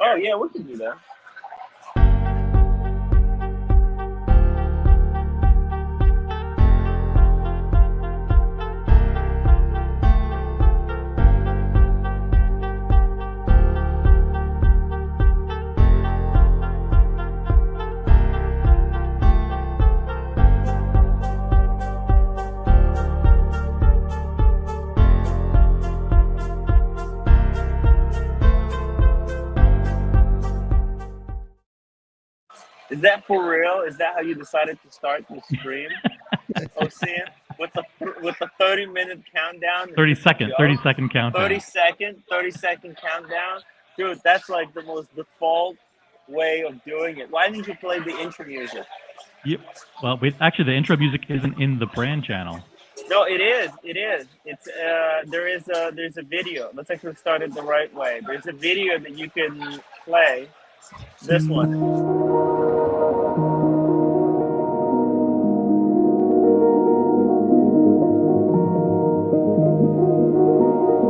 Oh yeah, we can do that. Is that for real? Is that how you decided to start the stream, Ocean? With the 30-minute countdown? 30-second countdown. 30-second countdown? Dude, that's like the most default way of doing it. Why didn't you play the intro music? Yep. Well, actually, the intro music isn't in the brand channel. No, it is. It's there's a video. Let's actually start it the right way. There's a video that you can play. This one.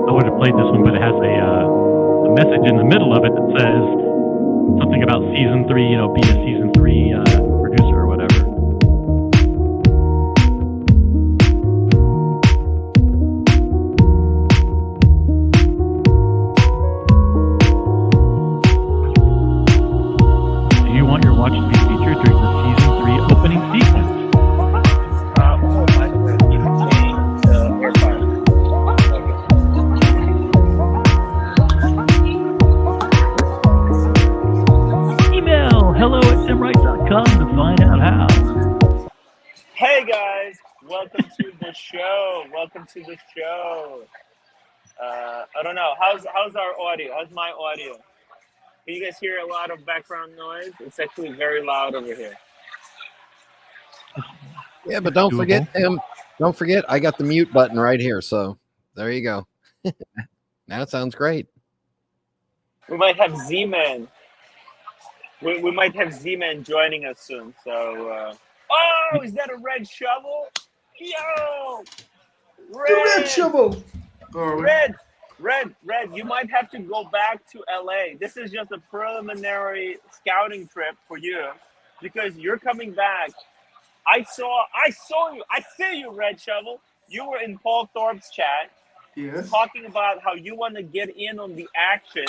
I would have played this one, but it has a message in the middle of it that says something about season 3. Be a season 3 producer or whatever. Do you want your watch to be featured during the season 3 opening sequence? Hello@timwright.com to find out how. Hey guys, welcome to the show. I don't know. How's our audio? How's my audio? Can you guys hear a lot of background noise? It's actually very loud over here. Yeah, but don't forget, I got the mute button right here. So there you go. Now it sounds great. We might have Z-Man. We might have Z-Man joining us soon. So, oh, is that a red shovel? Yo, red shovel. Red. You might have to go back to LA. This is just a preliminary scouting trip for you, because you're coming back. I saw you. I see you, Red Shovel. You were in Paul Thorpe's chat, yes, talking about how you want to get in on the action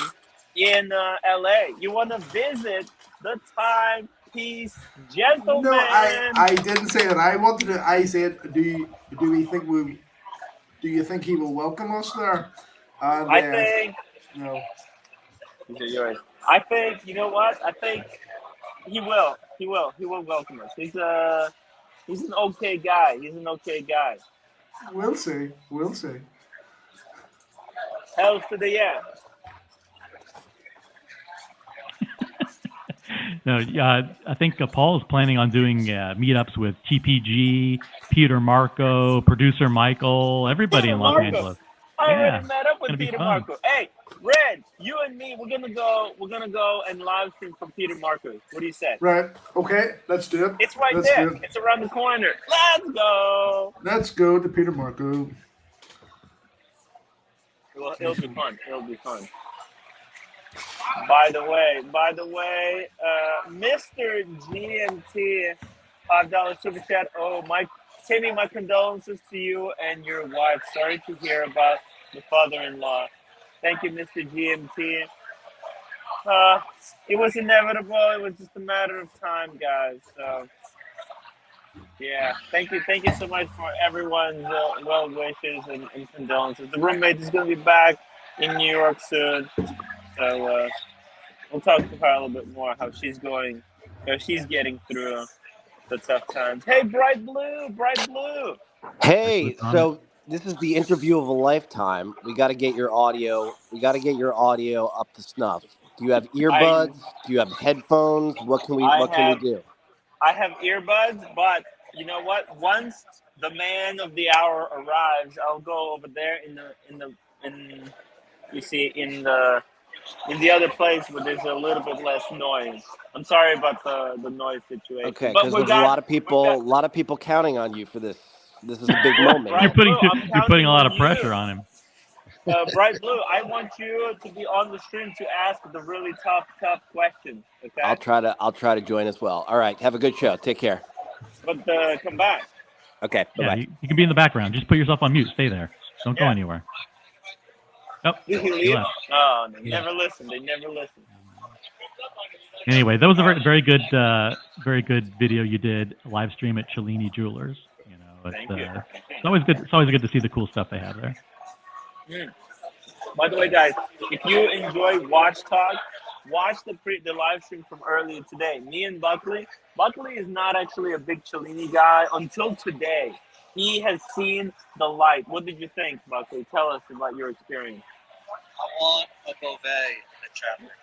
in LA. You want to visit the Timepiece Gentleman. No, I didn't say that. I said, do you think he will welcome us there? And, I think no. These are yours. I think, you know what? I think he will. He will welcome us. He's an okay guy. We'll see. Hells to the yeah. No, I think Paul is planning on doing meetups with TPG, Peter Marco, producer Michael, everybody in Los Angeles. I already met up with Peter Marco. Hey, Red, you and me, we're gonna go and live stream from Peter Marco. What do you say? Right. Okay, let's do it. It's right there. It's around the corner. Let's go. Let's go to Peter Marco. Well, it'll be fun. By the way, Mr. GMT, $5 super chat. Oh, Timmy, my condolences to you and your wife. Sorry to hear about the father-in-law. Thank you, Mr. GMT. It was inevitable. It was just a matter of time, guys. So, yeah, thank you so much for everyone's well wishes and condolences. The roommate is going to be back in New York soon. So we'll talk to her a little bit more, how she's going, how she's getting through the tough times. Hey, Bright Blue. Hey, so this is the interview of a lifetime. We got to get your audio. Up to snuff. Do you have earbuds? Do you have headphones? What can we do? I have earbuds, but you know what? Once the man of the hour arrives, I'll go over there in the other place where there's a little bit less noise. I'm sorry about the noise situation. Okay, because there's a lot of people counting on you for this. This is a big moment. You're putting a lot of pressure on him. Bright Blue, I want you to be on the stream to ask the really tough questions. Okay. I'll try to join as well. All right. Have a good show. Take care. But come back. Okay. Bye Yeah, bye. you can be in the background. Just put yourself on mute. Stay there. Don't go anywhere. Oh, Did he he leave? left. Oh, they never listen. They never listen. Anyway, that was a very good video you did live stream at Cellini Jewelers. You know, Thank you. It's always good. It's always good to see the cool stuff they have there. By the way, guys, if you enjoy Watch Talk, watch the live stream from earlier today. Me and Buckley. Buckley is not actually a big Cellini guy until today. He has seen the light. What did you think, Buckley? Tell us about your experience. I want a Beauvais in a chapter.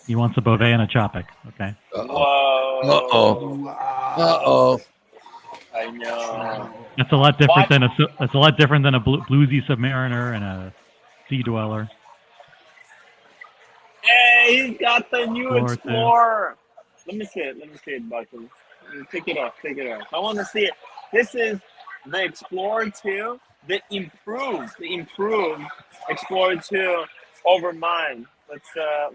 He wants a Beauvais and a Choppic. Okay. Whoa. Uh-oh. I know. That's a lot different than a bluesy Submariner and a Sea Dweller. Hey, he's got the new Explorer, Explorer. Let me see it, Buckley. Take it off. I want to see it. This is the Explorer 2, the improved Explorer 2 over mine. Let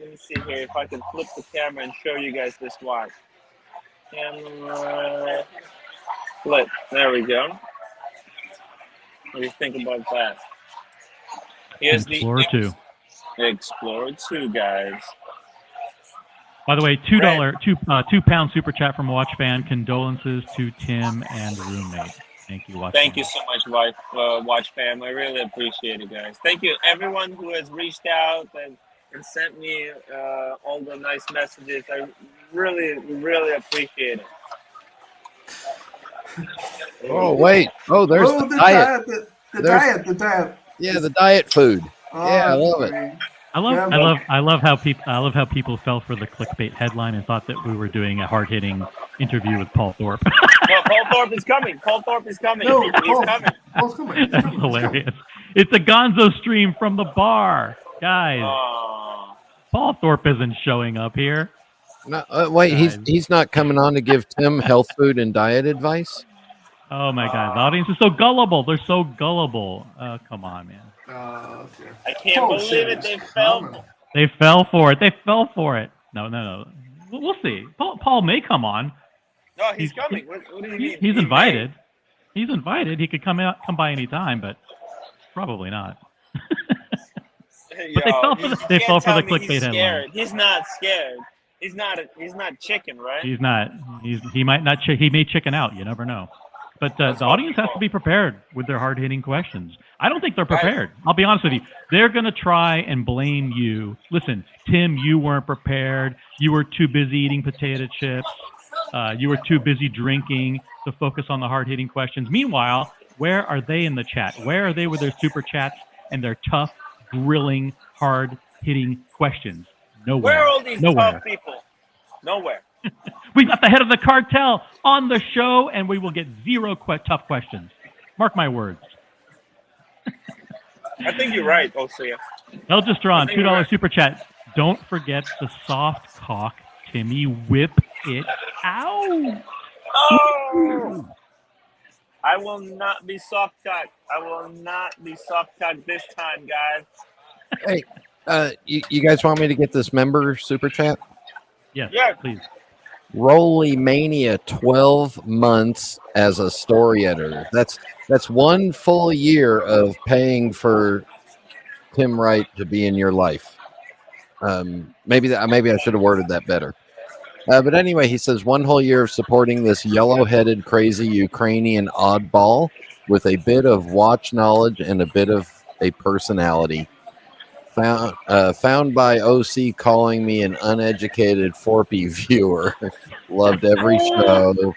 me see here if I can flip the camera and show you guys this watch. Camera flip. There we go. What do you think about that? Here's Explorer 2. The Explorer 2, guys. By the way, £2 super chat from Watch Fan. Condolences to Tim and roommate. Thank you, Watch. Thank you so much, Watch Fam. I really appreciate it, guys. Thank you, everyone who has reached out and sent me all the nice messages. I really appreciate it. Oh, wait. Oh, there's the diet. The diet. Yeah, the diet food. Yeah, I love it. I love how people fell for the clickbait headline and thought that we were doing a hard-hitting interview with Paul Thorpe. No, Paul Thorpe is coming. No, He's coming. Paul's coming. That's hilarious. It's a Gonzo stream from the bar, guys. Paul Thorpe isn't showing up here. No, wait, he's not coming on to give Tim health food and diet advice? Oh my God, the audience is so gullible. They're so gullible. Come on, man. Okay. I can't believe it. They fell. They fell for it. No. We'll see. Paul may come on. No, he's coming. What do you mean? He's invited. He's invited. He could come by any time, but probably not. But they fell for the clickbait headline. He's not scared. He's not chicken, right? He's not. He might not. He may chicken out. You never know. But the audience has to be prepared with their hard-hitting questions. I don't think they're prepared. I'll be honest with you. They're going to try and blame you. Listen, Tim, you weren't prepared. You were too busy eating potato chips. You were too busy drinking to focus on the hard-hitting questions. Meanwhile, where are they in the chat? Where are they with their super chats and their tough, grilling, hard-hitting questions? Nowhere. Where are all these tough people? Nowhere. We've got the head of the cartel on the show, and we will get zero tough questions. Mark my words. I think you're right, Osea. El Distron, $2 super chat. Don't forget the soft cock, Timmy. Whip it out. Oh! I will not be soft cocked. I will not be soft cocked this time, guys. Hey, you guys want me to get this member super chat? Yes, please. Rolly Mania 12 months as a story editor. That's 1 full year of paying for Tim Wright to be in your life. Maybe I should have worded that better. But anyway, he says 1 whole year of supporting this yellow-headed, crazy Ukrainian oddball with a bit of watch knowledge and a bit of a personality. Found by OC calling me an uneducated THORPE viewer. Loved every show.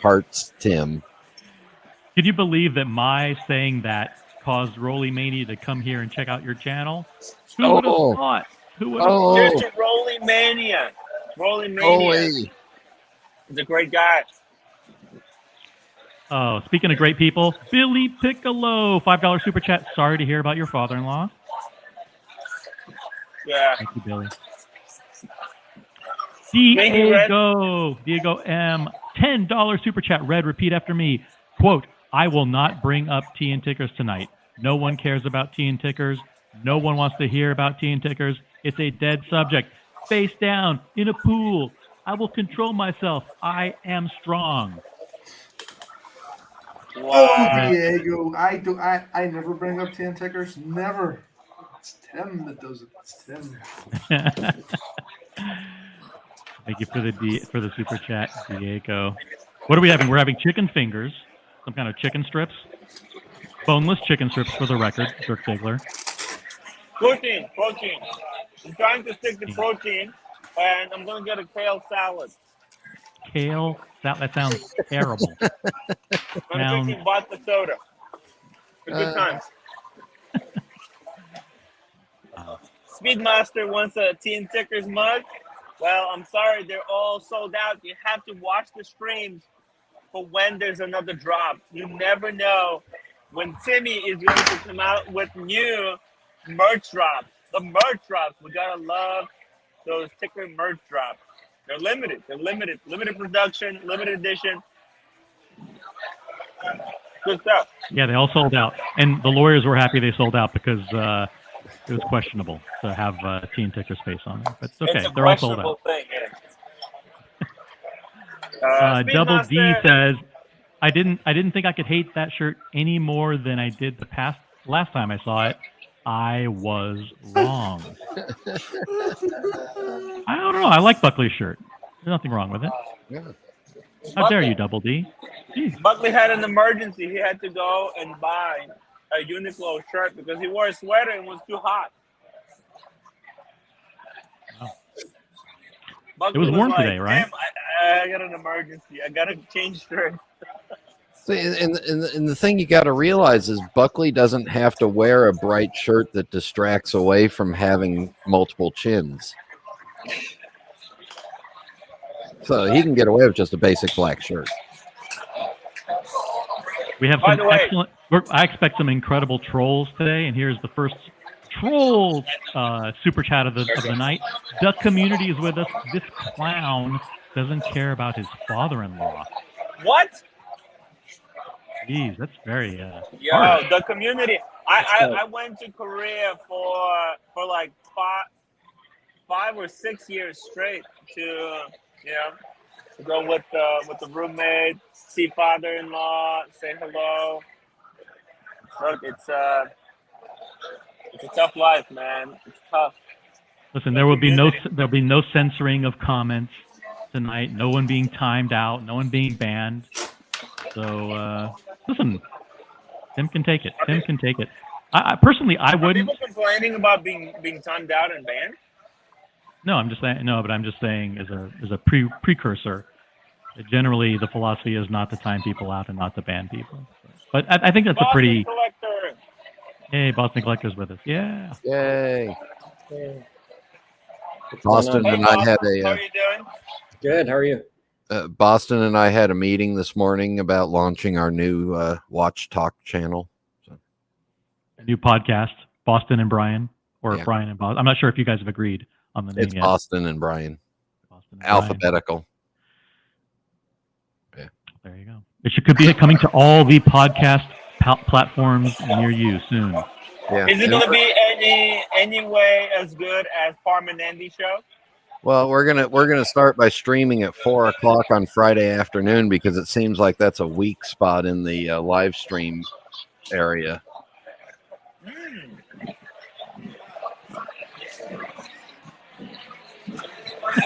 Hearts, Tim. Could you believe that my saying that caused Rolly Mania to come here and check out your channel? Who would have thought? Who would have thought? Here's to Rolly Mania. Rolly Mania. He's a great guy. Oh, speaking of great people, Billy Piccolo, $5 super chat. Sorry to hear about your father-in-law. Yeah. Thank you, Billy. Diego M, $10 super chat. Red, repeat after me. Quote, I will not bring up tea and tickers tonight. No one cares about tea and tickers. No one wants to hear about teen tickers. It's a dead subject. Face down in a pool. I will control myself. I am strong. Oh, Wow. Diego, I never bring up 10 tickers. Never. It's Tim that does it. It's Tim. Thank you for the super chat, Diego. What are we having? We're having chicken fingers, some kind of chicken strips, boneless chicken strips for the record, Dirk Diggler. Protein. I'm trying to stick to protein, and I'm going to get a kale salad. Kale salad. That sounds terrible. I'm going to drink some vodka soda. For good times. Speedmaster wants a Teen Tickers mug. Well, I'm sorry, they're all sold out. You have to watch the streams for when there's another drop. You never know when Timmy is going to come out with new merch drops. The merch drops. We gotta love those ticker merch drops. They're limited. Limited production, limited edition. Good stuff. Yeah, they all sold out, and the lawyers were happy they sold out because it was questionable to have Teen Ticker's face on there. But it's okay, they're all sold out. Thing, yeah. Double D says, I didn't think I could hate that shirt any more than I did last time I saw it. I was wrong. I don't know. I like Buckley's shirt. There's nothing wrong with it. Yeah. How dare you, Double D? Jeez. Buckley had an emergency. He had to go and buy a Uniqlo shirt because he wore a sweater and it was too hot. Wow. It was warm today, right? I got an emergency. I got to change shirt. See, and the thing you got to realize is Buckley doesn't have to wear a bright shirt that distracts away from having multiple chins. So he can get away with just a basic black shirt. We have some excellent. I expect some incredible trolls today, and here's the first troll super chat of the night. The community is with us. This clown doesn't care about his father-in-law. What? Jeez, that's very Yo, the community. I went to Korea for like five or 6 years straight to go with the roommate, see father-in-law, say hello. Look, it's a tough life, man. It's tough. Listen, there'll be no censoring of comments tonight. No one being timed out. No one being banned. So listen, Tim can take it. Tim can take it. I personally, I wouldn't. Are people complaining about being timed out and banned? No, I'm just saying. No, but I'm just saying as a precursor. Generally, the philosophy is not to time people out and not to ban people. But I think that's Boston a pretty. Collector. Hey, Boston Collector's with us. Yeah. Yay. Boston and I had a. How are you doing? Good. How are you? Boston and I had a meeting this morning about launching our new Watch Talk channel. So. A new podcast, Boston and Brian, or Yeah. Brian and Boston. I'm not sure if you guys have agreed on the name It's yet. Boston and Brian. Boston and Alphabetical. Brian. There you go. It could be coming to all the podcast platforms near you soon. Yeah. Is it going to be any way as good as Farm and Andy show? Well, we're gonna start by streaming at 4:00 on Friday afternoon because it seems like that's a weak spot in the live stream area.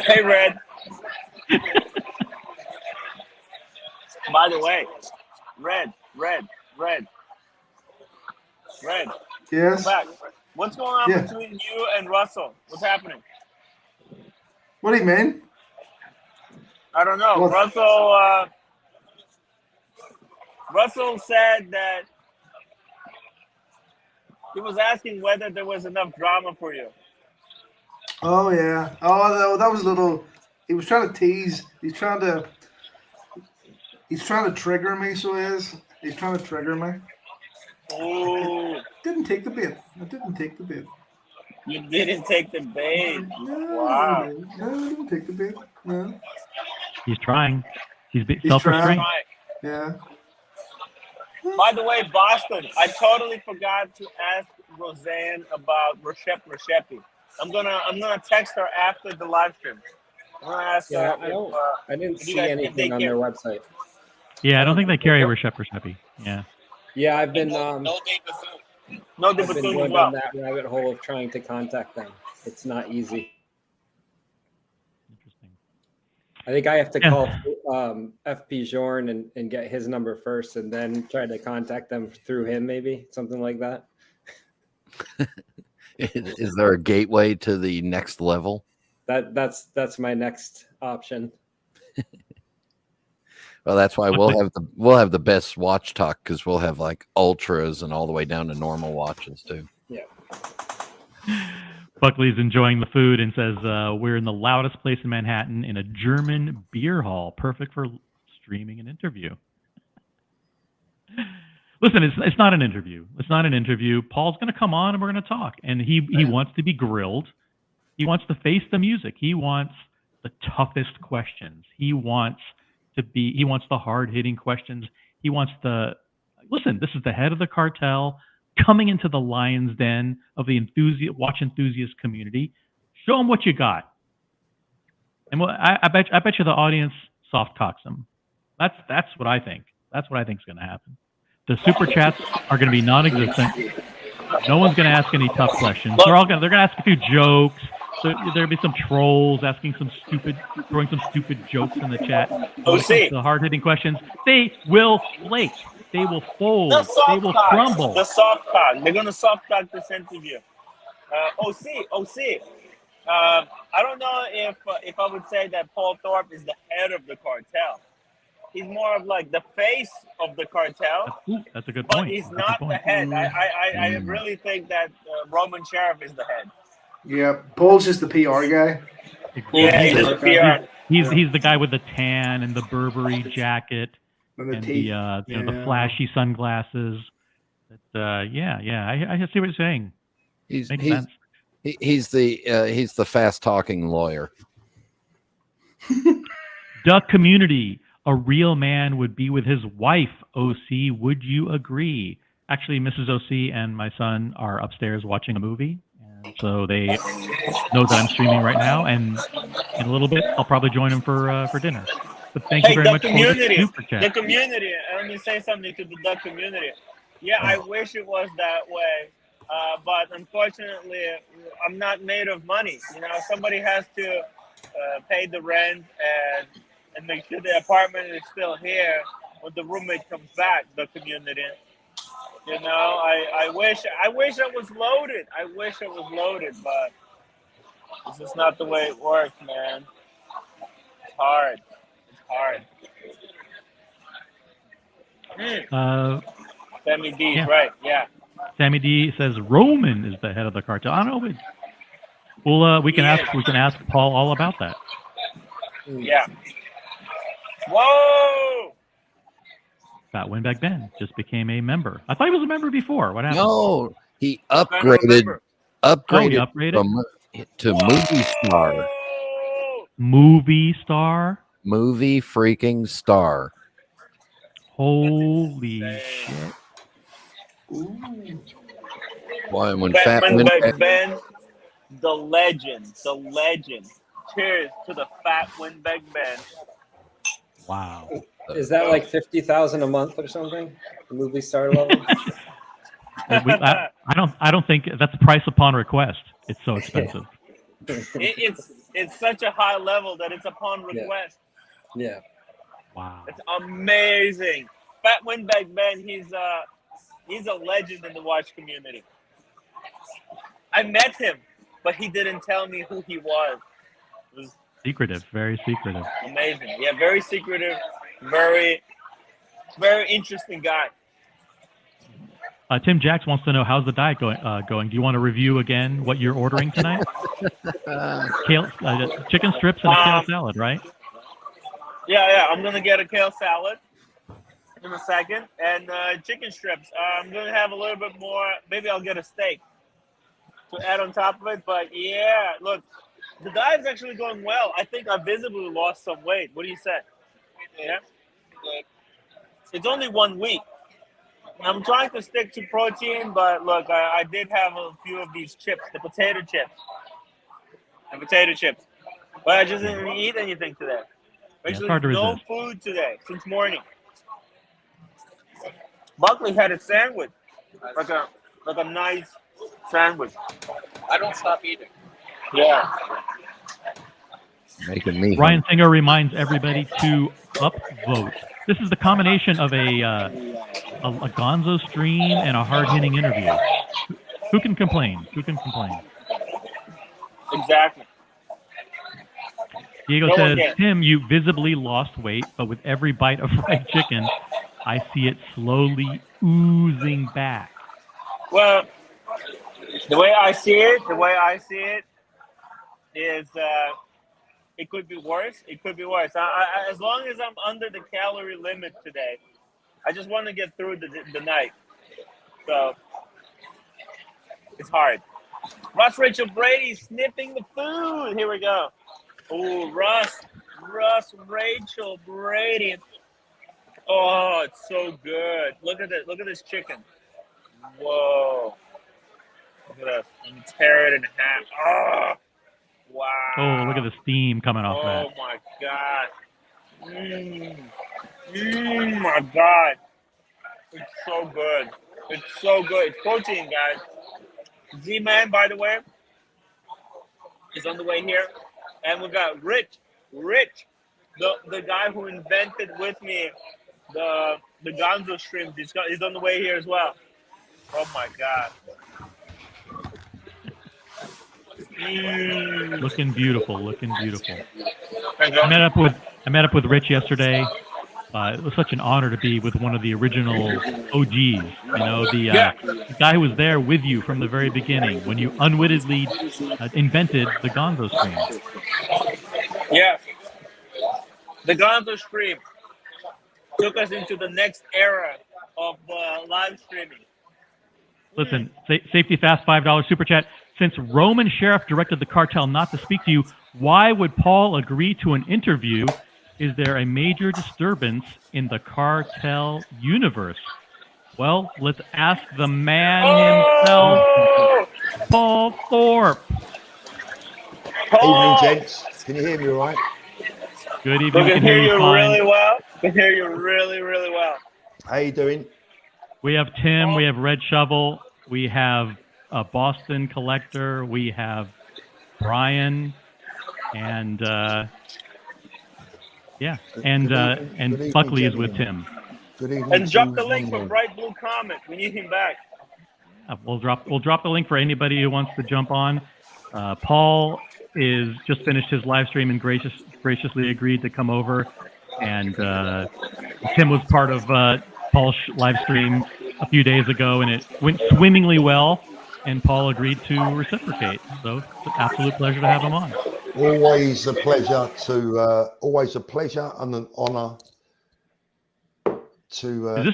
Hey, Red. By the way, Red. Yes. Come back. What's going on Yeah. between you and Russell? What's happening? What do you mean? I don't know. What? Russell said that he was asking whether there was enough drama for you. Oh yeah. Oh, that was a little. He was trying to tease. He's trying to trigger me. So he's trying to trigger me. Ooh, Didn't take the bait. I didn't take the bait. you didn't take the bait. No, Wow. I didn't take the bait. No. He's trying. He's trying. self-restrained. Right. Yeah. By the way, Boston, I totally forgot to ask Roseanne about Roshepi. I'm gonna text her after the live stream. I'm gonna ask Yeah, her I didn't if you see guys anything on their website. Yeah, I don't think they carry Roshepi. Yeah. Yeah, I've been No Dave Buffoon. no I've been Bethune as going well. down that rabbit hole of trying to contact them. It's not easy. Interesting. I think I have to Yeah. call FP Jorn and get his number first, and then try to contact them through him, maybe something like that. Is there a gateway to the next level? That's my next option. Well, that's why we'll have the best watch talk, because we'll have like ultras and all the way down to normal watches too. Yeah. Buckley's enjoying the food and says, we're in the loudest place in Manhattan in a German beer hall, perfect for streaming an interview. Listen, it's not an interview. It's not an interview. Paul's going to come on and we're going to talk. And he wants to be grilled. He wants to face the music. He wants the toughest questions. He wants the hard-hitting questions. He wants listen, this is the head of the cartel coming into the lion's den of the watch enthusiast community. Show him what you got. And I bet you the audience soft cocks him. That's what I think. That's what I think is going to happen. The super chats are going to be non-existent. No one's going to ask any tough questions. They're going to ask a few jokes. There'll be some trolls throwing some stupid jokes in the chat. The hard-hitting questions, they will flake. They will fold. They will crumble. The soft cock. They're gonna soft cock this interview. OC. I don't know if I would say that Paul Thorpe is the head of the cartel. He's more of like the face of the cartel. That's a good point. But he's not the head. I really think that Roman Sheriff is the head. Yeah, Paul's just the PR guy. Yeah, he's the PR. He's the guy with the tan and the Burberry jacket and the the flashy sunglasses. I see what you're saying. Makes sense. He's the fast talking lawyer. Duck community. A real man would be with his wife, OC. Would you agree? Actually, Mrs. OC and my son are upstairs watching a movie. And so they know that I'm streaming right now. And in a little bit, I'll probably join them for dinner. But thank you very much for the super chat. The community. Let me say something to the duck community. Yeah, I wish it was that way. But unfortunately, I'm not made of money. Somebody has to pay the rent and make sure the apartment is still here when the roommate comes back, the community. I wish I was loaded. I wish it was loaded, but it's just not the way it works, man. It's hard. Sammy D's right, yeah. Sammy D says Roman is the head of the cartel. I don't know. We can ask Paul all about that. Yeah. Whoa! Fat Windbag Ben just became a member. I thought he was a member before. What happened? No, he upgraded from to movie star. Movie star? Movie freaking star. Holy shit. Boy, when Fat Fat Windbag Ben, the legend. Cheers to the Fat Windbag Ben. Wow. Is that like $50,000 a month or something? The movie star level? I don't think that's price upon request. It's so expensive. It's such a high level that it's upon request. Yeah. Wow. It's amazing. Fat Windbag Ben, he's a legend in the watch community. I met him, but he didn't tell me who he was. It was secretive, very secretive. Amazing. Yeah, very secretive, very interesting guy. Tim Jacks wants to know, how's the diet going? Do you want to review again what you're ordering tonight? Kale, chicken strips and a kale salad, right? Yeah. I'm gonna get a kale salad in a second, and chicken strips. I'm gonna have a little bit more. Maybe I'll get a steak to add on top of it. But yeah, look, the diet's actually going well. I think I visibly lost some weight. What do you say? Yeah. It's only 1 week. I'm trying to stick to protein, but look, I did have a few of these chips, the potato chips. But I just didn't eat anything today. Yeah, it's Actually, hard to no resist. food today since morning. Buckley had a sandwich, like a nice sandwich. I don't stop eating. Yeah. Making me Ryan Singer reminds everybody to upvote. This is the combination of a gonzo stream and a hard-hitting interview. Who can complain? Who can complain? Exactly. Diego No one says, can. Tim, you visibly lost weight, but with every bite of fried chicken, I see it slowly oozing back. Well, the way I see it is it could be worse. It could be worse. As long as I'm under the calorie limit today, I just want to get through the night. So it's hard. Russ Rachel Brady sniffing the food. Here we go. Oh, Russ Rachel Brady. Oh, it's so good. Look at this. Look at this chicken. Whoa. Look at this. Let me tear it in half. Oh, wow. Oh, look at the steam coming off that. Oh my God. My God. It's so good. It's so good. It's protein, guys. Z-Man, by the way, is on the way here. And we got Rich, the guy who invented with me the gonzo shrimp. He's on the way here as well. Oh my God. Looking beautiful, looking beautiful. Thank you. I met up with Rich yesterday. It was such an honor to be with one of the original OGs. You know, the guy who was there with you from the very beginning when you unwittingly invented the gonzo stream. Yeah. The gonzo stream took us into the next era of live streaming. Listen, Safety Fast $5 super chat. Since Roman Sheriff directed the cartel not to speak to you, why would Paul agree to an interview? Is there a major disturbance in the cartel universe? Well, let's ask the man himself, Paul Thorpe. Evening, gents. Can you hear me all right? Good We evening. We can hear you fine. really well. We can hear you really, really well. How you doing? We have Tim. We have Red Shovel. We have a Boston Collector. We have Brian, and and Buckley is with Tim. Good evening. And drop the link for Bright Blue Comet. We need him back. We'll drop the link for anybody who wants to jump on. Paul is just finished his live stream and graciously agreed to come over, and Tim was part of Paul's live stream a few days ago, and it went swimmingly well, and Paul agreed to reciprocate. So it's an absolute pleasure to have him on. Always a pleasure and an honor to. Is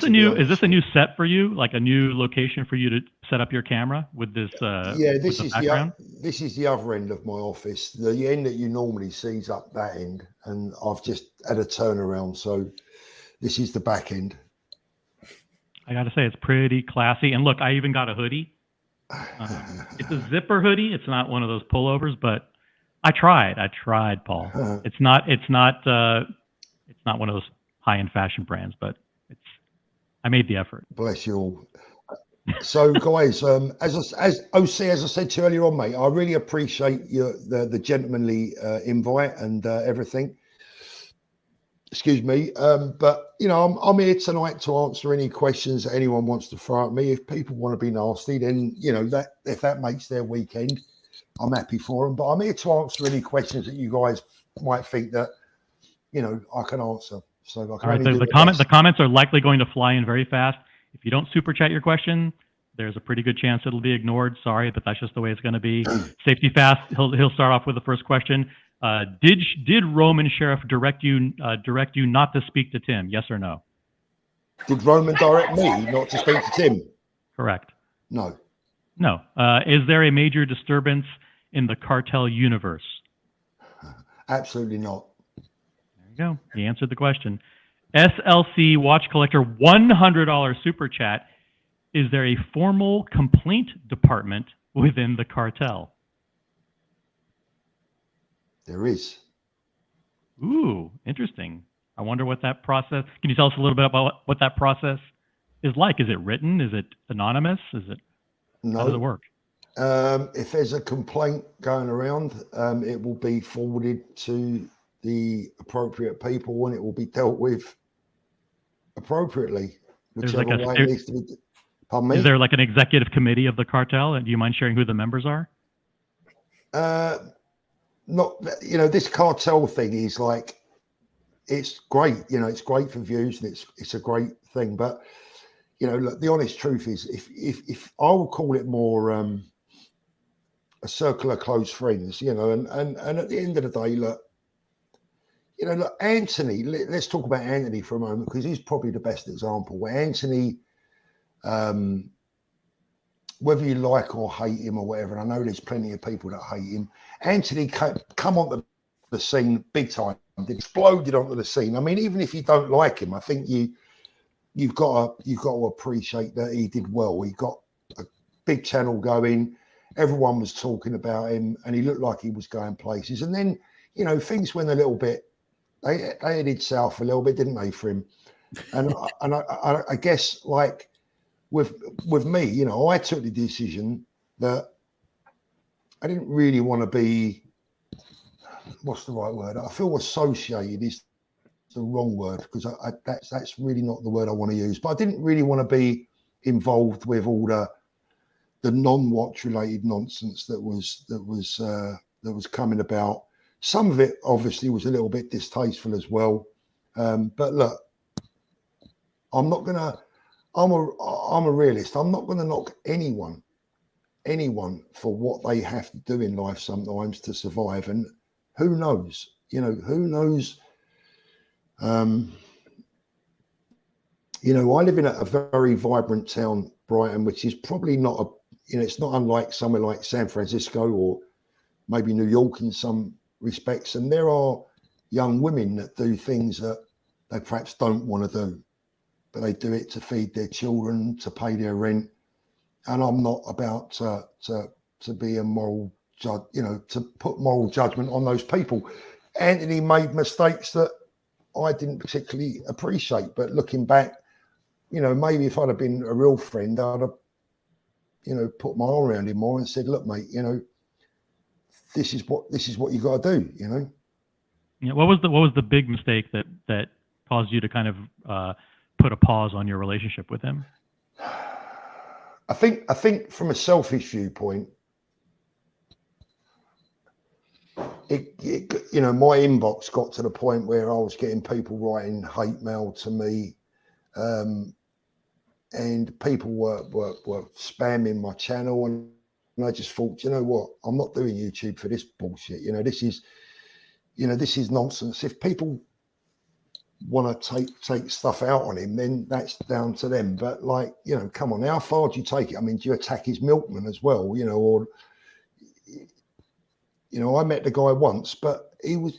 this a new set for you? Like a new location for you to set up your camera with this? This is the other end of my office. The end that you normally see is up that end, and I've just had a turnaround, so this is the back end. I got to say, it's pretty classy. And look, I even got a hoodie. It's a zipper hoodie. It's not one of those pullovers, but I tried, Paul. It's not one of those high-end fashion brands, but I made the effort. Bless you all. So, guys, as I said to you earlier on, mate, I really appreciate the gentlemanly invite and everything. Excuse me, but you know, I'm here tonight to answer any questions that anyone wants to throw at me. If people want to be nasty, then you know that if that makes their weekend, I'm happy for them. But I'm here to answer any questions that you guys might think that you know I can answer. So, I can the comments are likely going to fly in very fast. If you don't super chat your question, there's a pretty good chance it'll be ignored. Sorry, but that's just the way it's going to be. Safety Fast. He'll start off with the first question. Did Roman Sheriff direct you not to speak to Tim? Yes or no? Did Roman direct me not to speak to Tim? Correct. No. No. Is there a major disturbance in the cartel universe? Absolutely not. There you go. He answered the question. SLC Watch Collector $100 super chat. is there a formal complaint department within the cartel? There is. Ooh, interesting. I wonder what that process. Can you tell us a little bit about what that process is like? Is it written? Is it anonymous? Is it? No. How does it work? If there's a complaint going around, it will be forwarded to the appropriate people and it will be dealt with appropriately, whichever way it needs to be. Pardon me? Is there like an executive committee of the cartel? And do you mind sharing who the members are? Not, this cartel thing is like, it's great, it's great for views and it's a great thing. But, look, the honest truth is if I would call it more a circle of close friends, and at the end of the day, look, Anthony, let's talk about Anthony for a moment, because he's probably the best example. Where Anthony, whether you like or hate him or whatever, and I know there's plenty of people that hate him, Anthony come onto the scene big time, exploded onto the scene. I mean, even if you don't like him, I think you've got to appreciate that he did well. He got a big channel going. Everyone was talking about him, and he looked like he was going places. And then, things went a little bit. They headed south a little bit, didn't they, for him? And I guess, like with me, I took the decision that I didn't really want to be. What's the right word? I feel associated is the wrong word, because that's really not the word I want to use. But I didn't really want to be involved with all the non-watch related nonsense that was coming about. Some of it obviously was a little bit distasteful as well. But look, I'm a realist. I'm not going to knock anyone for what they have to do in life sometimes to survive. And who knows? Who knows? I live in a very vibrant town, Brighton, which is probably not it's not unlike somewhere like San Francisco or maybe New York in some respects. And there are young women that do things that they perhaps don't want to do, but they do it to feed their children, to pay their rent. And I'm not about to be a moral judge, to put moral judgment on those people. Anthony made mistakes that I didn't particularly appreciate, but looking back, maybe if I'd have been a real friend, I'd have, put my arm around him more and said, look, mate, this is what you got to do, Yeah. What was the big mistake that caused you to kind of put a pause on your relationship with him? I think from a selfish viewpoint, my inbox got to the point where I was getting people writing hate mail to me, and people were spamming my channel, and I just thought, you know what, I'm not doing YouTube for this bullshit. This is nonsense. If people want to take stuff out on him, then that's down to them. But come on, how far do you take it? I mean, do you attack his milkman as well? Or I met the guy once, but he was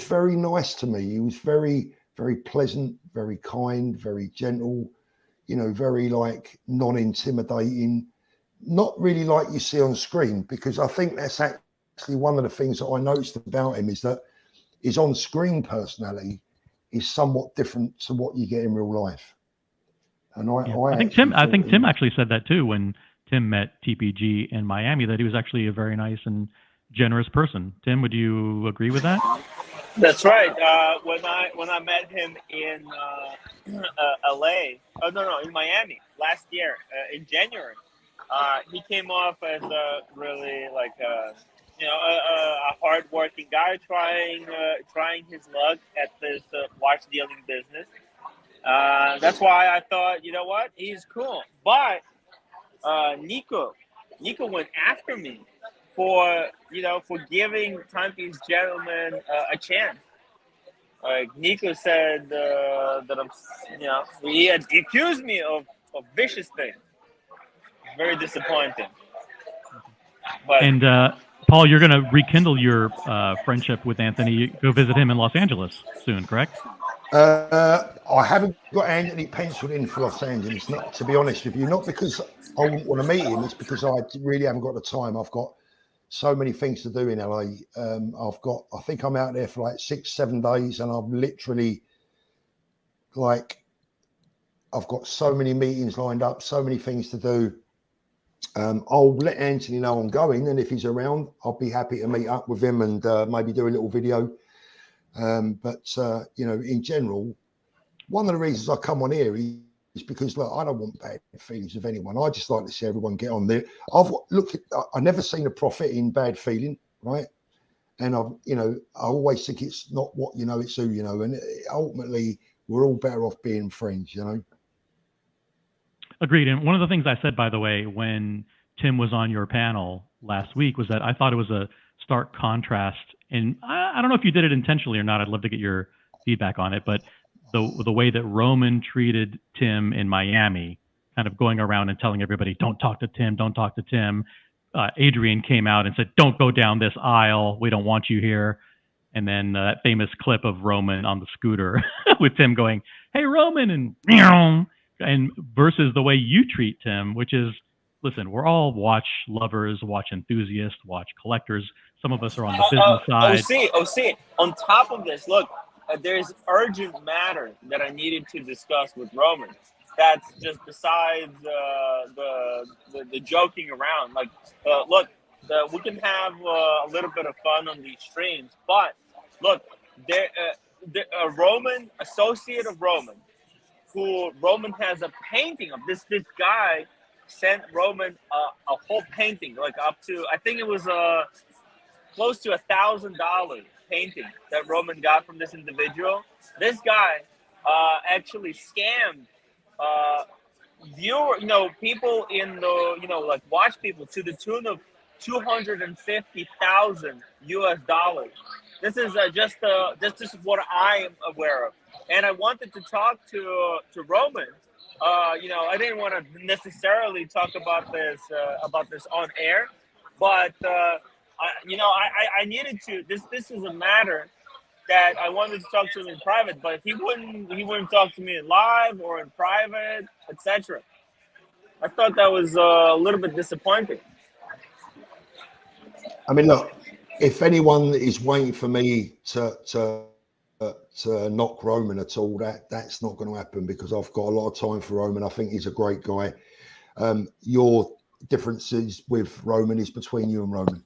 very nice to me. He was very, very pleasant, very kind, very gentle, very non-intimidating, not really like you see on screen, because I think that's actually one of the things that I noticed about him, is that his on-screen personality is somewhat different to what you get in real life. And I think Tim actually said that too when Tim met TPG in Miami, that he was actually a very nice and generous person. Tim, would you agree with that? That's right. When I met him in LA, in Miami last year in January, he came off as a really a hardworking guy trying his luck at this watch dealing business. That's why I thought, you know what, he's cool. But Nico went after me for giving Timepiece Gentleman a chance. Like Nico said that he had accused me of vicious things. Very disappointing. But Paul, you're going to rekindle your friendship with Anthony. Go visit him in Los Angeles soon, correct? I haven't got Anthony penciled in for Los Angeles. Not to be honest with you, not because I wouldn't want to meet him. It's because I really haven't got the time. I've got so many things to do in LA. I think I'm out there for like 6-7 days, and I've literally I've got so many meetings lined up, so many things to do. I'll let Anthony know I'm going, and if he's around, I'll be happy to meet up with him and maybe do a little video. But in general, one of the reasons I come on here is because look, I don't want bad feelings with anyone. I just like to see everyone get on there. I've never seen a profit in bad feeling, right? And I always think it's not what you know, it's who you know, and ultimately we're all better off being friends, you know. Agreed. And one of the things I said, by the way, when Tim was on your panel last week was that I thought it was a stark contrast. And I don't know if you did it intentionally or not. I'd love to get your feedback on it. But the way that Roman treated Tim in Miami, kind of going around and telling everybody, don't talk to Tim, don't talk to Tim. Adrian came out and said, don't go down this aisle. We don't want you here. And then that famous clip of Roman on the scooter with Tim going, hey, Roman, and versus the way you treat Tim, which is, listen, we're all watch lovers, watch enthusiasts, watch collectors. Some of us are on the business side. OC. On top of this, look, there's urgent matter that I needed to discuss with Roman. That's just besides the joking around. Look, we can have a little bit of fun on these streams, but look, a Roman associate of Roman, who Roman has a painting of. This guy sent Roman a whole painting, like up to, I think it was close to $1,000 painting that Roman got from this individual. This guy actually scammed people in the watch people to the tune of $250,000 US. This is just what I am aware of. And I wanted to talk to Roman. I didn't want to necessarily talk about this on air, but I needed to. This is a matter that I wanted to talk to him in private, but he wouldn't talk to me in live or in private, etc. I thought that was a little bit disappointing. I mean, look, if anyone is waiting for me to knock Roman at all, that's not going to happen, because I've got a lot of time for Roman. I think he's a great guy. Your differences with Roman is between you and Roman.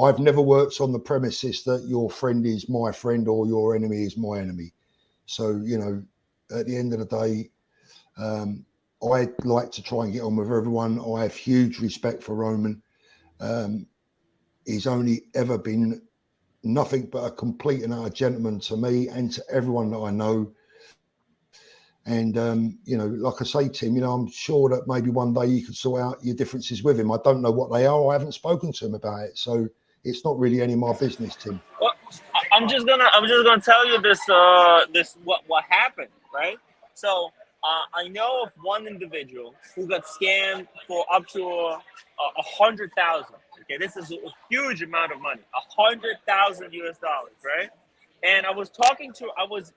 I've never worked on the premises that your friend is my friend or your enemy is my enemy. So, at the end of the day, I like to try and get on with everyone. I have huge respect for Roman. He's only ever been nothing but a complete and utter gentleman to me and to everyone that I know. And, like I say, Tim, I'm sure that maybe one day you could sort out your differences with him. I don't know what they are. I haven't spoken to him about it. So it's not really any of my business, Tim. Well, I'm just gonna tell you this what happened, right? So I know of one individual who got scammed for up to $100,000. Okay, this is a huge amount of money, $100,000 US, right? And I was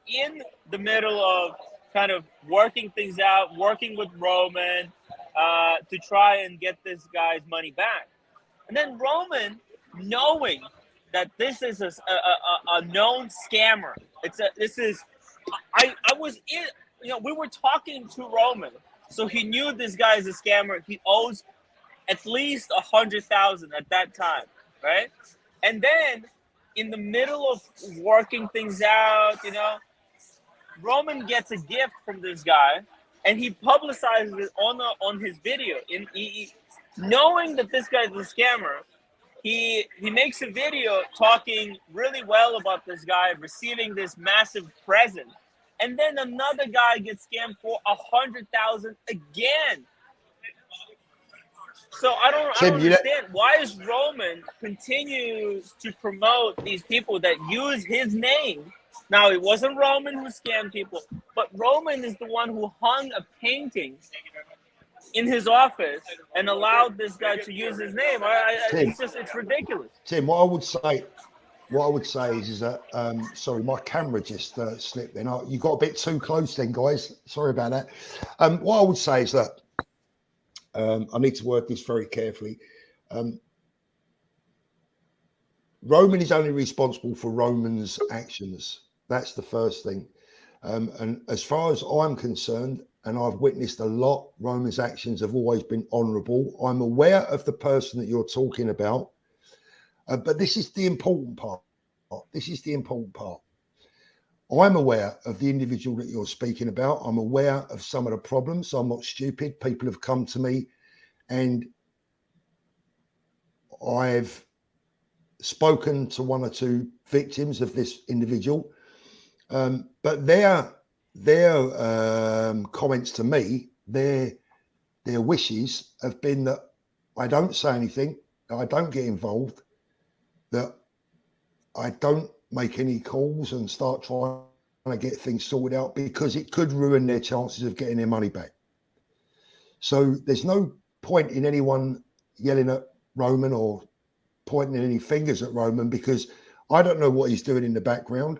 in the middle of kind of working things out, working with Roman to try and get this guy's money back. And then Roman, knowing that this is a known scammer, we were talking to Roman, so he knew this guy is a scammer. He owes at least $100,000 at that time, right? And then in the middle of working things out, Roman gets a gift from this guy, and he publicizes it on his video. Knowing that this guy is a scammer, he makes a video talking really well about this guy receiving this massive present, and then another guy gets scammed for $100,000 again. So I don't understand why is Roman continues to promote these people that use his name. Now, it wasn't Roman who scammed people, but Roman is the one who hung a painting in his office and allowed this guy to use his name. It's ridiculous. Tim, what I would say, what I would say is that sorry, my camera just slipped. Then you got a bit too close, then, guys. Sorry about that. What I would say is that I need to word this very carefully. Roman is only responsible for Roman's actions. That's the first thing. And as far as I'm concerned, and I've witnessed a lot, Roman's actions have always been honourable. I'm aware of the person that you're talking about, but this is the important part. This is the important part. I'm aware of the individual that you're speaking about. I'm aware of some of the problems. I'm not stupid. People have come to me and I've spoken to one or two victims of this individual, but their comments to me, their wishes have been that I don't say anything, that I don't get involved, that I don't make any calls and start trying to get things sorted out because it could ruin their chances of getting their money back. So there's no point in anyone yelling at Roman or pointing any fingers at Roman because I don't know what he's doing in the background.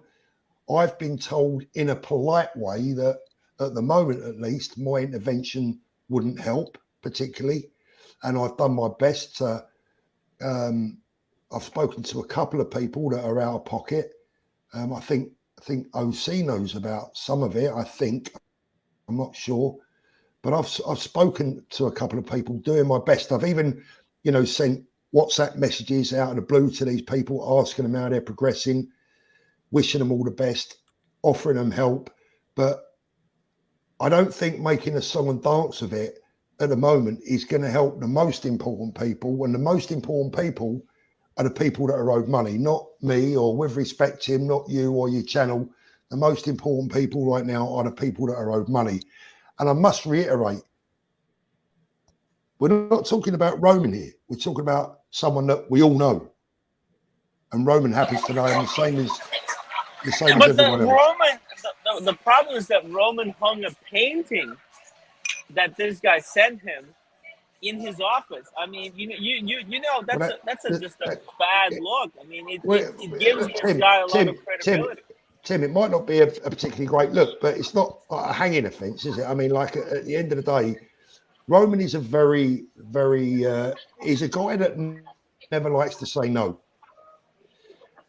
I've been told in a polite way that at the moment, at least, my intervention wouldn't help particularly. And I've done my best to, I've spoken to a couple of people that are out of pocket. I think OC knows about some of it. I think, I'm not sure, but I've spoken to a couple of people doing my best. I've even, sent WhatsApp messages out of the blue to these people, asking them how they're progressing, wishing them all the best, offering them help. But I don't think making a song and dance of it at the moment is going to help the most important people. And the most important people are the people that are owed money, not me, or with respect, Tim, not you or your channel. The most important people right now are the people that are owed money. And I must reiterate, we're not talking about Roman here. We're talking about someone that we all know. And Roman happens to know him the same as everyone else. The problem is that Roman hung a painting that this guy sent him in his office. I mean, that's just a bad look. I mean, it gives this guy a lot of credibility. Tim, it might not be a particularly great look, but it's not a hanging offence, is it? I mean, like at the end of the day, Roman is a very, very, he's a guy that never likes to say no.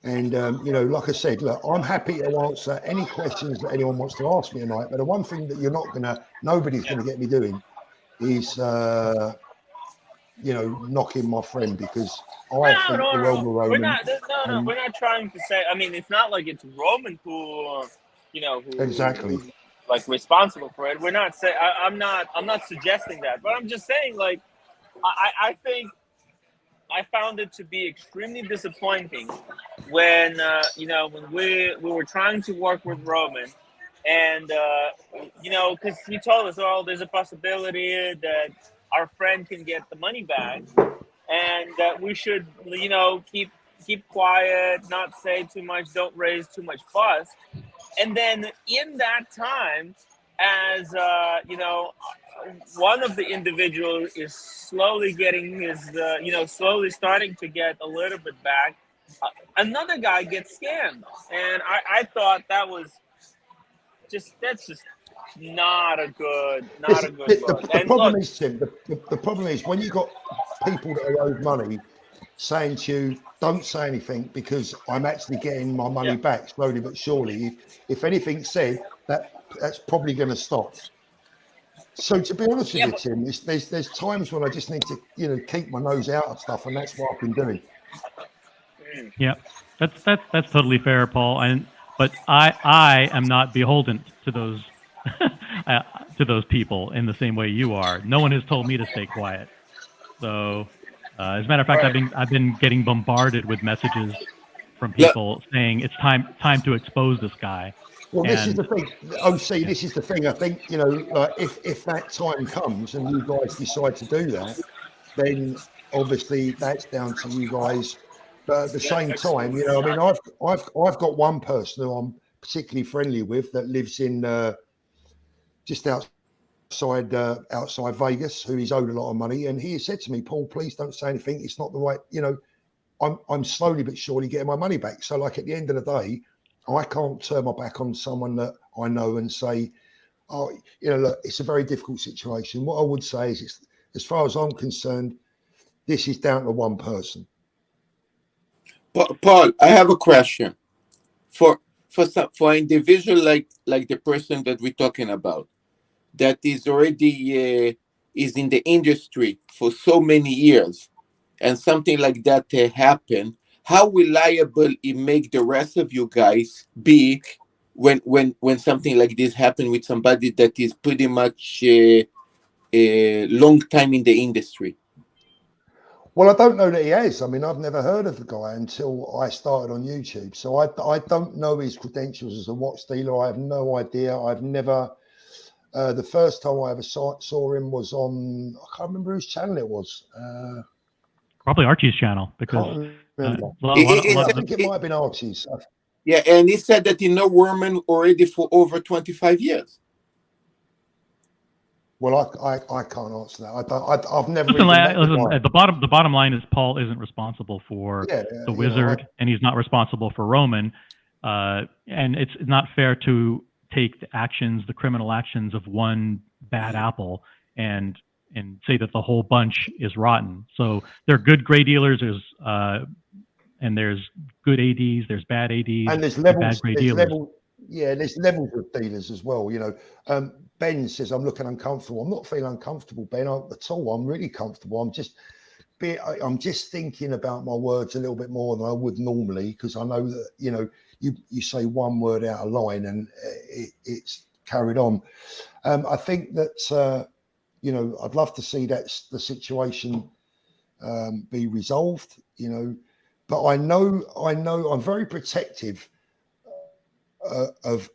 And, like I said, look, I'm happy to answer any questions that anyone wants to ask me tonight. But the one thing that nobody's going to get me doing is, knocking my friend because I think the world of Roman. We're not trying to say, I mean, it's not like it's Roman who exactly. Who's, like responsible for it. We're not saying, I'm not suggesting that, but I'm just saying, like, I think I found it to be extremely disappointing when when we were trying to work with Roman, and because he told us, oh, there's a possibility that our friend can get the money back, and that we should keep quiet, not say too much, don't raise too much fuss. And then in that time, as one of the individuals is slowly getting his, slowly starting to get a little bit back, another guy gets scammed. And I thought that's just not a good look. The problem is, Tim, the problem is when you've got people that are owed money saying to you, don't say anything because I'm actually getting my money back slowly but surely. If anything's said, that's probably going to stop. So to be honest with you, Tim, there's times when I just need to keep my nose out of stuff, and that's what I've been doing. Yeah, that's totally fair, Paul. But I am not beholden to those to those people in the same way you are. No one has told me to stay quiet. So, as a matter of fact, I've been getting bombarded with messages from people saying it's time to expose this guy. Well, this is the thing. OC, this is the thing. I think, like if that time comes and you guys decide to do that, then obviously that's down to you guys. But at the same time, I mean, I've got one person who I'm particularly friendly with that lives in just outside Vegas, who is owed a lot of money, and he has said to me, Paul, please don't say anything. It's not the right, I'm slowly but surely getting my money back. So like at the end of the day, I can't turn my back on someone that I know and say, oh, look, it's a very difficult situation. What I would say is, as far as I'm concerned, this is down to one person. Paul, I have a question for an individual like the person that we're talking about, that is already is in the industry for so many years, and something like that happen. How reliable it make the rest of you guys be when something like this happen with somebody that is pretty much a long time in the industry? Well, I don't know that he has. I mean, I've never heard of the guy until I started on YouTube. So I don't know his credentials as a watch dealer. I have no idea. I've never, the first time I ever saw him was on, I can't remember whose channel it was. Probably Archie's channel, because I think it might have been Archie's. Yeah, and he said that he know Roman already for over 25 years. Well, I can't answer that. I've never. Listen, the bottom line is Paul isn't responsible for the Wizard, and he's not responsible for Roman, and it's not fair to take the criminal actions of one bad apple and say that the whole bunch is rotten. So there are good gray dealers, and there's good ADs, there's bad ADs, and there's levels. Bad gray dealers. There's levels of dealers as well. Ben says, I'm looking uncomfortable. I'm not feeling uncomfortable, Ben, at all. I'm really comfortable. I'm just thinking about my words a little bit more than I would normally, because I know that, you say one word out of line and it's carried on. I think that, I'd love to see the situation be resolved, but I know I'm very protective of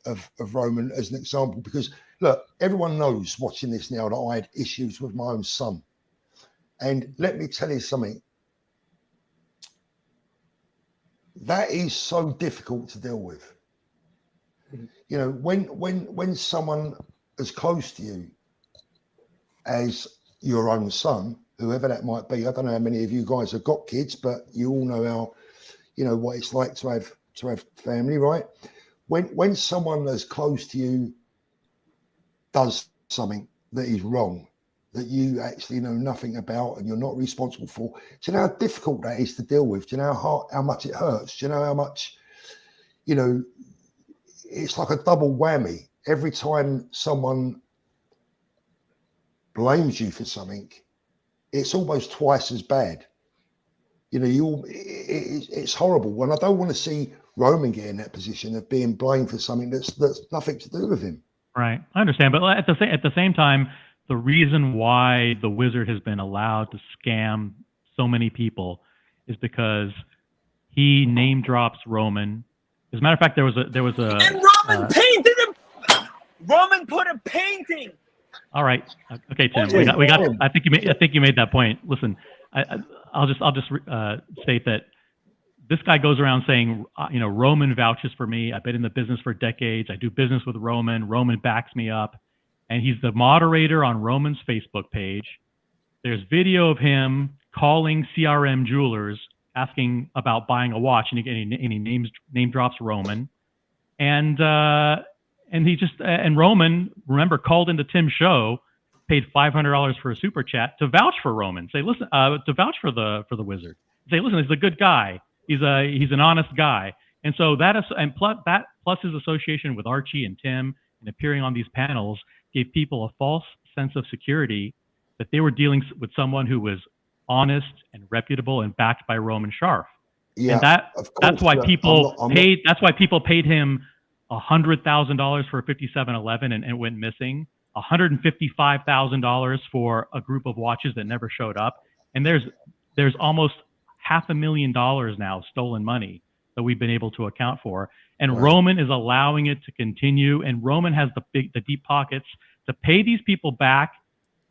Roman as an example, because look, everyone knows watching this now that I had issues with my own son. And let me tell you something, that is so difficult to deal with. When someone as close to you as your own son, whoever that might be, I don't know how many of you guys have got kids, but you all know how, what it's like to have family, right? When someone as close to you does something that is wrong, that you actually know nothing about and you're not responsible for, do you know how difficult that is to deal with? Do you know how much it hurts? Do you know how much, it's like a double whammy. Every time someone blames you for something, it's almost twice as bad. It's horrible. And I don't want to see Roman get in that position of being blamed for something that's nothing to do with him. Right, I understand, but at the same time, the reason why the Wizard has been allowed to scam so many people is because he name drops Roman. As a matter of fact, there was a and Roman painted him. Roman put a painting. All right, okay, Tim, we got. I think you made that point. Listen, I'll just state that this guy goes around saying, Roman vouches for me. I've been in the business for decades. I do business with Roman. Roman backs me up. And he's the moderator on Roman's Facebook page. There's video of him calling CRM Jewelers, asking about buying a watch, and he name drops Roman. And Roman, remember, called into Tim's show, paid $500 for a super chat to vouch for Roman. Say, listen, to vouch for the Wizard. Say, listen, he's a good guy. He's an honest guy. And so plus his association with Archie and Tim and appearing on these panels gave people a false sense of security that they were dealing with someone who was honest and reputable and backed by Roman Scharf. Yeah, and that's why people paid. That's why people paid him $100,000 for a 5711 and it went missing. $155,000 for a group of watches that never showed up. And there's almost $500,000 now stolen money that we've been able to account for. And right. Roman is allowing it to continue. And Roman has the deep pockets to pay these people back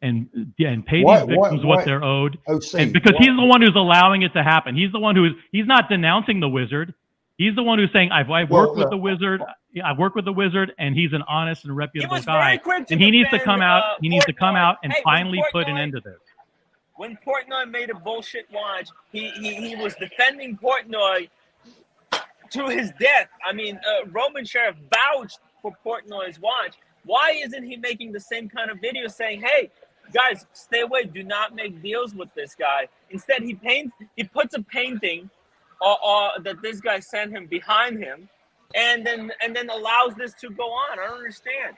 and pay these victims what they're owed. And because he's the one who's allowing it to happen. He's the one he's not denouncing the Wizard. He's the one who's saying, I've worked with the Wizard. I work with the Wizard, and he's an honest and reputable guy. And he needs to come out. He needs to come out and finally put an end to this. when Portnoy made a bullshit watch, he was defending Portnoy to his death. I mean, Roman Sheriff vouched for Portnoy's watch. Why isn't he making the same kind of video saying, "Hey, guys, stay away. Do not make deals with this guy"? Instead, he puts a painting that this guy sent him behind him, and then allows this to go on. I don't understand.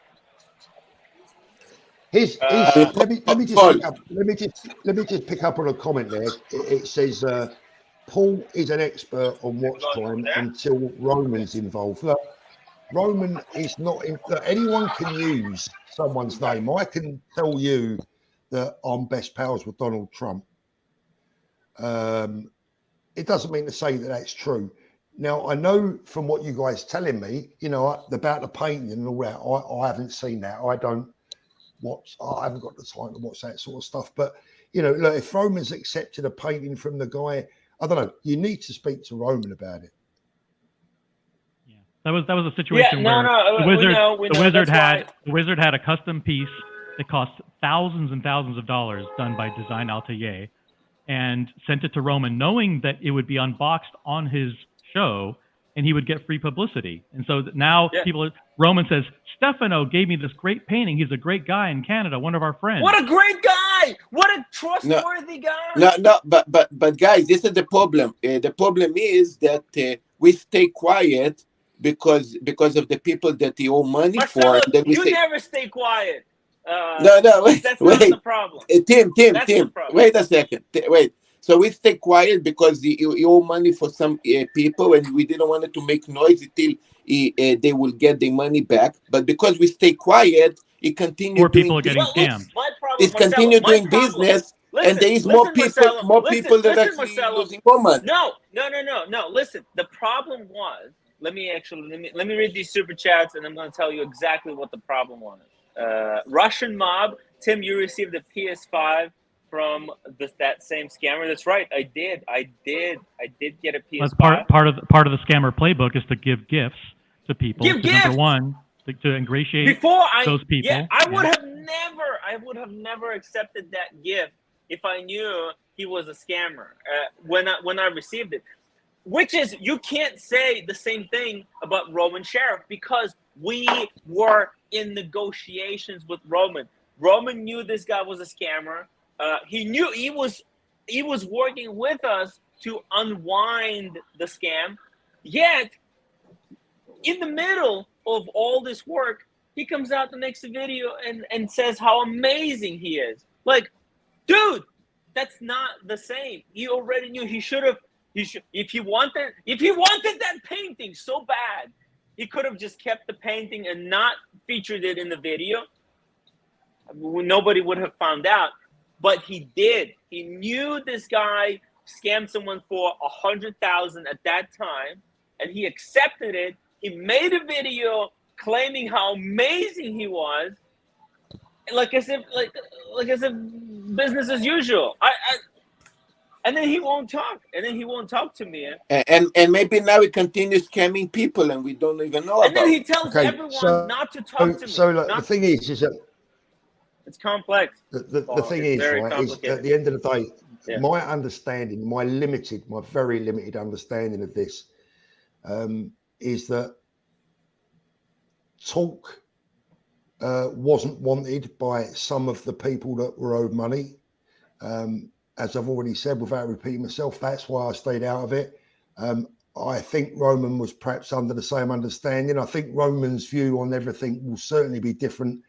Let me just pick up on a comment there. It says Paul is an expert on watch time until Roman's involved. Look, Roman is not. Anyone can use someone's name. I can tell you that I'm best pals with Donald Trump. It doesn't mean to say that that's true. Now, I know from what you guys telling me, about the painting and all that. I haven't seen that. I haven't got the time to watch that sort of stuff. But look, if Roman's accepted a painting from the guy, I don't know. You need to speak to Roman about it. Yeah, that was a situation where the wizard had a custom piece that cost thousands and thousands of dollars done by Design Atelier, and sent it to Roman, knowing that it would be unboxed on his show and he would get free publicity. And so now Roman says, Stefano gave me this great painting. He's a great guy in Canada, one of our friends. What a great guy! What a trustworthy guy! No, but guys, this is the problem. The problem is that we stay quiet because of the people that he owe money Marcelo, for. And then we never stay quiet. Wait. That's not the problem. Tim, wait a second. Wait. So we stay quiet because he owe money for some people, and we didn't want it to make noise until they will get their money back. But because we stay quiet, he continues. More people are getting scammed. He's continued doing business, and there is more people that are losing more money. No. Listen, the problem was. Let me read these super chats, and I'm going to tell you exactly what the problem was. Russian mob, Tim, you received a PS5 from that same scammer. That's right. I did get a PS5. That's part of the scammer playbook is to give gifts to people. Number one, to ingratiate those people. Yeah, I would have never accepted that gift if I knew he was a scammer when I received it. Which is, you can't say the same thing about Roman Sheriff because we were in negotiations with Roman. Roman knew this guy was a scammer. He knew he was working with us to unwind the scam. Yet, in the middle of all this work, he comes out and makes a video and says how amazing he is. Like, dude, that's not the same. He already knew he should have. If he wanted that painting so bad, he could have just kept the painting and not featured it in the video. Nobody would have found out. But he did. He knew this guy scammed someone for $100,000 at that time, and he accepted it. He made a video claiming how amazing he was, like as if business as usual. And then he won't talk. And then he won't talk to me. And maybe now he continues scamming people, and we don't even know about it. And then he tells everyone not to talk to me. So the thing is that it's complex. The thing is, right, is at the end of the day, my understanding, my very limited understanding of this, is that talk wasn't wanted by some of the people that were owed money. As I've already said, without repeating myself, that's why I stayed out of it. I think Roman was perhaps under the same understanding. I think Roman's view on everything will certainly be different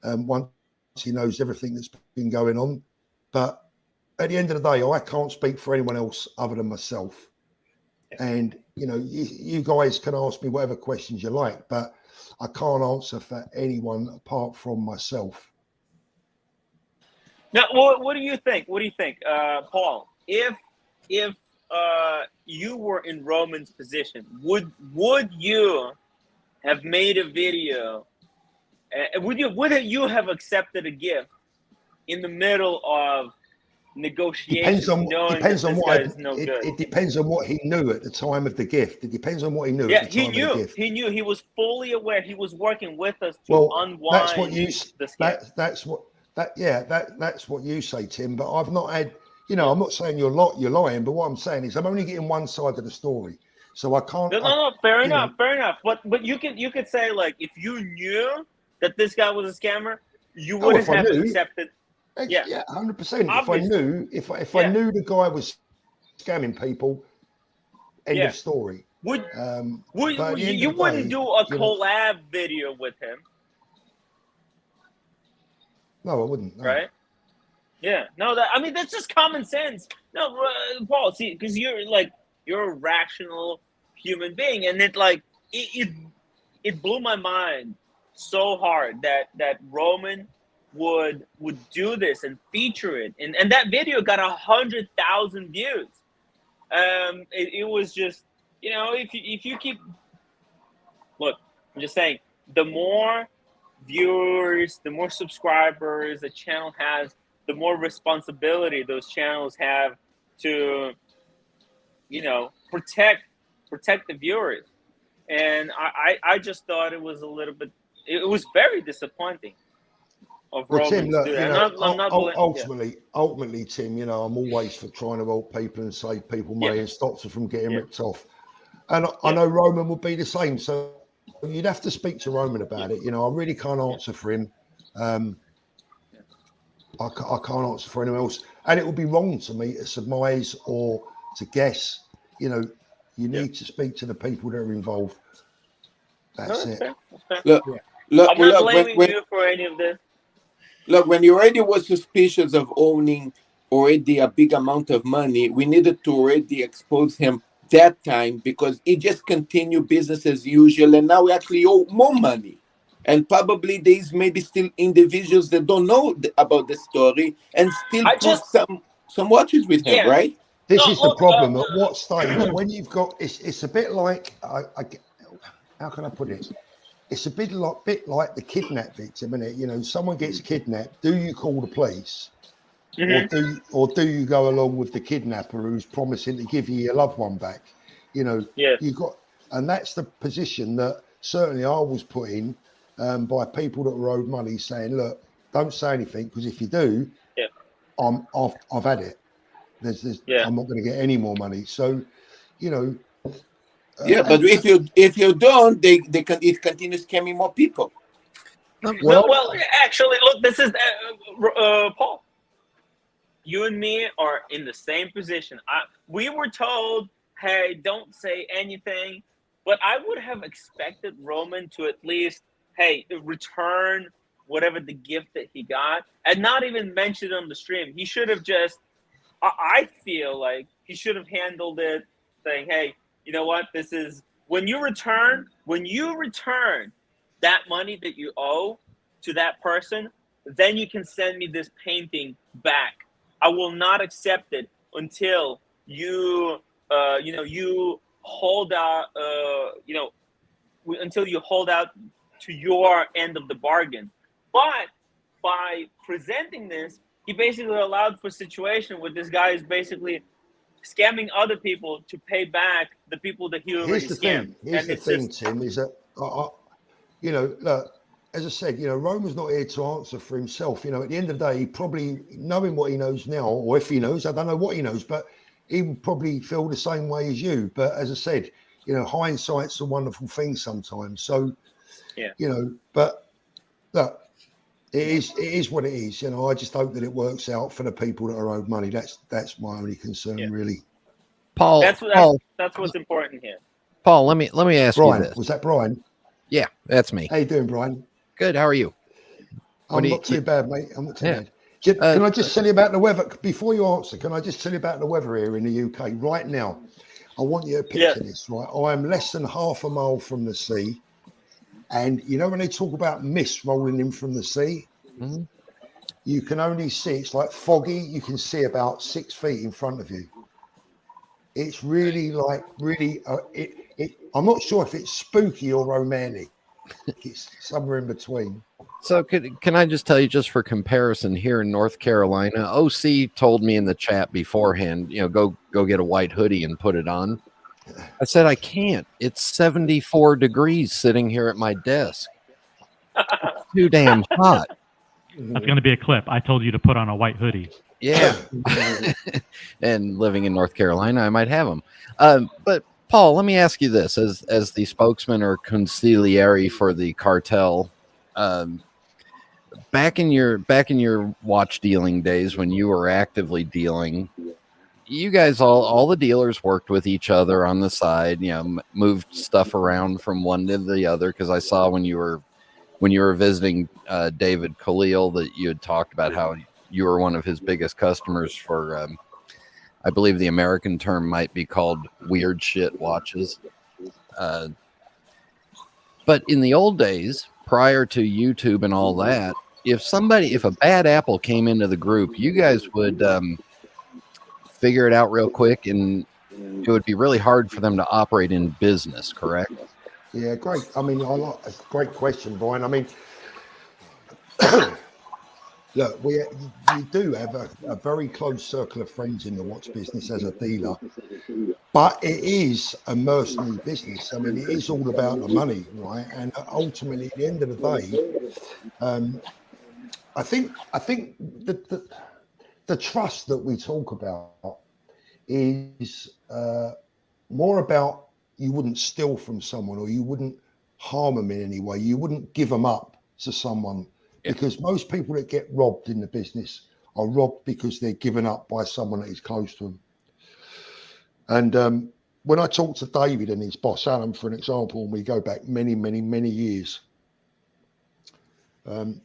once he knows everything that's been going on. But at the end of the day, I can't speak for anyone else other than myself. And, you guys can ask me whatever questions you like, but I can't answer for anyone apart from myself. Now, what do you think? Paul? If you were in Roman's position, would you have made a video? Would you have accepted a gift in the middle of negotiations? It depends on what he knew at the time of the gift. It depends on what he knew. Yeah, at the time of the gift. He knew. He was fully aware. He was working with us to unwind the scam. that's what you say, Tim. But I've not had, I'm not saying you're lying, but what I'm saying is I'm only getting one side of the story, so I can't. No, fair enough. But you could say, like, if you knew that this guy was a scammer, you wouldn't have accepted. Yeah, 100%. If I knew the guy was scamming people, end of story. You wouldn't do a collab video with him? No, I wouldn't. No. Right? Yeah. No, that's just common sense. No, Paul, see, because you're a rational human being, and it blew my mind so hard that Roman would do this and feature it, and that video got 100,000 views. It was just, if you keep, look, I'm just saying, the more viewers, the more subscribers the channel has, the more responsibility those channels have to, protect the viewers. And I just thought it was it was very disappointing of Roman to do that. Ultimately, Tim, I'm always for trying to help people and save people money and stops them from getting ripped off. And I know Roman would be the same. So you'd have to speak to Roman about it. I really can't answer for him. I can't answer for anyone else. And it would be wrong to me to surmise or to guess. You need to speak to the people that are involved. That's it. Look, I'm not blaming you for any of this. Look, when you already was suspicious of owning already a big amount of money, we needed to already expose him that time, because he just continued business as usual, and now we actually owe more money. And probably there's maybe still individuals that don't know about the story and still some watches with him, right? This is the problem. At what stage? When you've got, it's a bit like, how can I put it? It's a bit like the kidnap victim, isn't it? Someone gets kidnapped. Do you call the police, or do you go along with the kidnapper who's promising to give you your loved one back? You got, and that's the position that certainly I was put in by people that were owed money, saying, "Look, don't say anything, because if you do, I've had it. I'm not going to get any more money." So, but if you don't, it continues scamming more people. Well, actually, look, this is Paul. You and me are in the same position. We were told, "Hey, don't say anything," but I would have expected Roman to at least, return whatever the gift that he got, and not even mention it on the stream. He should have just. I feel like he should have handled it, saying, "Hey, you know what? This is when you return that money that you owe to that person, then you can send me this painting back. I will not accept it until you, you hold out, until you hold out to your end of the bargain." But by presenting this, he basically allowed for a situation where this guy is basically scamming other people to pay back the people that he already scammed. Here's the thing, Tim, is that, look, as I said, Roman's not here to answer for himself. At the end of the day, he probably, knowing what he knows now, or if he knows, I don't know what he knows, but he would probably feel the same way as you. But as I said, hindsight's a wonderful thing sometimes. So, but look, it is what it is. I just hope that it works out for the people that are owed money. That's my only concern, really. Paul, that's what's important here. Paul, let me ask Brian, you this. Was that Brian? Yeah, that's me. How you doing, Brian? Good. How are you? I'm not too bad, mate. I'm not too bad. Can I just tell you about the weather before you answer? Can I just tell you about the weather here in the UK right now? I want you to picture this, right? I am less than half a mile from the sea. And when they talk about mist rolling in from the sea, you can only see, it's like foggy. You can see about 6 feet in front of you. It's really I'm not sure if it's spooky or romantic. It's somewhere in between. So can I just tell you, just for comparison, here in North Carolina, OC told me in the chat beforehand, go get a white hoodie and put it on. I said, I can't. It's 74 degrees sitting here at my desk. It's too damn hot. That's going to be a clip. I told you to put on a white hoodie. Yeah. And living in North Carolina, I might have them. But Paul, let me ask you this: as the spokesman or consigliere for the cartel, back in your watch dealing days when you were actively dealing, you guys all the dealers worked with each other on the side. You know, moved stuff around from one to the other, because I saw when you were visiting David Khalil that you had talked about how you were one of his biggest customers for, I believe the American term might be called weird shit watches. But in the old days, prior to YouTube and all that, if a bad apple came into the group, you guys would figure it out real quick, and it would be really hard for them to operate in business, correct? Yeah, great. I mean, a great question, Brian. I mean, look, you do have a very close circle of friends in the watch business as a dealer, but it is a mercenary business. I mean, it is all about the money, right? And ultimately, at the end of the day, I think the trust that we talk about is more about you wouldn't steal from someone, or you wouldn't harm them in any way. You wouldn't give them up to someone. Yeah. Because most people that get robbed in the business are robbed because they're given up by someone that is close to them. And when I talk to David and his boss, Alan, for an example, and we go back many, many, many years, the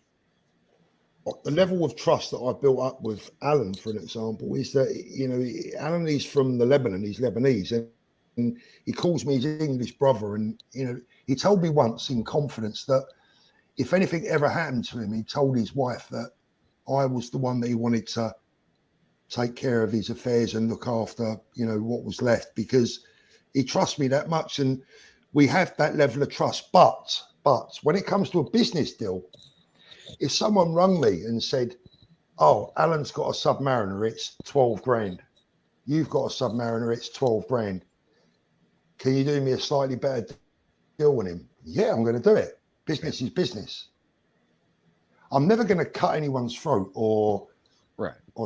level of trust that I built up with Alan, for an example, is that, you know, Alan is from the Lebanon, he's Lebanese, and he calls me his English brother. And, you know, he told me once in confidence that if anything ever happened to him, he told his wife that I was the one that he wanted to take care of his affairs and look after, you know, what was left, because he trusts me that much. And we have that level of trust. But when it comes to a business deal, if someone rung me and said, oh, Alan's got a Submariner, it's 12 grand. You've got a Submariner, it's 12 grand. Can you do me a slightly better deal with him? Yeah, I'm going to do it. Business is business. I'm never going to cut anyone's throat or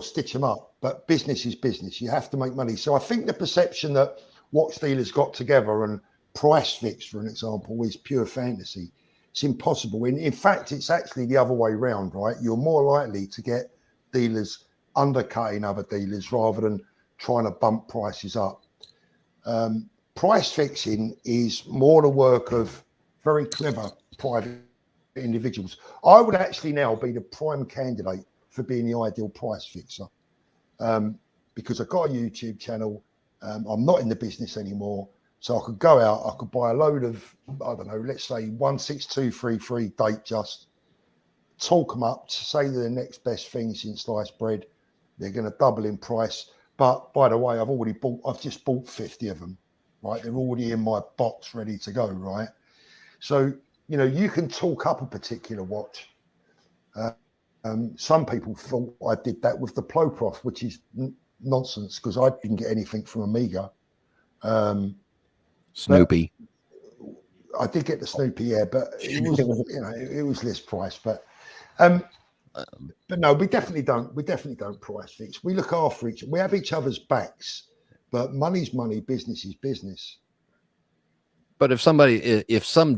stitch them up, but business is business. You have to make money. So I think the perception that watch dealers got together and price fix, for an example, is pure fantasy. It's impossible. In fact, it's actually the other way around, right? You're more likely to get dealers undercutting other dealers rather than trying to bump prices up. Price fixing is more the work of very clever private individuals. I would actually now be the prime candidate for being the ideal price fixer, because I've got a YouTube channel. I'm not in the business anymore. So I could go out, I could buy a load of, I don't know, let's say 16233 date just, talk them up to say they're the next best thing since sliced bread. They're going to double in price. But by the way, I've just bought 50 of them, right? They're already in my box ready to go, right? So, you know, you can talk up a particular watch. Some people thought I did that with the Ploprof, which is nonsense, because I didn't get anything from Amiga. Snoopy. I did get the Snoopy, yeah, but it was, you know, it was list price. But no, we definitely don't price fix. We look after each. We have each other's backs, but money's money, business is business. But if another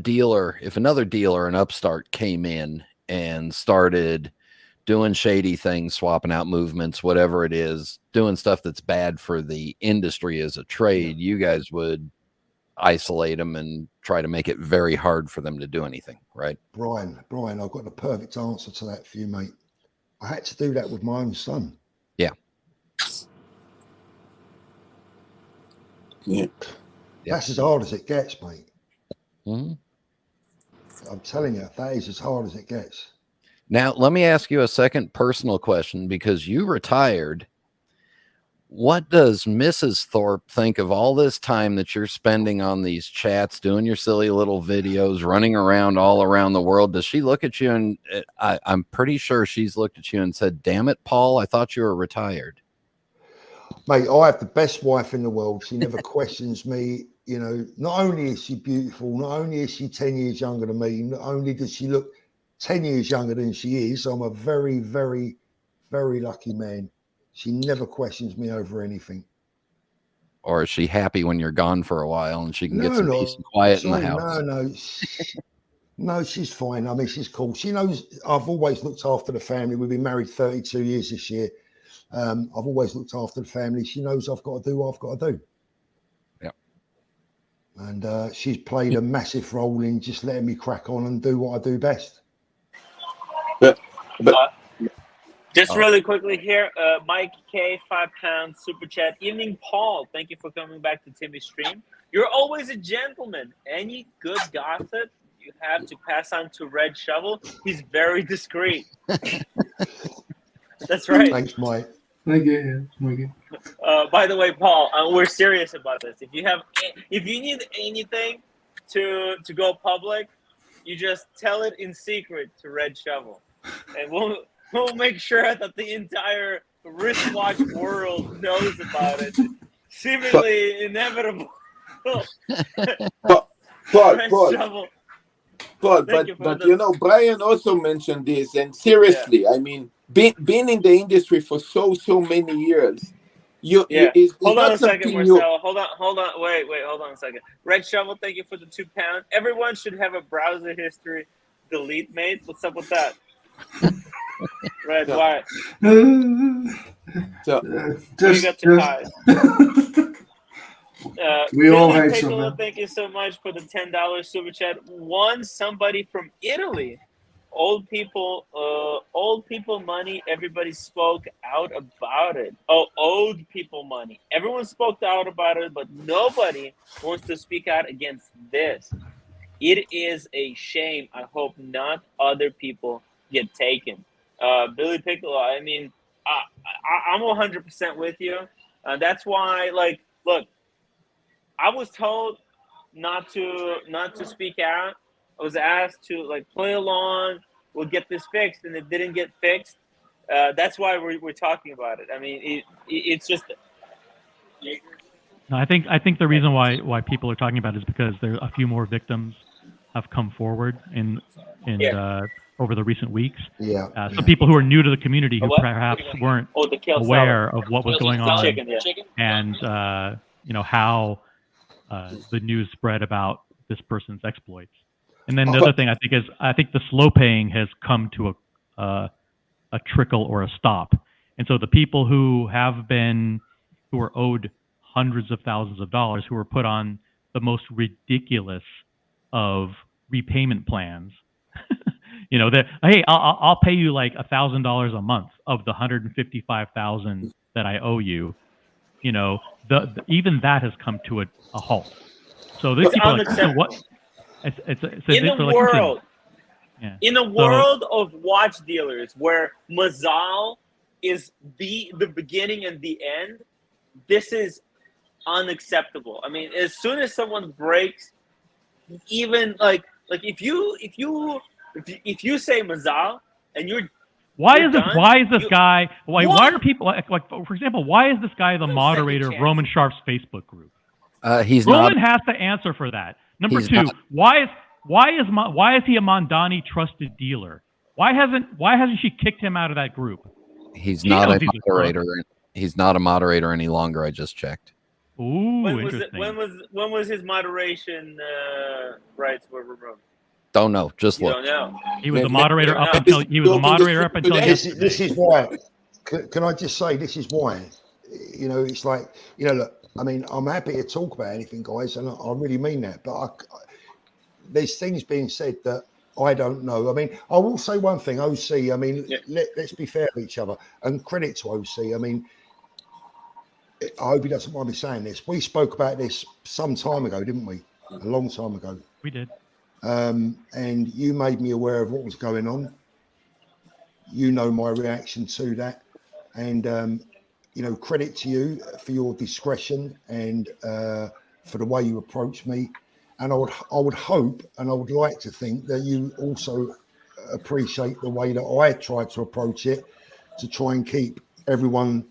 dealer, an upstart, came in and started doing shady things, swapping out movements, whatever it is, doing stuff that's bad for the industry as a trade, you guys would isolate them and try to make it very hard for them to do anything, right? Brian, I've got the perfect answer to that for you, mate. I had to do that with my own son. Yeah. That's as hard as it gets, mate. Mm-hmm. I'm telling you, that is as hard as it gets. Now, let me ask you a second personal question, because you retired. What does Mrs. Thorpe think of all this time that you're spending on these chats, doing your silly little videos, running around all around the world? Does she look at you and I'm pretty sure she's looked at you and said, damn it, Paul, I thought you were retired. Mate, I have the best wife in the world. She never questions me. You know, not only is she beautiful, not only is she 10 years younger than me, not only does she look 10 years younger than she is. I'm a very, very, very lucky man. She never questions me over anything. Or is she happy when you're gone for a while and she can get No, some no. peace and quiet in the Sorry, house? no. No, she's fine. I mean, she's cool. She knows I've always looked after the family. We've been married 32 years this year. I've always looked after the family. She knows I've got to do what I've got to do. Yeah. And she's played a massive role in just letting me crack on and do what I do best. But Just really quickly here, Mike K, £5 super chat. Evening, Paul. Thank you for coming back to Timmy's stream. You're always a gentleman. Any good gossip you have to pass on to Red Shovel? He's very discreet. That's right. Thanks, Mike. Thank you. By the way, Paul, we're serious about this. If you need anything to go public, you just tell it in secret to Red Shovel, and we'll make sure that the entire wristwatch world knows about it. Seemingly inevitable. Paul, but you know, Brian also mentioned this, and seriously, I mean, being in the industry for so many years, it's hold on not a second, something Marcel. Hold on. Wait, hold on a second. Red Shovel, thank you for the £2. Everyone should have a browser history delete made. What's up with that? Red, why? So you got to hide. We all Billy hate Piccolo, someone. thank you so much for the $10 super chat. Somebody from Italy. Old people money. Everybody spoke out about it. Oh, old people money. Everyone spoke out about it, but nobody wants to speak out against this. It is a shame. I hope not other people get taken. Billy Piccolo, I mean, I'm 100% with you. That's why, like, look, I was told not to speak out. I was asked to play along. We'll get this fixed, and it didn't get fixed. That's why we're talking about it. I mean, it's just. No, I think the reason why people are talking about it is because there a few more victims have come forward in over the recent weeks. Yeah. Some people who are new to the community who perhaps weren't aware salad. of what was going on, Chicken, and how the news spread about this person's exploits. And then the other thing I think the slow paying has come to a trickle or a stop. And so the people who are owed hundreds of thousands of dollars, who were put on the most ridiculous of repayment plans, that, hey, I'll pay you like $1,000 a month of the $155,000 that I owe you. Even that has come to a halt. So these people are like, so what? In a world of watch dealers where Mazal is the beginning and the end, this is unacceptable. I mean, as soon as someone breaks, even like if you say Mazal and you're why is this guy why are people like for example, why is this guy the moderator of Roman Sharp's Facebook group? Roman has to answer for that. Number two, why is he a Mondani trusted dealer? Why hasn't she kicked him out of that group? He's not a moderator. He's not a moderator any longer. I just checked. Ooh, interesting. When was his moderation rights were removed? Don't know. Just look. Don't know. He was a moderator up until yesterday. This is why. Can I just say this is why? It's like look. I mean, I'm happy to talk about anything, guys, and I really mean that. But there's things being said that I don't know. I mean, I will say one thing, OC. I mean, let's be fair to each other, and credit to OC. I mean, I hope he doesn't mind me saying this. We spoke about this some time ago, didn't we? A long time ago. We did. And you made me aware of what was going on. You know my reaction to that, and credit to you for your discretion and for the way you approach me. And I would hope and I would like to think that you also appreciate the way that I tried to approach it to try and keep everyone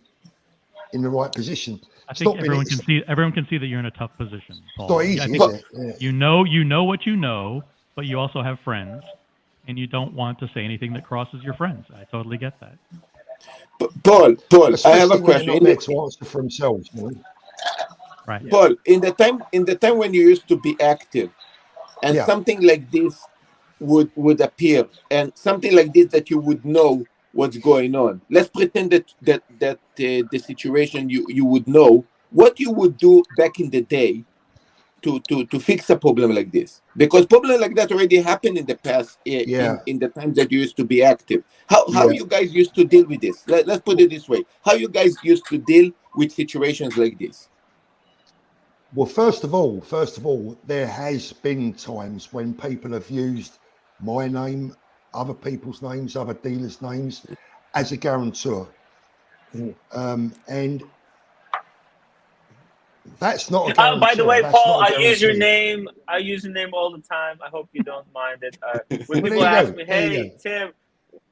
in the right position. I think everyone can see that you're in a tough position, Paul. It's not easy, is it? Yeah. You know what you know, but you also have friends. and you don't want to say anything that crosses your friends. I totally get that. Paul, I have a Especially when they're question. not there to answer for themselves. You know? Right. Paul, in the time when you used to be active, and Yeah. something like this would appear, and something like this that you would know what's going on. Let's pretend that the situation you would know what you would do back in the day to fix a problem like this, because problem like that already happened in the past, Yeah. in the times that you used to be active. How Yeah. you guys used to deal with this? Let's put it this way: how you guys used to deal with situations like this? Well, first of all, there has been times when people have used my name, other people's names, other dealers' names as a guarantor. And that's not a guarantor. By the way, That's Paul, not a I use your guarantee. name. I use your name all the time. I hope you don't mind it. When Well, people there you ask go. me, There you "Hey, go. Tim,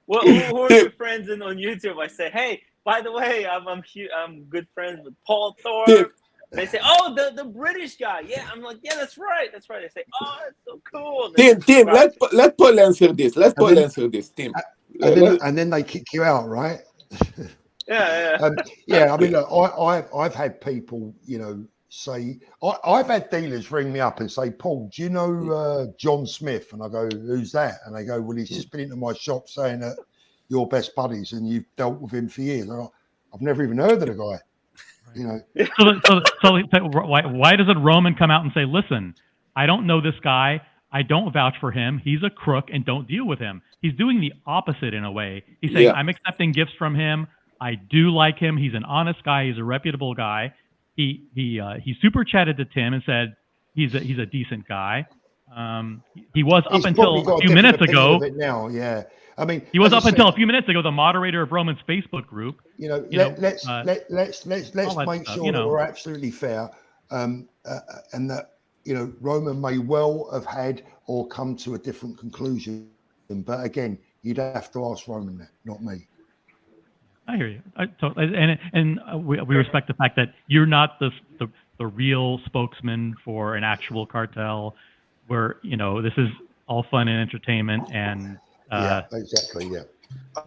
who are your friends on YouTube?" I say, "Hey, by the way, I'm good friends with Paul Tim, Thorpe." They say, "Oh, the British guy." Yeah, I'm like, "Yeah, that's right. That's right." They say, "Oh, that's so cool." They Tim, subscribe. let Paul answer this. Let And Paul then, answer this, Tim. and then they kick you out, right? Yeah. Yeah. I mean, look, I've had people, say I've had dealers ring me up and say, "Paul, do you know John Smith?" And I go, "Who's that?" And they go, "Well, he's just been into my shop saying that you're best buddies and you've dealt with him for years." I've never even heard of the guy. So why doesn't Roman come out and say, "Listen, I don't know this guy. I don't vouch for him. He's a crook, and don't deal with him." He's doing the opposite in a way. He's saying, Yeah. "I'm accepting gifts from him. I do like him. He's an honest guy. He's a reputable guy." He super chatted to Tim and said he's a decent guy. He was up He's until probably got a few different minutes opinion ago. of it now. Yeah. I mean, He was as I up until said, a few minutes ago the moderator of Roman's Facebook group. let's all make that sure stuff, that we're absolutely fair, and that Roman may well have had or come to a different conclusion. But again, you'd have to ask Roman that, not me. I hear you. We respect the fact that you're not the real spokesman for an actual cartel, where this is all fun and entertainment and Yeah, exactly. Yeah.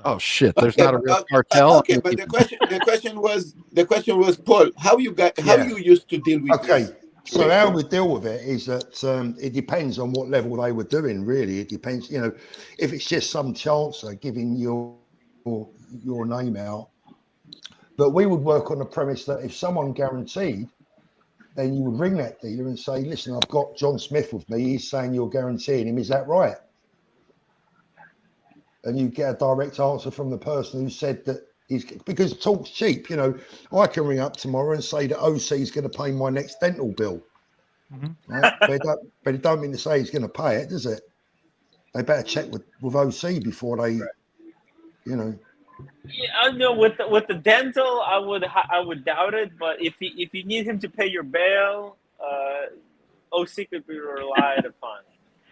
Oh shit! There's not a real cartel. Okay, but the question was Paul, how you used to deal with Okay. this? So how we deal with it is that it depends on what level they were doing. Really, it depends. If it's just some chancer giving your name out, but we would work on the premise that if someone guaranteed, then you would ring that dealer and say, "Listen, I've got John Smith with me. He's saying you're guaranteeing him. Is that right?" And you get a direct answer from the person who said that because talk's cheap. I can ring up tomorrow and say that OC is going to pay my next dental bill. Mm-hmm. Right? but it don't mean to say he's going to pay it, does it? They better check with OC before they, Yeah, I know with the dental, I would doubt it. But if you need him to pay your bail, OC could be relied upon.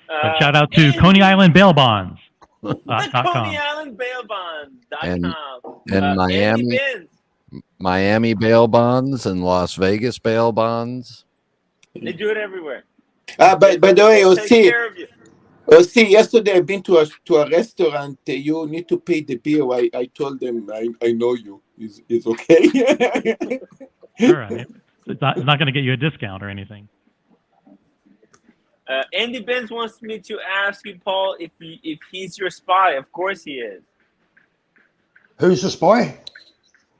But shout out to Coney Island Bail Bonds. The Coney Island Bail Bonds.com. And Miami, Miami bail bonds and Las Vegas bail bonds. They do it everywhere. By the way, take care of you. Yesterday I've been to a restaurant. You need to pay the bill. I told them I know you. It's okay. Sure, it's not going to get you a discount or anything. Andy Benz wants me to ask you, Paul, if he's your spy. Of course he is. Who's the spy?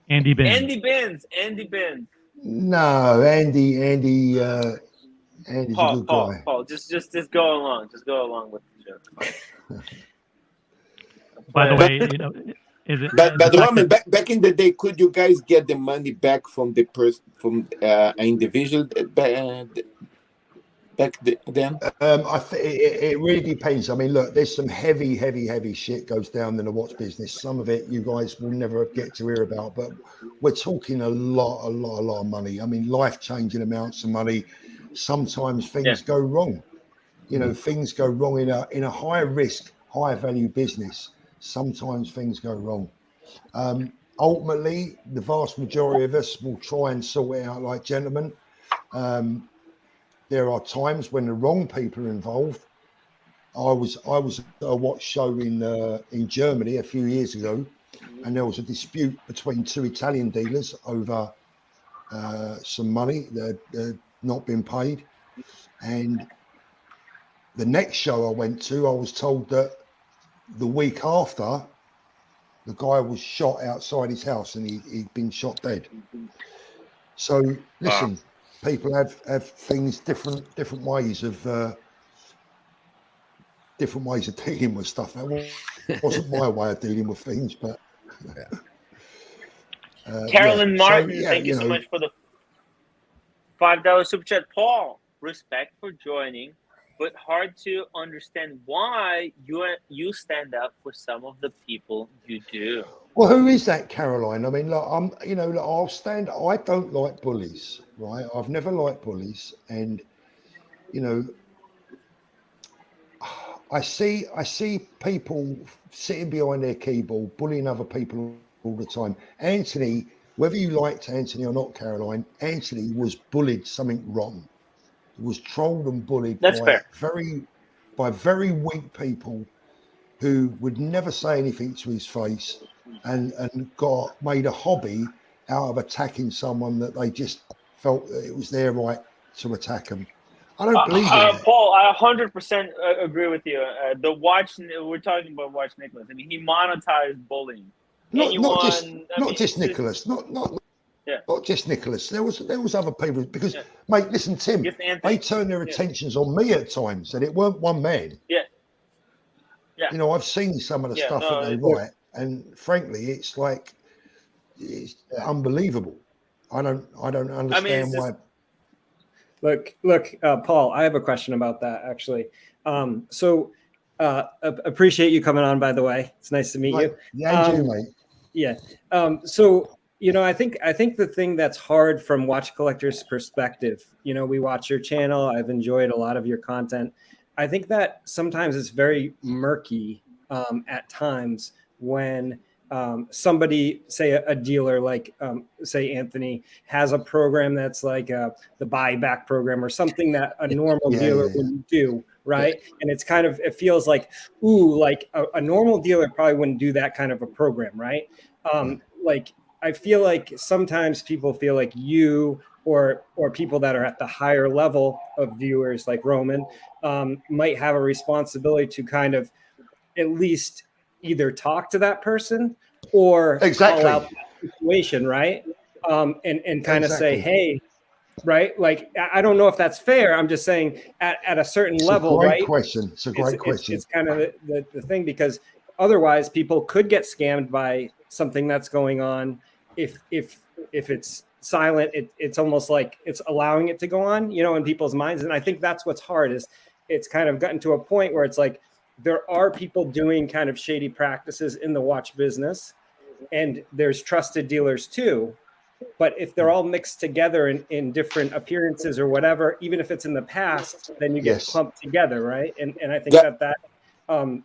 Andy Benz. Andy Benz. No, Andy's Paul, a good guy. Paul, just go along. Just go along with the joke. By the way, is it? But Roman, back in the day, could you guys get the money back from the person, from an individual back then? It really depends. I mean, look, there's some heavy shit goes down in the watch business. Some of it you guys will never get to hear about, but we're talking a lot of money. I mean, life-changing amounts of money. Sometimes things go wrong. Things go wrong in a high risk, high value business. Sometimes things go wrong. Ultimately, the vast majority of us will try and sort it out like gentlemen. There are times when the wrong people are involved, I was at a watch show in Germany a few years ago, and there was a dispute between two Italian dealers over some money that had not been paid. And the next show I went to, I was told that the week after, the guy was shot outside his house and he'd been shot dead. So listen, people have things different ways of dealing with stuff. That wasn't my way of dealing with things, but Carolyn Martin, so, thank you so much for the $5 super chat. Paul, respect for joining, but hard to understand why you stand up for some of the people you do. Well, who is that, Caroline? I mean, look, I'll stand. I don't like bullies, right? I've never liked bullies, and I see people sitting behind their keyboard, bullying other people all the time. Anthony, whether you liked Anthony or not, Caroline, Anthony was bullied something wrong. He was trolled and bullied by very weak people who would never say anything to his face, and made a hobby out of attacking someone that they just felt that it was their right to attack them. I don't believe in that. Paul, I 100% agree with you. We're talking about Watch Nicholas. I mean, he monetized bullying. Not just Nicholas. Not just Nicholas. There was other people because, mate, listen, Tim, they turned their attentions on me at times, and it weren't one man. Yeah. I've seen some of the stuff that they write, and frankly, it's unbelievable. I don't understand why. Look, Paul, I have a question about that actually. Appreciate you coming on, by the way. It's nice to meet you. Yeah, you, mate. Yeah. I think the thing that's hard from watch collectors' perspective, we watch your channel. I've enjoyed a lot of your content. I think that sometimes it's very murky at times when somebody, say a dealer like, say Anthony, has a program that's like the buyback program or something that a normal dealer wouldn't do, right? Yeah. And it feels like, a normal dealer probably wouldn't do that kind of a program, right? I feel like sometimes people feel like you or people that are at the higher level of viewers like Roman might have a responsibility to kind of at least either talk to that person or call out the situation, right? And kind of say, hey, right? Like, I don't know if that's fair. I'm just saying at a certain level, right? It's a great question. It's kind of the thing, because otherwise people could get scammed by something that's going on. If it's silent, it's almost like it's allowing it to go on, in people's minds. And I think that's what's hard, is it's kind of gotten to a point where it's like there are people doing kind of shady practices in the watch business, and there's trusted dealers too. But if they're all mixed together in different appearances or whatever, even if it's in the past, then you get clumped together, right? And I think that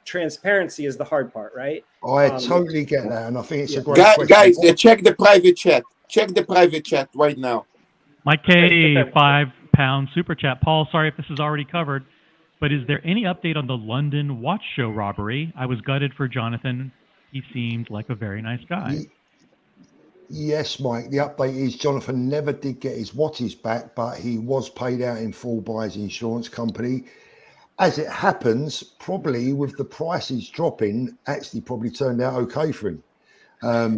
transparency is the hard part, right? I totally get that, and I think it's a great question. Guys, check the private chat. Check the private chat right now. Mike K, £5 super chat. Paul, sorry if this is already covered, but is there any update on the London watch show robbery? I was gutted for Jonathan. He seemed like a very nice guy. Yes, Mike. The update is Jonathan never did get his watches back, but he was paid out in full by his insurance company. As it happens, probably with the prices dropping, actually probably turned out okay for him.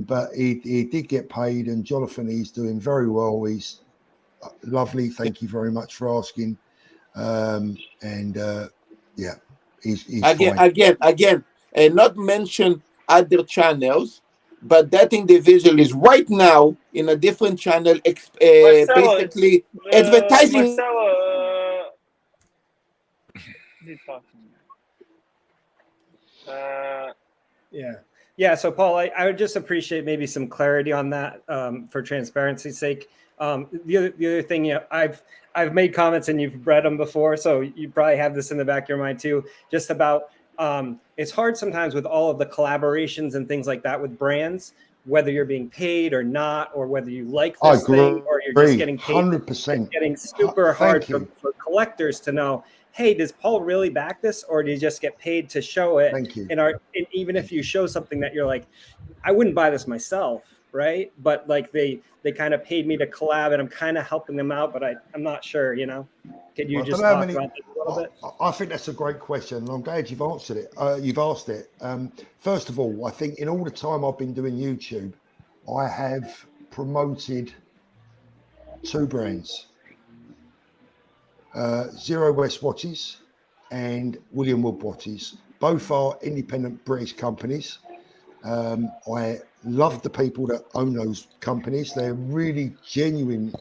But he did get paid, and Jonathan is doing very well. He's lovely. Thank you very much for asking. He's again, and not mention other channels, but that individual is right now in a different channel, basically advertising. So Paul, I would just appreciate maybe some clarity on that for transparency's sake. The other thing, I've made comments and you've read them before, so you probably have this in the back of your mind too, just about it's hard sometimes with all of the collaborations and things like that with brands, whether you're being paid or not, or whether you like this thing or you're just getting paid. 100%. It's getting super hard for collectors to know, hey, does Paul really back this, or do you just get paid to show it? Thank you. And even if you show something that you're like, I wouldn't buy this myself, right? But like they kind of paid me to collab, and I'm kind of helping them out, but I'm not sure, you know. Could you just talk about this a little bit? I think that's a great question, and I'm glad you've answered it. You've asked it. First of all, I think in all the time I've been doing YouTube, I have promoted 2 brands, Zero West Watches and William Wood Watches. Both are independent British companies. I love the people that own those companies. They're really genuine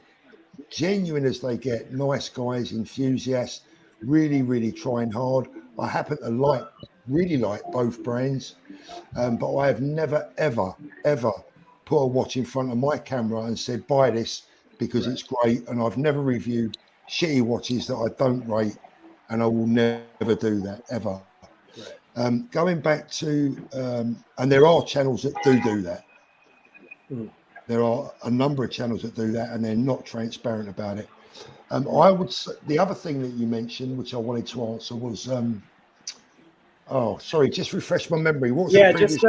as they get, nice guys, enthusiasts, really trying hard. I happen to really like both brands, but I have never ever put a watch in front of my camera and said buy this because it's great, and I've never reviewed shitty watches that I don't rate, and I will never do that ever. Going back to and there are channels that do that. There are a number of channels that do that, and they're not transparent about it. I would say the other thing that you mentioned, which I wanted to answer, was sorry, just refresh my memory. What was the previous?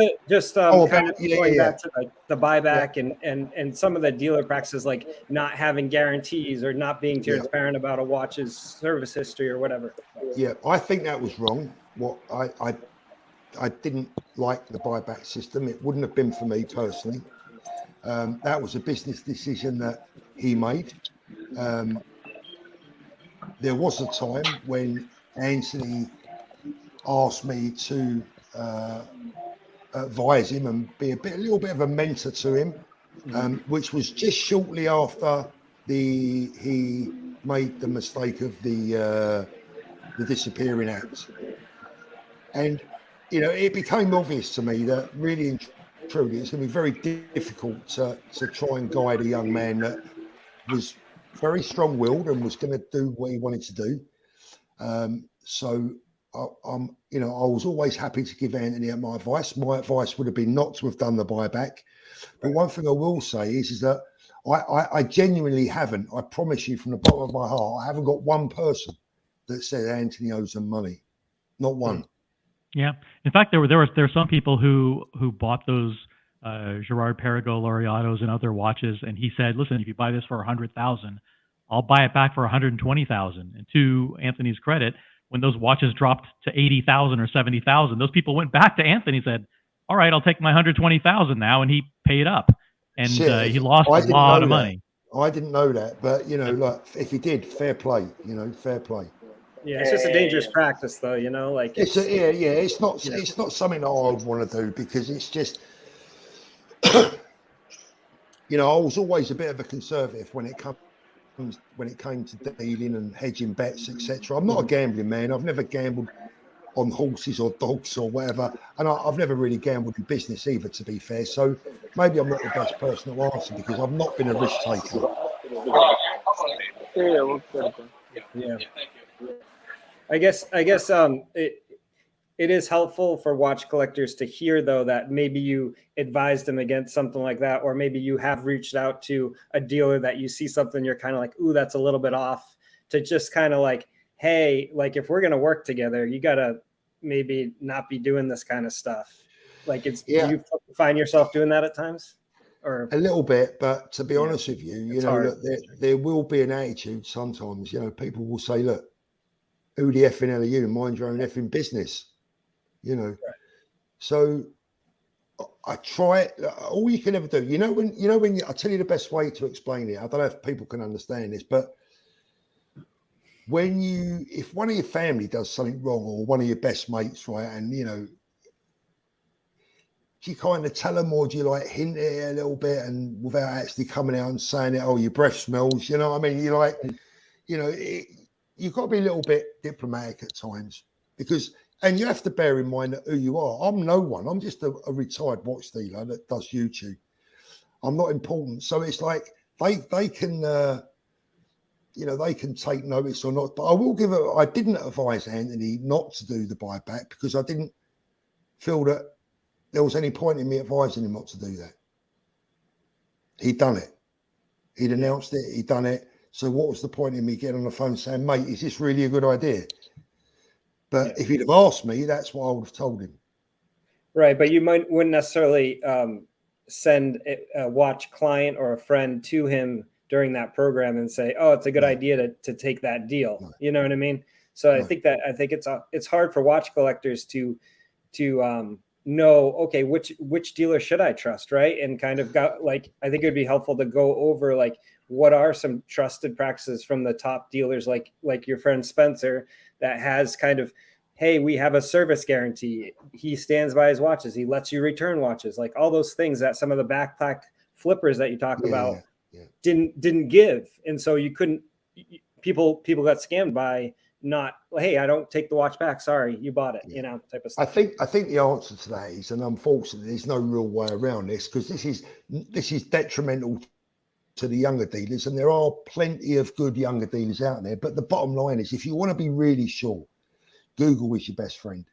Kind of going back to the buyback and some of the dealer practices, like not having guarantees or not being transparent about a watch's service history or whatever. Yeah, I think that was wrong. What I didn't like the buyback system. It wouldn't have been for me personally. That was a business decision that he made. There was a time when Anthony asked me to advise him and be a little bit of a mentor to him, which was just shortly after he made the mistake of the disappearing act. And it became obvious to me that really and truly it's going to be very difficult to try and guide a young man that was very strong-willed and was going to do what he wanted to do. So I was always happy to give Anthony my advice. My advice would have been not to have done the buyback. But one thing I will say is that I genuinely haven't. I promise you from the bottom of my heart, I haven't got one person that said Anthony owes them money. Not one. Yeah. In fact, there were some people who bought those Gerard Perregaux Laureatos and other watches, and he said, "Listen, if you buy this for 100,000, I'll buy it back for 120,000." And to Anthony's credit, when those watches dropped to 80,000 or 70,000, those people went back to Anthony and said, "All right, I'll take my 120,000 now," and he paid up, and he lost a lot of money. I didn't know that, but like if he did, fair play. Fair play. Yeah, it's just a dangerous practice, though. Like it's not something that I would want to do because it's just, I was always a bit of a conservative when it came to dealing and hedging bets, etc. I'm not a gambling man. I've never gambled on horses or dogs or whatever, and I've never really gambled in business either, to be fair. So maybe I'm not the best person to answer because I've not been a risk taker. Yeah. I guess it is helpful for watch collectors to hear, though, that maybe you advised them against something like that, or maybe you have reached out to a dealer that you see something you're kind of like, ooh, that's a little bit off, to just kind of like, hey, like if we're going to work together, you got to maybe not be doing this kind of stuff. Like do you find yourself doing that at times? Or a little bit, but to be honest with you, look, there will be an attitude sometimes. People will say, look, who the effing hell are you? Mind your own effing business. Right. So I try it. All you can ever do, when I tell you the best way to explain it. I don't know if people can understand this, but if one of your family does something wrong, or one of your best mates, right, and do you kind of tell them, or do you like hint at it a little bit, and without actually coming out and saying it? Oh, your breath smells. You know what I mean? You're like, you've got to be a little bit diplomatic at times and you have to bear in mind who you are. I'm no one. I'm just a retired watch dealer that does YouTube. I'm not important. So it's like they can, they can take notice or not. But I didn't advise Anthony not to do the buyback because I didn't feel that there was any point in me advising him not to do that. He'd done it. He'd announced it. He'd done it. So what was the point in me getting on the phone saying, mate, is this really a good idea? But if he'd have asked me, that's what I would have told him. Right, but you wouldn't necessarily send a watch client or a friend to him during that program and say, "Oh, it's a good idea to take that deal." No. You know what I mean? So No. I think it's hard for watch collectors to know, okay, which dealer should I trust, right? And kind of I think it would be helpful to go over like what are some trusted practices from the top dealers, like your friend Spencer, that has kind of, hey, we have a service guarantee. He stands by his watches. He lets you return watches, like all those things that some of the backpack flippers that you talk about didn't give. And so you couldn't, people got scammed by not, hey, I don't take the watch back. Sorry, you bought it, type of stuff. I think the answer to that is, and unfortunately, there's no real way around this, because this is detrimental to the younger dealers, and there are plenty of good younger dealers out there. But the bottom line is, if you want to be really sure, Google is your best friend.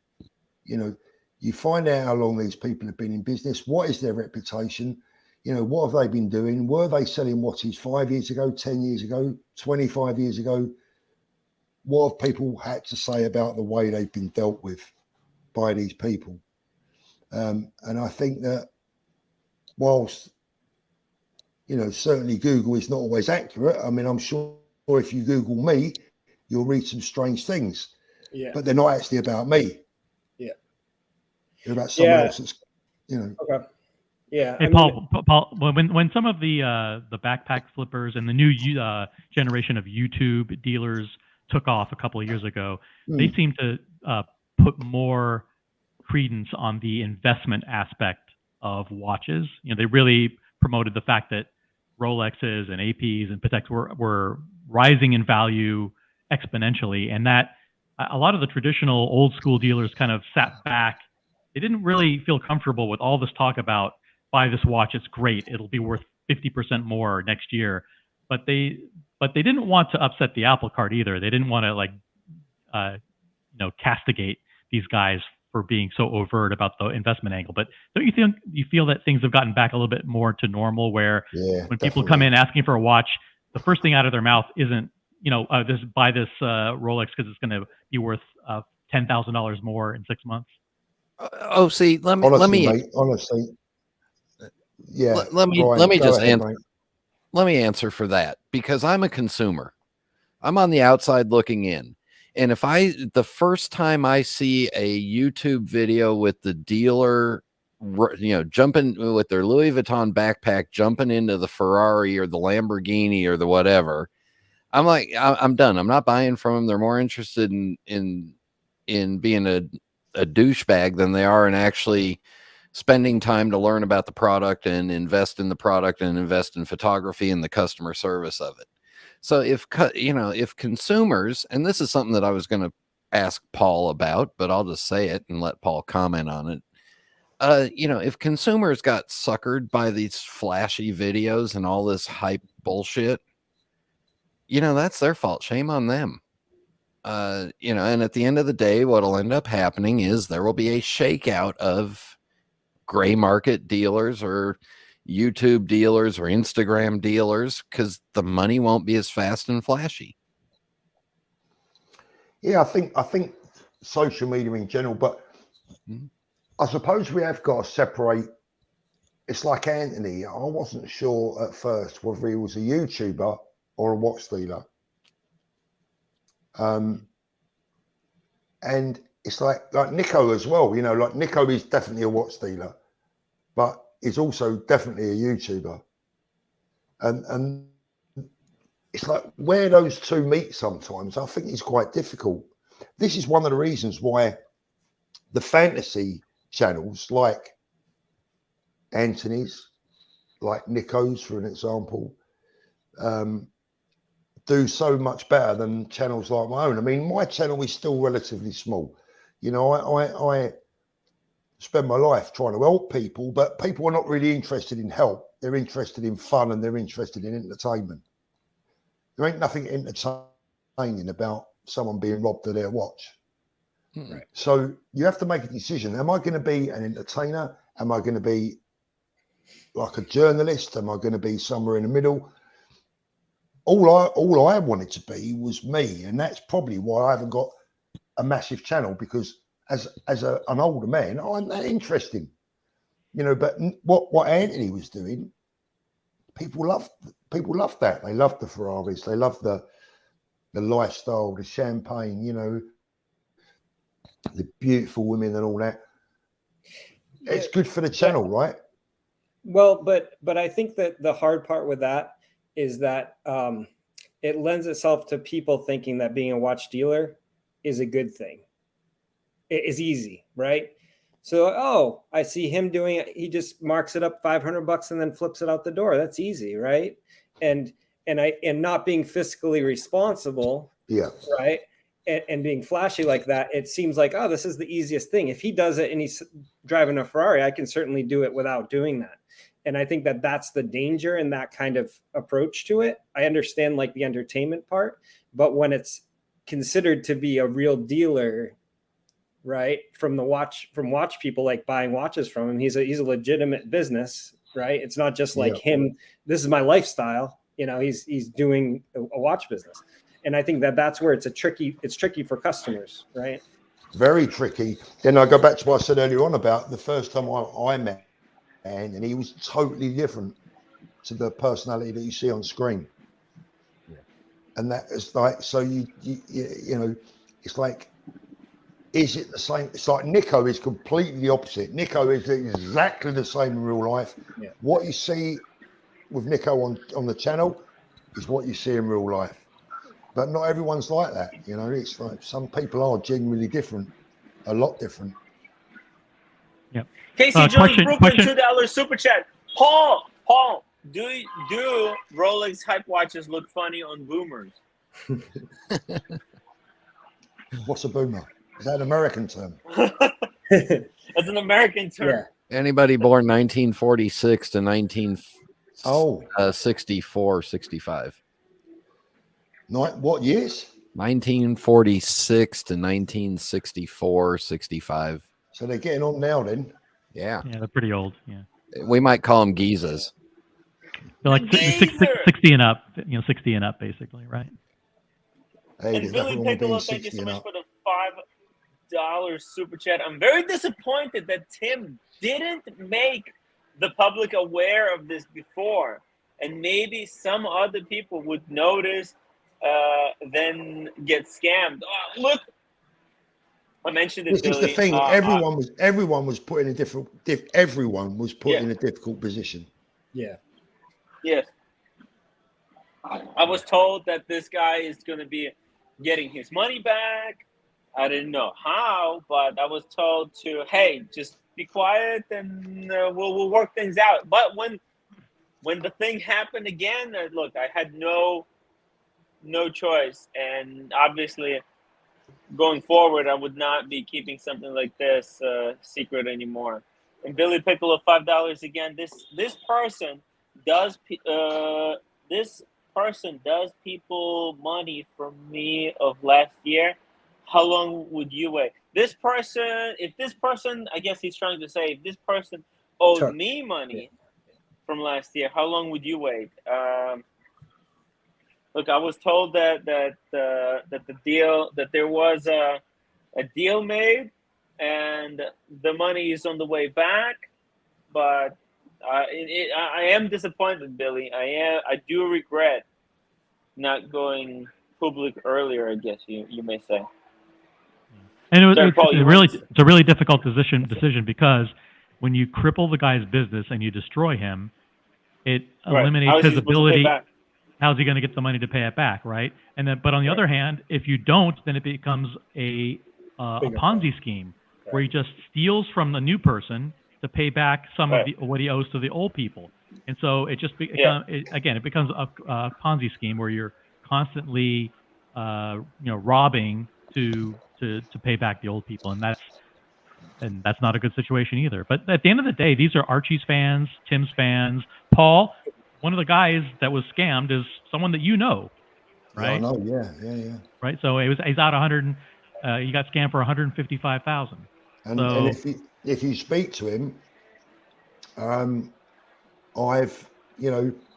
You find out how long these people have been in business. What is their reputation? What have they been doing? Were they selling watches 5 years ago, 10 years ago, 25 years ago? What have people had to say about the way they've been dealt with by these people? And I think that whilst, certainly Google is not always accurate. I mean, I'm sure if you Google me, you'll read some strange things. Yeah. But they're not actually about me. Yeah. They're about someone else that's, Okay. Yeah. Hey, Paul, when some of the backpack flippers and the new generation of YouTube dealers took off a couple of years ago, they seem to put more credence on the investment aspect of watches. They really promoted the fact that Rolexes and APs and Pateks were rising in value exponentially, and that a lot of the traditional old school dealers kind of sat back. They didn't really feel comfortable with all this talk about, buy this watch, it's great, it'll be worth 50% more next year. But they didn't want to upset the apple cart either. They didn't want to castigate these guys for being so overt about the investment angle. But don't you feel that things have gotten back a little bit more to normal, where when people come in asking for a watch, the first thing out of their mouth isn't, buy this Rolex because it's going to be worth $10,000 more in 6 months? See, let me let me answer for that, because I'm a consumer. I'm on the outside looking in. And if the first time I see a YouTube video with the dealer, jumping with their Louis Vuitton backpack, jumping into the Ferrari or the Lamborghini or the whatever, I'm like, I'm done. I'm not buying from them. They're more interested in being a douchebag than they are in actually spending time to learn about the product and invest in the product and invest in photography and the customer service of it. So if consumers, and this is something that I was going to ask Paul about, but I'll just say it and let Paul comment on it. If consumers got suckered by these flashy videos and all this hype bullshit, that's their fault. Shame on them. And at the end of the day, what'll end up happening is there will be a shakeout of gray market dealers or YouTube dealers or Instagram dealers, because the money won't be as fast and flashy. Yeah, I think social media in general, but I suppose we have got to separate. It's like Anthony. I wasn't sure at first whether he was a YouTuber or a watch dealer. And it's like Nico as well. Like Nico is definitely a watch dealer, but is also definitely a YouTuber. And it's like where those two meet sometimes, I think is quite difficult. This is one of the reasons why the fantasy channels like Anthony's, like Nico's, for an example, do so much better than channels like my own. I mean, my channel is still relatively small. I spend my life trying to help people, but people are not really interested in help. They're interested in fun and they're interested in entertainment. There ain't nothing entertaining about someone being robbed of their watch. Right. So you have to make a decision. Am I going to be an entertainer? Am I going to be like a journalist? Am I going to be somewhere in the middle? All I wanted to be was me, and that's probably why I haven't got a massive channel because as an older man, I'm that interesting, But what Anthony was doing, people loved that. They loved the Ferraris. They loved the lifestyle, the champagne, the beautiful women and all that. It's good for the channel, right? Well, but I think that the hard part with that is that it lends itself to people thinking that being a watch dealer is a good thing. It is easy, right? So, I see him doing it. He just marks it up $500 and then flips it out the door. That's easy, right? And not being fiscally responsible, yeah, right? And being flashy like that, it seems like, oh, this is the easiest thing. If he does it and he's driving a Ferrari, I can certainly do it without doing that. And I think that that's the danger in that kind of approach to it. I understand like the entertainment part, but when it's considered to be a real dealer, right, from watch people like buying watches from him, he's a legitimate business, right? It's not just like him. This is my lifestyle. He's doing a watch business. And I think that that's where it's tricky for customers, right? Very tricky. Then I go back to what I said earlier on about the first time I met and he was totally different to the personality that you see on screen. Yeah. And that is like, so you it's like, is it the same? It's like Nico is completely the opposite. Nico is exactly the same in real life. Yeah. What you see with Nico on the channel is what you see in real life. But not everyone's like that, It's like some people are genuinely different, a lot different. Yep. Casey Jones Brooklyn, $2 super chat. Paul, do Rolex hype watches look funny on boomers? What's a boomer? Is that an American term? That's an American term. Yeah. Anybody born 1946 to 1964, 65. What years? 1946 to 1964, 65. So they're getting on now then? Yeah. Yeah, they're pretty old. Yeah. We might call them Gizas. They're like 60 and up, 60 and up basically, right? Hey, and Billy Piccolo, thank you so much for the $5 super chat. I'm very disappointed that Tim didn't make the public aware of this before. And maybe some other people would notice, then get scammed. Oh, look, I mentioned it. This Billy. is the thing. Everyone was put in a difficult position. Yeah. Yes. I was told that this guy is going to be getting his money back. I didn't know how, but I was told to, hey, just be quiet and we'll work things out. But when the thing happened again, look, I had no choice, and obviously, going forward, I would not be keeping something like this secret anymore. And Billy Piccolo, $5 again. This person does people money from me of last year. How long would you wait? If this person, I guess he's trying to say, if this person owed me money from last year, how long would you wait? Look, I was told that there was a deal made, and the money is on the way back, but I am disappointed, Billy. I do regret not going public earlier, I guess you may say. And it's a really difficult decision because when you cripple the guy's business and you destroy him, it eliminates his ability. How's he going to get the money to pay it back, right? And then, but on the other hand, if you don't, then it becomes a Ponzi scheme where he just steals from the new person to pay back some of what he owes to the old people. And so it just it becomes a Ponzi scheme where you're constantly robbing to pay back the old people, and that's not a good situation either. But at the end of the day, these are Archie's fans, Tim's fans, Paul. One of the guys that was scammed is someone that you know, right? Yeah, I know. Yeah. Right. So he's out 100. He got scammed for 155,000. And if you speak to him, I've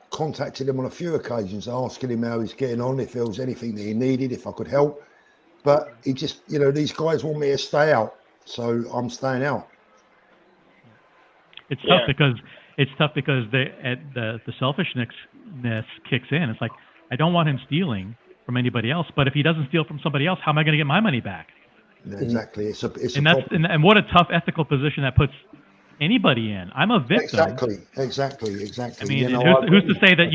contacted him on a few occasions, asking him how he's getting on, if there was anything that he needed, if I could help. but he just, these guys want me to stay out, so I'm staying out. It's tough because the selfishness kicks in. It's like, I don't want him stealing from anybody else, but if he doesn't steal from somebody else, how am I going to get my money back? Yeah, exactly. It's a problem. And what a tough ethical position that puts anybody in. I'm a victim. Exactly. I mean, who's to say that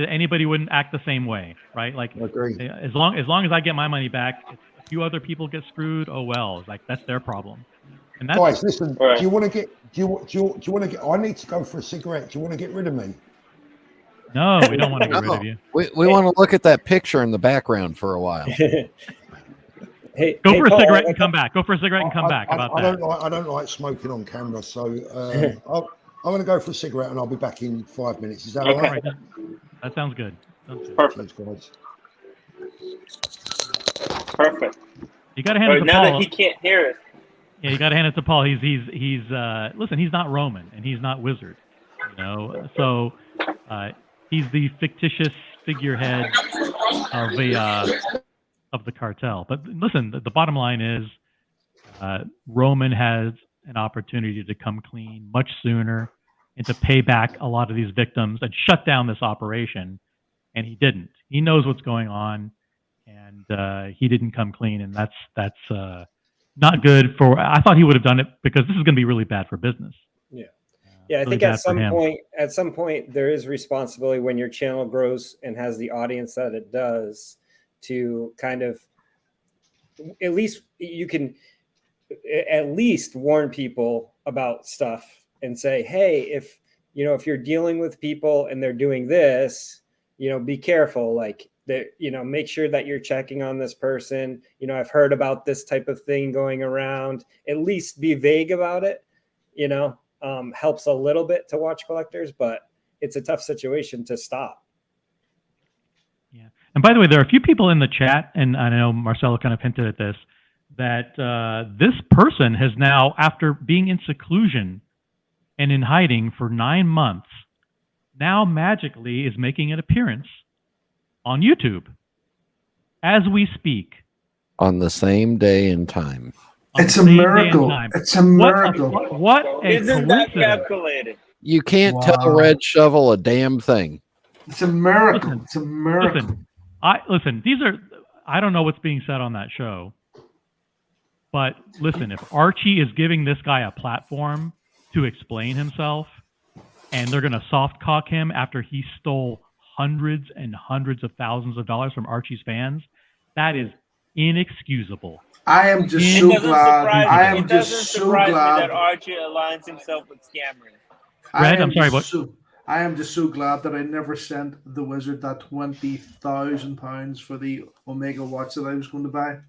anybody wouldn't act the same way, right? Like, I agree. As long as I get my money back, if a few other people get screwed, oh well, like that's their problem. And that's, guys, listen. Right. Do you want to get? Do you want to get? I need to go for a cigarette. Do you want to get rid of me? No, we don't want to get rid of you. We want to look at that picture in the background for a while. Go for a cigarette and come back. Go for a cigarette and come back. I don't like smoking on camera, so I'm going to go for a cigarette and I'll be back in 5 minutes. Is that all right? That sounds good. Perfect. Guys. Perfect. You got to hand it to now Paul. That he can't hear it. Yeah, you got to hand it to Paul. He's listen. He's not Roman and he's not Wizard. So he's the fictitious figurehead of the cartel. But listen, the bottom line is Roman has an opportunity to come clean much sooner and to pay back a lot of these victims and shut down this operation, and he didn't. He knows what's going on, and he didn't come clean, and that's not good for. I thought he would have done it because this is going to be really bad for business. Yeah, I think at some point there is responsibility when your channel grows and has the audience that it does to kind of at least you can at least warn people about stuff and say, hey, if you're dealing with people and they're doing this, be careful, like that, make sure that you're checking on this person. I've heard about this type of thing going around. At least be vague about it, helps a little bit to watch collectors, but it's a tough situation to stop. Yeah. And by the way, there are a few people in the chat, and I know Marcelo kind of hinted at this, that this person has now, after being in seclusion and in hiding for 9 months, now magically is making an appearance on YouTube as we speak. On the same day and time. It's a miracle. It's a miracle. What isn't that calculated? You can't tell Red Shovel a damn thing. It's a miracle. It's a miracle. Listen, these are, I don't know what's being said on that show, but listen, if Archie is giving this guy a platform to explain himself and they're going to soft cock him after he stole hundreds and hundreds of thousands of dollars from Archie's fans, that is inexcusable. I am just so glad. I am just so glad that Archie aligns himself with scammers. Red, I'm sorry, what? I am just so glad that I never sent the Wizard that £20,000 for the Omega watch that I was going to buy.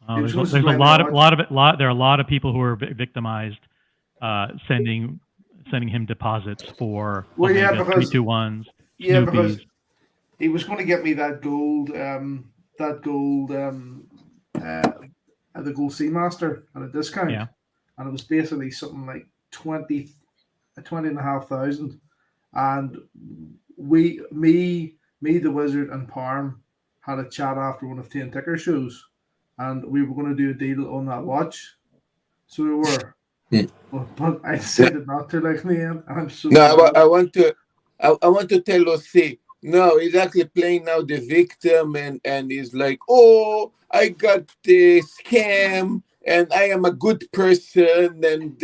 There's a lot. There are a lot of people who are victimized, sending him deposits for Omega 321s. Yeah, because he was going to get me that gold, the Gold Seamaster at a discount, and it was basically something like 20,500, and me, the Wizard, and Parm had a chat after one of Tain Ticker shows, and we were going to do a deal on that watch, so we were. But I decided not to, like, in the end. I'm so I want to tell Jose. No, he's actually playing now the victim, and he's like, oh, I got the scam, and I am a good person, and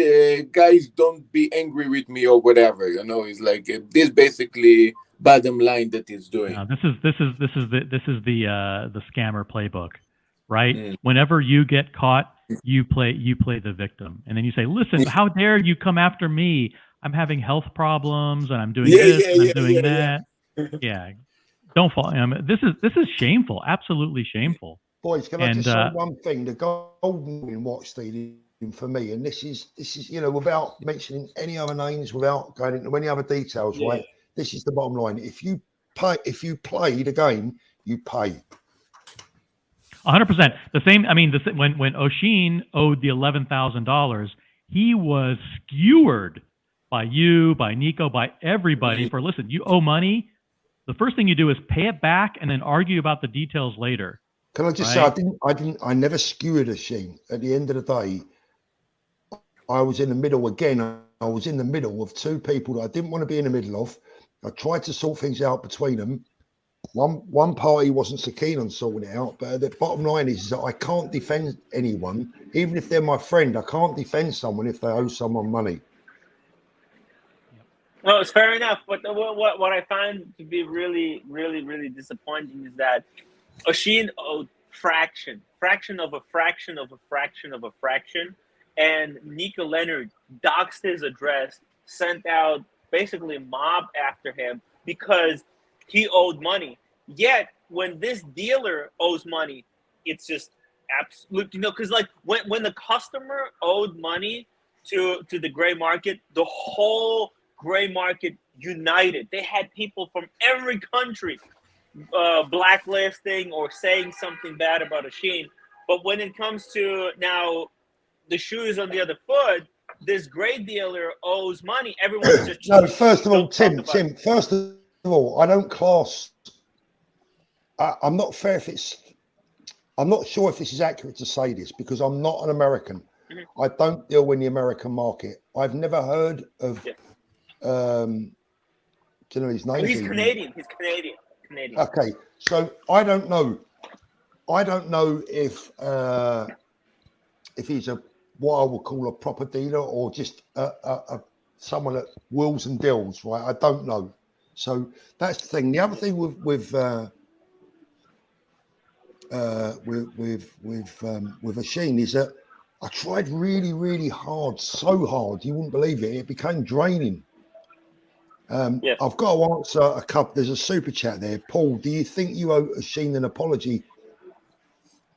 guys, don't be angry with me or whatever. He's like, this basically bottom line that he's doing. No, this is the scammer playbook, right? Whenever you get caught, you play the victim, and then you say, listen, how dare you come after me? I'm having health problems, and I'm doing this, and I'm doing that. Yeah, don't fall. This is shameful, absolutely shameful. Boys, can I just say one thing? The golden watch stealing for me, and this is without mentioning any other names, without going into any other details, right? This is the bottom line. If you play the game, you pay. 100%. The same. I mean, when Oshin owed the $11,000, he was skewered by you, by Nico, by everybody for, listen, you owe money. The first thing you do is pay it back and then argue about the details later. Can I just Right. say I never skewered a Sheen. At the end of the day, I was in the middle again. I was in the middle of two people that I didn't want to be in the middle of. I tried to sort things out between them. One party wasn't so keen on sorting it out, but the bottom line is that I can't defend anyone, even if they're my friend. I can't defend someone if they owe someone money. No, it's fair enough. But what I find to be really, really, really disappointing is that Oshin owed fraction of a fraction of a fraction of a fraction, and Nico Leonard doxed his address, sent out basically a mob after him because he owed money. Yet when this dealer owes money, it's just absolute, because like when the customer owed money to the gray market, the whole gray market united. They had people from every country blacklisting or saying something bad about a Sheen. But when it comes to now the shoes on the other foot, this gray dealer owes money. Everyone's just No, first of all, don't talk Tim, about it. first of all, I don't class. I'm not fair if it's. I'm not sure if this is accurate to say this because I'm not an American. Mm-hmm. I don't deal in the American market. I've never heard of. Yeah. Do you know his name? He's Canadian. He's Canadian. Okay, so I don't know. I don't know if he's what I would call a proper dealer or just a someone that wills and deals, right? I don't know. So that's the thing. The other thing with Asheen is that I tried really, really hard, so hard you wouldn't believe it. It became draining. I've got to answer a couple. There's a super chat there. Paul, do you think you owe Asheen an apology?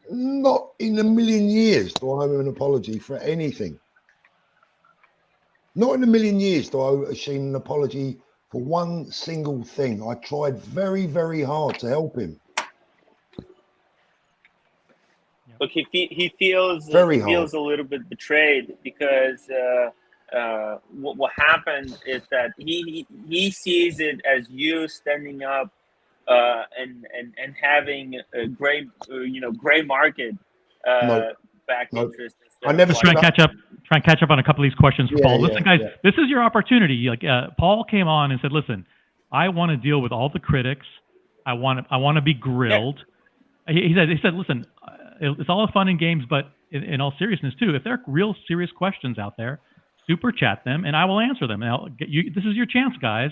Not in a million years do I owe an apology for anything. Not in a million years do I owe Asheen an apology for one single thing. I tried very, very hard to help him. Look, he feels a little bit betrayed because what happened is that he sees it as you standing up and having a gray market back interest. I never try and catch up on a couple of these questions for Paul. Listen, guys, this is your opportunity. Like Paul came on and said, "Listen, I want to deal with all the critics. I want to be grilled." Yeah. He said, "Listen, it's all fun and games, but in all seriousness too, if there are real serious questions out there, super chat them and I will answer them. This is your chance, guys."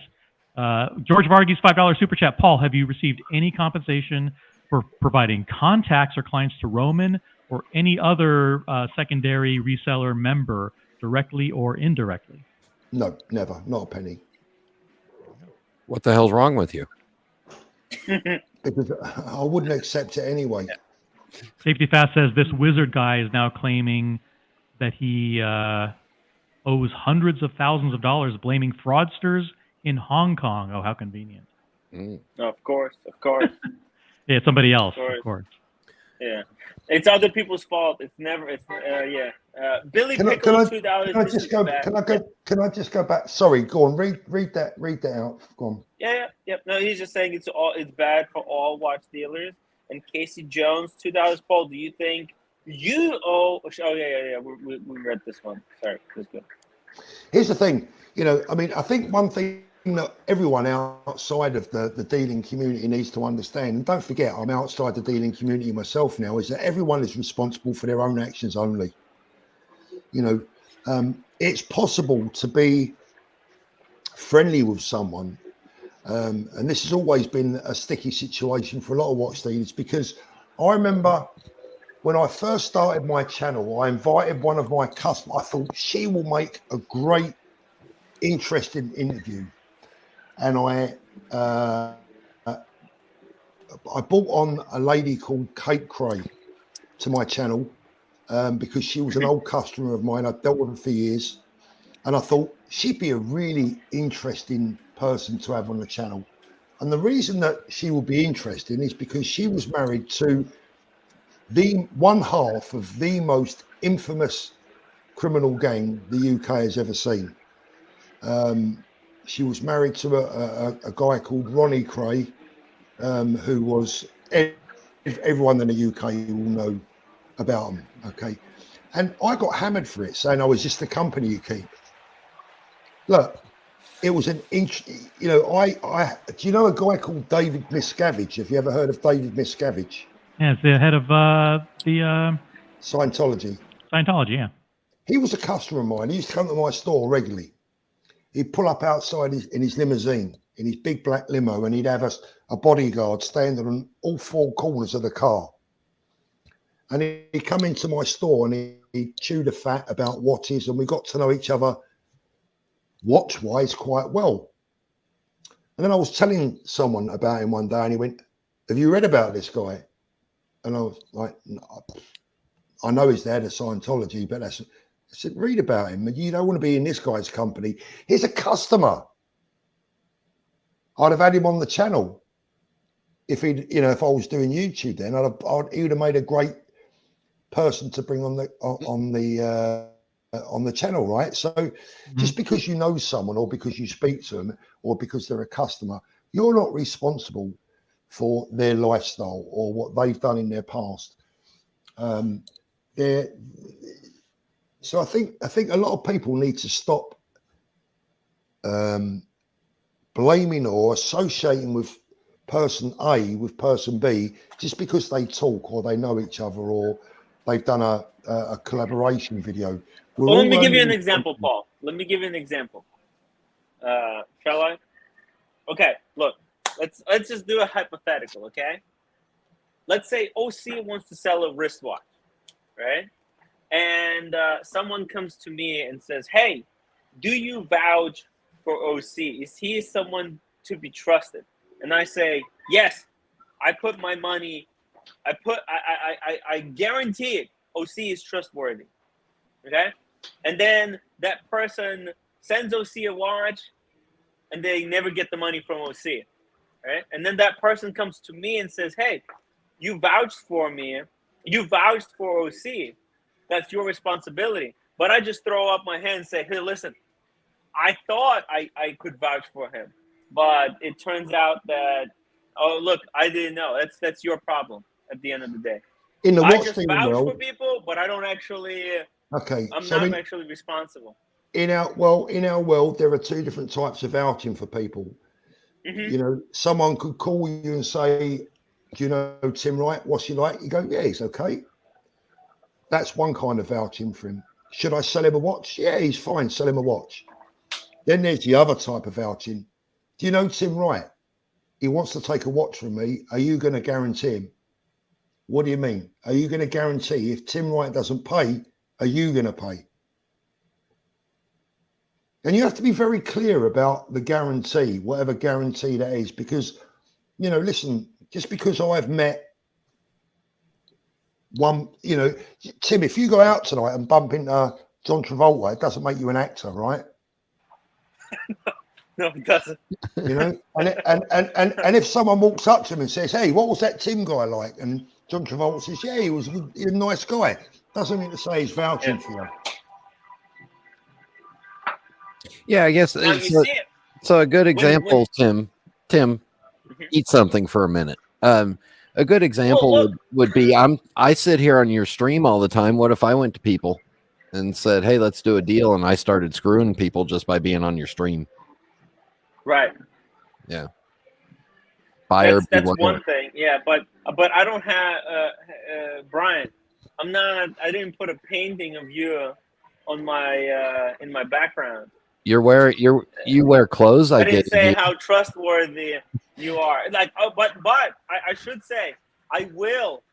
George Varghese, $5 super chat. Paul, have you received any compensation for providing contacts or clients to Roman or any other secondary reseller member, directly or indirectly? No, never. Not a penny. What the hell's wrong with you? Because I wouldn't accept it anyway. Safety Fast says this wizard guy is now claiming that he owes hundreds of thousands of dollars, blaming fraudsters in Hong Kong. Oh, how convenient. Of course. Yeah, it's somebody else, of course. Yeah, it's other people's fault. It's never. Billy Pickle, $2. Can I just go back? Sorry, go on. Read that out. Go on. Yeah. No, he's just saying it's bad for all watch dealers. And Casey Jones, $2. Paul, do you think you owe? Oh yeah. We read this one. Sorry, that's good. Here's the thing. I think one thing that everyone outside of the dealing community needs to understand, and don't forget, I'm outside the dealing community myself now, is that everyone is responsible for their own actions only. It's possible to be friendly with someone, and this has always been a sticky situation for a lot of watch dealers, because I remember when I first started my channel, I invited one of my customers. I thought she will make a great, interesting interview. And I brought on a lady called Kate Cray to my channel because she was an old customer of mine. I'd dealt with her for years. And I thought she'd be a really interesting person to have on the channel. And the reason that she will be interesting is because she was married to the one half of the most infamous criminal gang the UK has ever seen. She was married to a guy called Ronnie Cray, who was everyone in the UK will know about them. Okay, and I got hammered for it, saying, "Oh, is this the company you keep?" Look, it was an inch. You know, I do you know a guy called David Miscavige? Have you ever heard of David Miscavige? Yeah, it's the head of the Scientology. Scientology. Yeah. He was a customer of mine. He used to come to my store regularly. He'd pull up outside in his limousine, in his big black limo, and he'd have a bodyguard standing on all four corners of the car. And he'd come into my store and he'd chew the fat about watches, and we got to know each other watch-wise quite well. And then I was telling someone about him one day, and he went, "Have you read about this guy?" And I was like, "No, I know he's the head of Scientology, but that's..." I said, "Read about him. You don't want to be in this guy's company. He's a customer. I'd have had him on the channel if he'd, you know, if I was doing YouTube. Then he would have made a great person to bring on the channel, right? So just because you know someone, or because you speak to them, or because they're a customer, you're not responsible for their lifestyle or what they've done in their past. So I think a lot of people need to stop blaming or associating with person A with person B just because they talk or they know each other or they've done a collaboration video. Well, let me give you an example, Paul. Let me give you an example. Shall I? Okay, look. Let's just do a hypothetical, okay? Let's say OC wants to sell a wristwatch, right? And someone comes to me and says, "Hey, do you vouch for OC? Is he someone to be trusted?" And I say, "Yes, I put my money. I guarantee it. OC is trustworthy." Okay, and then that person sends OC a watch, and they never get the money from OC, right? And then that person comes to me and says, "Hey, you vouched for me. You vouched for OC. That's your responsibility." But I just throw up my hand and say, "Hey, listen, I thought I could vouch for him, but it turns out that, oh, look, I didn't know." That's your problem at the end of the day. In the I watch just thing vouch world, for people, but I don't actually. okay, I'm so not actually responsible. in our world, there are two different types of vouching for people. Mm-hmm. You know, someone could call you and say, "Do you know Tim Wright? What's he like?" You go, "Yeah, he's okay." That's one kind of vouching for him. Should I sell him a watch? Yeah, he's fine. Sell him a watch. Then there's the other type of vouching. "Do you know Tim Wright? He wants to take a watch from me. Are you going to guarantee him?" What do you mean? Are you going to guarantee if Tim Wright doesn't pay, are you going to pay? And you have to be very clear about the guarantee, whatever guarantee that is, because, you know, listen, just because I've met one, you know, Tim, if you go out tonight and bump into John Travolta, it doesn't make you an actor, right? No, it doesn't. You know, and if someone walks up to him and says, "Hey, what was that Tim guy like?" and John Travolta says, "Yeah, he was a nice guy," doesn't mean to say he's vouching for you. Yeah, I guess Now it's you see it. so a good example, Tim, eat something for a minute. A good example would be I sit here on your stream all the time. What if I went to people and said, "Hey, let's do a deal," and I started screwing people just by being on your stream? Right. Yeah. Buyer That's one thing. Yeah, but I don't have Brian. I didn't put a painting of you on my in my background. You wear clothes. I didn't say how trustworthy you are. Like, but I should say I will.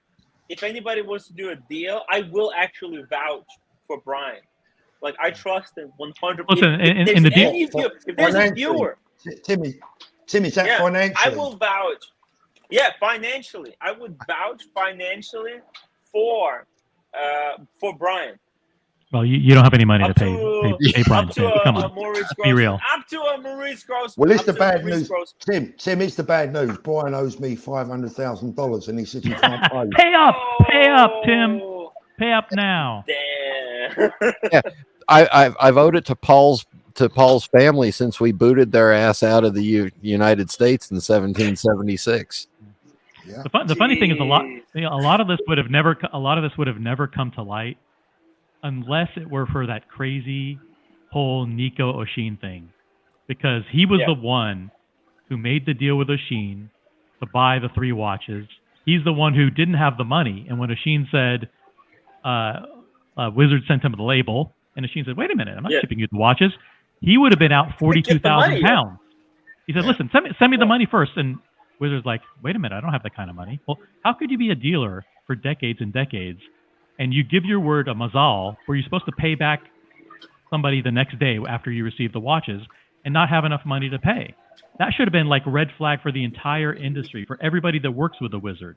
If anybody wants to do a deal, I will actually vouch for Brian. Like, I trust him 100%. Listen, in the deal, if there's a viewer, Timmy, is that financially? I will vouch. Yeah, financially, I would vouch financially for Brian. Well, you don't have any money to pay Brian. Come on, be real. Up to a Maurice Gross. Well, it's the bad news, Tim. It's the bad news. Brian owes me $500,000, and he says he can't pay. Pay up, Tim. Pay up now. Damn. Yeah, I've owed it to Paul's family since we booted their ass out of the United States in 1776. Yeah. The funny thing is Jeez. a lot of this would have never come to light unless it were for that crazy whole Nico Oshin thing, because he was Yeah. the one who made the deal with Oshin to buy the 3 watches. He's the one who didn't have the money, and when Oshin said, Wizard sent him the label, and Oshin said, "Wait a minute, I'm not Yeah. shipping you the watches." He would have been out Get the money, yeah. £42,000. He said, "Listen, send me the money first." And Wizard's like, "Wait a minute, I don't have that kind of money." Well, how could you be a dealer for decades and decades, and you give your word a mazal where you're supposed to pay back somebody the next day after you receive the watches and not have enough money to pay? That should have been like red flag for the entire industry, for everybody that works with the Wizard,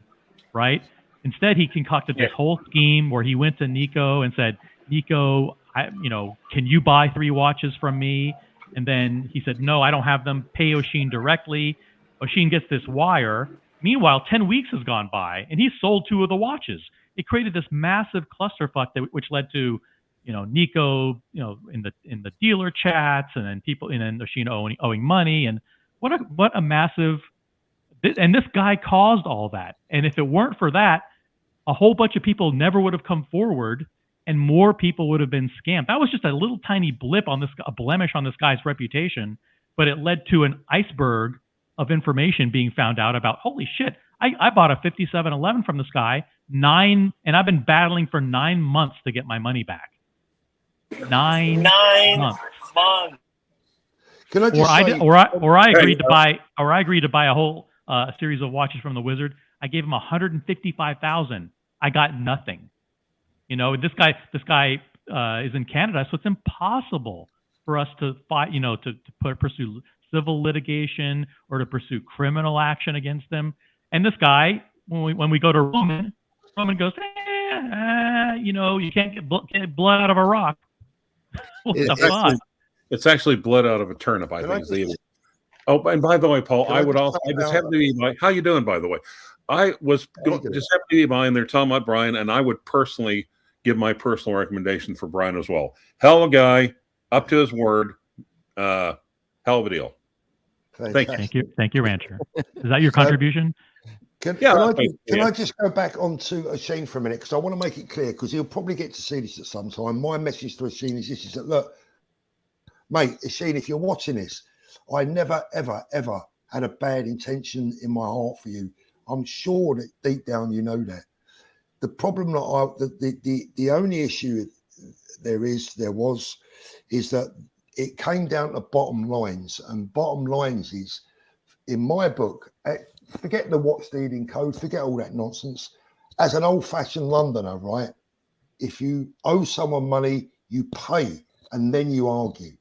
right? Instead, he concocted this whole scheme where he went to Nico and said, "Nico, can you buy 3 watches from me?" And then he said, "No, I don't have them. Pay Oshin directly." Oshin gets this wire. Meanwhile, 10 weeks has gone by, and he's sold 2 of the watches. It created this massive clusterfuck which led to, Nico, in the dealer chats, and then people, and then Oshin owing money, and what a massive. And this guy caused all that. And if it weren't for that, a whole bunch of people never would have come forward, and more people would have been scammed. That was just a little tiny blip on a blemish on this guy's reputation, but it led to an iceberg of information being found out about, holy shit, I bought a 5711 from this guy, and I've been battling for 9 months to get my money back. 9 months. Can I just say, or I agreed to buy a whole series of watches from the Wizard. I gave him $155,000. I got nothing. This guy is in Canada, so it's impossible for us to fight. To pursue civil litigation or to pursue criminal action against them. And this guy, when we go to Roman goes, you can't get blood out of a rock. What the fuck? It's actually blood out of a turnip, I think. Oh, and by the way, Paul, I just happened to be by. How you doing, by the way? I was just happened to be by, and they're talking about Brian, and I would personally give my personal recommendation for Brian as well. Hell of a guy, up to his word, hell of a deal. Thank you, Rancher. Is that your contribution? Can I just go back onto Oshin for a minute, because I want to make it clear, because he'll probably get to see this at some time. My message to Oshin is this: is that, look, mate, Oshin, if you're watching this, I never, ever, ever had a bad intention in my heart for you. I'm sure that deep down you know that. The problem that the only issue there was is that it came down to bottom lines, and bottom lines is, in my book, forget the watch stealing code, forget all that nonsense. As an old-fashioned Londoner, right? If you owe someone money, you pay, and then you argue.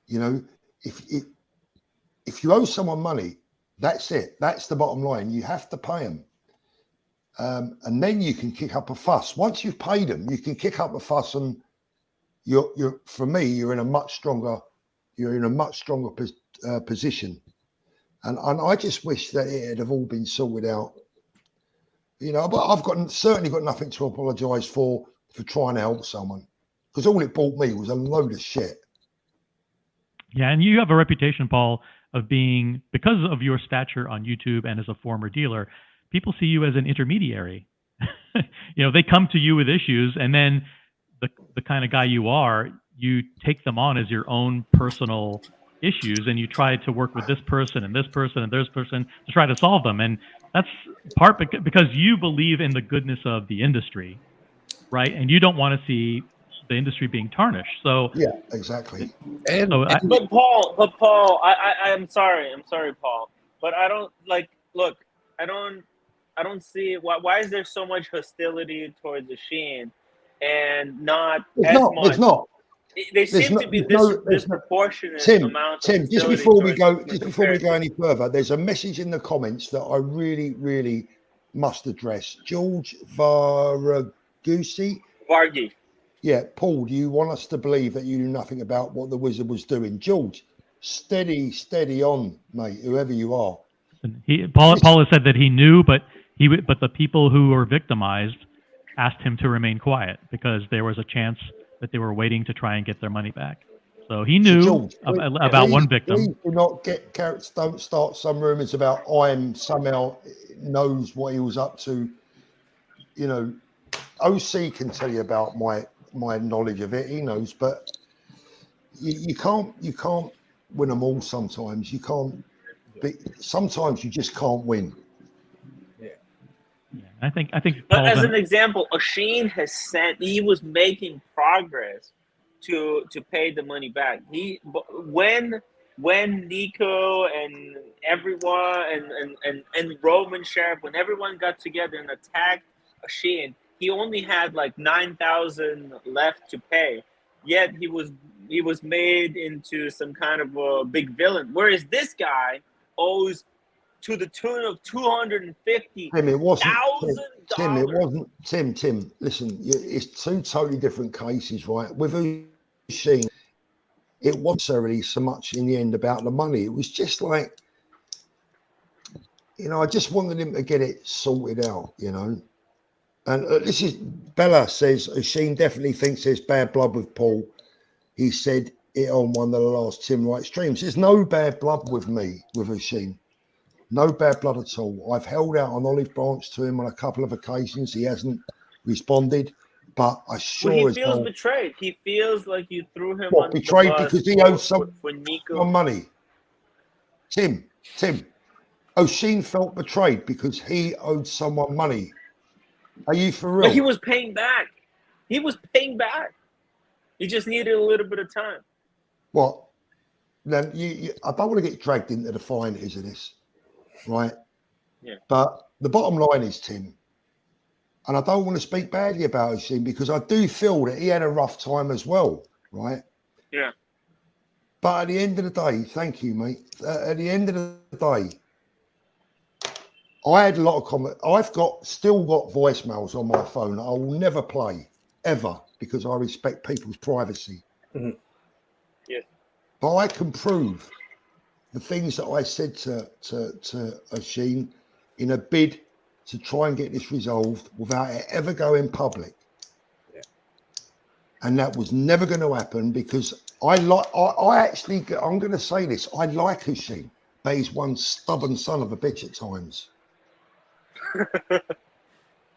If you owe someone money, that's it. That's the bottom line. You have to pay them, and then you can kick up a fuss. Once you've paid them, you can kick up a fuss, and for me, you're in a much stronger position. And I just wish that it had have all been sorted out. But I've certainly got nothing to apologise for trying to help someone, because all it bought me was a load of shit. Yeah, and you have a reputation, Paul, of being, because of your stature on YouTube and as a former dealer, people see you as an intermediary. They come to you with issues, and then the kind of guy you are, you take them on as your own personal issues, and you try to work with this person and this person and this person to try to solve them. And that's part because you believe in the goodness of the industry, right? And you don't want to see the industry being tarnished. So yeah, exactly. But Paul, I'm sorry, Paul, but I don't look. I don't see why is there so much hostility towards Oshin and not much. It's not. There seems to be disproportionate amount. Tim, just before we go any further, there's a message in the comments that I really, really must address. George Vargi. Yeah, Paul, do you want us to believe that you knew nothing about what the Wizard was doing? George, steady on, mate, whoever you are. Paul has said that he knew, but the people who were victimized asked him to remain quiet because there was a chance that they were waiting to try and get their money back. So he knew George, about one victim. Please do not don't start some rumors about I'm somehow knows what he was up to. You know, OC can tell you about my knowledge of it. He knows, but you can't win them all. Sometimes you can't. Sometimes you just can't win. Yeah, I think. But as an example, O'Sheen he was making progress to pay the money back. When Nico and everyone and Roman Sheriff, when everyone got together and attacked O'Sheen, he only had like 9,000 left to pay. Yet he was made into some kind of a big villain. Whereas this guy owes to the tune of $250,000. Tim, it wasn't. Tim, it wasn't. Tim, listen, it's two totally different cases, right? With O'Sheen, it wasn't necessarily so much in the end about the money. It was just like, you know, I just wanted him to get it sorted out, you know. And this is Bella says O'Sheen definitely thinks there's bad blood with Paul. He said it on one of the last Tim Wright streams. There's no bad blood with me, with O'Sheen. No bad blood at all. I've held out an olive branch to him on a couple of occasions. He hasn't responded, but I sure he feels betrayed. He feels like you threw him on betrayed the bus because he owed someone for Nico money. Tim, O'Sheen felt betrayed because he owed someone money. Are you for real? But he was paying back. He just needed a little bit of time. What? Then I don't want to get dragged into the finances of this. Right. Yeah. But the bottom line is, Tim, and I don't want to speak badly about O'Sheen because I do feel that he had a rough time as well. Right. Yeah. But at the end of the day, thank you, mate. At the end of the day, I had a lot of comments. I've still got voicemails on my phone. I will never play ever because I respect people's privacy. Mm-hmm. Yeah. But I can prove the things that I said to O'Sheen in a bid to try and get this resolved without it ever going public. Yeah. And that was never going to happen because I'm going to say this, I like O'Sheen, but he's one stubborn son of a bitch at times.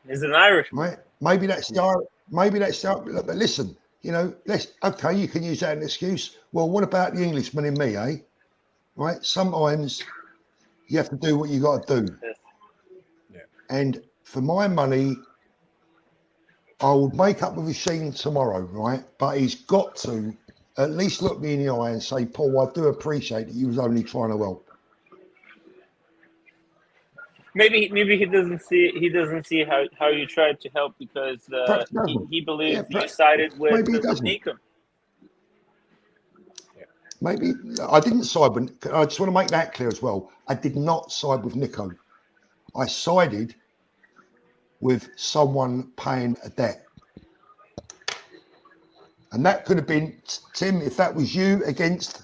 He's an Irishman. Right? Maybe that's the but listen, you know, okay, you can use that as an excuse. Well, what about the Englishman in me, eh? Right? Sometimes you have to do what you got to do. Yeah. And for my money, I would make up with O'Sheen tomorrow, right? But he's got to at least look me in the eye and say, Paul, I do appreciate that you was only trying to help. Maybe he doesn't see how you tried to help because he believes you sided with Nico. Maybe I didn't side with. I just want to make that clear as well. I did not side with Nico. I sided with someone paying a debt, and that could have been Tim. If that was you against,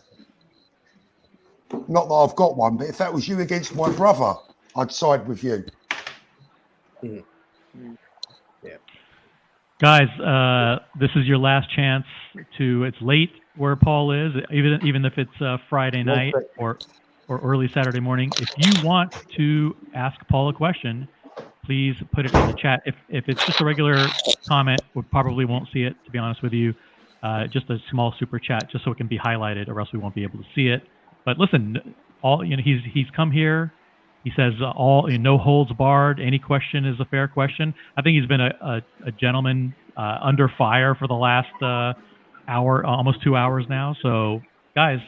not that I've got one, but if that was you against my brother, I'd side with you. Mm-hmm. Yeah, guys, this is your last chance to. It's late where Paul is, even if it's Friday night or early Saturday morning. If you want to ask Paul a question, please put it in the chat. If it's just a regular comment, we probably won't see it, to be honest with you. Just a small super chat, just so it can be highlighted, or else we won't be able to see it. But listen, he's come here. He says no holds barred. Any question is a fair question. I think he's been a gentleman under fire for the last hour, almost 2 hours now. So, guys,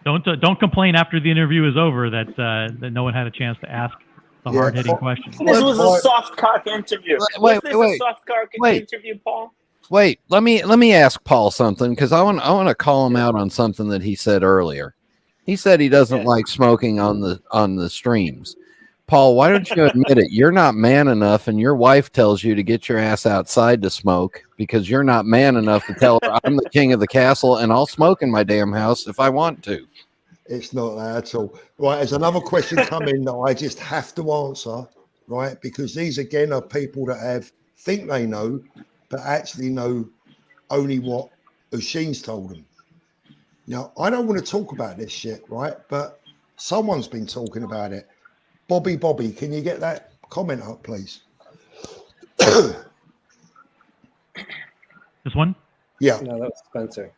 don't complain after the interview is over that no one had a chance to ask the hard-hitting questions. This was a soft cock interview. Was this a soft cock interview, Paul? Wait, let me ask Paul something because I want to call him out on something that he said earlier. He said he doesn't like smoking on the streams. Paul, why don't you admit it? You're not man enough, and your wife tells you to get your ass outside to smoke because you're not man enough to tell her I'm the king of the castle and I'll smoke in my damn house if I want to. It's not that at all. Right, there's another question coming that I just have to answer, right? Because these, again, are people that think they know, but actually know only what O'Sheen's told them. Now, I don't want to talk about this shit, right? But someone's been talking about it. Bobby, can you get that comment up, please? This one? Yeah. No, that was Spencer.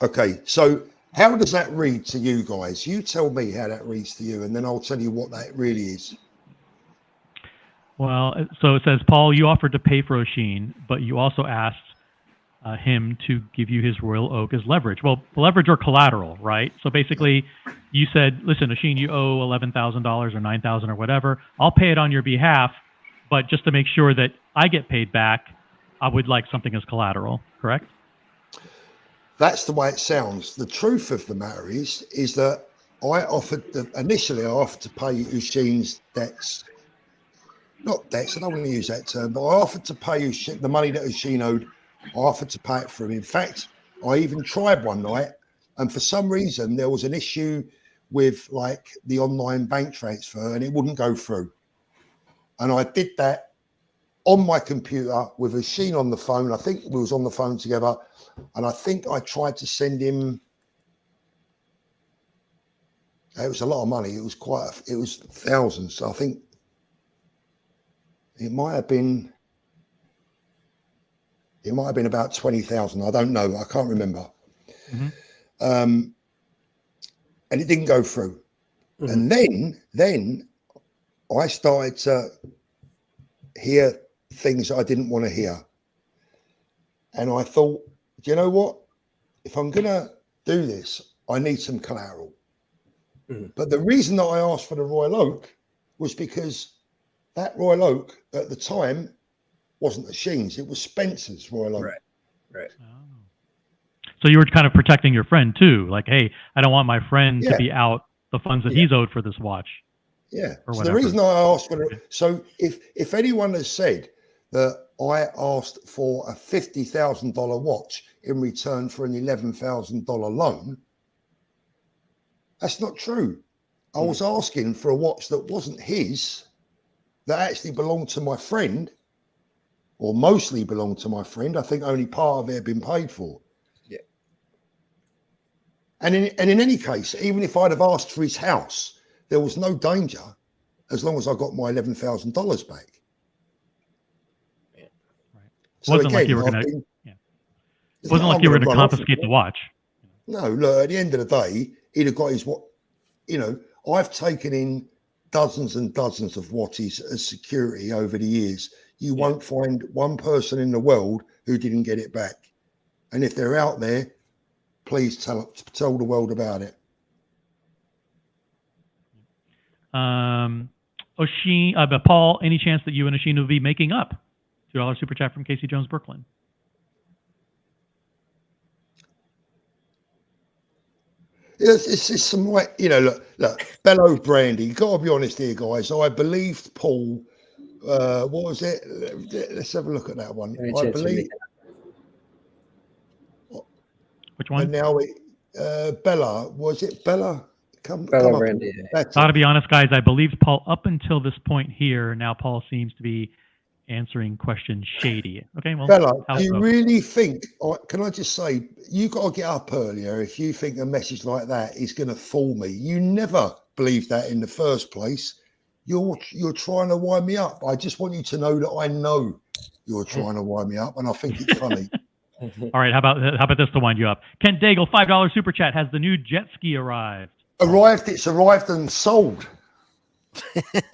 Okay, so how does that read to you guys? You tell me how that reads to you, and then I'll tell you what that really is. Well, so it says, Paul, you offered to pay for Oshin, but you also asked him to give you his Royal Oak as leverage. Well, leverage or collateral, right? So basically, you said, listen, Oshin, you owe $11,000 or $9,000 or whatever. I'll pay it on your behalf, but just to make sure that I get paid back, I would like something as collateral, correct? That's the way it sounds. The truth of the matter is that initially I offered to pay Oshin's debts. Not debts, I don't want to use that term, but I offered to pay the money that Oshin owed. I offered to pay it for him. In fact, I even tried one night, and for some reason there was an issue with like the online bank transfer, and it wouldn't go through. And I did that on my computer with Oshin on the phone. I think we was on the phone together, and I think I tried to send him. It was a lot of money. It was it was thousands. I think it might have been about 20,000. I don't know. I can't remember. Mm-hmm. And it didn't go through. Mm-hmm. And then I started to hear things I didn't want to hear. And I thought, do you know what? If I'm going to do this, I need some collateral. Mm-hmm. But the reason that I asked for the Royal Oak was because that Royal Oak at the time wasn't Oshin's, it was Spencer's Royal Oak. Right. Oh. So you were kind of protecting your friend too. Like, hey, I don't want my friend to be out the funds that he's owed for this watch. Yeah. So the reason I asked for it, so if anyone has said that I asked for a $50,000 watch in return for an $11,000 loan, that's not true. I was asking for a watch that wasn't his, that actually belonged to my friend, or mostly belonged to my friend. I think only part of it had been paid for. Yeah. And in any case, even if I'd have asked for his house, there was no danger as long as I got my $11,000 back. Yeah. Right. So wasn't again, like you were going to. Yeah. It wasn't like you were going to confiscate the watch. No, look. At the end of the day, he'd have got his what. You know, I've taken in dozens and dozens of watches as security over the years. You won't find one person in the world who didn't get it back. And if they're out there, please tell the world about it. Oshin, Paul, any chance that you and Oshin will be making up? $2 super chat from Casey Jones, Brooklyn. It's just some way, you know, look, Bellow Brandy, you got to be honest here, guys. I believed Paul, what was it? Let's have a look at that one. I believe. Which one? And now Bella, was it Bella? Bella Brandy. To be honest, guys, I believed Paul up until this point here. Now Paul seems to be answering questions shady. Okay, well, Bella, do you really think, can I just say, you got to get up earlier if you think a message like that is going to fool me. You never believed that in the first place. You're trying to wind me up. I just want you to know that I know you're trying to wind me up, and I think it's funny. All right, how about this to wind you up? Kent Daigle, $5 super chat. Has the new jet ski arrived? It's arrived and sold.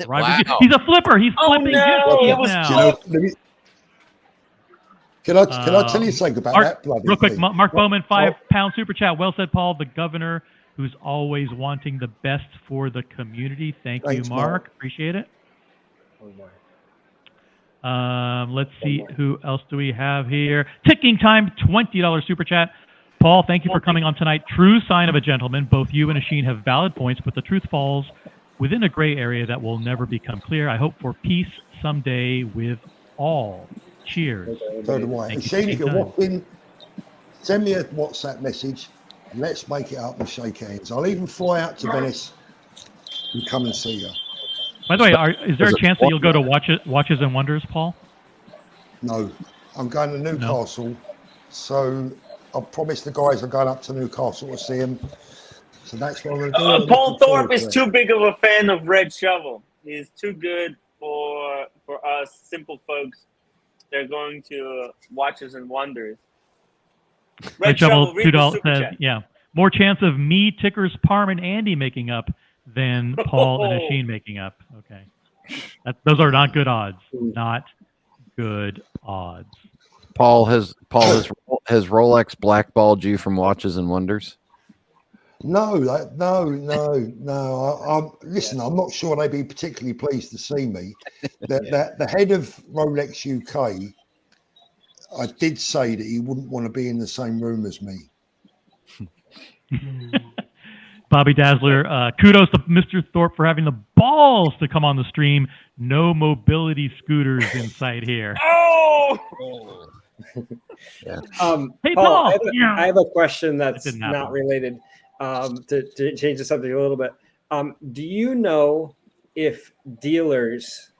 Wow. He's a flipper. He's flipping jet skis now. Can I tell you something about that bloody real quick, thing? Mark Bowman, £5 super chat. Well said, Paul. The governor who's always wanting the best for the community. Thanks, you, Mark. Appreciate it. Let's see, who else do we have here? Ticking Time, $20 super chat. Paul, thank you for coming on tonight. True sign of a gentleman. Both you and Oshin have valid points, but the truth falls within a gray area that will never become clear. I hope for peace someday with all. Cheers. So do I. Oshin, if you're watching, send me a WhatsApp message. Let's make it up and shake hands. I'll even fly out to Venice and come and see you. By the way, is there a chance that you'll go to Watches and Wonders, Paul? No, I'm going to Newcastle, so promised the guys I'm going up to Newcastle to see him. So that's what I'm going to do. Paul Thorpe is too big of a fan of Red Shovel. He's too good for us simple folks. They're going to Watches and Wonders. Red Shovel $2 says, yeah, more chance of me, Tickers, Parm, and Andy making up than Paul and Asheen making up. Okay, those are not good odds. Not good odds. Paul has Rolex blackballed you from Watches and Wonders? No. Listen, I'm not sure they'd be particularly pleased to see me. The head of Rolex UK, I did say that he wouldn't want to be in the same room as me. Bobby Dazzler, kudos to Mr. Thorpe for having the balls to come on the stream. No mobility scooters in sight here. Oh! Yeah. Hey, Paul, Paul! I have a question that's didn't not happen. related. To change the subject a little bit, do you know if dealers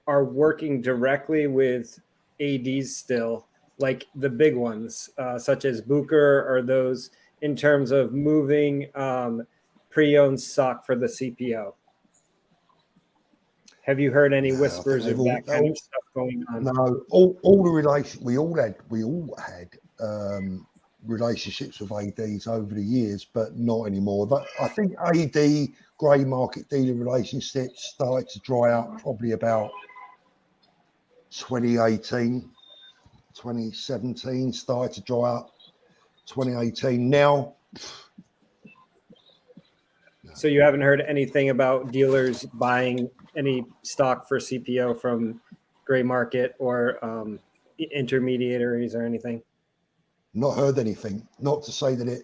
are working directly with ADs still, like the big ones, such as Booker or those, in terms of moving pre-owned stock for the CPO? Have you heard any whispers of that kind of stuff going on? No, all the relations we all had relationships with ADs over the years, but not anymore. But I think AD grey market dealer relationships started to dry up probably about 2018, 2017 started to dry up. 2018 now. So you haven't heard anything about dealers buying any stock for CPO from gray market or intermediaries or anything? Not heard anything. Not to say that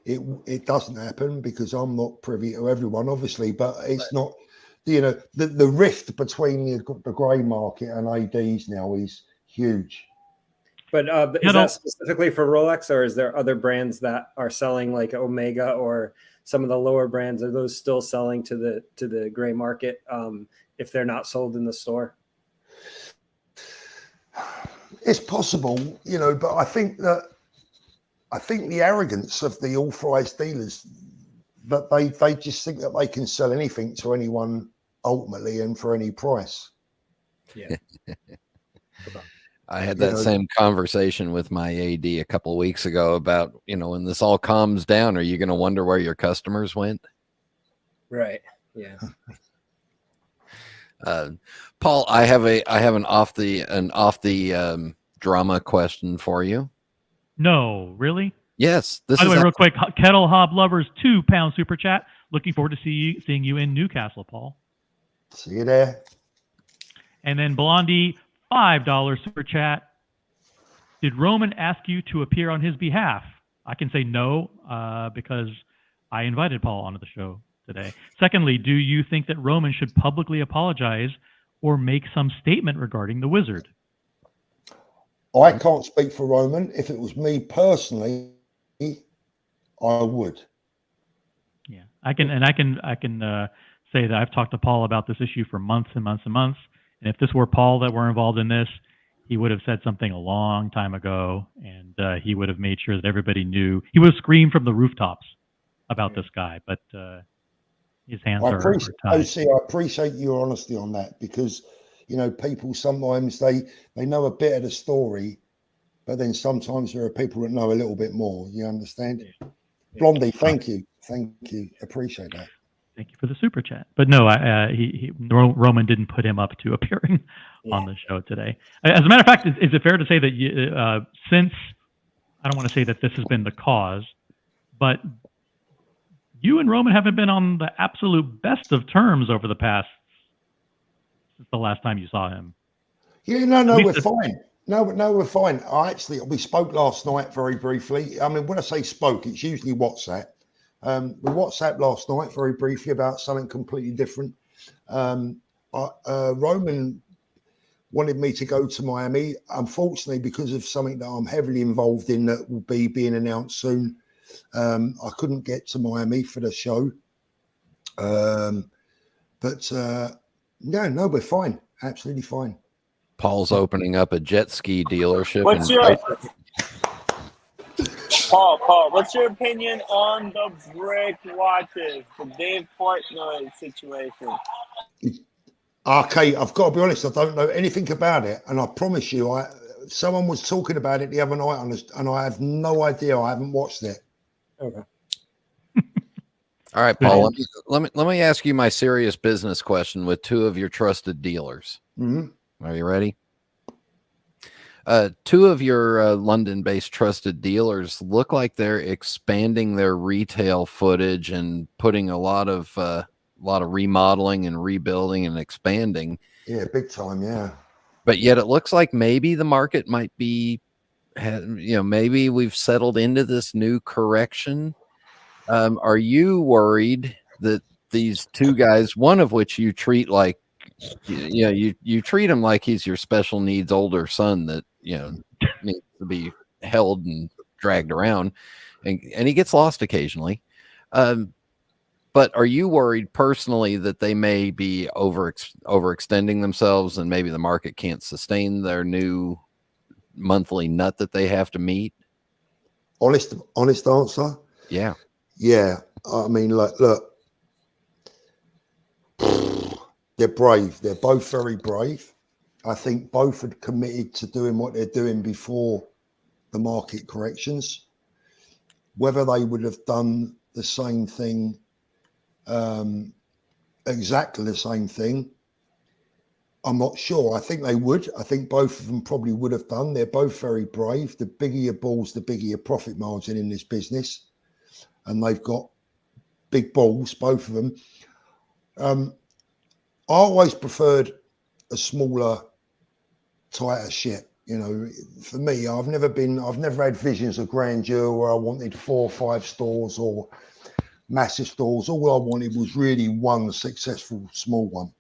it doesn't happen, because I'm not privy to everyone, obviously, but it's not, the rift between the grey market and ADs now is huge. But is that specifically for Rolex, or is there other brands that are selling, like Omega or some of the lower brands? Are those still selling to the gray market if they're not sold in the store? It's possible, but I think the arrogance of the authorized dealers, that they just think that they can sell anything to anyone ultimately and for any price. Yeah. I had that same conversation with my AD a couple of weeks ago about, when this all calms down, are you going to wonder where your customers went? Right. Yeah. Paul, I have an off the drama question for you. No, really? Yes. By the way, real quick, Kettle Hob Lovers, £2 super chat. Looking forward to seeing you in Newcastle, Paul. See you there. And then Blondie, $5 super chat. Did Roman ask you to appear on his behalf? I can say no, because I invited Paul onto the show today. Secondly, do you think that Roman should publicly apologize or make some statement regarding the Wizard? I can't speak for Roman. If it was me personally, I would. Yeah, I can say that I've talked to Paul about this issue for months and months and months. And if this were Paul that were involved in this, he would have said something a long time ago, and he would have made sure that everybody knew. He would have screamed from the rooftops about this guy, but his hands are tied. I appreciate your honesty on that, because people sometimes they know a bit of the story, but then sometimes there are people that know a little bit more. You understand? Yeah. Blondie, thank you, appreciate that. Thank you for the super chat. But no, Roman didn't put him up to appearing on the show today. As a matter of fact, is it fair to say that since, I don't want to say that this has been the cause, but you and Roman haven't been on the absolute best of terms over the past, since the last time you saw him? Yeah, no, we're fine. No, we're fine. We spoke last night very briefly. I mean, when I say spoke, it's usually WhatsApp. We WhatsApped last night very briefly about something completely different. Roman wanted me to go to Miami. Unfortunately, because of something that I'm heavily involved in that will be being announced soon, I couldn't get to Miami for the show. No, we're fine. Absolutely fine. Paul's opening up a jet ski dealership. Paul, what's your opinion on the brick watches, the Dave Portnoy situation? Okay, I've got to be honest. I don't know anything about it, and I promise you, someone was talking about it the other night on this, and I have no idea. I haven't watched it. Okay. All right, Paul. Let me ask you my serious business question with two of your trusted dealers. Mm-hmm. Are you ready? Two of your London-based trusted dealers look like they're expanding their retail footage and putting a lot of remodeling and rebuilding and expanding. Yeah, big time. Yeah. But yet it looks like maybe the market might be, maybe we've settled into this new correction. Are you worried that these two guys, one of which you treat like, you treat him like he's your special needs older son that, needs to be held and dragged around, and he gets lost occasionally. But are you worried personally that they may be overextending themselves and maybe the market can't sustain their new monthly nut that they have to meet? Honest answer. Yeah. Yeah. I mean, look, they're brave. They're both very brave. I think both had committed to doing what they're doing before the market corrections. Whether they would have done the same thing, exactly the same thing, I'm not sure. I think they would. I think both of them probably would have done. They're both very brave. The bigger your balls, the bigger your profit margin in this business. And they've got big balls, both of them. I always preferred a smaller, tighter ship. For me, I've never had visions of grandeur where I wanted 4 or 5 stores or massive stores. All I wanted was really one successful small one.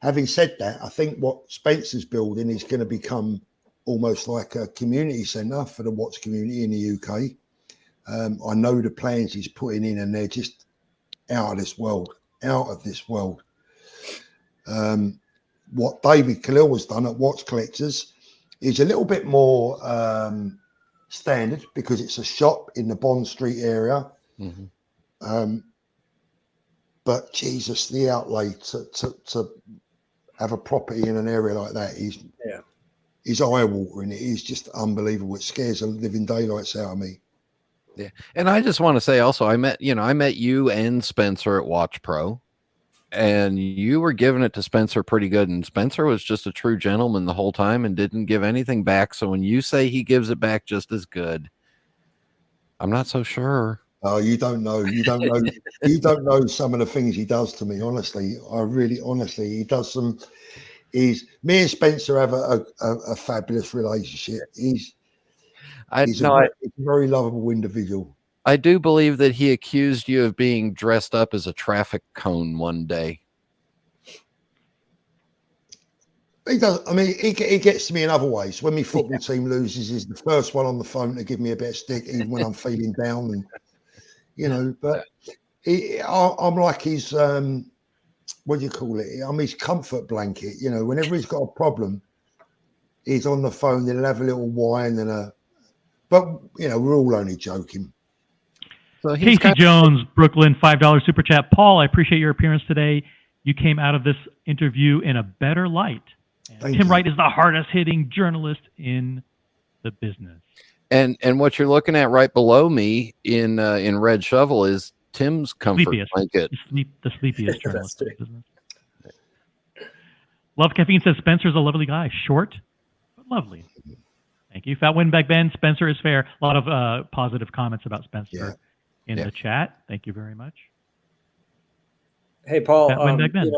Having said that, I think what Spencer's building is going to become almost like a community centre for the watch community in the UK. I know the plans he's putting in, and they're just out of this world. What David Khalil has done at Watch Collectors is a little bit more standard because it's a shop in the Bond Street area. Mm-hmm. But Jesus, the outlay to have a property in an area like that is eye-watering. It is just unbelievable. It scares the living daylights out of me. Yeah. And I just want to say also, I met you and Spencer at Watch Pro, and you were giving it to Spencer pretty good. And Spencer was just a true gentleman the whole time and didn't give anything back. So when you say he gives it back just as good, I'm not so sure. Oh, you don't know. You don't know. You don't know some of the things he does to me. Honestly, he does some. Me and Spencer have a fabulous relationship. He's a very lovable individual. I do believe that he accused you of being dressed up as a traffic cone one day. He does. I mean, he gets to me in other ways. When my football team loses, he's the first one on the phone to give me a bit of stick, even when I'm feeling down. And but I'm like his what do you call it? I'm his comfort blanket. Whenever he's got a problem, he's on the phone. He'll have a little wine but we're all only joking. So Casey Jones, Brooklyn, $5 super chat. Paul, I appreciate your appearance today. You came out of this interview in a better light. Tim Wright is the hardest hitting journalist in the business. And what you're looking at right below me in red shovel is Tim's comfort blanket. The sleepiest journalist in the business. Love Caffeine says Spencer's a lovely guy, short but lovely. Thank you. Fat Win Back Ben, Spencer is fair. A lot of positive comments about Spencer in the chat. Thank you very much. Hey, Paul. Ben.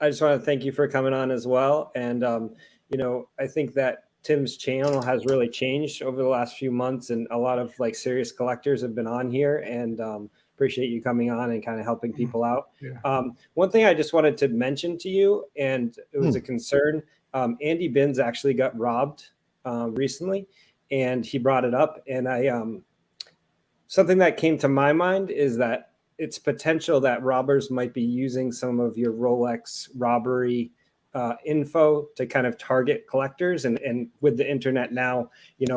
I just want to thank you for coming on as well. And, I think that Tim's channel has really changed over the last few months, and a lot of serious collectors have been on here, and appreciate you coming on and kind of helping people out. Yeah. One thing I just wanted to mention to you, and it was a concern, Andy Binns actually got robbed recently, and he brought it up. And something that came to my mind is that it's potential that robbers might be using some of your Rolex robbery info to kind of target collectors. And with the internet now,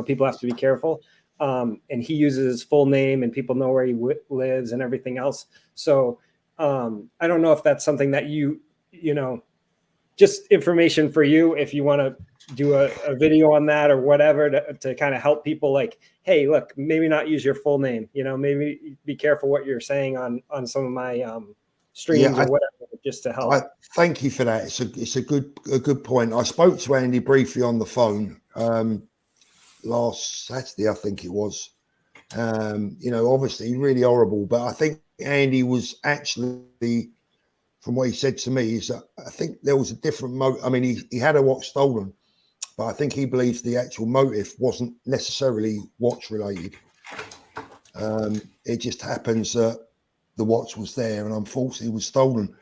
people have to be careful. And he uses his full name, and people know where he lives and everything else. So I don't know if that's something that just information for you, if you want to do a video on that or whatever to kind of help people, like, hey, look, maybe not use your full name, maybe be careful what you're saying on some of my streams or whatever, just to help. Thank you for that. It's a good point. I spoke to Andy briefly on the phone last Saturday, I think it was. Obviously really horrible, but I think Andy was actually, from what he said to me, is that I think there was a different motive. I mean, he had a watch stolen, but I think he believes the actual motive wasn't necessarily watch related. It just happens that the watch was there and unfortunately was stolen.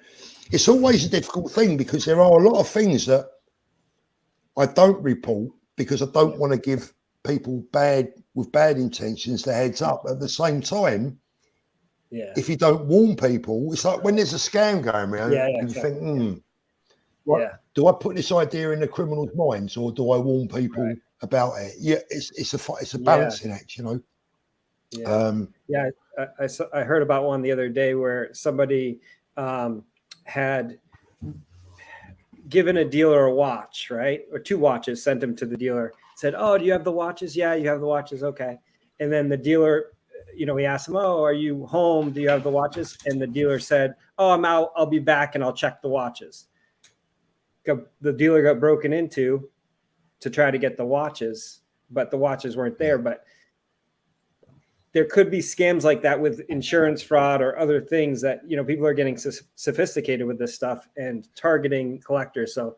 It's always a difficult thing because there are a lot of things that I don't report because I don't want to give people with bad intentions the heads up. At the same time, if you don't warn people, it's like when there's a scam going around and you think, do I put this idea in the criminals' minds or do I warn people about it? Yeah, it's a balancing act, I heard about one the other day where somebody had given a dealer a watch, right? Or two watches, sent him to the dealer, said, oh, do you have the watches? Yeah, you have the watches. Okay. And then the dealer, he asked him, oh, are you home? Do you have the watches? And the dealer said, oh, I'm out. I'll be back and I'll check the watches. The dealer got broken into to try to get the watches, but the watches weren't there. But there could be scams like that with insurance fraud or other things that, people are getting sophisticated with this stuff and targeting collectors. So,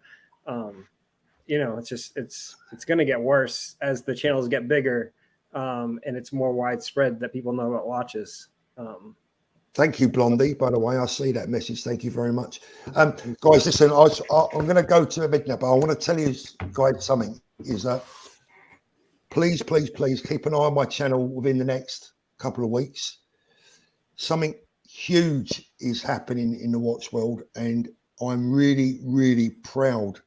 it's going to get worse as the channels get bigger. And it's more widespread that people know about watches. Thank you, Blondie. By the way, I see that message. Thank you very much. Guys, listen, I'm going to go to a bit now, but I want to tell you guys something, is that please keep an eye on my channel within the next couple of weeks. Something huge is happening in the watch world, and I'm really, really proud,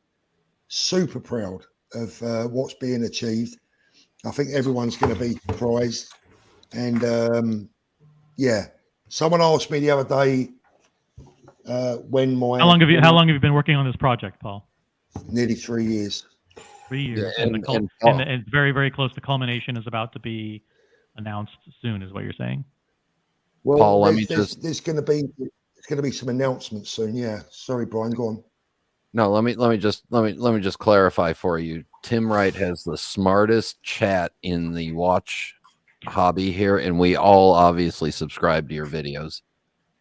super proud of what's being achieved. I think everyone's going to be surprised. And someone asked me the other day when my... How long have you been working on this project, Paul? Nearly 3 years. 3 years. Yeah, and it's very, very close. The culmination is about to be announced soon, is what you're saying? Well, Paul, there's going to be some announcements soon. Yeah. Sorry, Brian, go on. No, let me just clarify for you. Tim Wright has the smartest chat in the watch hobby here, and we all obviously subscribe to your videos.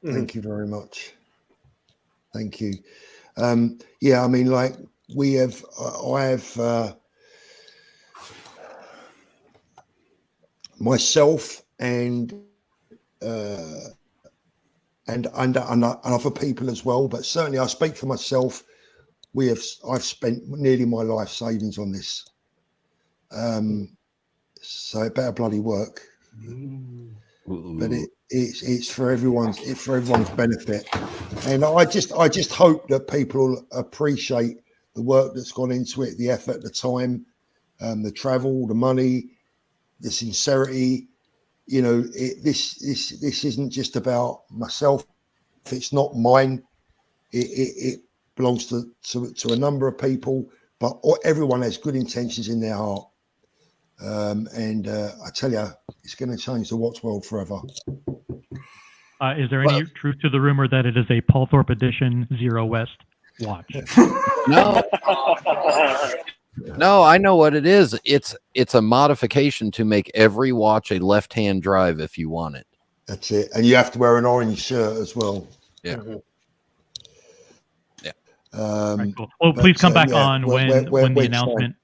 Thank you very much. Thank you. I mean, like I have myself and other people as well, but certainly I speak for myself. I've spent nearly my life savings on this, so it better bloody work. But it's for everyone's benefit, and I just hope that people appreciate the work that's gone into it, the effort, the time, the travel, the money, the sincerity. This isn't just about myself. It's not mine. It belongs to a number of people, but everyone has good intentions in their heart. And I tell you, it's going to change the watch world forever. Is there any truth to the rumor that it is a Paul Thorpe edition Zero West watch? No, I know what it is. It's a modification to make every watch a left-hand drive if you want it. That's it. And you have to wear an orange shirt as well. Yeah. Right, cool. Well, please come back on when the announcement.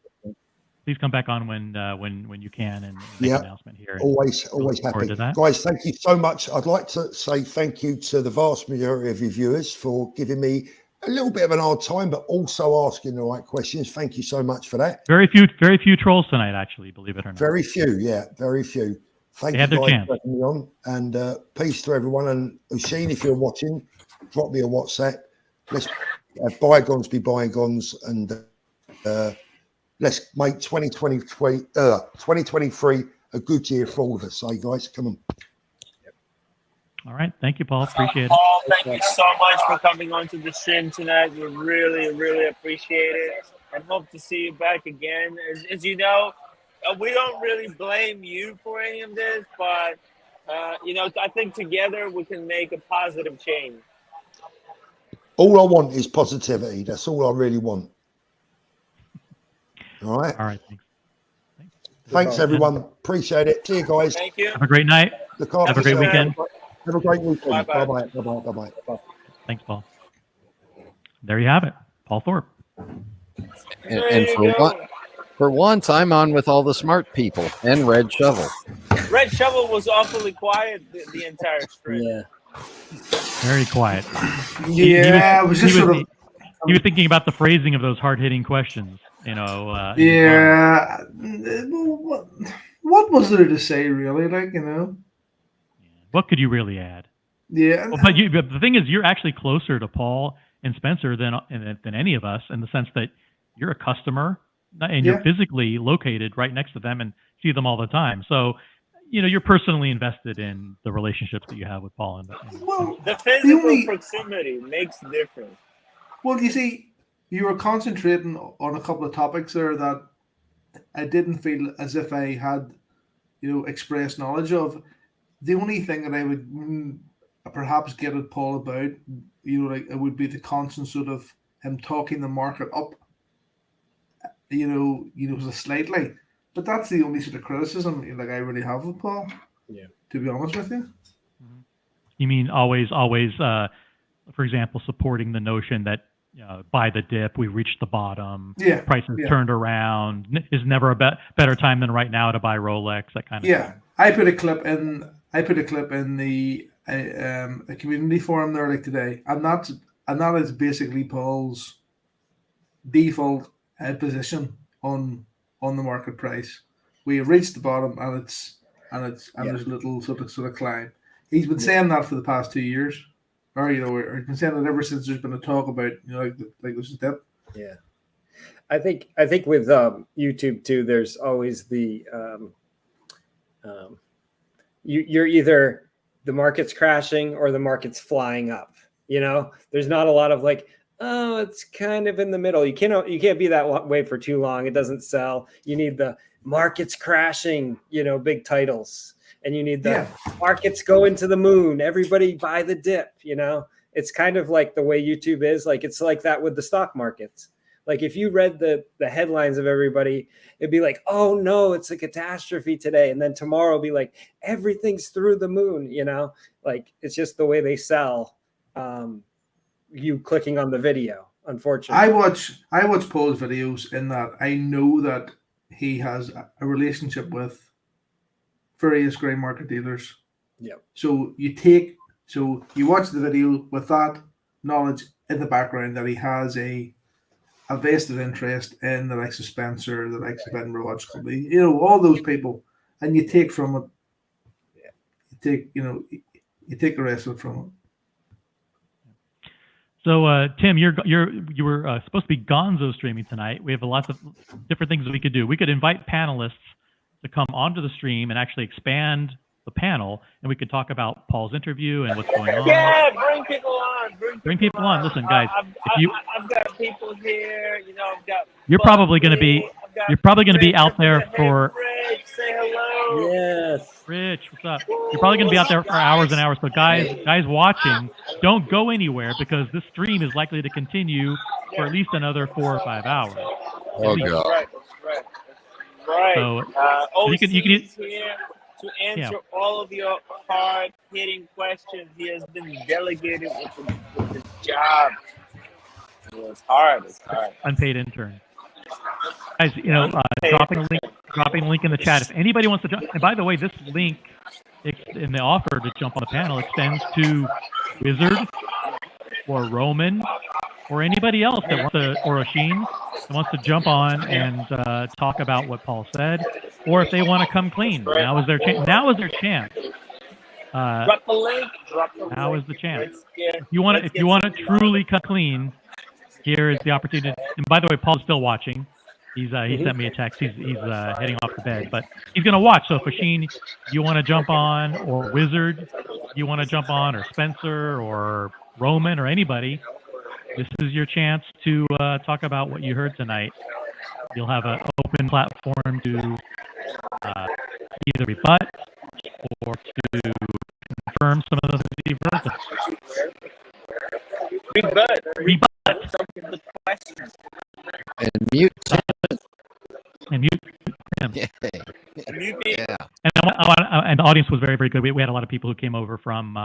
Please come back on when you can and make an announcement here. Always happy. Guys, thank you so much. I'd like to say thank you to the vast majority of your viewers for giving me a little bit of an hard time, but also asking the right questions. Thank you so much for that. Very few trolls tonight, actually, believe it or not. Very few, yeah, very few. Thank you guys for having me on, and peace to everyone. And Usheen, if you're watching, drop me a WhatsApp. Let's bygones be bygones, and let's make 2023 a good year for all of us. Hey guys, come on. All right. Thank you, Paul. Appreciate it. Paul, thank you so much for coming onto the stream tonight. We really, really appreciate it, and hope to see you back again. As you know, we don't really blame you for any of this, but I think together we can make a positive change. All I want is positivity. That's all I really want. All right. All right. Thanks everyone. Appreciate it. See you guys. Thank you. Have a great night. Look after Have a great yourself. weekend. Have a great weekend. Bye-bye. Bye bye. Bye bye. Bye bye. Thanks, Paul. There you have it. Paul Thorpe. And for once, I'm on with all the smart people and Red Shovel. Red Shovel was awfully quiet the entire stream. Yeah. Very quiet. Yeah, it was just sort of. He was thinking about the phrasing of those hard-hitting questions. Yeah. What was there to say, really? What could you really add? Yeah. Well, but the thing is, you're actually closer to Paul and Spencer than any of us, in the sense that you're a customer and you're physically located right next to them and see them all the time. So, you're personally invested in the relationships that you have with Paul. The physical proximity makes a difference. Well, you see, you were concentrating on a couple of topics there that I didn't feel as if I had, expressed knowledge of. The only thing that I would perhaps get at Paul about, it would be the constant sort of him talking the market up, slightly. But that's the only sort of criticism I really have of Paul. Yeah. To be honest with you. You mean always, for example, supporting the notion that buy the dip, we reached the bottom, prices turned around, is never a better time than right now to buy Rolex, that kind of thing. I put a clip in the a community forum there today, and that is basically Paul's default position on the market price. We have reached the bottom, and there's a little sort of climb. He's been saying that for the past 2 years, or he's been saying that ever since there's been a talk about like there's a dip. Yeah, I think with YouTube too, there's always the you're either the market's crashing or the market's flying up. There's not a lot of it's kind of in the middle. You can't be that way for too long. It doesn't sell. You need the market's crashing, big titles, and you need the markets go into the moon. Everybody buy the dip. It's kind of like the way YouTube is. It's like that with the stock markets. If you read the headlines of everybody, it'd be like, oh no, it's a catastrophe today. And then tomorrow it'll be like, everything's through the moon, it's just the way they sell you clicking on the video, unfortunately. I watch Paul's videos in that I know that he has a relationship with various grey market dealers. Yeah. So you watch the video with that knowledge in the background that he has a vested interest in the likes of Spencer, the likes of Edinburgh Watch Company, all those people, and you take from it. You take the rest of it from it. So, Tim, you were supposed to be Gonzo streaming tonight. We have lots of different things that we could do. We could invite panelists to come onto the stream and actually expand the panel, and we could talk about Paul's interview and what's going on. Yeah, bring people on. Bring people on. Listen, guys, I've got people here. I've got. You're probably going to be out there for. Rich, say hello. Yes, Rich, what's up? You're probably going to be out there for hours and hours. So, guys watching, don't go anywhere, because this stream is likely to continue for at least another 4 or 5 hours. Oh god. Right. So you can here to answer all of your hard-hitting questions. He has been delegated with the job. It's hard. Unpaid intern. Guys, dropping a link in the chat. If anybody wants to jump, and by the way, this link in the offer to jump on the panel extends to Wizard or Roman or anybody else that wants to, or Oshin that wants to jump on and talk about what Paul said, or if they want to come clean. Now is their chance. Drop the link. Now is the chance. If you want to truly cut clean, here is the opportunity. And by the way, Paul's still watching. He sent me a text. He's heading off to bed, but he's gonna watch. So Fasheen, you want to jump on, or Wizard, you want to jump on, or Spencer, or Roman, or anybody? This is your chance to talk about what you heard tonight. You'll have an open platform to either rebut or to confirm some of the things you've heard. Rebut. The question. And mute. And mute him. Yeah. Mute me. Yeah. And the audience was very, very good. We had a lot of people who came over from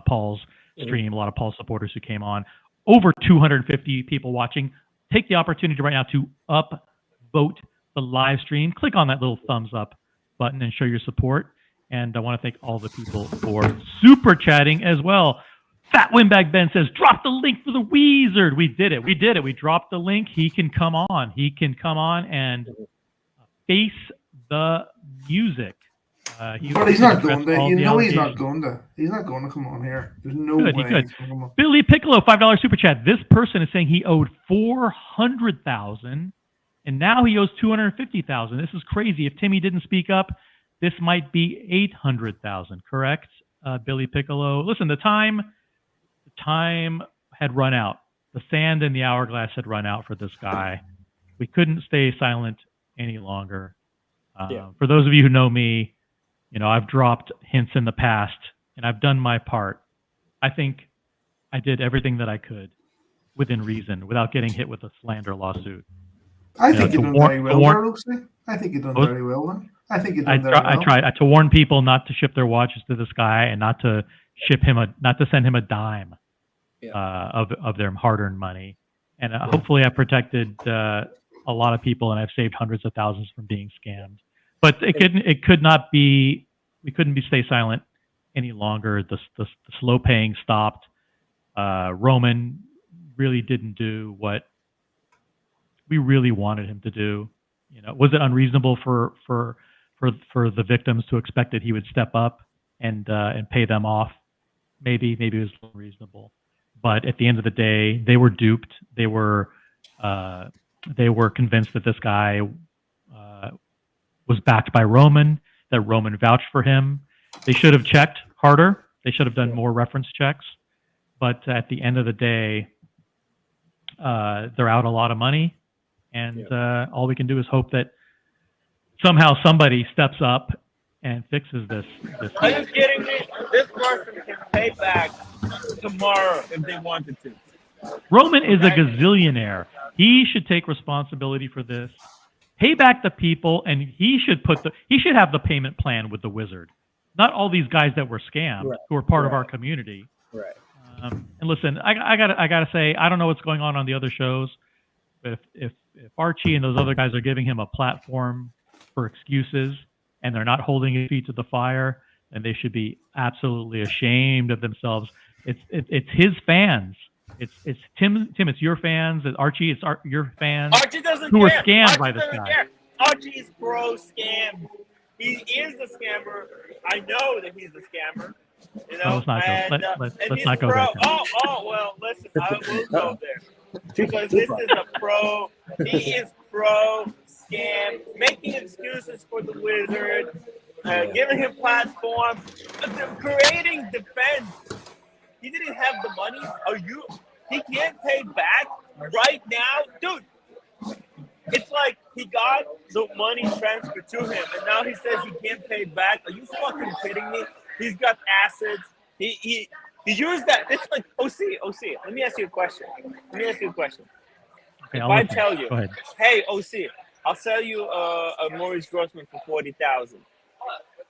Paul's stream. A lot of Paul's supporters who came on. Over 250 people watching. Take the opportunity right now to upvote the live stream. Click on that little thumbs up button and show your support. And I want to thank all the people for super chatting as well. Fat Windbag Ben says, drop the link for the Wizard. We did it. We dropped the link. He can come on. And face the music. But he's not going to. You know he's not going to. He's not going to come on here. There's no way. He could. Billy Piccolo, $5 super chat. This person is saying he owed $400,000, and now he owes $250,000. This is crazy. If Timmy didn't speak up, this might be $800,000. Correct, Billy Piccolo? Listen, the time had run out. The sand in the hourglass had run out for this guy. We couldn't stay silent any longer. For those of you who know me, I've dropped hints in the past, and I've done my part. I think I did everything that I could within reason without getting hit with a slander lawsuit. I think you've done very well, I think you've done very well, then. I think you've done very well. I tried to warn people not to ship their watches to this guy and not to send him a dime of their hard-earned money. And hopefully I protected a lot of people, and I've saved hundreds of thousands from being scammed. But it could not be. We couldn't stay silent any longer. The slow paying stopped. Roman really didn't do what we really wanted him to do. Was it unreasonable for the victims to expect that he would step up and pay them off? Maybe it was reasonable. But at the end of the day, they were duped. They were convinced that this guy was backed by Roman, that Roman vouched for him. They should have checked harder. They should have done more reference checks. But at the end of the day, they're out a lot of money. And all we can do is hope that somehow somebody steps up and fixes this. Are you kidding me? This person can pay back tomorrow if they wanted to. Roman is a gazillionaire. He should take responsibility for this. Pay back the people, and he should have the payment plan with the Wizard, not all these guys that were scammed who are part of our community. Right. And listen, I gotta say, I don't know what's going on the other shows, but if Archie and those other guys are giving him a platform for excuses and they're not holding his feet to the fire, then they should be absolutely ashamed of themselves. It's his fans. It's Tim. It's your fans. It's Archie. It's your fans. Archie doesn't who care. are scammed Archie by this doesn't guy. Care. Archie is pro scam. He is the scammer. I know that he's the scammer. Let's not go. Let's not go pro. there. Well, listen, I will go there because this is a pro. He is pro scam, making excuses for the Wizard, giving him platform, creating defense. He didn't have the money. He can't pay back right now, dude. It's like he got the money transferred to him, and now he says he can't pay back. Are you fucking kidding me? He's got assets. He used that. It's like OC. Let me ask you a question. Okay, If I tell you, hey OC, I'll sell you a Maurice Grossman for $40,000,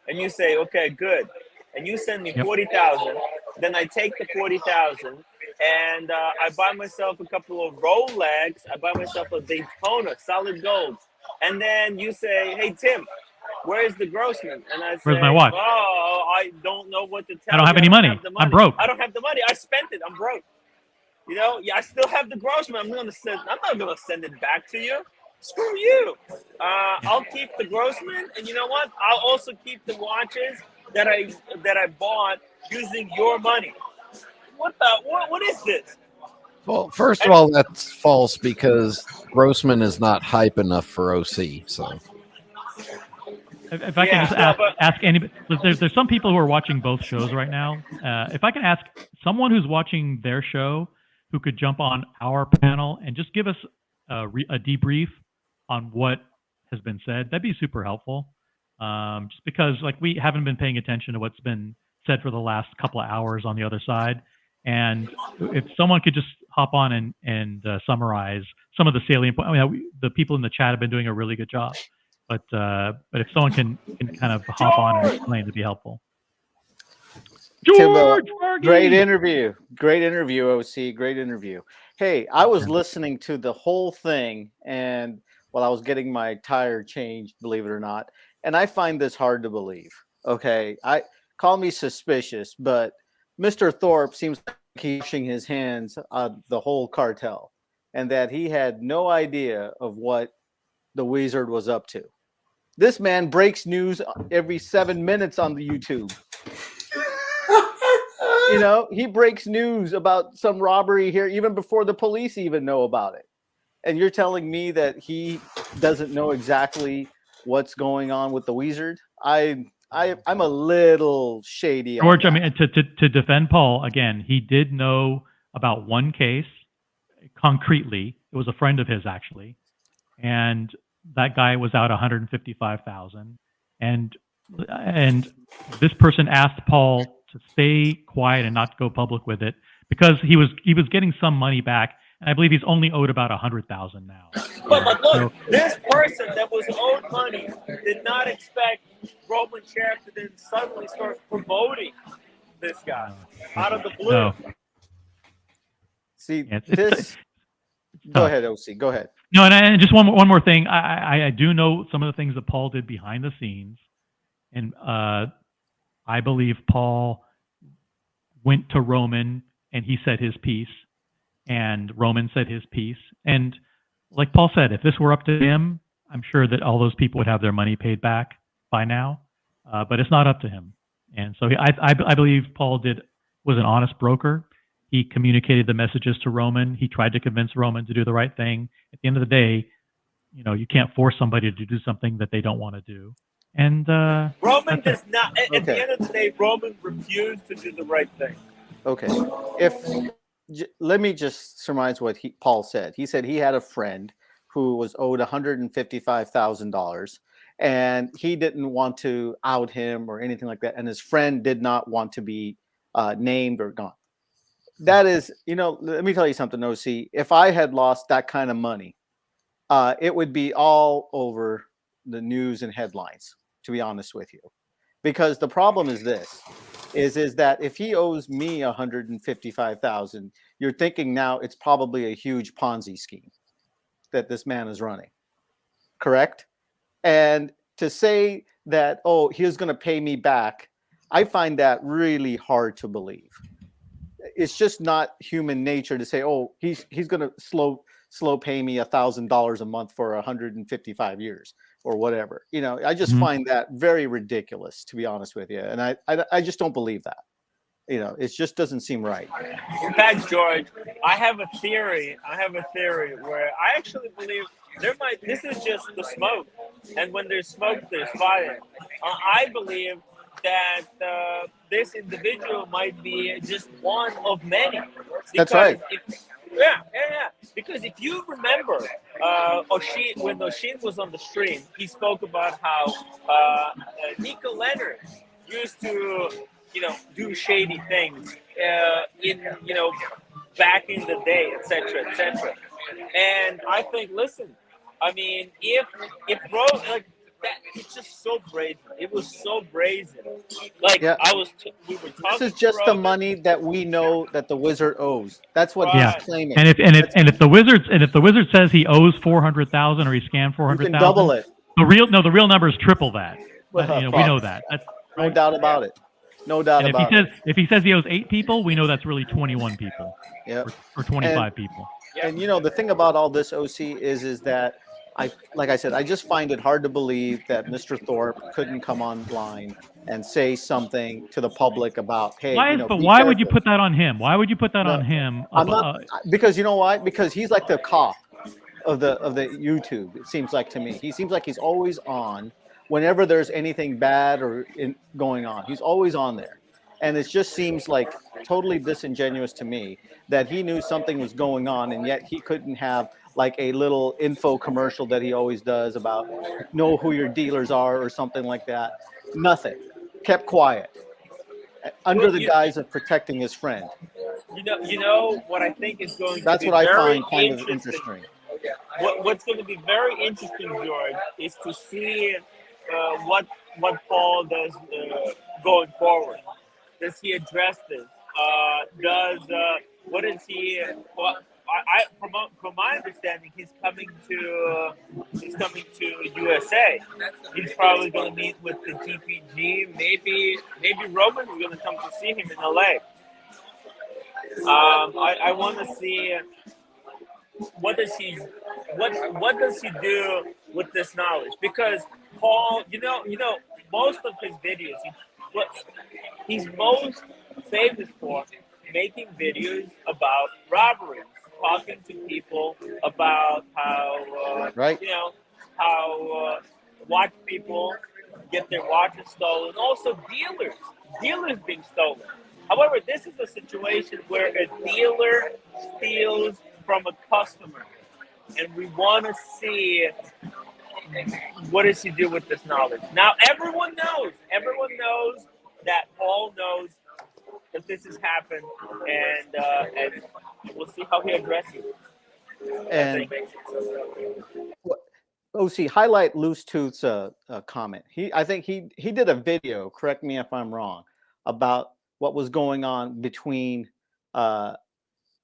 and you say, okay, good, and you send me $40,000, then I take the $40,000. And I buy myself a couple of Rolex. I buy myself a Daytona, solid gold. And then you say, hey, Tim, where's the Grossman? And I say, where's my watch? Oh, I don't know what to tell you. I don't have any money. I'm broke. I don't have the money. I spent it. I'm broke. I still have the Grossman. I'm not going to send it back to you. Screw you. I'll keep the Grossman. And you know what? I'll also keep the watches that I bought using your money. What is this? Well, first of all, that's false because Grossman is not hype enough for OC. So if I can just ask anybody, there's some people who are watching both shows right now. If I can ask someone who's watching their show who could jump on our panel and just give us a debrief on what has been said, that'd be super helpful. Just because like we haven't been paying attention to what's been said for the last couple of hours on the other side. And if someone could just hop on and summarize some of the salient points. I mean, the people in the chat have been doing a really good job. But if someone can kind of hop on and explain, it'd be helpful. George, great interview, OC, great interview. Hey, I was listening to the whole thing, and while I was getting my tire changed, believe it or not, and I find this hard to believe. Okay, I call me suspicious, but Mr. Thorpe seems like he's washing his hands on the whole cartel, and that he had no idea of what the Wizard was up to. This man breaks news every 7 minutes on the YouTube. You know, he breaks news about some robbery here even before the police even know about it. And you're telling me that he doesn't know exactly what's going on with the Wizard? I'm a little shady. George, I mean, to defend Paul, again, he did know about one case concretely. It was a friend of his, actually. And that guy was out $155,000, and this person asked Paul to stay quiet and not go public with it because he was getting some money back, and I believe he's only owed about $100,000 now. But look, this person that was owed money did not expect Roman Sheriff to then suddenly start promoting this guy out of the blue. No. See, go ahead, OC. Go ahead. No, and just one more thing. I do know some of the things that Paul did behind the scenes, and I believe Paul went to Roman and he said his piece, and Roman said his piece. And like Paul said, if this were up to him, I'm sure that all those people would have their money paid back by now. But it's not up to him, and so I believe Paul was an honest broker. He communicated the messages to Roman. He tried to convince Roman to do the right thing. At the end of the day, you know, you can't force somebody to do something that they don't want to do. And Roman does not. At the end of the day, Roman refused to do the right thing. Okay. Let me just surmise what Paul said. He said he had a friend who was owed $155,000, and he didn't want to out him or anything like that. And his friend did not want to be named or gone. That is, you know, let me tell you something, OC. If I had lost that kind of money, it would be all over the news and headlines, to be honest with you. Because the problem is this, is that if he owes me $155,000, you're thinking now it's probably a huge Ponzi scheme that this man is running. Correct? And to say that, oh, he's going to pay me back, I find that really hard to believe. It's just not human nature to say, oh, he's going to slow pay me $1,000 a month for 155 years or whatever. You know, I just find that very ridiculous, to be honest with you. And I just don't believe that. You know, it just doesn't seem right. In fact, George, I have a theory where I actually believe this is just the smoke. And when there's smoke, there's fire. I believe that this individual might be just one of many. That's right. Yeah. Because if you remember, when Oshin was on the stream, he spoke about how Nico Leonard used to, you know, do shady things back in the day, etc., etc. And I think, listen, I mean, if Rose, like, that, it's just so brazen. It was so brazen. Like, yeah. We were talking. This is just the money that we know that the Wizard owes. That's what he's claiming. And if the Wizard says he owes 400,000 or he scammed 400,000, you can double it. The real number is triple that. We know that. No doubt about it. No doubt about it. If he says he owes 8 people, we know that's really 21 people. Yeah. Or 25 people. And you know, the thing about all this, OC, is that like I said, I just find it hard to believe that Mr. Thorpe couldn't come online and say something to the public about, hey, Why you is? know, But be why would you careful. put that on him? Why would you put that on No, him? I'm not, because you know why? Because he's like the cop of the YouTube. It seems like to me, he seems like he's always on whenever there's anything bad or going on. He's always on there, and it just seems like totally disingenuous to me that he knew something was going on, and yet he couldn't have like a little info commercial that he always does about know who your dealers are or something like that. Nothing. Kept quiet under the guise of protecting his friend. You know what I think is going That's to be what I very find kind of interesting. interesting. What's going to be very interesting, George, is to see what Paul does going forward. Does he address this? What is he? Well, from my understanding, he's coming to USA. He's probably going to meet with the TPG. Maybe Roman is going to come to see him in LA. I want to see what does he do with this knowledge, because Paul, most of his videos, what he's most famous for, making videos about robberies, talking to people about how Right. how watch people get their watches stolen, also dealers being stolen. However, this is a situation where a dealer steals from a customer, and we want to see what does he do with this knowledge. Now, everyone knows that Paul knows that this has happened, and we'll see how he addresses it. And OC, highlight Loose Tooth's comment. I think he did a video, correct me if I'm wrong, about what was going on between about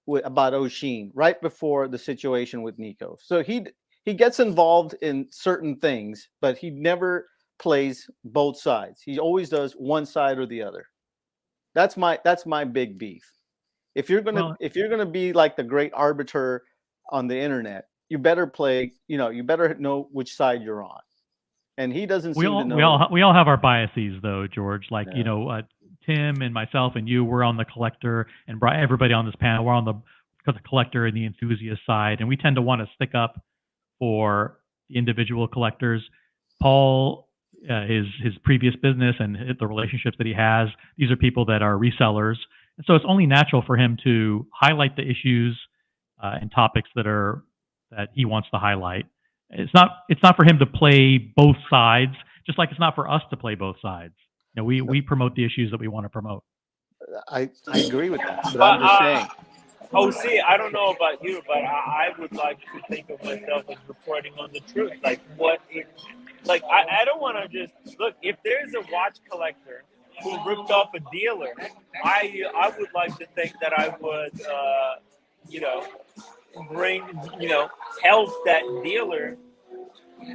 Oshin right before the situation with Nico. So he gets involved in certain things, but he never plays both sides. He always does one side or the other. That's my big beef. If you're gonna be like the great arbiter on the internet, you better play. You better know which side you're on. And he doesn't seem to know. We all have our biases, though, George. Like Tim and myself and you, we're on the collector, and everybody on this panel, we're on the collector and the enthusiast side, and we tend to want to stick up for the individual collectors. Paul, his previous business and the relationships that he has, these are people that are resellers, and so it's only natural for him to highlight the issues and topics that he wants to highlight. It's not for him to play both sides, just like it's not for us to play both sides. We promote the issues that we want to promote. I agree with that, but I'm just saying. OC, I don't know about you, but I would like to think of myself as reporting on the truth. Like I don't want to just look. If there's a watch collector who ripped off a dealer, I would like to think that I would, help that dealer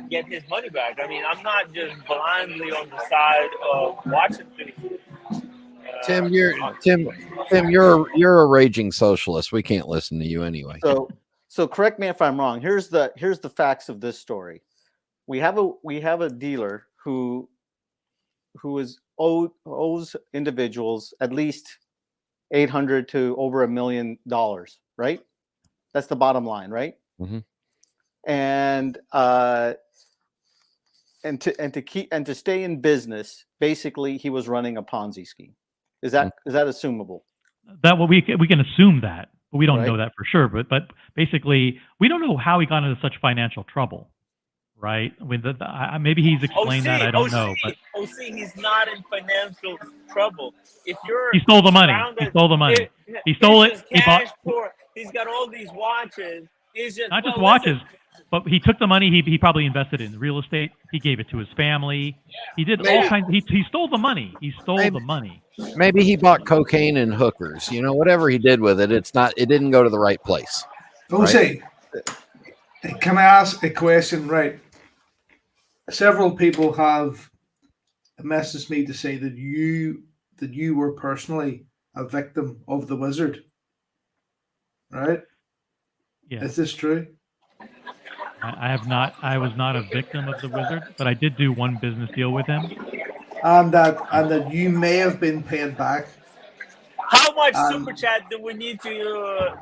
get his money back. I mean, I'm not just blindly on the side of watch enthusiasts. Tim, you're a raging socialist. We can't listen to you anyway. So correct me if I'm wrong. Here's the facts of this story. We have a dealer who owes individuals at least $800 to over $1 million, right? That's the bottom line, right? Mm-hmm. And to stay in business, basically, he was running a Ponzi scheme. Is that assumable? That we can assume that, but we don't know that for sure. But basically, we don't know how he got into such financial trouble, right? Maybe he's explained that. I don't know. But he's not in financial trouble. If you're he stole the money. He stole the money. He stole it. He's got all these watches. Not just watches. But he took the money. He probably invested in real estate. He gave it to his family. He did all kinds. He stole the money. He stole the money. Maybe he bought cocaine and hookers. Whatever he did with it, it didn't go to the right place. Jose, can I ask a question? Right. Several people have messaged me to say that you were personally a victim of the wizard. Right? Yeah. Is this true? I was not a victim of the wizard, but I did do one business deal with him. And that you may have been paid back. How much super chat do we need to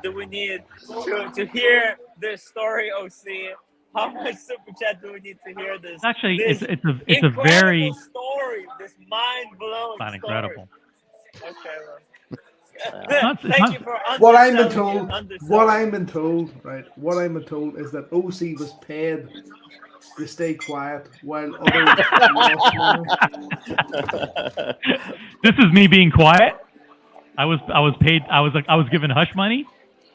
hear this story, OC? How much super chat do we need to hear this? Actually, this it's a incredible very story, this mind blowing not story. incredible. Okay. Thank you for what I'm been told. What I'm been told, right? What I'm been told is that OC was paid to stay quiet while others lost money. This is me being quiet. I was paid. I was given hush money.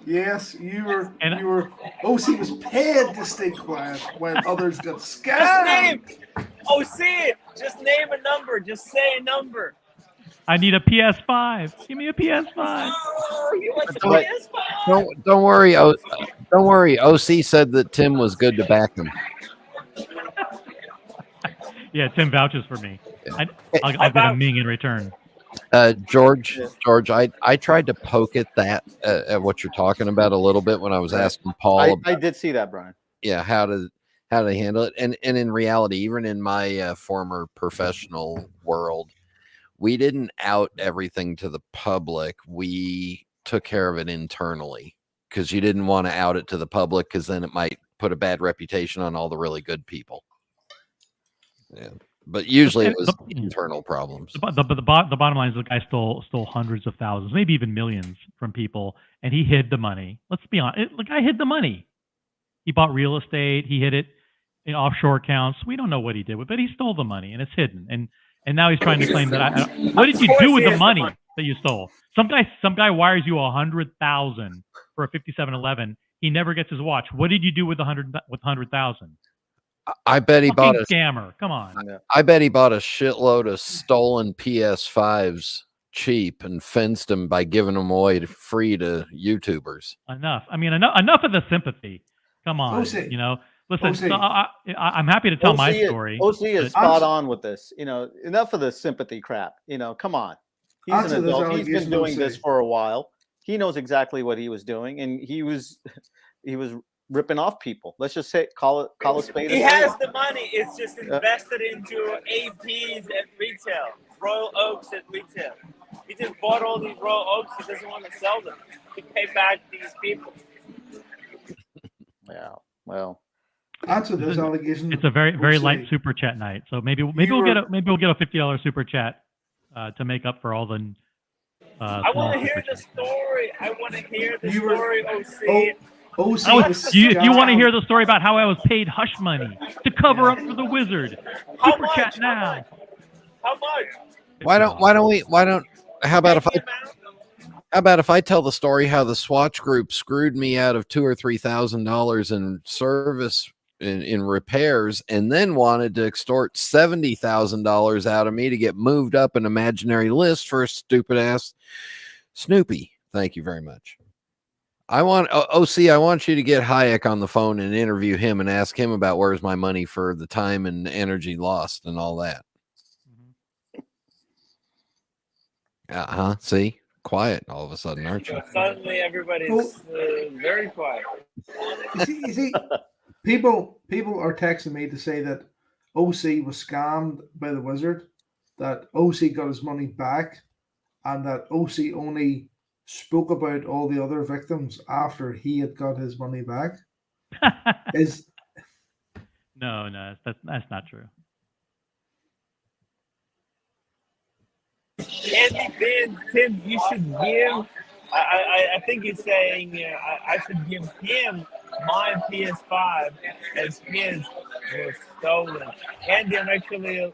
Yes, you were. OC was paid to stay quiet while others got scammed. OC, just name a number. Just say a number. I need a PS5. Give me a PS5. Oh, you want the PS5? Don't worry. Don't worry. OC said that Tim was good to back him. Yeah, Tim vouches for me. I'll get a Ming in return. George, I tried to poke at that at what you're talking about a little bit when I was asking Paul. I did see that, Brian. Yeah, how to handle it, and in reality, even in my former professional world, we didn't out everything to the public. We took care of it internally because you didn't want to out it to the public because then it might put a bad reputation on all the really good people. Yeah. But usually it was internal problems. The bottom line is the guy stole hundreds of thousands, maybe even millions from people, and he hid the money. Let's be honest. The guy hid the money. He bought real estate. He hid it in offshore accounts. We don't know what he did with it, but he stole the money, and it's hidden. And now he's trying to claim that what did you do with the money that you stole? Some guy wires you $100,000 for a 5711. He never gets his watch. What did you do with $100,000? I bet he bought a scammer. Come on. I bet he bought a shitload of stolen PS5s cheap and fenced them by giving them away free to YouTubers. Enough. I mean, enough of the sympathy. Come on. OC. You know, listen. So I'm happy to tell my story. OC is spot on with this. You know, enough of the sympathy crap. You know, come on. He's an adult. He's been doing this for a while. He knows exactly what he was doing, and he was ripping off people. Let's just say call a spade. He has the money. It's just invested into APs at retail, Royal Oaks at retail. He just bought all these Royal Oaks. He doesn't want to sell them to pay back these people. Yeah. Well, answer this allegation. It's a very light super chat night. So maybe we'll get a $50 super chat to make up for all the. I want to hear the story. I want to hear the story, OC. You want to hear the story about how I was paid hush money to cover up for the wizard? Super chat now. How much? How about if I tell the story how the Swatch Group screwed me out of $2,000 or $3,000 in service in repairs, and then wanted to extort $70,000 out of me to get moved up an imaginary list for a stupid ass Snoopy. Thank you very much. I want OC. I want you to get Hayek on the phone and interview him and ask him about where's my money for the time and energy lost and all that. See, quiet all of a sudden, aren't you? Suddenly, everybody's very quiet. You see, people are texting me to say that OC was scammed by the wizard, that OC got his money back, and that OC only spoke about all the other victims after he had got his money back. No, that's not true. And Tim, you should give. I think he's saying I should give him my PS5 as his was stolen. And I'm actually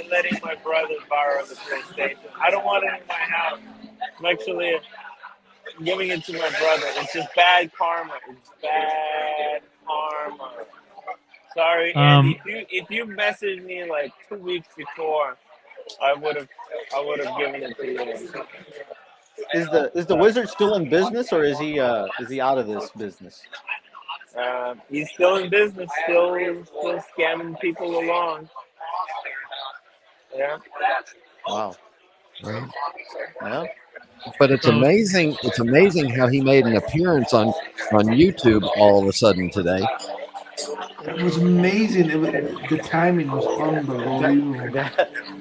letting my brother borrow the PlayStation. I don't want it in my house. I'm actually giving it to my brother. It's just bad karma. It's bad karma. Sorry, Andy. If you messaged me like 2 weeks before, I would have given it to you. Is the wizard still in business, or is he out of this business? He's still in business, still scamming people along. Yeah. Wow. Right. Yeah. But it's amazing. It's amazing how he made an appearance on YouTube all of a sudden today. It was amazing. The timing was unbelievable.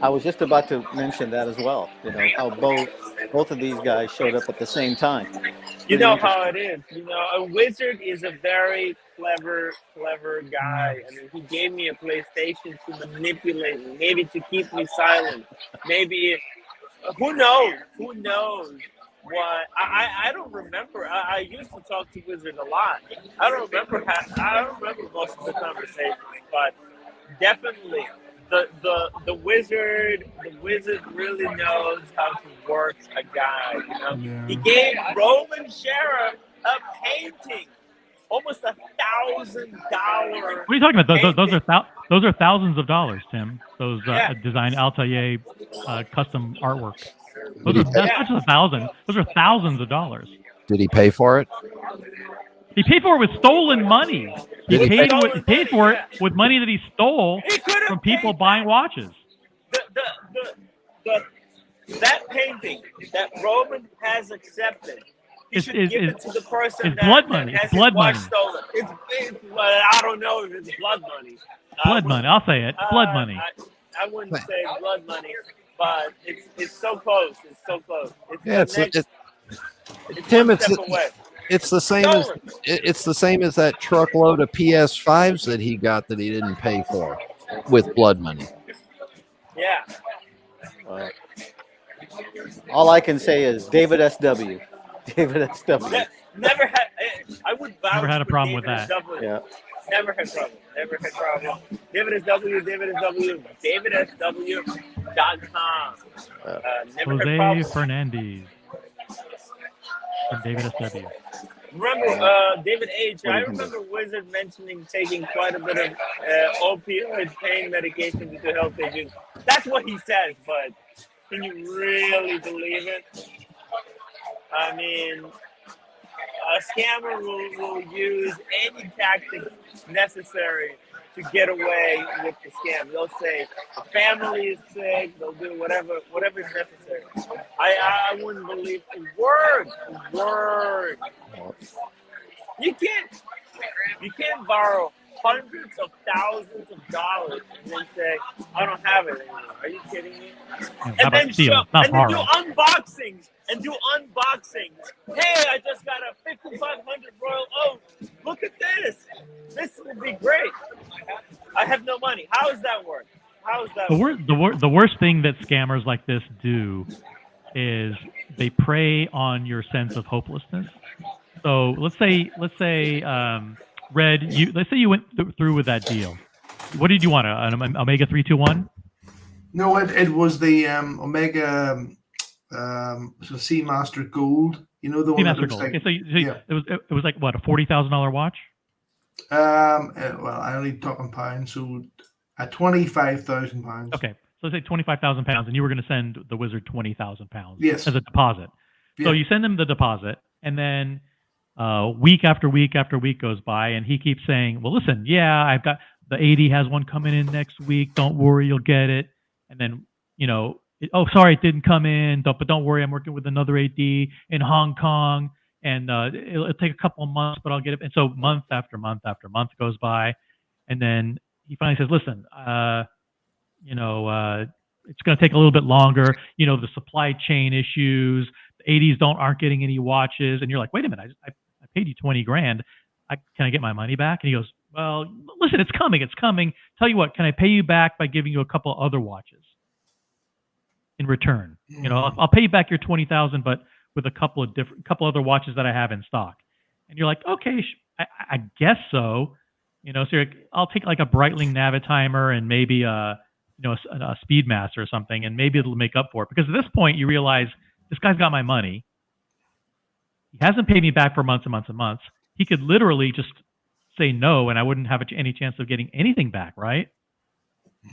I was just about to mention that as well. You know how both of these guys showed up at the same time. You know how it is. You know, a wizard is a very clever guy. I mean, he gave me a PlayStation to manipulate me, maybe to keep me silent. Maybe, who knows? Who knows what? I don't remember. I used to talk to Wizard a lot. I don't remember most of the conversations, but definitely the wizard really knows how to work a guy. You know, he gave Roman Sheriff a painting, almost $1,000. What are you talking about? Those are thousands of dollars, Tim. Those design Altair custom artwork. That's not just 1,000. Those are thousands of dollars. Did he pay for it? He paid for it with stolen money. He paid for it with money that he stole from people buying watches. That painting that Roman has accepted, he should give it to the person it's blood money. It's blood money. Stolen. I don't know if it's blood money. Blood money. I'll say it. Blood money. I wouldn't say blood money, but it's so close. It's so close. Tim, it's the same as that truckload of PS5s that he got that he didn't pay for with blood money. Yeah. All I can say is David SW. David SW. Never had. I would vouch never had a problem with David that. SW. Yeah. Never had problem. Never had problem. David SW. DavidSW.com. Never had Jose problem. Fernandez. From David SW. Remember, David H. I remember Wizard mentioning taking quite a bit of opioid pain medication due to health issues. That's what he says, but can you really believe it? I mean, a scammer will use any tactic necessary to get away with the scam. They'll say the family is sick. They'll do whatever is necessary. I wouldn't believe a word. You can't borrow hundreds of thousands of dollars and then say, I don't have it anymore. Are you kidding me? And then do unboxings. Hey, I just got a 5,500 Royal Oak. Look at this. This would be great. I have no money. How does that work? The worst thing that scammers like this do is they prey on your sense of hopelessness. So let's say Red, let's say you went through with that deal. What did you want? An Omega 321? No, it was the Omega Seamaster Gold. You know the one that looks Gold. like. It was like what, a $40,000 watch? Well, I only talk in pounds, so at £25,000. Okay, so let's say £25,000, and you were going to send the wizard £20,000. Yes. As a deposit. Yeah. So you send him the deposit, and then week after week after week goes by, and he keeps saying, well, listen, yeah, I've got the AD has one coming in next week. Don't worry, you'll get it. And then, sorry, it didn't come in, but don't worry, I'm working with another AD in Hong Kong, and it'll take a couple of months, but I'll get it. And so month after month after month goes by, and then he finally says, listen, it's going to take a little bit longer. The supply chain issues, the ADs aren't getting any watches, and you're like, wait a minute, I paid you $20,000. Can I get my money back? And he goes, well, listen, it's coming. Tell you what, can I pay you back by giving you a couple other watches in return? I'll pay you back your $20,000, but with a couple other watches that I have in stock. And you're like, okay, I guess so. So you're like, I'll take like a Breitling Navitimer and maybe a Speedmaster or something, and maybe it'll make up for it. Because at this point, you realize this guy's got my money. He hasn't paid me back for months and months and months. He could literally just say no, and I wouldn't have any chance of getting anything back, right?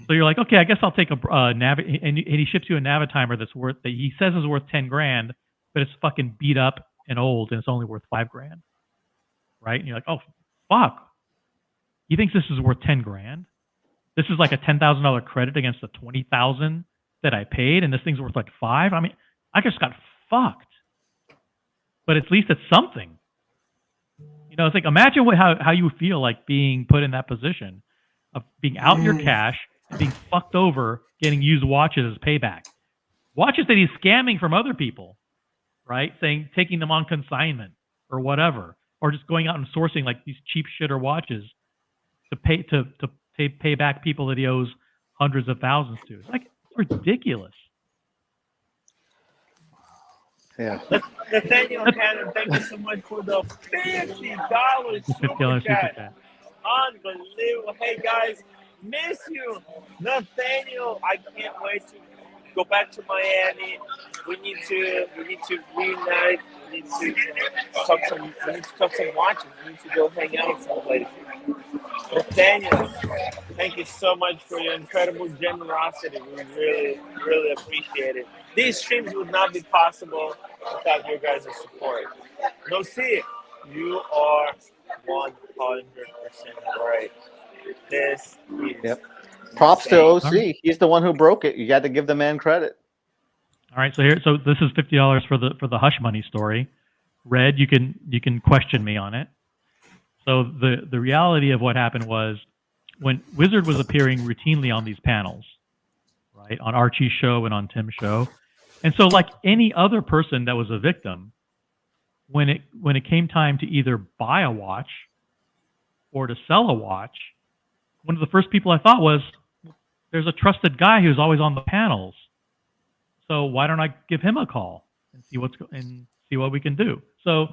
So you're like, okay, I guess I'll take and he ships you a Navitimer that he says is worth $10,000, but it's fucking beat up and old, and it's only worth $5,000, right? And you're like, oh, fuck. He thinks this is worth $10,000. This is like a $10,000 credit against the $20,000 that I paid, and this thing's worth like $5,000. I mean, I just got fucked. but at least it's something. You know, it's like imagine how you feel like being put in that position of being out your cash and being fucked over, getting used watches as payback. Watches that he's scamming from other people, right? Saying taking them on consignment or whatever, or just going out and sourcing like these cheap shitter watches to pay back people that he owes hundreds of thousands to. It's like it's ridiculous. Yeah. Nathaniel Cannon, thank you so much for the $50 super chat. Unbelievable. Hey guys, miss you. Nathaniel, I can't wait to go back to Miami. We need to reunite. We need to talk some watches. We need to go hang out someplace. Nathaniel, thank you so much for your incredible generosity. We really, really appreciate it. These streams would not be possible without your guys' support. No, see, you are 100% right. This is Yep. Props to OC. He's the one who broke it. You got to give the man credit. All right, so this is $50 for the hush money story. Red, you can question me on it. So the reality of what happened was when Wizard was appearing routinely on these panels, right, on Archie's show and on Tim's show, and so like any other person that was a victim, when it came time to either buy a watch or to sell a watch, one of the first people I thought was, there's a trusted guy who's always on the panels, so why don't I give him a call and see what we can do? So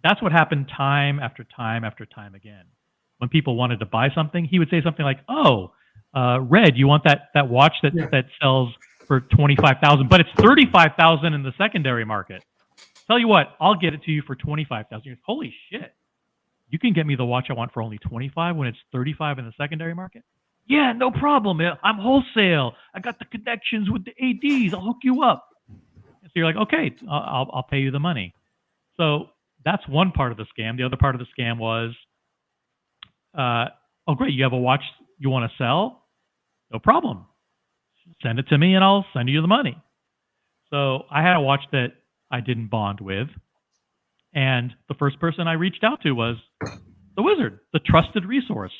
that's what happened time after time after time again. When people wanted to buy something, he would say something like, "Oh, Red, you want that watch that sells for $25,000, but it's $35,000 in the secondary market. Tell you what, I'll get it to you for $25,000." Holy shit! You can get me the watch I want for only $25 when it's $35 in the secondary market? Yeah, no problem. I'm wholesale. I got the connections with the ADs. I'll hook you up. So you're like, okay, I'll pay you the money. So that's one part of the scam. The other part of the scam was, oh, great, you have a watch you want to sell? No problem. Send it to me and I'll send you the money. So I had a watch that I didn't bond with. And the first person I reached out to was the Wizard, the trusted resource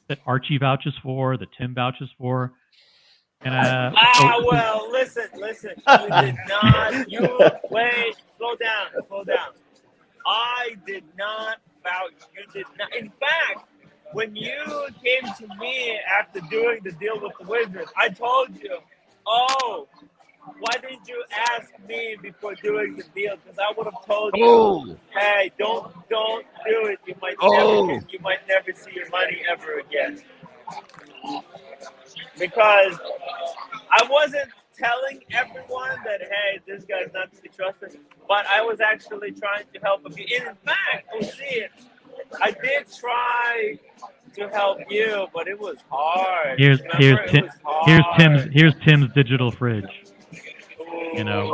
that Archie vouches for, that Tim vouches for. And well, listen. You did not. Wait. Slow down. I did not vouch. You did not. In fact, when you came to me after doing the deal with the Wizard, I told you, "Oh, why didn't you ask me before doing the deal? Because I would have told you, hey, don't do it. You might never see your money ever again." Because I wasn't telling everyone that, hey, this guy's not to be trusted, but I was actually trying to help him. And in fact, I did try to help you, but it was hard. Here's Tim's digital fridge. You know,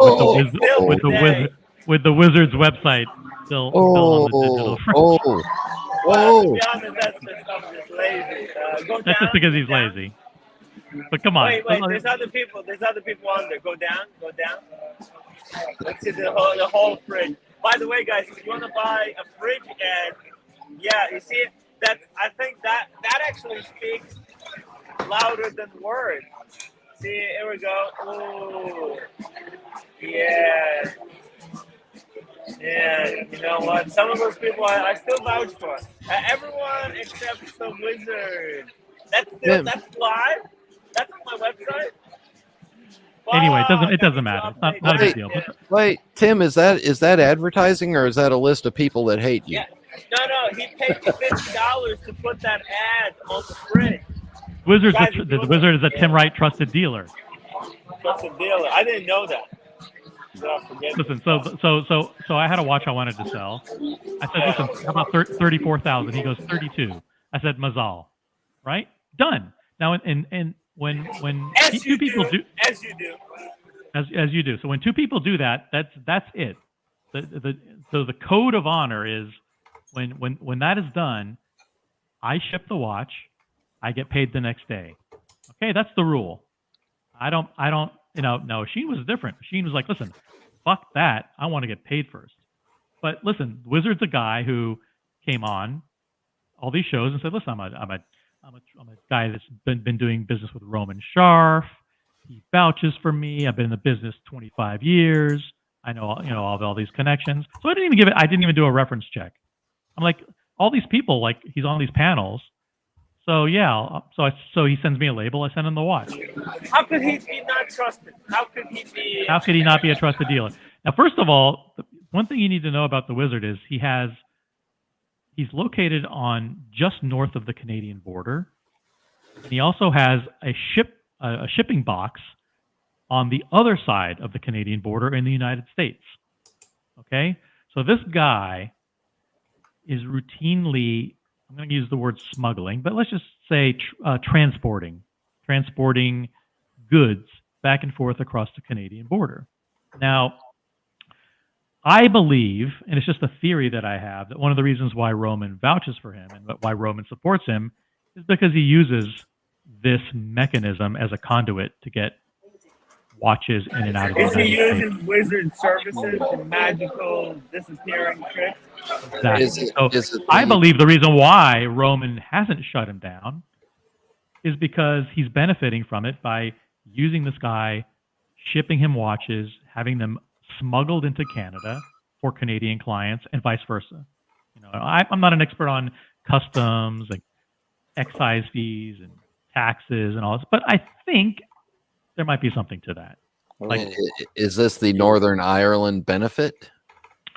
with the Wizard's website still on the digital fridge. Well, to be honest, that's just, I'm just lazy. That's just because he's lazy. But come on. Wait. There's other people on there. Go down. Let's see the whole fridge. By the way, guys, if you want to buy a fridge, and yeah, you see it. I think that actually speaks louder than words. See, here we go. Ooh, yeah. You know what? Some of those people I still vouch for. Everyone except the Wizard. That's live. That's on my website. Anyway, it doesn't matter. It's not a big deal. Wait, Tim, is that advertising or is that a list of people that hate you? Yeah. No. He paid me $50 to put that ad on the fridge. The Wizard is a Tim Wright trusted dealer. Trusted dealer. I didn't know that. Listen, so I had a watch I wanted to sell. I said, listen, how about 34,000? He goes 32. I said, Mazal, right? Done. Now, and when two people do as you do. So when two people do that, that's it. So the code of honor is when that is done, I ship the watch, I get paid the next day. Okay, that's the rule. I don't. No, Sheen was different. Sheen was like, listen, fuck that. I want to get paid first. But listen, the Wizard's a guy who came on all these shows and said, "Listen, I'm a guy that's been doing business with Roman Scharf. He vouches for me. I've been in the business 25 years. I know all these connections." So I didn't even do a reference check. I'm like, all these people, like, he's on these panels. So yeah, so he sends me a label. I send him the watch. How could he be not trusted? How could he be? How could he not be a trusted dealer? Now, first of all, one thing you need to know about the Wizard is he's located on just north of the Canadian border, and he also has a shipping box on the other side of the Canadian border in the United States. Okay, so this guy is routinely, I'm going to use the word smuggling, but let's just say transporting goods back and forth across the Canadian border. Now, I believe, and it's just a theory that I have, that one of the reasons why Roman vouches for him and why Roman supports him is because he uses this mechanism as a conduit to get watches in and out of the Is he United States. using Wizard services and magical disappearing tricks? Exactly. So I believe the reason why Roman hasn't shut him down is because he's benefiting from it by using this guy, shipping him watches, having them smuggled into Canada for Canadian clients, and vice versa. I'm not an expert on customs, like excise fees and taxes and all this, but I think there might be something to that. Like, is this the Northern Ireland benefit?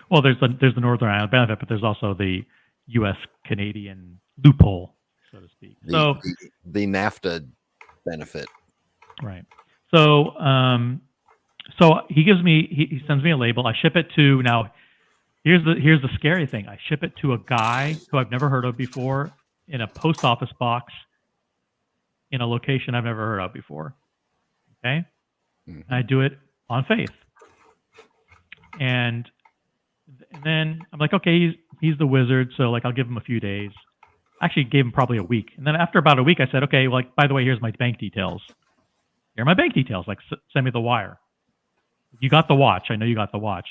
Well, there's the Northern Ireland benefit, but there's also the U.S. Canadian loophole, so to speak. The NAFTA benefit, right? So, so he sends me a label. I ship it to, now here's the scary thing. I ship it to a guy who I've never heard of before in a post office box in a location I've never heard of before. Okay. And I do it on faith. And then I'm like, okay, he's the Wizard, so like I'll give him a few days. Actually gave him probably a week. And then after about a week I said, okay, like, by the way, here's my bank details. Here are my bank details. Like, send me the wire. You got the watch. I know you got the watch.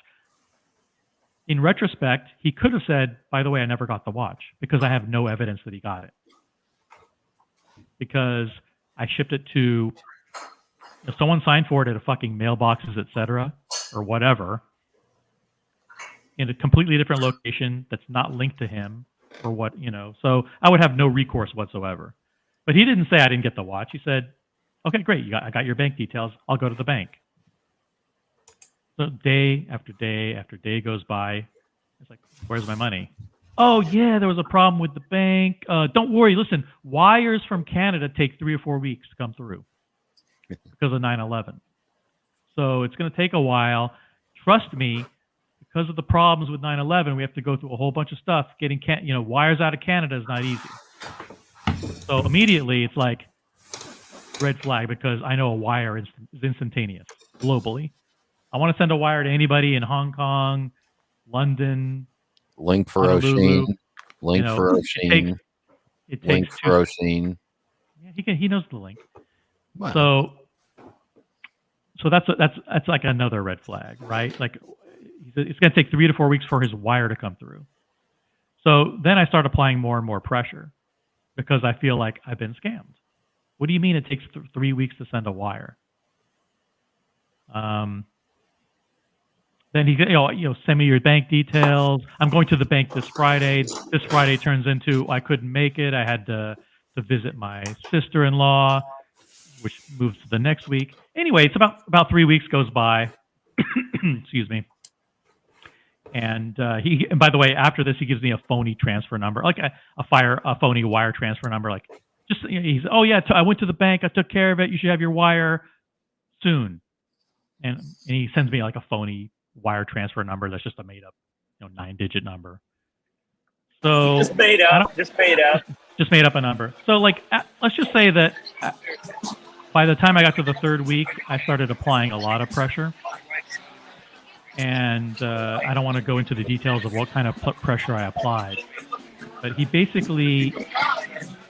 In retrospect, he could have said, by the way, I never got the watch, because I have no evidence that he got it. Because I shipped it to, if someone signed for it at a fucking mailboxes, etc., or whatever, in a completely different location that's not linked to him, or what, so I would have no recourse whatsoever. But he didn't say I didn't get the watch. He said, okay, great, I got your bank details. I'll go to the bank. So day after day after day goes by. It's like, where's my money? Oh, yeah, there was a problem with the bank. Don't worry. Listen, wires from Canada take 3 or 4 weeks to come through because of 9/11. So it's going to take a while. Trust me, because of the problems with 9/11, we have to go through a whole bunch of stuff. Getting wires out of Canada is not easy. So immediately it's like red flag, because I know a wire is instantaneous globally. I want to send a wire to anybody in Hong Kong, London, Link for O'Sheen. Link for O'Sheen. It takes Link for O'Sheen. Yeah, he knows the link. Wow. So that's like another red flag, right? Like, it's going to take 3 to 4 weeks for his wire to come through. So then I start applying more and more pressure, because I feel like I've been scammed. What do you mean it takes 3 weeks to send a wire? Then he, send me your bank details. I'm going to the bank this Friday. This Friday turns into, I couldn't make it. I had to visit my sister-in-law, which moves to the next week. Anyway, it's about 3 weeks goes by. Excuse me. And and by the way, after this, he gives me a phony transfer number, like a phony wire transfer number. Like, just, he's, oh yeah, I went to the bank. I took care of it. You should have your wire soon. And he sends me like a phony wire transfer number that's just a made up, 9-digit number. So just made up. Just made up a number. So like, let's just say that by the time I got to the 3rd week, I started applying a lot of pressure. And I don't want to go into the details of what kind of pressure I applied, but he basically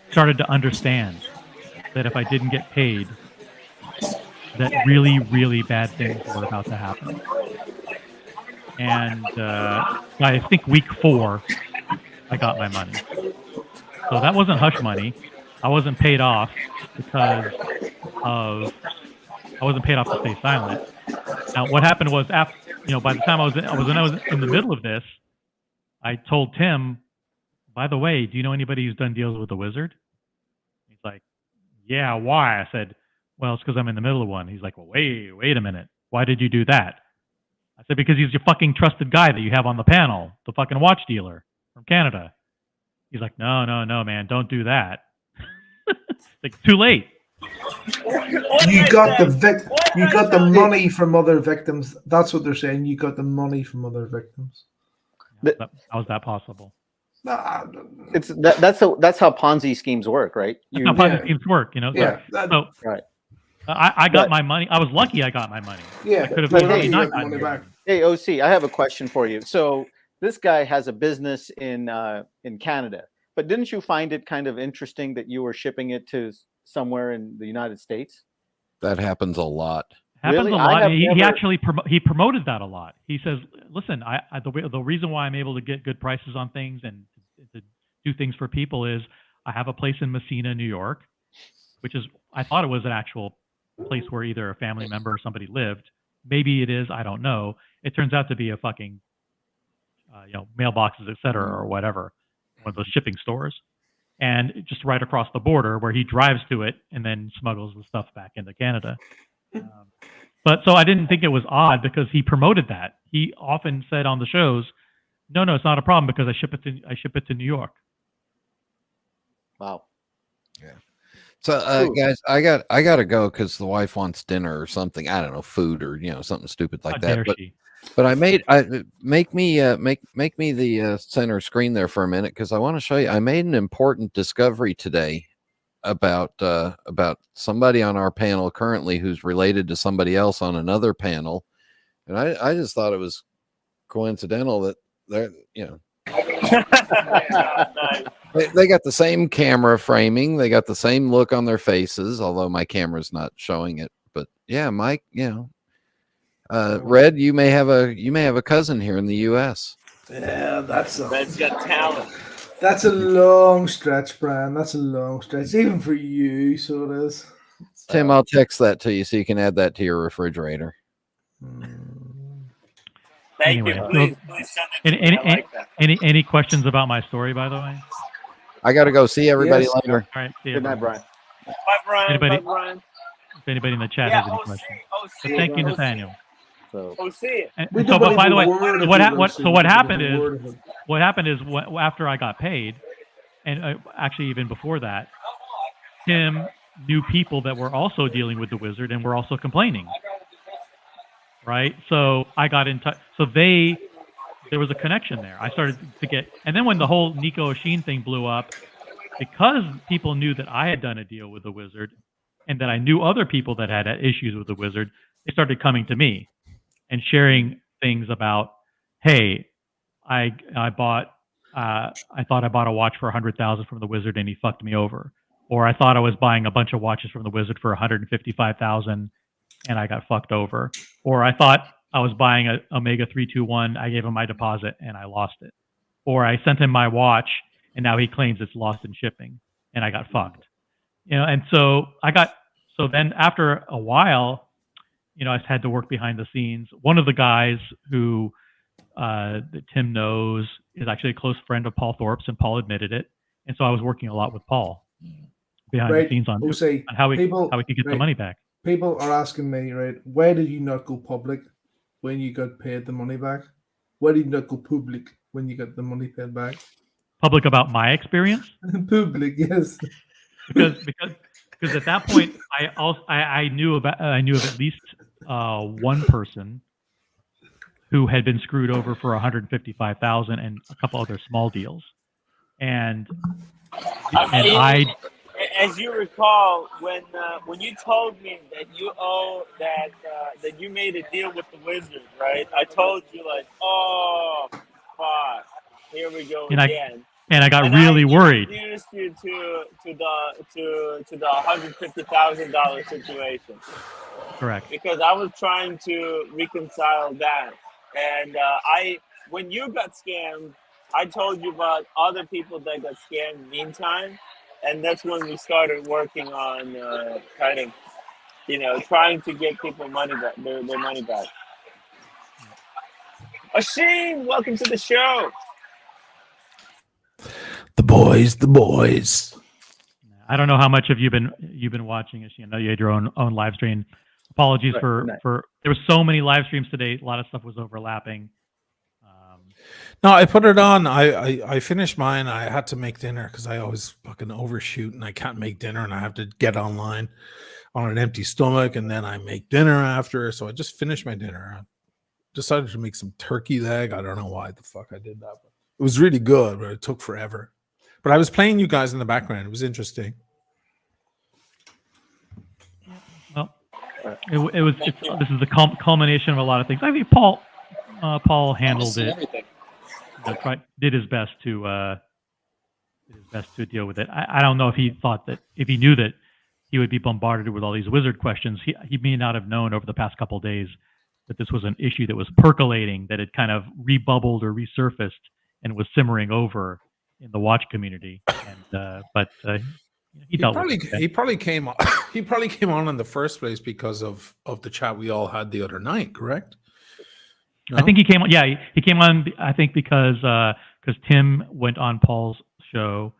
started to understand that if I didn't get paid, that really, really bad things were about to happen. And I think week 4, I got my money. So that wasn't hush money. I wasn't paid off because of I wasn't paid off to stay silent. Now, what happened was after by the time I was in the middle of this, I told Tim, by the way, do you know anybody who's done deals with the Wizard? He's like, yeah, why? I said, well, it's because I'm in the middle of one. He's like, well, wait a minute. Why did you do that? I said, because he's your fucking trusted guy that you have on the panel, the fucking watch dealer from Canada. He's like, no, man, don't do that. Like, too late. You got the money from other victims. That's what they're saying. You got the money from other victims. How is that possible? That's how Ponzi schemes work, right? That's how Ponzi schemes work, Yeah. Right. I got my money. I was lucky I got my money. Yeah. I could have easily not gotten money back. Hey, OC, I have a question for you. So this guy has a business in Canada, but didn't you find it kind of interesting that you were shipping it to somewhere in the United States? That happens a lot. Happens a lot. He actually he promoted that a lot. He says, "Listen, the reason why I'm able to get good prices on things and to do things for people is I have a place in Messina, New York, which is I thought it was an actual place where either a family member or somebody lived. Maybe it is. I don't know. It turns out to be a fucking mailboxes, etc., or whatever, one of those shipping stores." And just right across the border where he drives to it and then smuggles the stuff back into Canada. But so I didn't think it was odd because he promoted that. He often said on the shows, no, it's not a problem because I ship it to New York. Wow. Yeah. So guys, I got to go because the wife wants dinner or something. I don't know, food or something stupid like that. But I make me the center screen there for a minute because I want to show you. I made an important discovery today about somebody on our panel currently who's related to somebody else on another panel, and I just thought it was coincidental that they're they got the same camera framing, they got the same look on their faces, although my camera's not showing it. But yeah, Mike, Red, you may have a cousin here in the U.S. Yeah, Red's got talent. That's a long stretch, Brian. That's a long stretch, even for you. So it is. Tim, I'll text that to you so you can add that to your refrigerator. Thank you. Please send it to me. I like that. Any questions about my story, by the way? I got to go. See everybody later. All right. See you. Good night, Brian. Bye, Brian. Anybody? Bye, Brian. If anybody in the chat has any questions. But thank you, Nathaniel. By the way, what happened is after I got paid, and actually even before that, Tim knew people that were also dealing with the Wizard and were also complaining. Right, so I got in touch. So there was a connection there. I started to get, and then when the whole Nico Oshin thing blew up, because people knew that I had done a deal with the Wizard, and that I knew other people that had issues with the Wizard, they started coming to me and sharing things about, hey, I thought I bought a watch for $100,000 from the Wizard and he fucked me over, or I thought I was buying a bunch of watches from the Wizard for $155,000 and I got fucked over, or I thought I was buying a Omega 321, I gave him my deposit and I lost it, or I sent him my watch and now he claims it's lost in shipping and I got fucked, and so then after a while, I had to work behind the scenes. One of the guys who that Tim knows is actually a close friend of Paul Thorpe's, and Paul admitted it. And so I was working a lot with Paul behind the scenes on how we could get the money back. People are asking me, right, why did you not go public when you got paid the money back? Why did you not go public when you got the money paid back? Public about my experience? Public, yes. Because at that point, I knew of at least one person who had been screwed over for $155,000 and a couple other small deals, and I, as you recall, when you told me that you that you made a deal with the Wizard, right? I told you like, oh fuck, here we go again. And I got really worried. I introduced you to the $150,000 situation. Correct. Because I was trying to reconcile that. And when you got scammed, I told you about other people that got scammed meantime, and that's when we started working on kind of, trying to get people money back, their money back. Asheen, welcome to the show. The boys. I don't know how much have you've been watching, Asheen. I know you had your own live stream. Apologies for there were so many live streams today. A lot of stuff was overlapping. No, I put it on. I finished mine. I had to make dinner because I always fucking overshoot and I can't make dinner and I have to get online on an empty stomach and then I make dinner after. So I just finished my dinner. I decided to make some turkey leg. I don't know why the fuck I did that. But it was really good, but it took forever. But I was playing you guys in the background. It was interesting. Well, this is the culmination of a lot of things. I mean, Paul handled it. Did his best to deal with it. I don't know if he thought that if he knew that he would be bombarded with all these wizard questions. He may not have known over the past couple of days that this was an issue that was percolating, that had kind of rebubbled or resurfaced and was simmering over in the watch community. And he probably came on in the first place because of the chat we all had the other night, correct? No? I think he came on. Yeah, he came on. I think because Tim went on Paul's show,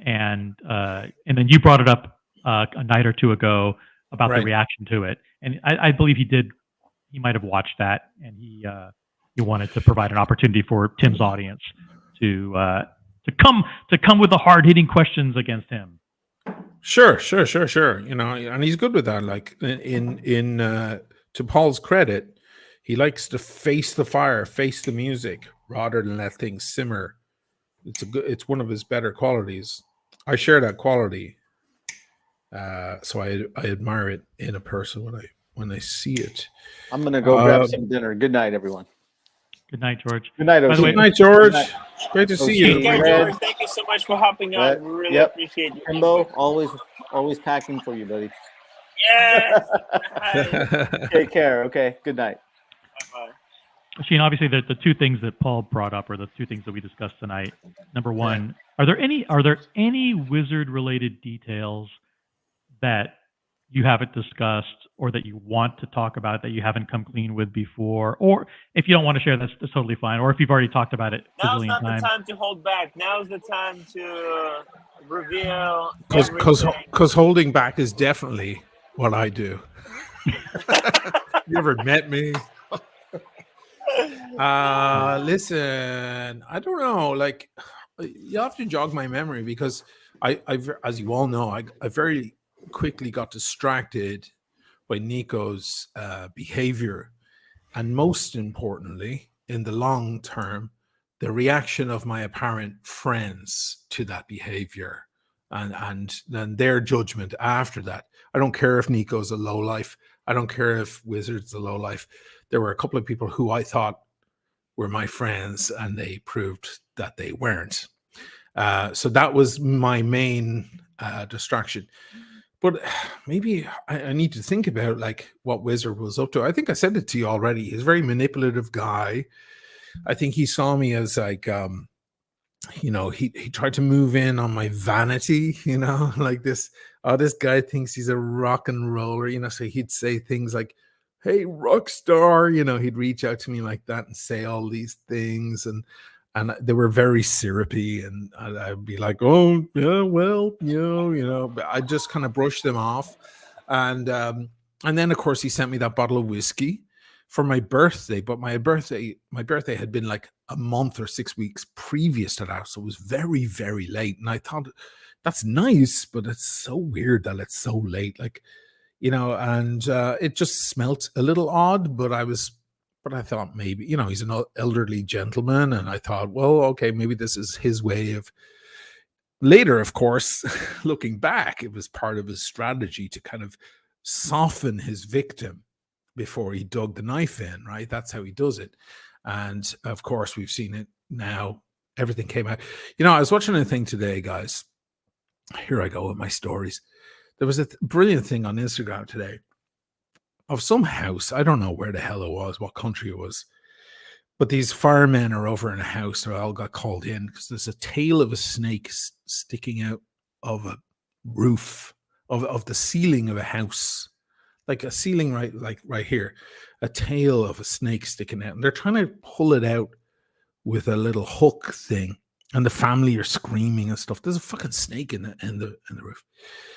and then you brought it up a night or two ago about the reaction to it, and I believe he did. He might have watched that, and he wanted to provide an opportunity for Tim's audience to come with the hard hitting questions against him. Sure. You know, and he's good with that. Like in to Paul's credit, he likes to face the fire, face the music, rather than let things simmer. It's one of his better qualities. I share that quality, so I admire it in a person when I see it. I'm gonna go grab some dinner. Good night, everyone. Good night, George. Good night, Good night, George. Great to see you. George, thank you so much for hopping on. We really appreciate you. Kimbo, always packing for you, buddy. Yes. Take care. Okay. Good night. Bye-bye. Sheen, obviously the two things that Paul brought up are the two things that we discussed tonight. Number one, are there any wizard related details that you haven't discussed or that you want to talk about that you haven't come clean with before? Or if you don't want to share, that's totally fine. Or if you've already talked about it a Now's not zillion times. the time to hold back. Now's the time to reveal everything. Because holding back is definitely what I do. You ever met me? Listen, I don't know. Like, you have to jog my memory because I've, as you all know, I very quickly got distracted by Nico's behavior, and most importantly, in the long term, the reaction of my apparent friends to that behavior, and then their judgment after that. I don't care if Nico's a lowlife. I don't care if Wizard's a lowlife. There were a couple of people who I thought were my friends, and they proved that they weren't. So that was my main distraction. But maybe I need to think about like what Wizard was up to. I think I said it to you already. He's a very manipulative guy. I think he saw me as like, you know, he tried to move in on my vanity, you know, like this guy thinks he's a rock and roller, you know, so he'd say things like, hey, rock star, you know, he'd reach out to me like that and say all these things, and they were very syrupy, and I'd be like, oh, yeah, well, you know, but I just kind of brushed them off. And then, of course, he sent me that bottle of whiskey for my birthday, but my birthday had been like a month or 6 weeks previous to that, so it was very, very late. And I thought, that's nice, but it's so weird that it's so late, like, you know, and it just smelt a little odd, but I thought maybe, you know, he's an elderly gentleman, and I thought, well, okay, maybe this is his way of. Later, of course, looking back, it was part of his strategy to kind of soften his victim before he dug the knife in, right? That's how he does it. And of course, we've seen it now. Everything came out. You know, I was watching a thing today, guys. Here I go with my stories. There was a brilliant thing on Instagram today of some house. I don't know where the hell it was, what country it was. But these firemen are over in a house. They all got called in because there's a tail of a snake sticking out of a roof of the ceiling of a house, like a ceiling right here, a tail of a snake sticking out, and they're trying to pull it out with a little hook thing, and the family are screaming and stuff. There's a fucking snake in the roof,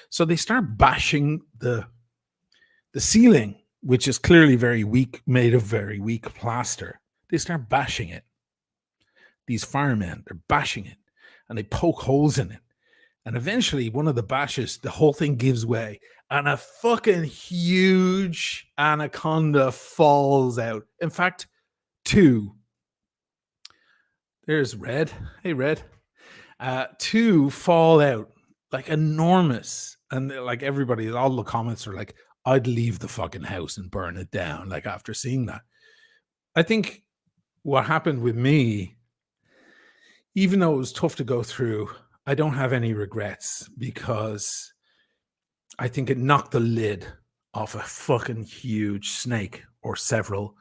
so they start bashing the ceiling, which is clearly very weak, made of very weak plaster. They start bashing it. These firemen, they're bashing it, and they poke holes in it. And eventually, one of the bashes, the whole thing gives way, and a fucking huge anaconda falls out. In fact, two. There's Red. Hey, Red. Two fall out, like enormous. And like everybody, all the comments are like, I'd leave the fucking house and burn it down, like after seeing that. I think what happened with me, even though it was tough to go through, I don't have any regrets because I think it knocked the lid off a fucking huge snake or several.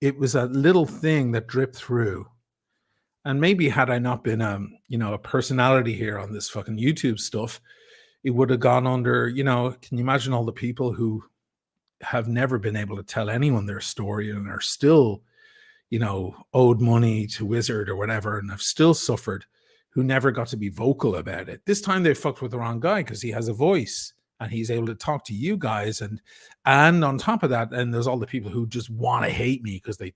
It was a little thing that dripped through. And maybe had I not been a personality here on this fucking YouTube stuff, it would have gone under, can you imagine all the people who have never been able to tell anyone their story and are still owed money to Wizard or whatever, and have still suffered, who never got to be vocal about it. This time they fucked with the wrong guy because he has a voice and he's able to talk to you guys. And on top of that, and there's all the people who just want to hate me because they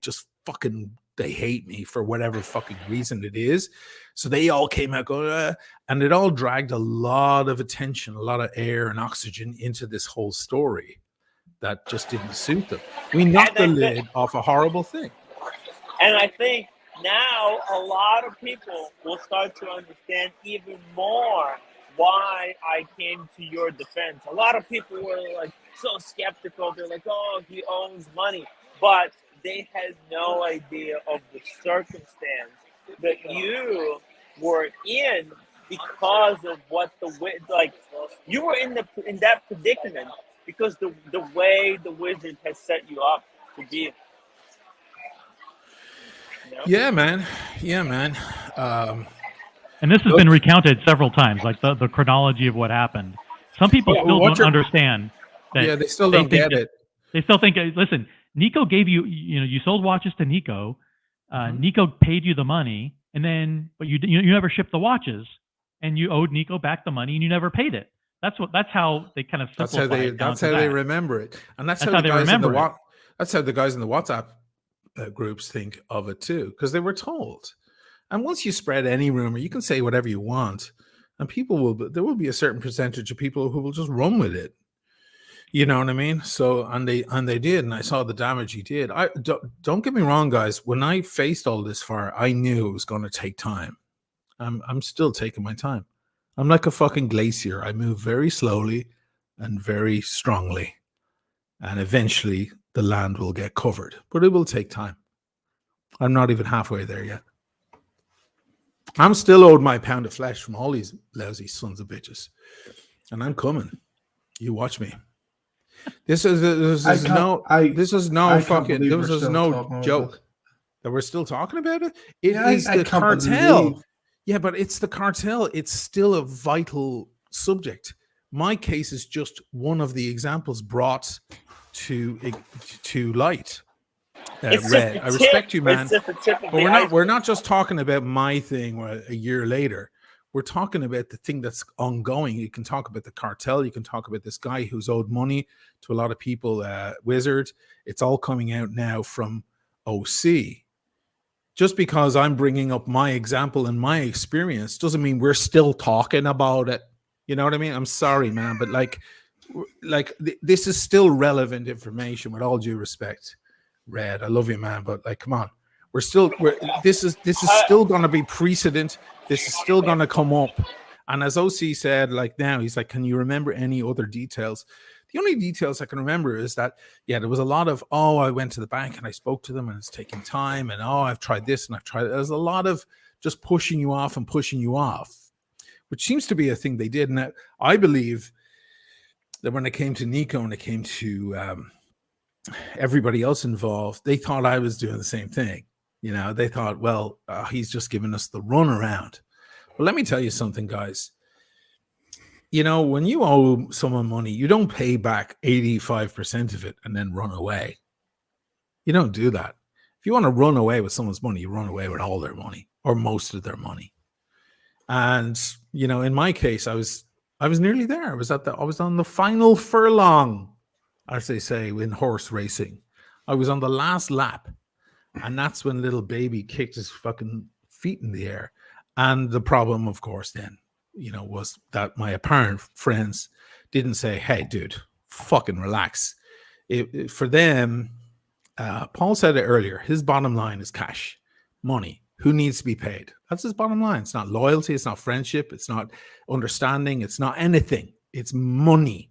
hate me for whatever fucking reason it is. So they all came out going, and it all dragged a lot of attention, a lot of air and oxygen into this whole story that just didn't suit them. We knocked the lid off a horrible thing. And I think now a lot of people will start to understand even more why I came to your defense. A lot of people were like so skeptical. They're like, oh, he owes money. But they had no idea of the circumstance that you were in because of what you were in that predicament because the way the Wizard has set you up to be. Yeah, man. And this has been recounted several times, like the chronology of what happened. Some people still don't understand that. Yeah, they still don't get it. They still think, listen, Nico gave you, you sold watches to Nico. Nico paid you the money, but you never shipped the watches, and you owed Nico back the money, and you never paid it. That's how they kind of simplify it. That's how they remember it, and that's how the guys in the WhatsApp groups think of it too, because they were told. And once you spread any rumor, you can say whatever you want, and there will be a certain percentage of people who will just run with it. You know what I mean? So, and they did, and I saw the damage he did. Don't get me wrong, guys. When I faced all this fire, I knew it was going to take time. I'm still taking my time. I'm like a fucking glacier. I move very slowly and very strongly, and eventually the land will get covered, but it will take time. I'm not even halfway there yet. I'm still owed my pound of flesh from all these lousy sons of bitches, and I'm coming. You watch me. This is no joke that we're still talking about it. It is the cartel. Yeah, but it's the cartel. It's still a vital subject. My case is just one of the examples brought to light. Red, I respect you, man. But we're not just talking about my thing a year later. We're talking about the thing that's ongoing. You can talk about the cartel. You can talk about this guy who's owed money to a lot of people, Wizard. It's all coming out now from OC. Just because I'm bringing up my example and my experience doesn't mean we're still talking about it. You know what I mean? I'm sorry, man, but this is still relevant information with all due respect. Red, I love you, man, but come on. This is still going to be precedent. This is still going to come up. And as OC said, now he's like, can you remember any other details? The only details I can remember is that, there was a lot of, I went to the bank and I spoke to them and it's taking time. And, I've tried this and I've tried it. There's a lot of just pushing you off, which seems to be a thing they did. And I believe that when it came to Nico and it came to everybody else involved, they thought I was doing the same thing. You know, they thought, well, he's just giving us the runaround. But let me tell you something, guys. You know, when you owe someone money, you don't pay back 85% of it and then run away. You don't do that. If you want to run away with someone's money, you run away with all their money or most of their money. And, you know, in my case, I was nearly there. I was on the final furlong, as they say in horse racing. I was on the last lap. And that's when little baby kicked his fucking feet in the air. And the problem, of course, then, you know, was that my apparent friends didn't say, hey, dude, fucking relax. For them, Paul said it earlier, his bottom line is cash, money. Who needs to be paid? That's his bottom line. It's not loyalty. It's not friendship. It's not understanding. It's not anything. It's money.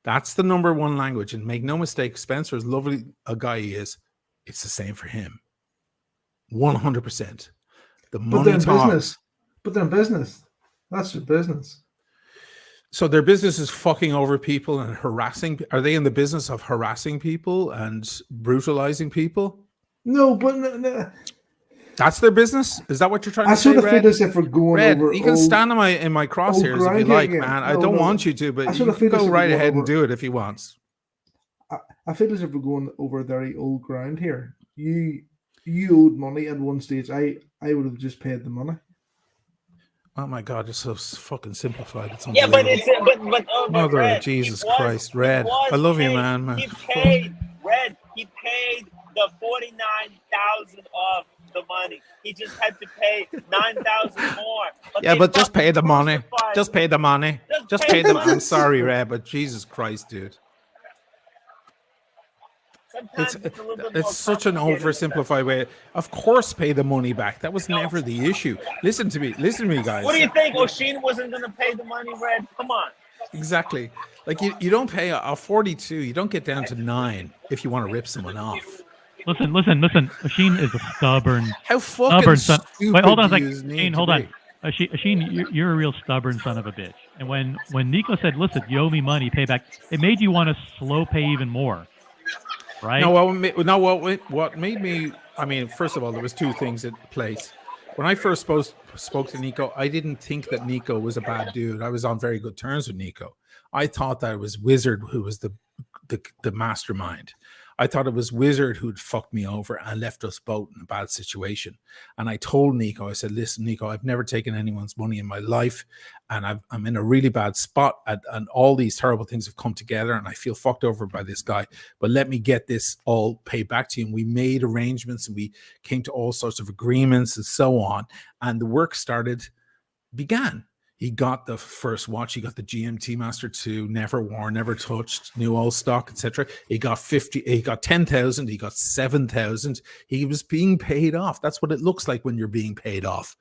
That's the number one language. And make no mistake, Spencer, as lovely a guy he is, it's the same for him. 100%. The money talks. But they're in business. That's their business. So their business is fucking over people and harassing. Are they in the business of harassing people and brutalizing people? No, but no. That's their business. Is that what you're trying to say? I sort of feel as if we're going Red, over. You can stand in my crosshairs if you like, man. I don't want you to, but you can go right ahead and do it if you want. I feel as if we're going over very old ground here. You owed money at one stage. I would have just paid the money. Oh my God, it's so fucking simplified. It's yeah, but it's Mother Red, of Jesus Christ, Red. I love you, man. He paid Red. He paid the 49,000 of the money. He just had to pay 9,000 more. But just pay the money. Just pay the money. Just pay the money. I'm sorry, Red, but Jesus Christ, dude. It's such an oversimplified way. Of course, pay the money back. That was never the issue. Listen to me, guys. What do you think? O'Sheen wasn't going to pay the money, Red? Come on. Exactly. Like you don't pay a 42. You don't get down to 9 if you want to rip someone off. Listen. O'Sheen is a stubborn. How fucking son. stupid Wait, hold on a do you second. need O'Sheen, to hold on. be? O'Sheen, you're a real stubborn son of a bitch. And when Nico said, "Listen, you owe me money, pay back," it made you want to slow pay even more. Right? What made me, I mean, first of all, there was two things at place. When I first spoke to Nico, I didn't think that Nico was a bad dude. I was on very good terms with Nico. I thought that it was Wizard who was the mastermind. I thought it was Wizard who'd fucked me over and left us both in a bad situation. And I told Nico, I said, listen, Nico, I've never taken anyone's money in my life. And I'm in a really bad spot. And all these terrible things have come together. And I feel fucked over by this guy. But let me get this all paid back to you. And we made arrangements and we came to all sorts of agreements and so on. And the work began. He got the first watch. He got the GMT Master 2, never worn, never touched, new old stock, etc. He got 50. He got 10,000. He got 7,000. He was being paid off. That's what it looks like when you're being paid off.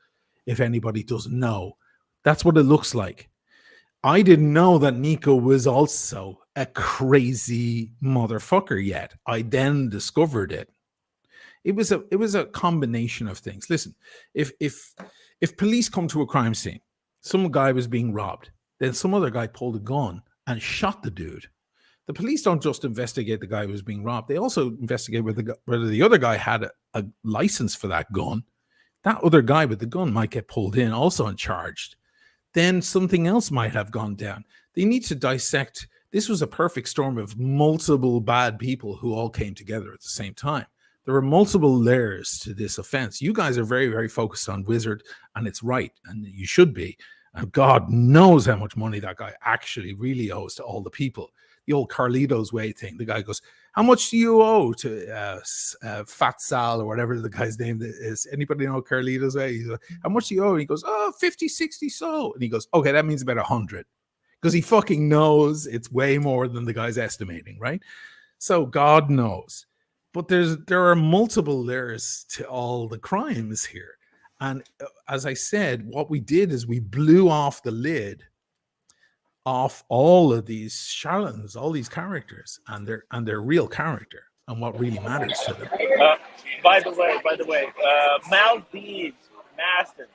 If anybody doesn't know, that's what it looks like. I didn't know that Nico was also a crazy motherfucker yet. I then discovered it. It was a combination of things. Listen, if police come to a crime scene, some guy was being robbed. Then some other guy pulled a gun and shot the dude. The police don't just investigate the guy who was being robbed. They also investigate whether the other guy had a license for that gun. That other guy with the gun might get pulled in also and charged. Then something else might have gone down. They need to dissect. This was a perfect storm of multiple bad people who all came together at the same time. There were multiple layers to this offense. You guys are very, very focused on Wizard, and it's right, and you should be. And God knows how much money that guy actually really owes to all the people. The old Carlitos Way thing. The guy goes, how much do you owe to Fat Sal or whatever the guy's name is? Anybody know Carlitos Way? He's like, how much do you owe? And he goes, 50, 60 so. And he goes, okay, that means about 100. Because he fucking knows it's way more than the guy's estimating, right? So God knows. But there are multiple layers to all the crimes here. And as I said, what we did is we blew off the lid off all of these charlatans, all these characters, and their real character and what really matters to them. By the way, Maldives, Maston,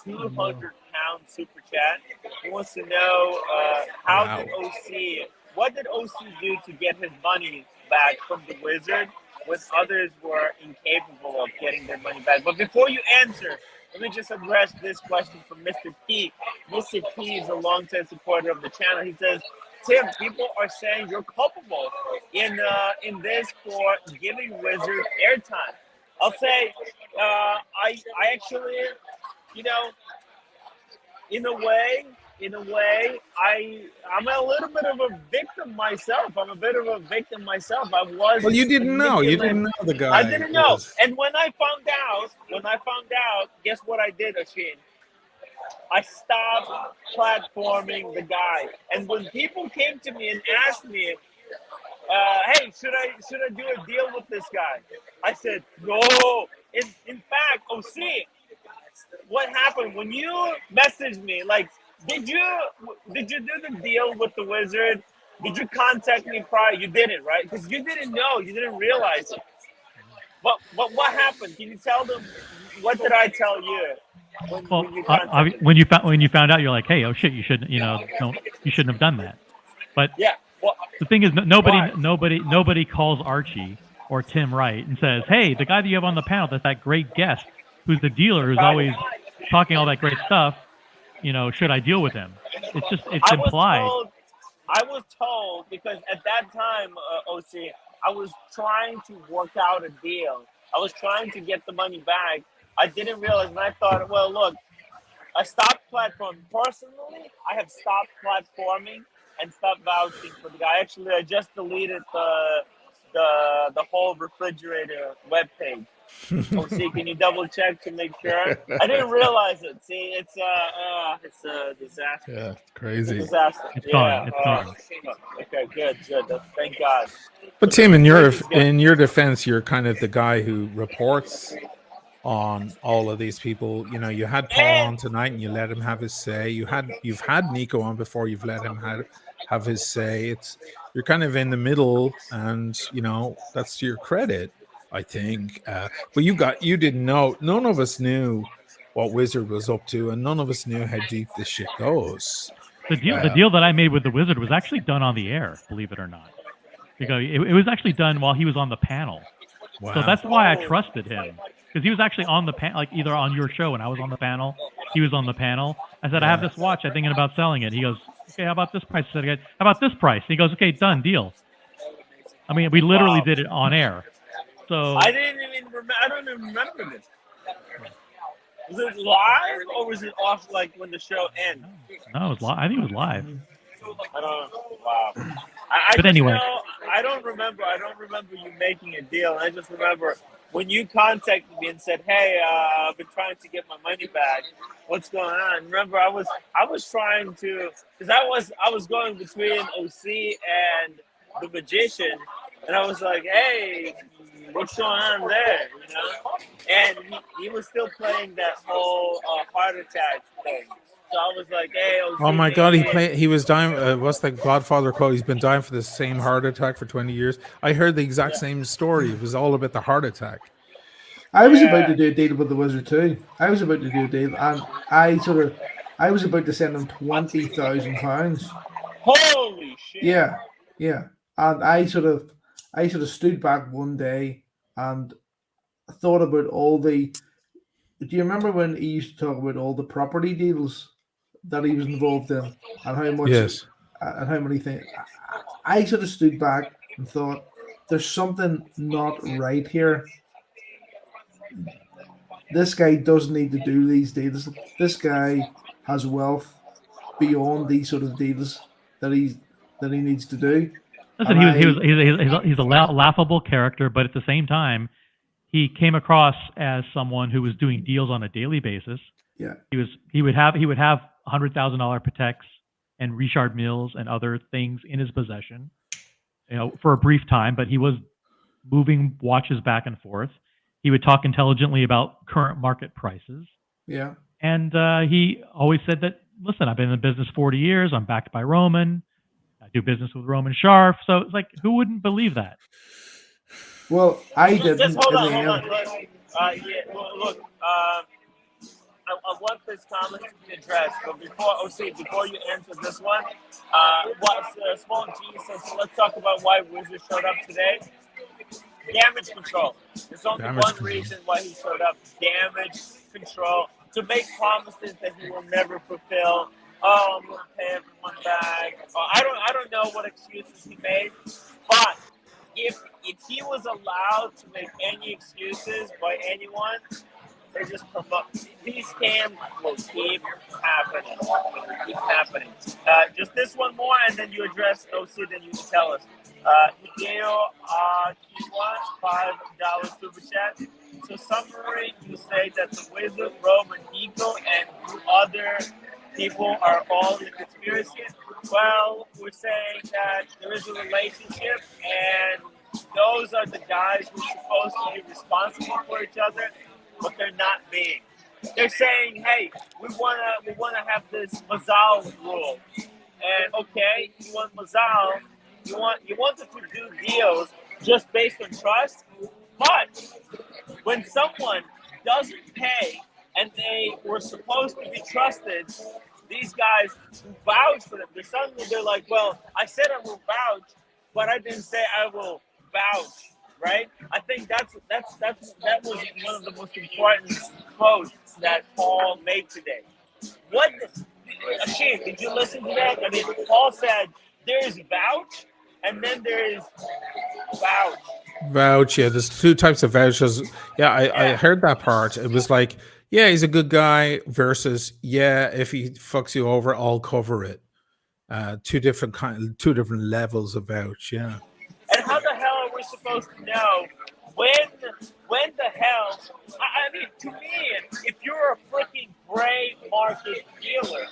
200-pound super chat. He wants to know what did OC do to get his money back from the Wizard? when others were incapable of getting their money back. But before you answer, let me just address this question from Mr. P. Mr. P is a longtime supporter of the channel. He says, Tim, people are saying you're culpable in this for giving Wizard airtime. I'll say, I actually, you know, in a way, I'm a little bit of a victim myself. I was. Well, you didn't know. You didn't know the guy. I didn't know. was- And when I found out, guess what I did, Oshin? I stopped platforming the guy. And when people came to me and asked me, hey, should I do a deal with this guy? I said, no. In fact, OC, what happened when you messaged me? Like, did you do the deal with the Wizard? Did you contact me prior? You didn't, right? Because you didn't know, you didn't realize it. But what happened? Can you tell them? What did I tell you when you contacted me? when you found out, you're like, hey, oh shit, you shouldn't, you shouldn't have done that. But yeah, well, the thing is, nobody calls Archie or Tim Wright and says, hey, the guy that you have on the panel, that's that great guest, who's the dealer, who's always talking all that great stuff, should I deal with him? It's implied. I was told because at that time, OC, I was trying to work out a deal. I was trying to get the money back. I didn't realize, and I thought, well, look, I stopped platforming. Personally, I have stopped platforming and stopped vouching for the guy. Actually, I just deleted the whole refrigerator webpage. OC, can you double check to make sure? I didn't realize it. See, it's a disaster. Yeah, crazy. It's a disaster. It's gone. Okay, good. Thank God. But Tim, in your defense, you're kind of the guy who reports on all of these people. You had Paul on tonight, and you let him have his say. You've had Nico on before. You've let him have his say. You're kind of in the middle, and that's to your credit, I think. But you didn't know. None of us knew what Wizard was up to, and none of us knew how deep this shit goes. The deal that I made with the Wizard was actually done on the air, believe it or not, because it was actually done while he was on the panel. Wow. So that's why I trusted him, because he was actually on the panel, like either on your show and I was on the panel. He was on the panel. I said, I have this watch. I'm thinking about selling it. He goes, okay, how about this price? I said, how about this price? He goes, okay, done, deal. I mean, we literally did it on air. So I didn't even remember. I don't even remember this. Was it live or was it off? Like when the show ends? No, it was live. I think it was live. I don't know. Wow. But anyway, I don't remember. I don't remember you making a deal. I just remember when you contacted me and said, "Hey, I've been trying to get my money back. What's going on?" Remember, I was trying to, because I was going between OC and the magician, and I was like, "Hey, what's going on there?" And he was still playing that whole heart attack thing. So I was like, "Hey, OC, Oh my God, he was dying. What's the Godfather quote? He's been dying for the same heart attack for 20 years. I heard the exact same story. It was all about the heart attack. I was about to do a deal with the Wizard too. I was about to do a deal, and I was about to send him £20,000. Holy shit! Yeah. And I sort of stood back one day and thought about all the. Do you remember when he used to talk about all the property deals that he was involved in and how much and how many things? I sort of stood back and thought, there's something not right here. This guy doesn't need to do these deals. This guy has wealth beyond these sort of deals that he needs to do. Listen, he's a laughable character, but at the same time, he came across as someone who was doing deals on a daily basis. Yeah, he would have $100,000 Pateks and Richard Milles and other things in his possession, for a brief time. But he was moving watches back and forth. He would talk intelligently about current market prices. Yeah, and he always said that, listen, I've been in the business 40 years. I'm backed by Roman. I do business with Roman Scharf. So it's like, who wouldn't believe that? Well, I didn't. Just hold on. Look, I want this comment to be addressed, but before you answer this one, Small G says, let's talk about why Wizard showed up today. damage control. There's only Damage one control. reason why he showed up: damage control, to make promises that he will never fulfill. Oh, I'm gonna pay everyone back. Oh, I don't know what excuses he made, but if he was allowed to make any excuses by anyone, they just promote. These scams will keep happening. Keep happening. Just this one more, and then you address OC, then you tell us. Hideo Kiwa, $5 super chat. So summary, you say that the Wizard, Rome, and Nico, and other people are all in a conspiracy. Well, we're saying that there is a relationship, and those are the guys who are supposed to be responsible for each other, but they're not being. They're saying, "Hey, we wanna have this Mazal rule," and okay, you want Mazal, you wanted to do deals just based on trust, but when someone doesn't pay and they were supposed to be trusted, these guys who vouch for them, they're like, "Well, I said I will vouch, but I didn't say I will vouch." Right? I think that was one of the most important quotes that Paul made today. What, Ashim, did you listen to that? I mean, Paul said there is vouch, and then there is vouch. Vouch, yeah. There's two types of vouchers. Yeah, I heard that part. It was like, yeah, he's a good guy versus, yeah, if he fucks you over, I'll cover it. Two different levels of vouch. Yeah. And how the hell are we supposed to know when the hell? I mean, to me, if you're a freaking gray market dealer,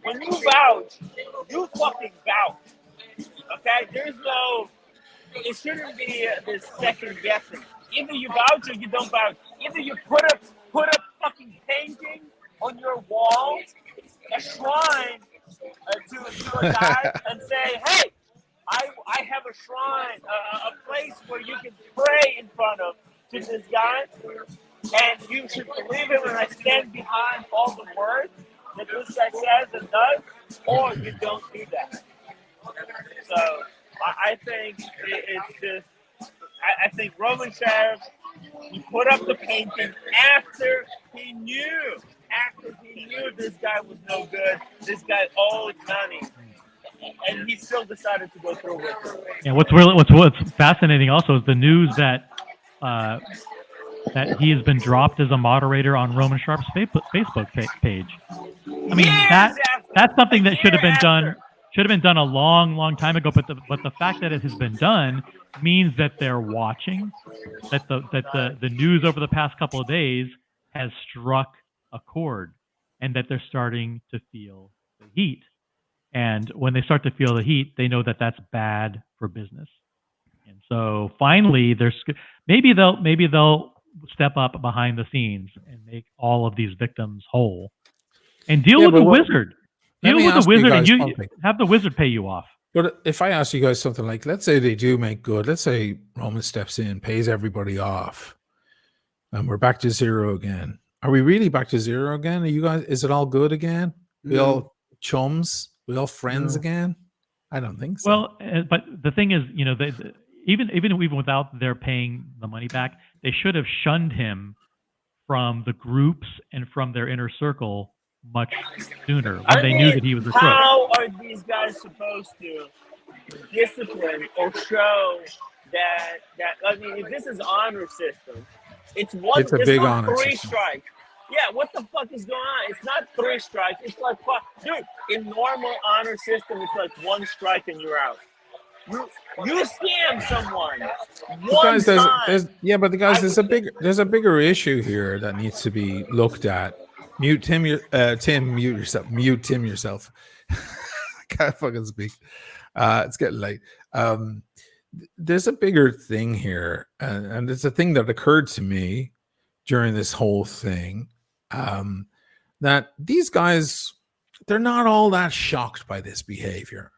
when you vouch, you fucking vouch. Okay, there's no. It shouldn't be this second guessing. Either you vouch or you don't vouch. Either you put a fucking painting on your wall, a shrine to a guy, and say, "Hey, I have a shrine, a place where you can pray in front of to this guy, and you should believe it when I stand behind all the words that this guy says and does, or you don't do that." So I think it's just, I think Roman Sheriff, he put up the painting after he knew this guy was no good, this guy owed money, and he still decided to go through with it. Yeah, what's fascinating also is the news that that he has been dropped as a moderator on Roman Sharp's Facebook page. I mean, that's something that should have been done a long time ago. But the fact that it has been done means that they're watching, that the news over the past couple of days has struck a chord, and that they're starting to feel the heat. And when they start to feel the heat, they know that that's bad for business. And so finally, maybe they'll step up behind the scenes and make all of these victims whole, and deal with the wizard. Deal with the wizard, and you have the wizard pay you off. But if I ask you guys something like, let's say they do make good, let's say Roman steps in, pays everybody off, and we're back to zero again. Are we really back to zero again? Are you guys? Is it all good again? We all chums? We all friends again? I don't think so. Well, but the thing is, even without their paying the money back, they should have shunned him from the groups and from their inner circle much sooner when they knew that he was a crook. How are these guys supposed to discipline or show that I mean, if this is honor system, it's a big honor three system. strikes. Yeah, what the fuck is going on? It's not 3 strikes. It's like, fuck, dude. In normal honor system, it's like 1 strike and you're out. You scam someone. There's a bigger issue here that needs to be looked at. Tim, mute yourself. Mute Tim yourself. I can't fucking speak. It's getting late. There's a bigger thing here, and it's a thing that occurred to me during this whole thing. That these guys, they're not all that shocked by this behavior.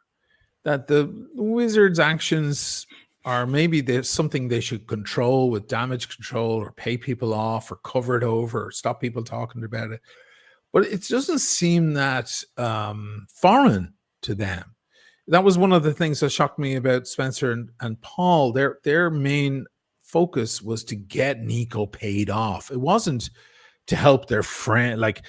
That the wizard's actions are maybe there's something they should control with damage control, or pay people off, or cover it over, or stop people talking about it. But it doesn't seem that foreign to them. That was one of the things that shocked me about Spencer and Paul. Their main focus was to get Nico paid off. It wasn't to help their friend, like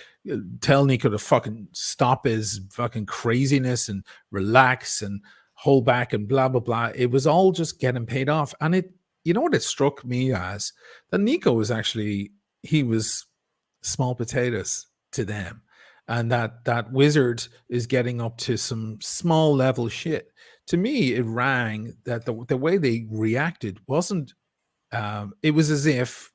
tell Nico to fucking stop his fucking craziness and relax and hold back and blah blah blah. It was all just get him paid off. And it, you know what it struck me as? That Nico was actually, he was small potatoes to them, and that Wizard is getting up to some small level shit. To me, it rang that the way they reacted wasn't. It was as if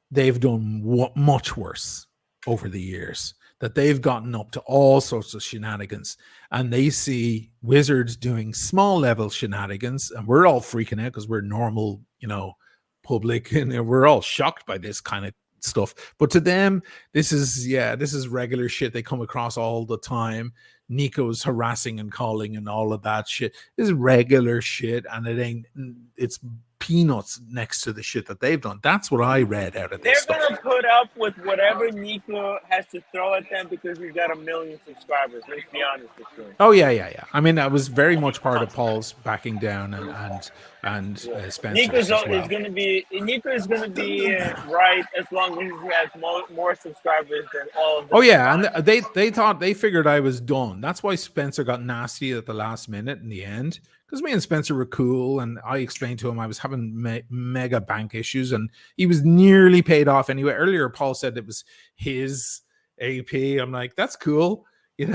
they've done much worse over the years, that they've gotten up to all sorts of shenanigans, and they see Wizards doing small level shenanigans, and we're all freaking out because we're normal, public, and we're all shocked by this kind of stuff. But to them, this is regular shit they come across all the time. Nico's harassing and calling and all of that shit is regular shit, and it's peanuts next to the shit that they've done. That's what I read out of this. They're gonna put up with whatever Nico has to throw at them because we've got 1 million subscribers. Let's be honest with you. Oh yeah. I mean, that was very much part of Paul's backing down and Spencer. Nico is gonna be right as long as he has more subscribers than all of them. Oh yeah, and they figured I was done. That's why Spencer got nasty at the last minute in the end, because me and Spencer were cool, and I explained to him I was having mega bank issues, and he was nearly paid off anyway. Earlier, Paul said it was his AP. I'm like, that's cool. It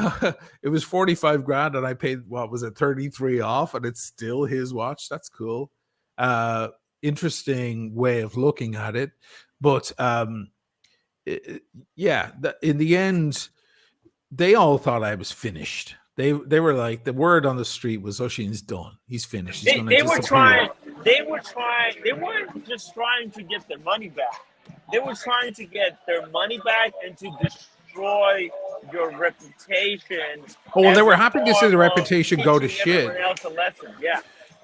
was 45 grand, and I paid, what was it, 33 off, and it's still his watch. That's cool. Interesting way of looking at it. But in the end, they all thought I was finished. They were like, the word on the street was Oshin's done. He's finished. He's They weren't just trying to get their money back. They were trying to get their money back and to destroy your reputation. Oh, well, they were happy to see the reputation go to shit. Else a lesson.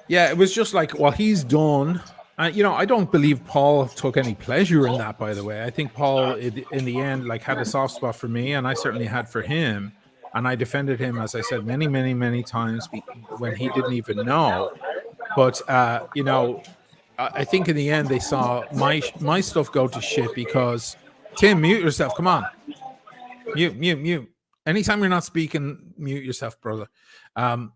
Yeah, it was just like, well, he's done. I don't believe Paul took any pleasure in that, by the way. I think Paul, in the end, had a soft spot for me, and I certainly had for him. And I defended him, as I said, many, many, many times when he didn't even know. But, I think in the end they saw my stuff go to shit because, Tim, mute yourself. Come on. Mute. Anytime you're not speaking, mute yourself, brother. I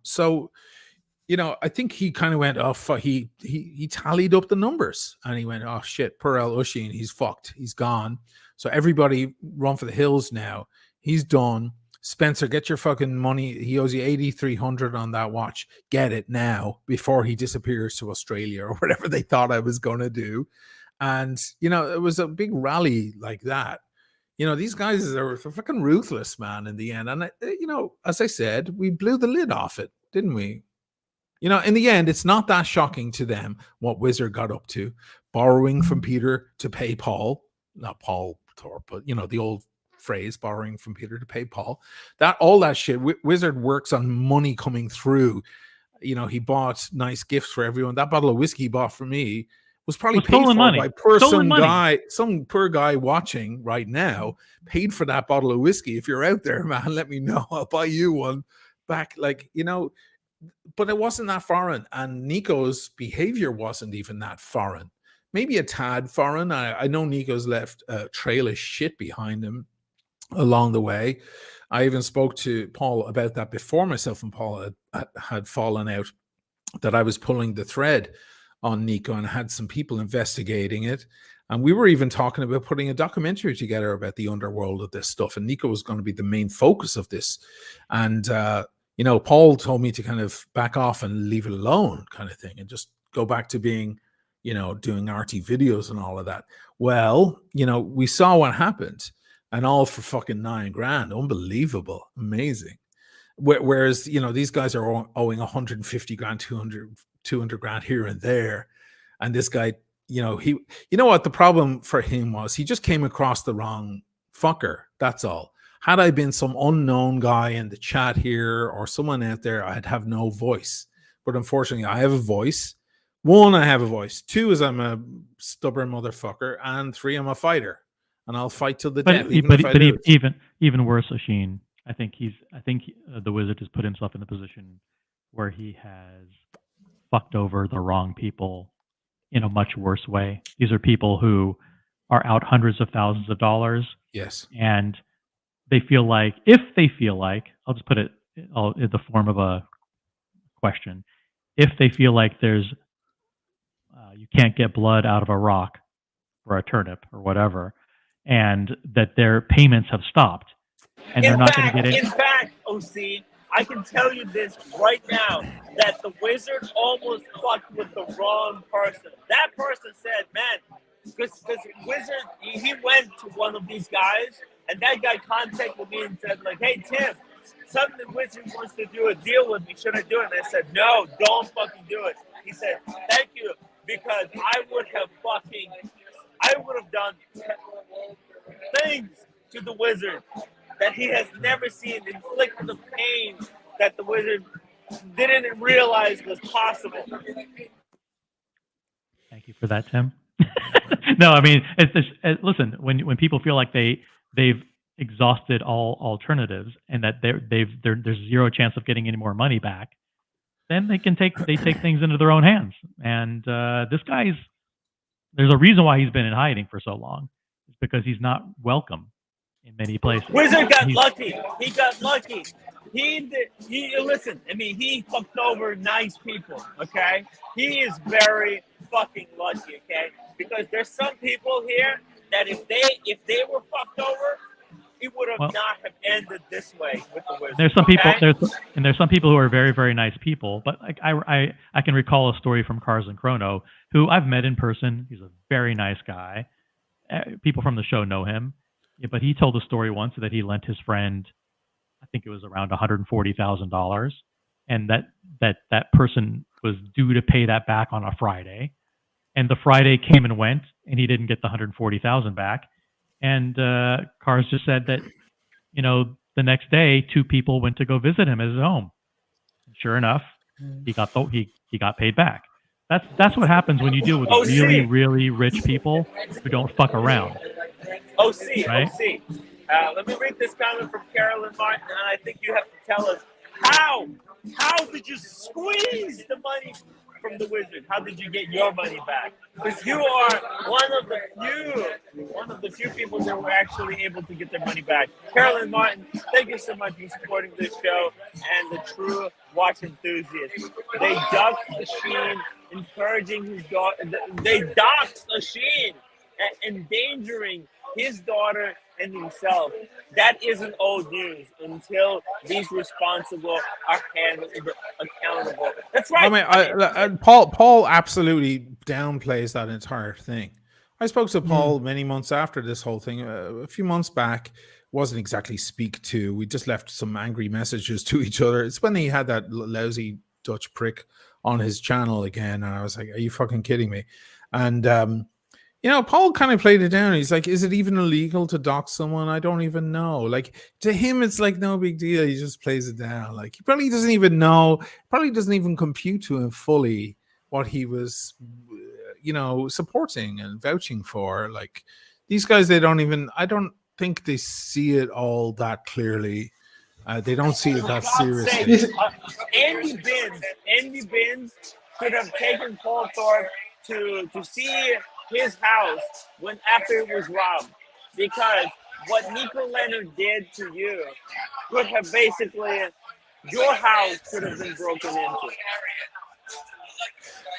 think he kind of went off. He tallied up the numbers, and he went, oh shit, poor El Oshin, he's fucked. He's gone. So everybody run for the hills now. He's done. Spencer, get your fucking money. He owes you 8,300 on that watch. Get it now before he disappears to Australia or whatever they thought I was going to do. And, it was a big rally like that. These guys are fucking ruthless, man, in the end. And, as I said, we blew the lid off it, didn't we? In the end, it's not that shocking to them what Wizard got up to, borrowing from Peter to pay Paul. Not Paul Thorpe, but, the old phrase, borrowing from Peter to pay Paul. All that shit. Wizard works on money coming through. He bought nice gifts for everyone. That bottle of whiskey he bought for me was probably paid for by some poor guy watching right now, paid for that bottle of whiskey. If you're out there, man, let me know. I'll buy you one back. But it wasn't that foreign. And Nico's behavior wasn't even that foreign. Maybe a tad foreign. I know Nico's left a trail of shit behind him along the way. I even spoke to Paul about that before myself and Paul had fallen out, that I was pulling the thread on Nico and had some people investigating it. And we were even talking about putting a documentary together about the underworld of this stuff. And Nico was going to be the main focus of this. And, Paul told me to kind of back off and leave it alone kind of thing and just go back to being, doing RT videos and all of that. Well, we saw what happened. And all for fucking $9,000. Unbelievable. Amazing. Whereas, these guys are owing 150 grand, 200 grand here and there. And this guy, what the problem for him was? He just came across the wrong fucker. That's all. Had I been some unknown guy in the chat here or someone out there, I'd have no voice. But unfortunately, I have a voice. 1, I have a voice. 2 is I'm a stubborn motherfucker. And 3, I'm a fighter. And I'll fight till the death. Even worse, Oshin, I think the Wizard has put himself in the position where he has fucked over the wrong people in a much worse way. These are people who are out hundreds of thousands of dollars. Yes. And they feel like, if they feel like, I'll just put it in the form of a question. If they feel like you can't get blood out of a rock or a turnip or whatever, and that their payments have stopped, and they're not going to get it. In fact, OC, I can tell you this right now, that the wizard almost fucked with the wrong person. That person said, man, because wizard, he went to one of these guys, and that guy contacted me and said, like, hey, Tim, something wizard wants to do a deal with me. Should I do it? And I said, no, don't fucking do it. He said, thank you, because I would have done things to the wizard that he has never seen, inflicted the pain that the wizard didn't realize was possible. Thank you for that, Tim. No, I mean, listen, when people feel like they've exhausted all alternatives and that there's zero chance of getting any more money back, then they take things into their own hands. And this guy's, there's a reason why he's been in hiding for so long. It's because he's not welcome in many places. Wizard got lucky. He got lucky. Listen, I mean, he fucked over nice people, okay? He is very fucking lucky, okay? Because there's some people here that if they were fucked over, it would have not have ended this way with the wizard. There's some people there's some people who are very, very nice people, but like I can recall a story from Cars and Chrono, who I've met in person. He's a very nice guy. People from the show know him. Yeah, but he told a story once that he lent his friend, I think it was around $140,000, and that person was due to pay that back on a Friday, and the Friday came and went, and he didn't get the $140,000 back, and Cars just said that, the next day 2 people went to go visit him at his home. And sure enough, he got paid back. That's what happens when you deal with really, really rich people who don't fuck around. OC, right? OC. Let me read this comment from Carolyn Martin, and I think you have to tell us how did you squeeze the money from the wizard? How did you get your money back? Because you are one of the few people that were actually able to get their money back. Carolyn Martin, thank you so much for supporting this show and the true watch enthusiasts. They doxed Asheen, encouraging his daughter. They doxed Asheen, endangering his daughter and himself. That isn't old news until these responsible are accountable. That's right. I mean, Paul absolutely downplays that entire thing. I spoke to Paul many months after this whole thing. A few months back, wasn't exactly speak to. We just left some angry messages to each other. It's when he had that lousy Dutch prick on his channel again, and I was like, "Are you fucking kidding me?" And Paul kind of played it down. He's like, is it even illegal to dox someone? I don't even know. Like, to him, it's like no big deal. He just plays it down. Like, he probably doesn't even know, probably doesn't even compute to him fully what he was, supporting and vouching for. Like, these guys, I don't think they see it all that clearly. They don't see it that seriously. Andy Binns could have taken Paul Thorpe to see his house after it was robbed, because what Nico Leonard did to you could have basically, your house could have been broken into.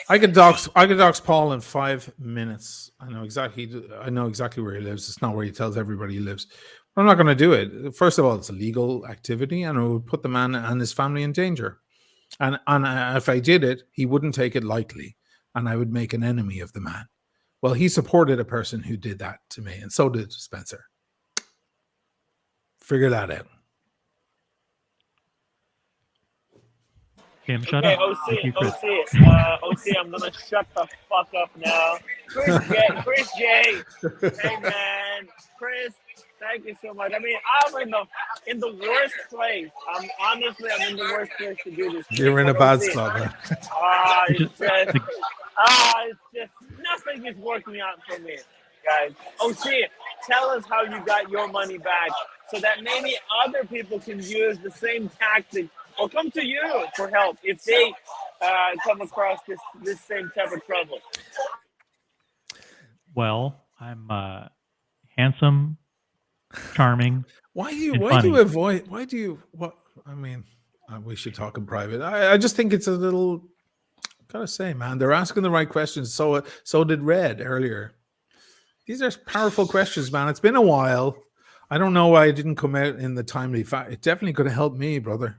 I could dox Paul in 5 minutes. I know exactly where he lives. It's not where he tells everybody he lives. But I'm not going to do it. First of all, it's a legal activity, and it would put the man and his family in danger. And if I did it, he wouldn't take it lightly, and I would make an enemy of the man. Well, he supported a person who did that to me, and so did Spencer. Figure that out. Tim, shut Okay, up. OC, I'm gonna shut the fuck up now. Chris J, hey man, Chris, thank you so much. I mean, I'm in the worst place. I'm in the worst place to do this. You're in a bad spot, man. It's just nothing is working out for me, guys. OC, tell us how you got your money back, so that maybe other people can use the same tactic or come to you for help if they come across this same type of trouble. Well, I'm handsome, charming. Why do you and why funny. do you avoid why do you what I mean we should talk in private. I just think it's a little, gotta say, man, they're asking the right questions. So did Red earlier. These are powerful questions, man. It's been a while. I don't know why it didn't come out in the timely fact. It definitely could have helped me, brother.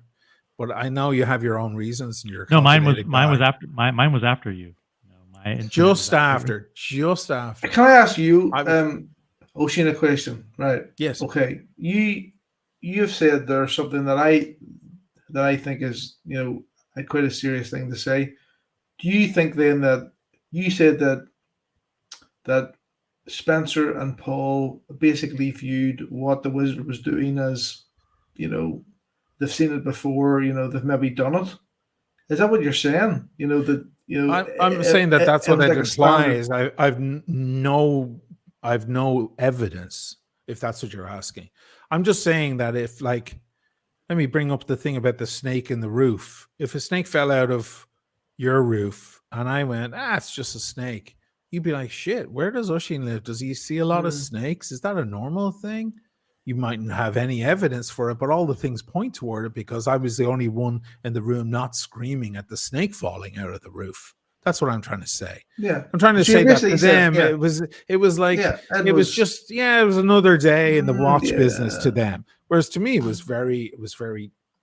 But I know you have your own reasons and you're a No, mine was cultivated guy. mine was after you. No, my incident Just was after. Just after. Can I ask you, I was- Oisin, a question? Right. Yes. Okay. You've said there's something that I think is, quite a serious thing to say. Do you think then that you said that Spencer and Paul basically viewed what the Wizard was doing as, they've seen it before, they've maybe done it? Is that what you're saying? I'm saying that that's what was it like a standard- implies. I've no evidence, if that's what you're asking. I'm just saying that if, like, let me bring up the thing about the snake in the roof. If a snake fell out of your roof and I went, it's just a snake, you'd be like, shit, where does Oisin live? Does he see a lot of snakes? Is that a normal thing? You mightn't have any evidence for it, but all the things point toward it because I was the only one in the room not screaming at the snake falling out of the roof. That's what I'm trying to say. Yeah. I'm trying to So say you that to basically said, them. yeah. It was like, Yeah, it was just, it was another day in the watch business to yeah. them. Whereas to me, it was very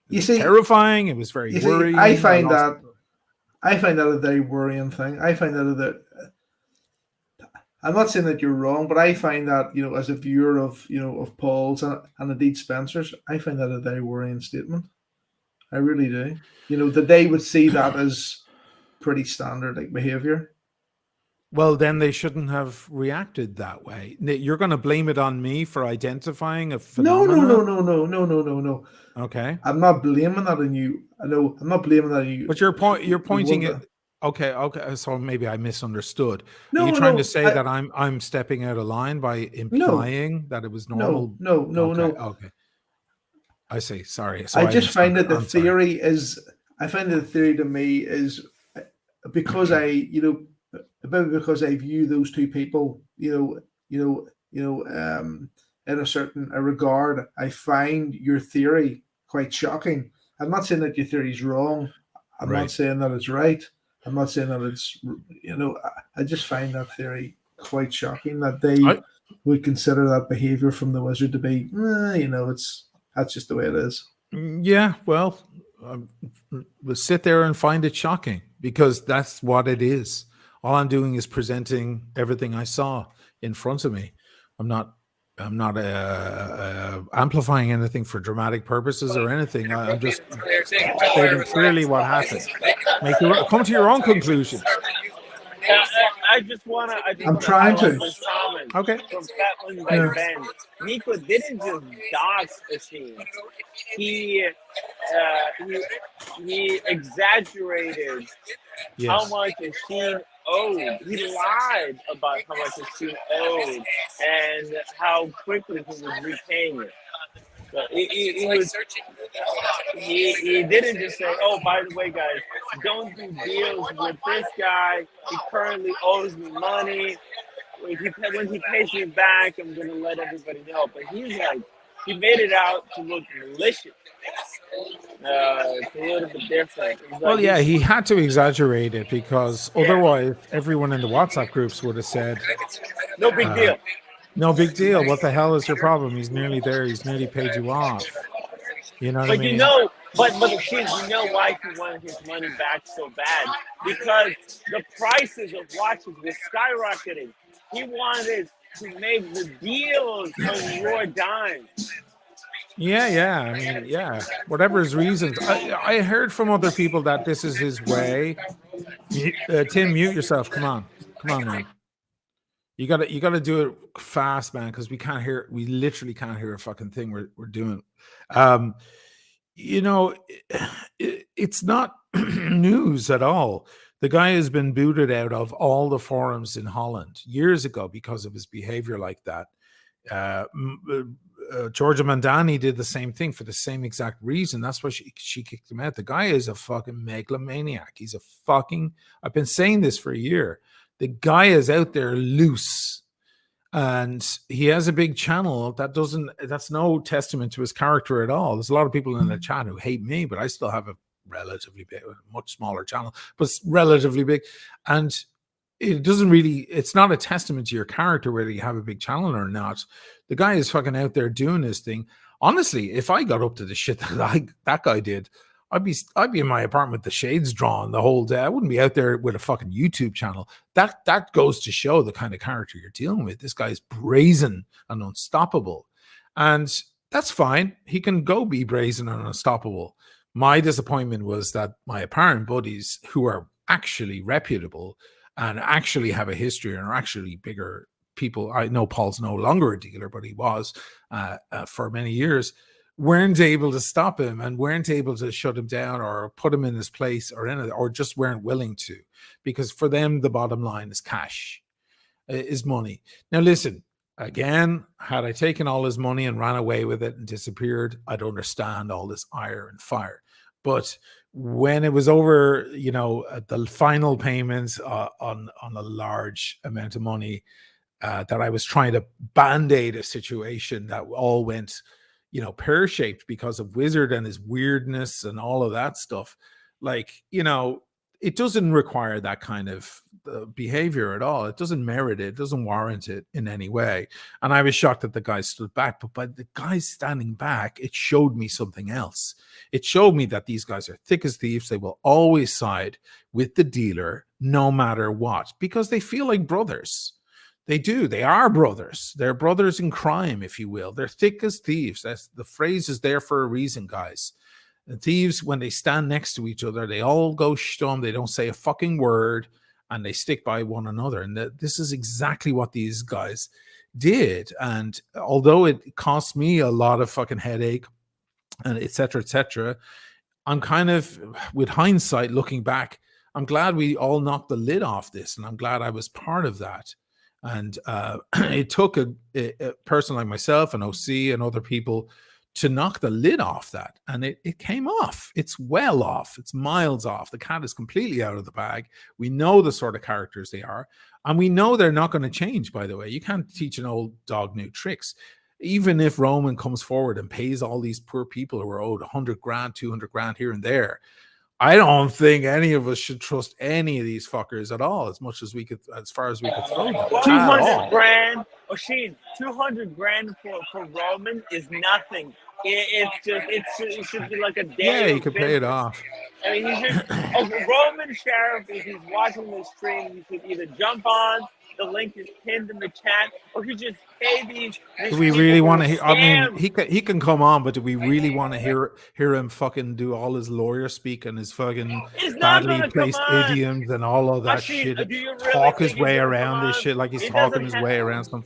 You see, terrifying. It was very You see, worrying. I find and also- that a very worrying thing. I find that I'm not saying that you're wrong, but I find that, as a viewer of Paul's and indeed Spencer's, I find that a very worrying statement. I really do. That they would see that as pretty standard like behavior. Well, then they shouldn't have reacted that way. You're going to blame it on me for identifying a phenomenon? No. Okay. I'm not blaming that on you. I know I'm not blaming that on you. But you're pointing it. Okay. So maybe I misunderstood. No, Are you trying no, to say that I'm stepping out of line by implying that it was normal? No. Okay. I see. Sorry. I just find that the I'm sorry. theory is. I find that the theory to me is because because I view those two people, in a certain regard. I find your theory quite shocking. I'm not saying that your theory is wrong. I'm Right. not saying that it's right. I'm not saying that it's, I just find that theory quite shocking that they would consider that behavior from the Wizard to be, that's just the way it is. Yeah, well, we'll sit there and find it shocking because that's what it is. All I'm doing is presenting everything I saw in front of me. I'm not amplifying anything for dramatic purposes or anything. I'm just stating clearly what happened. Come to your own conclusions. I just wanna. I'm trying to. Okay. From Fatland by Ben, Nico didn't just dox a scene. He exaggerated how much a scene owed. He lied about how much a scene owed and how quickly he was repaying it. So he didn't just say, "Oh, by the way, guys, don't do deals with this guy. He currently owes me money. When he pays me back, I'm gonna let everybody know." But he's like, he made it out to look malicious. It's a little bit different. Well, yeah, he had to exaggerate it because otherwise everyone in the WhatsApp groups would have said, "No big deal. No big deal. What the hell is your problem? He's nearly there. He's nearly paid you off." You know what I mean? But the kids, why he wanted his money back so bad? Because the prices of watches were skyrocketing. He wanted to make the deals on your dime. Yeah. I mean, yeah. Whatever his reasons. I heard from other people that this is his way. Tim, mute yourself. Come on, man. You gotta do it fast, man, because we literally can't hear a fucking thing we're doing. It's not news at all. The guy has been booted out of all the forums in Holland years ago because of his behavior like that. Georgia Mandani did the same thing for the same exact reason. That's why she kicked him out. The guy is a fucking megalomaniac. I've been saying this for a year. The guy is out there loose. and he has a big channel. That's no testament to his character at all. There's a lot of people in the chat who hate me, but I still have a relatively big, much smaller channel, but relatively big. And it's not a testament to your character whether you have a big channel or not. The guy is fucking out there doing his thing. Honestly, if I got up to the shit that guy did, I'd be in my apartment with the shades drawn the whole day. I wouldn't be out there with a fucking YouTube channel. That goes to show the kind of character you're dealing with. This guy's brazen and unstoppable. And that's fine. He can go be brazen and unstoppable. My disappointment was that my apparent buddies, who are actually reputable and actually have a history and are actually bigger people. I know Paul's no longer a dealer, but he was for many years, weren't able to stop him and weren't able to shut him down or put him in his place or just weren't willing to, because for them, the bottom line is cash, is money. Now, listen, again, had I taken all his money and ran away with it and disappeared, I'd understand all this ire and fire. But when it was over, the final payments on a large amount of money, that I was trying to band-aid a situation that all went, pear-shaped because of Wizard and his weirdness and all of that stuff. It doesn't require that kind of behavior at all. It doesn't merit it. It doesn't warrant it in any way. And I was shocked that the guy stood back. But by the guy standing back, it showed me something else. It showed me that these guys are thick as thieves. They will always side with the dealer no matter what, because they feel like brothers. They do. They are brothers. They're brothers in crime, if you will. They're thick as thieves. That's the phrase is there for a reason, guys. The thieves, when they stand next to each other, they all go stum. They don't say a fucking word, and they stick by one another. And this is exactly what these guys did. And although it cost me a lot of fucking headache, and et cetera, I'm kind of, with hindsight, looking back, I'm glad we all knocked the lid off this, and I'm glad I was part of that. And it took a person like myself and OC and other people to knock the lid off that. And it came off. It's well off. It's miles off. The cat is completely out of the bag. We know the sort of characters they are. And we know they're not going to change, by the way. You can't teach an old dog new tricks. Even if Roman comes forward and pays all these poor people who are owed 100 grand, 200 grand here and there, I don't think any of us should trust any of these fuckers at all, as far as we could throw them. 200 grand, Oshin, 200 grand for Roman is nothing. It should be like a day. Yeah, you could pay it off. I mean, he should. Roman Sheriff, if he's watching this stream, he should either jump on. The link is pinned in the chat, or he just pay these. Do we really want to hear? I mean, he can come on, but do we really want to hear him fucking do all his lawyer speak and his fucking badly placed idioms and all of that shit? Talk his way around this shit like he's talking his way around some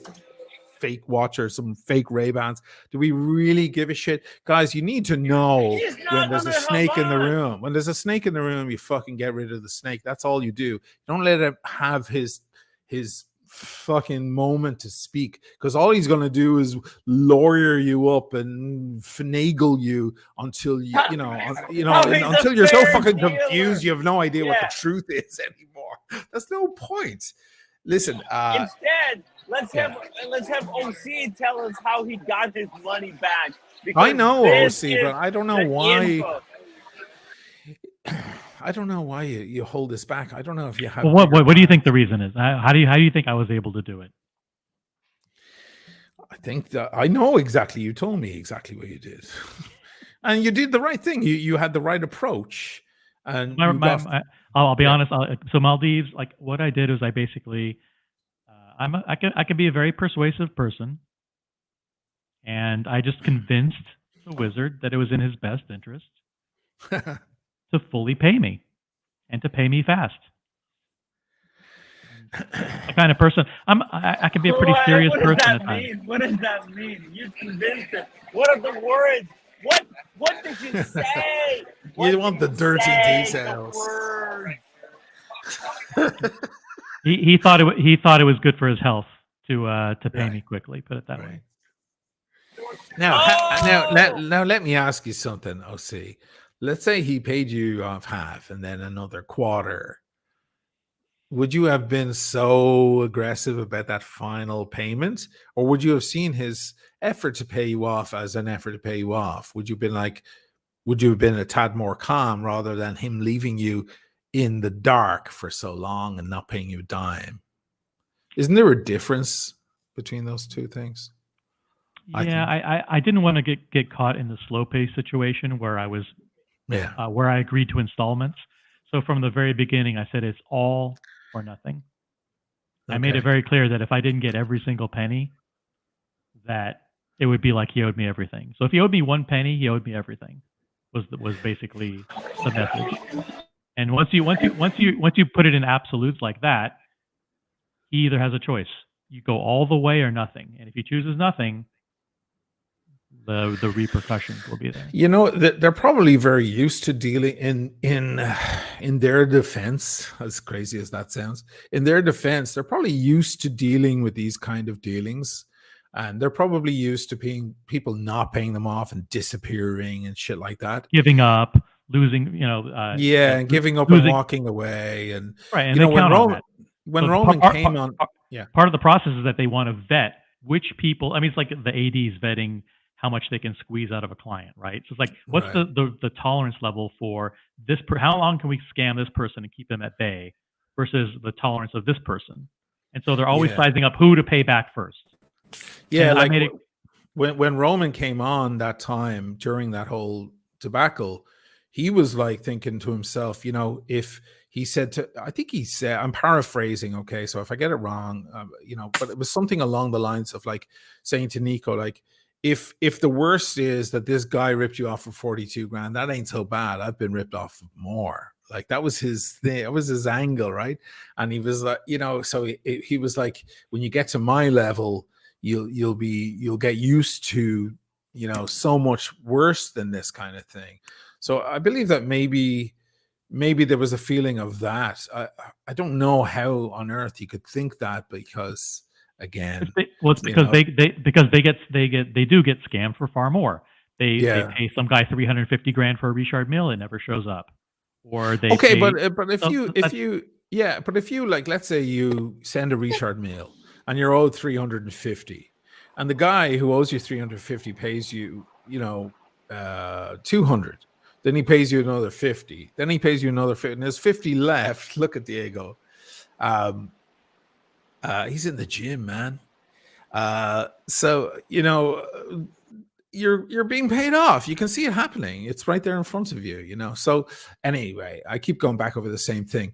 fake watch or some fake Ray-Bans. Do we really give a shit? Guys, you need to know when there's a snake in the room. When there's a snake in the room, you fucking get rid of the snake. That's all you do. Don't let him have his fucking moment to speak, because all he's going to do is lawyer you up and finagle you until until you're so fucking confused you have no idea what the truth is anymore. That's no point. Listen, instead, let's have OC tell us how he got his money back. I know OC, but I don't know why. I don't know why you hold this back. I don't know if you have. Well, what do you think the reason is? How do you think I was able to do it? I think that I know exactly. You told me exactly what you did, and you did the right thing. You had the right approach. And I'll be honest. So Maldives, like what I did is I basically, I can be a very persuasive person, and I just convinced the wizard that it was in his best interest to fully pay me, and to pay me fast. The kind of person I can be a pretty serious person at times. What does that mean? You convinced him. What are the words? What did you say? You want the dirty details. He thought it was good for his health to pay me quickly. Put it that way. Now let me ask you something, OC. Let's say he paid you off half and then another quarter. would you have been so aggressive about that final payment, or would you have seen his effort to pay you off as an effort to pay you off? Would you have been like, would you have been a tad more calm rather than him leaving you in the dark for so long and not paying you a dime? Isn't there a difference between those two things? Yeah, I didn't want to get caught in the slow pace situation where I was Yeah. where I agreed to installments. So from the very beginning, I said it's all or nothing. I made it Okay. very clear that if I didn't get every single penny, that it would be like he owed me everything. So if he owed me one penny, he owed me everything. Was basically the message. And once you put it in absolutes like that, he either has a choice. You go all the way or nothing. And if he chooses nothing, the repercussions will be there. You know, they're probably very used to dealing in their defense, as crazy as that sounds. In their defense, they're probably used to dealing with these kind of dealings, and they're probably used to people not paying them off and disappearing and shit like that. Giving up, losing, and giving up losing, and walking away, and right. And you know, they count on that. when So Roman came on, yeah, part of the process is that they want to vet which people. I mean, it's like the ADs vetting how much they can squeeze out of a client, right? So it's like, what's Right. the tolerance level for this? How long can we scam this person and keep them at bay versus the tolerance of this person? And so they're always Yeah. sizing up who to pay back first. Yeah, And like I made it, when Roman came on that time during that whole debacle, he was like thinking to himself, you know, if he said to, I think he said, I'm paraphrasing, okay, so if I get it wrong, you know, but it was something along the lines of like saying to Nico, like, if the worst is that this guy ripped you off for 42 grand, that ain't so bad. I've been ripped off more. Like that was his thing. That was his angle, right? And he was like, you know, so he was like, when you get to my level, you'll get used to, you know, so much worse than this kind of thing. So I believe that maybe there was a feeling of that. I don't know how on earth you could think that, because again, it's because they do get scammed for far more. They pay some guy 350 grand for a Richard Mill, it never shows up. Or they okay, pay, but if you like, let's say you send a Richard Mill and you're owed 350, and the guy who owes you 350 pays you, you know, 200. Then he pays you another 50. Then he pays you another 50. And there's 50 left. Look at Diego. He's in the gym, man. So, you know, you're being paid off. You can see it happening. It's right there in front of you, you know. So anyway, I keep going back over the same thing.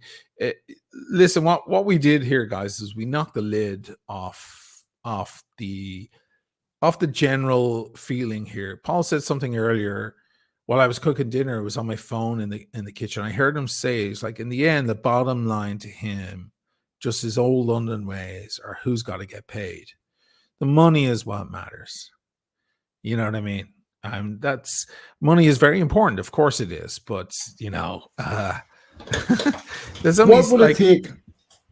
Listen, what we did here, guys, is we knocked the lid off the general feeling here. Paul said something earlier while I was cooking dinner. It was on my phone in the kitchen. I heard him say, it's like, in the end, the bottom line to him, just his old London ways, are who's got to get paid. The money is what matters. You know what I mean? That's money is very important. Of course it is. But, you know, there's only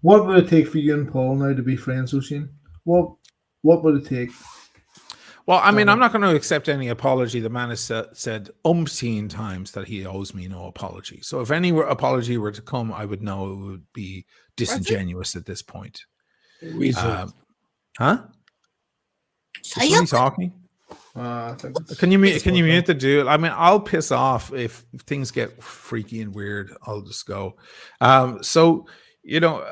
What would it take for you and Paul now to be friends, Oisin? What would it take? Well, I mean, I'm not going to accept any apology. The man has said umpteen times that he owes me no apology. So if any apology were to come, I would know it would be disingenuous at this point. Huh? Is somebody talking? Can you mute the dude? I mean, I'll piss off if things get freaky and weird. I'll just go. So, you know,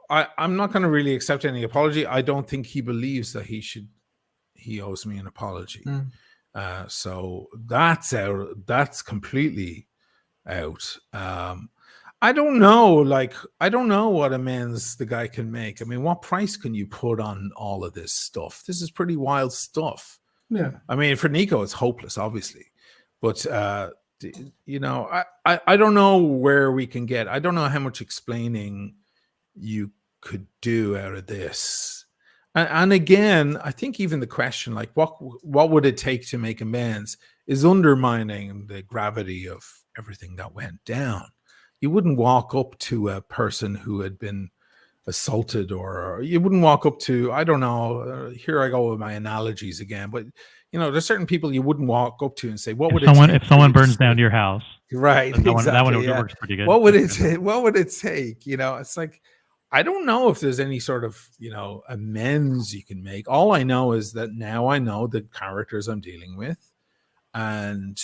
I'm not going to really accept any apology. I don't think he believes that he owes me an apology. So that's out. That's completely out. I don't know. I don't know what amends the guy can make. I mean, what price can you put on all of this stuff? This is pretty wild stuff. Yeah. I mean, for Nico, it's hopeless, obviously. But, you know, I don't know where we can get. I don't know how much explaining you could do out of this. And again, I think even the question, like, what would it take to make amends, is undermining the gravity of everything that went down. You wouldn't walk up to a person who had been assaulted, or you wouldn't walk up to, I don't know, here I go with my analogies again, but, you there's certain people you wouldn't walk up to and say, "What would if it take?" If someone for you burns to down your house, right, that one exactly, yeah. works pretty good. What would it take? It's like, I don't know if there's any sort of amends you can make. All I know is that now I know the characters I'm dealing with, and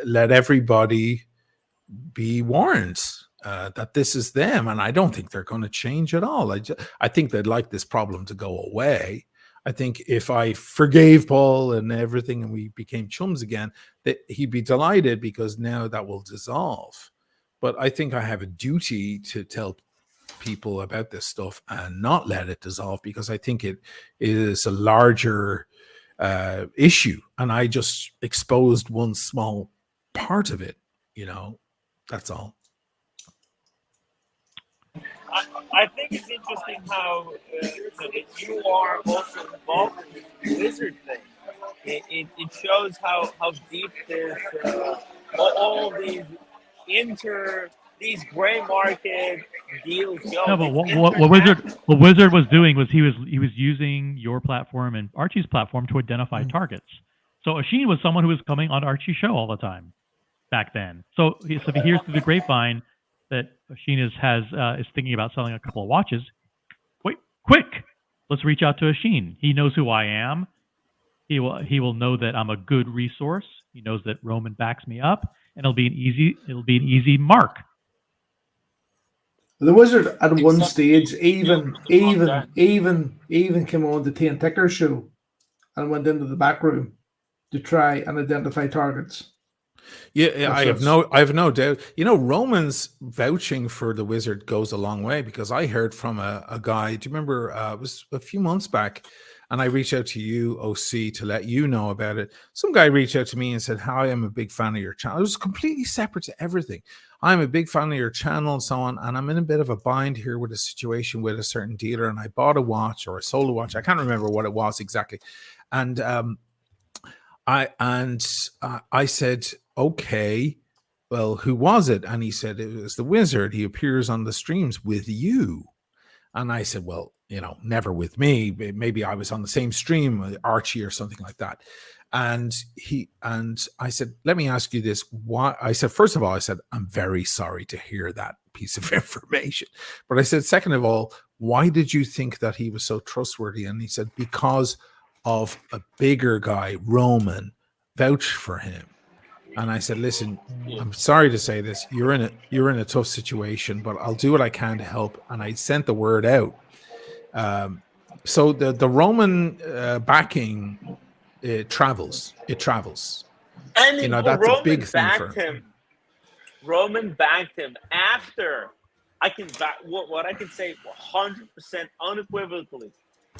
let everybody be warned that this is them, and I don't think they're going to change at all. I think they'd like this problem to go away. I think if I forgave Paul and everything and we became chums again, that he'd be delighted, because now that will dissolve. But I think I have a duty to tell people about this stuff and not let it dissolve, because I think it is a larger issue, and I just exposed one small part of it. That's all. I think it's interesting how that you are also involved in this wizard thing. It shows how deep this all these gray market deals go. No, but what Wizard was doing was he was using your platform and Archie's platform to identify targets. So Asheen was someone who was coming on Archie's show all the time back then. So if he hears through the grapevine that Asheen is thinking about selling a couple of watches, wait, quick, let's reach out to Asheen. He knows who I am. He will know that I'm a good resource. He knows that Roman backs me up, and it'll be an easy mark. The Wizard at one stage even came on the Tain Ticker show and went into the back room to try and identify targets. Yeah, I have no doubt. Roman's vouching for the Wizard goes a long way, because I heard from a guy. Do you remember? It was a few months back, and I reached out to you, OC, to let you know about it. Some guy reached out to me and said, "Hi, I'm a big fan of your channel." It was completely separate to everything. I'm a big fan of your channel and so on, and I'm in a bit of a bind here with a situation with a certain dealer, and I bought a watch or a solo watch. I can't remember what it was exactly, and I said, "Okay, well, who was it?" And he said, "It was the Wizard. He appears on the streams with you." And I said, "Well, never with me. Maybe I was on the same stream with Archie or something like that." And I said, "Let me ask you this. Why?" I said, "First of all, I'm very sorry to hear that piece of information." But I said, "Second of all, why did you think that he was so trustworthy?" And he said, "Because of a bigger guy, Roman, vouched for him." And I said, "Listen, I'm sorry to say this. You're in a tough situation, but I'll do what I can to help." And I sent the word out. So the Roman backing, it travels. And that's Roman a big thing for him. Roman backed him after. I can back what I can say 100% unequivocally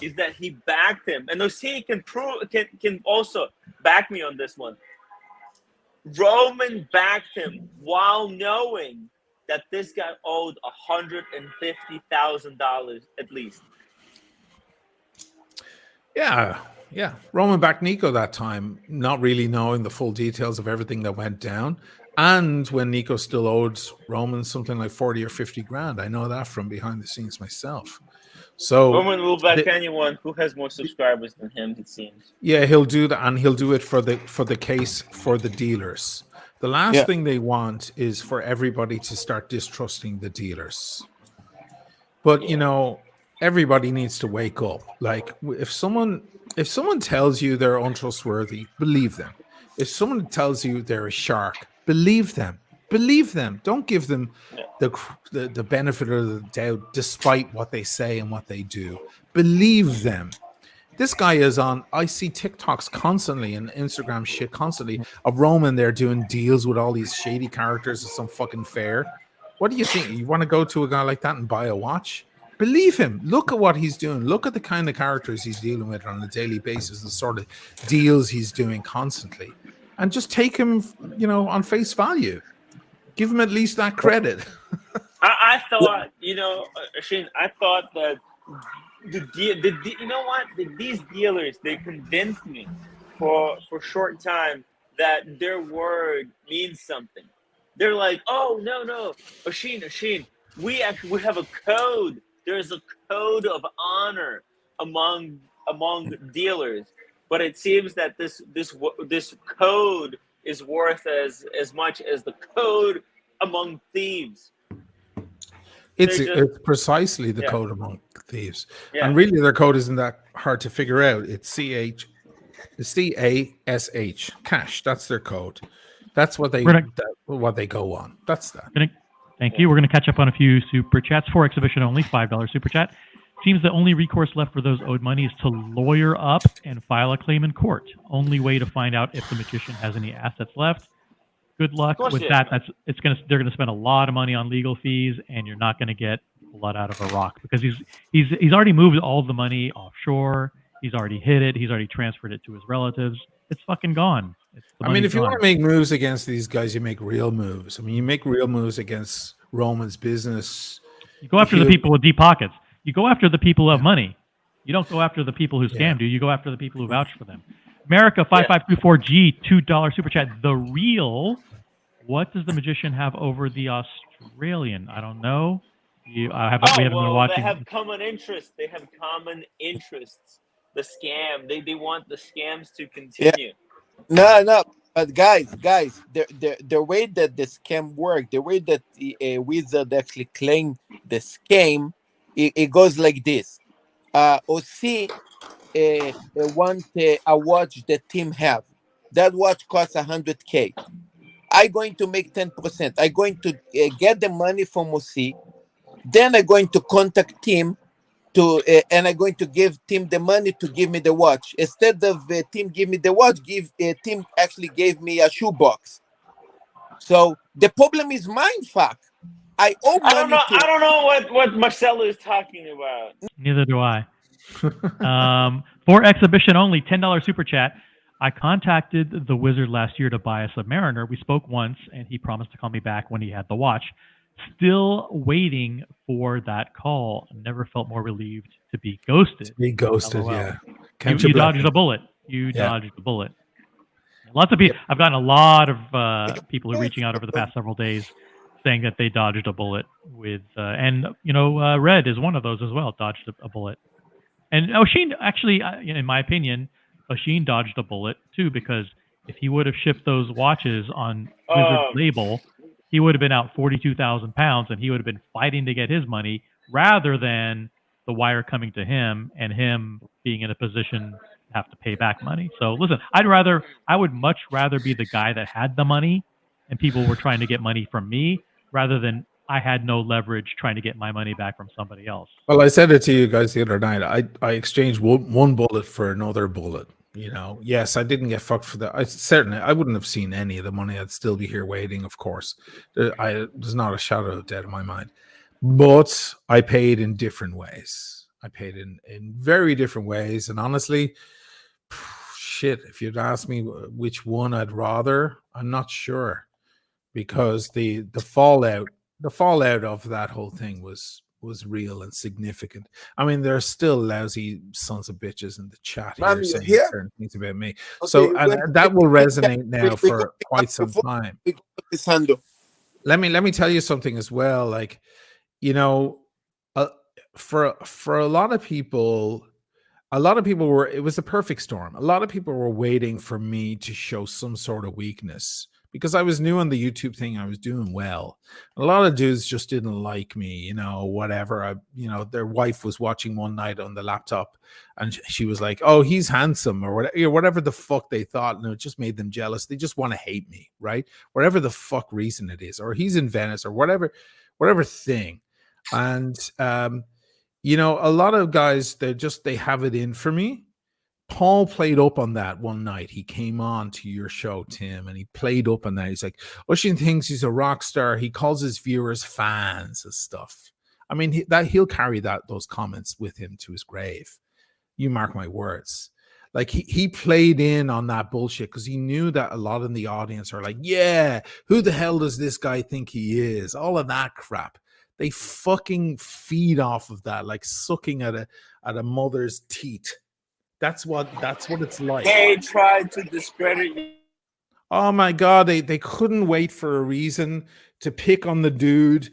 is that he backed him, and OC can also back me on this one. Roman backed him while knowing that this guy owed $150,000 at least. Yeah. Roman backed Nico that time, not really knowing the full details of everything that went down. And when Nico still owed Roman something like 40 or 50 grand. I know that from behind the scenes myself. So Roman will back anyone who has more subscribers than him, it seems. Yeah, he'll do that, and he'll do it for the case for the dealers. The last thing they want is for everybody to start distrusting the dealers. But everybody needs to wake up. Like if someone tells you they're untrustworthy, believe them. If someone tells you they're a shark, believe them. Don't give them the benefit of the doubt, despite what they say and what they do. Believe them. This guy is on. I see TikToks constantly and Instagram shit constantly of Roman there doing deals with all these shady characters at some fucking fair. What do you think? You want to go to a guy like that and buy a watch? Believe him. Look at what he's doing. Look at the kind of characters he's dealing with on a daily basis, the sort of deals he's doing constantly, and just take him, on face value. Give him at least that credit. I thought, Shane, I thought that these dealers, they convinced me for a short time that their word means something. They're like, "Oh, no, Asheen, we have a code. There's a code of honor among dealers. but it seems that this code is worth as much as the code among thieves. It's precisely the yeah. code among thieves, Yeah. and really their code isn't that hard to figure out. It's CASH, cash. That's their code. That's what they go on. That's that. Thank you. We're going to catch up on a few super chats. For exhibition only, $5 super chat. Seems the only recourse left for those owed money is to lawyer up and file a claim in court. Only way to find out if the magician has any assets left. Good luck with that. They're gonna spend a lot of money on legal fees, and you're not gonna get blood out of a rock because he's already moved all the money offshore. He's already hid it. He's already transferred it to his relatives. It's fucking gone. I mean, if you want to make moves against these guys, you make real moves. I mean, you make real moves against Roman's business. You go after the people with deep pockets. You go after the people who have money. You don't go after the people who scammed you. You go after the people who vouch for them. America 5524G $2 super chat. The real. What does the magician have over the Australian? I don't know. We haven't been watching. They have common interests. They have common interests. The scam. They want the scams to continue. No. But guys, the way that the scam worked, the way that the wizard actually claimed the scam, it goes like this. OC want a watch that team have. That watch costs $100K. I'm going to make 10%. I'm going to get the money from OC. Then I'm going to contact Tim and I'm going to give Tim the money to give me the watch. Instead of Tim give me the watch, Tim actually gave me a shoebox. So the problem is mine, fuck. I owe money. I don't know what Marcelo is talking about. Neither do I. For exhibition only, $10 super chat. I contacted the wizard last year to buy a Submariner. We spoke once, and he promised to call me back when he had the watch. Still waiting for that call. Never felt more relieved to be ghosted. LOL. Yeah. You dodged a bullet. Dodged a bullet. Lots of people. I've gotten a lot of people who are reaching out over the past several days saying that they dodged a bullet with, and Red is one of those as well. Dodged a bullet. And Oshin, actually, in my opinion, Oshin dodged a bullet too, because if he would have shipped those watches on Wizard's label, he would have been out 42,000 pounds, and he would have been fighting to get his money rather than the wire coming to him and him being in a position to have to pay back money. So listen, I would much rather be the guy that had the money and people were trying to get money from me rather than I had no leverage trying to get my money back from somebody else. Well, I said it to you guys the other night. I exchanged one bullet for another bullet. Yes, I didn't get fucked for that. I wouldn't have seen any of the money. I'd still be here waiting, of course. There's not a shadow of doubt in my mind. But I paid in different ways. I paid in very different ways. And honestly, shit, if you'd ask me which one I'd rather, I'm not sure. Because the fallout of that whole thing was real and significant. I mean, there are still lousy sons of bitches in the chat here saying certain things about me. Okay, so that will resonate now for quite some time. Let me tell you something as well. Like, for a lot of people were, it was a perfect storm. A lot of people were waiting for me to show some sort of weakness. Because I was new on the YouTube thing, I was doing well. A lot of dudes just didn't like me, whatever. Their wife was watching one night on the laptop, and she was like, "Oh, he's handsome," or whatever the fuck they thought, and it just made them jealous. They just want to hate me, right? Whatever the fuck reason it is, or he's in Venice, or whatever thing. And a lot of guys, they have it in for me. Paul played up on that one night. He came on to your show, Tim, and he played up on that. He's like, Oshin thinks he's a rock star. He calls his viewers fans and stuff. I mean, he'll carry those comments with him to his grave. You mark my words. Like, he played in on that bullshit because he knew that a lot in the audience are like, yeah, who the hell does this guy think he is? All of that crap. They fucking feed off of that, like sucking at a mother's teat. That's what it's like. They tried to discredit you. Oh my God, they couldn't wait for a reason to pick on the dude,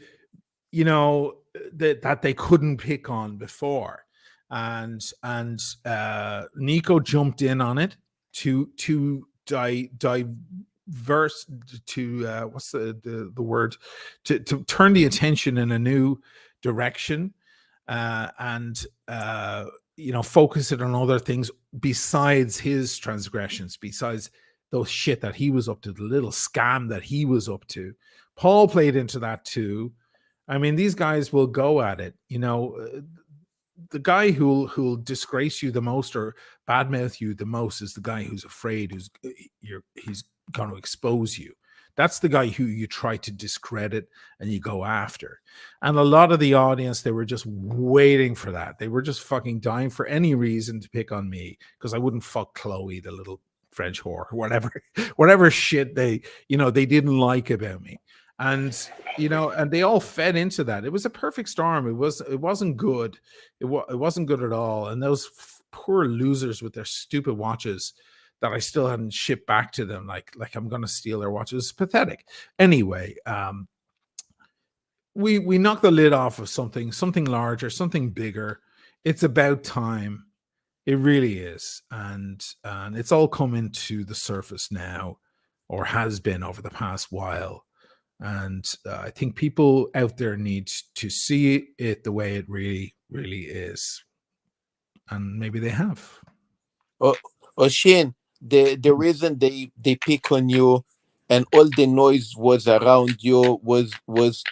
that they couldn't pick on before. and Nico jumped in on it to diverse to what's the word to turn the attention in a new direction, and focus it on other things besides his transgressions, besides those shit that he was up to, the little scam that he was up to. Paul played into that too. I mean, these guys will go at it. The guy who'll disgrace you the most or badmouth you the most is the guy who's afraid, he's going to expose you. That's the guy who you try to discredit and you go after. And a lot of the audience, they were just waiting for that. They were just fucking dying for any reason to pick on me because I wouldn't fuck Chloe, the little French whore, or whatever shit they didn't like about me. And and they all fed into that. It was a perfect storm. It wasn't good. It wasn't good at all. And those poor losers with their stupid watches that I still hadn't shipped back to them, like I'm gonna steal their watches. It's pathetic. Anyway, we knocked the lid off of something larger, something bigger. It's about time. It really is, and it's all coming to the surface now, or has been over the past while. And I think people out there need to see it the way it really, really is, and maybe they have. Shane, the reason they pick on you and all the noise was around you was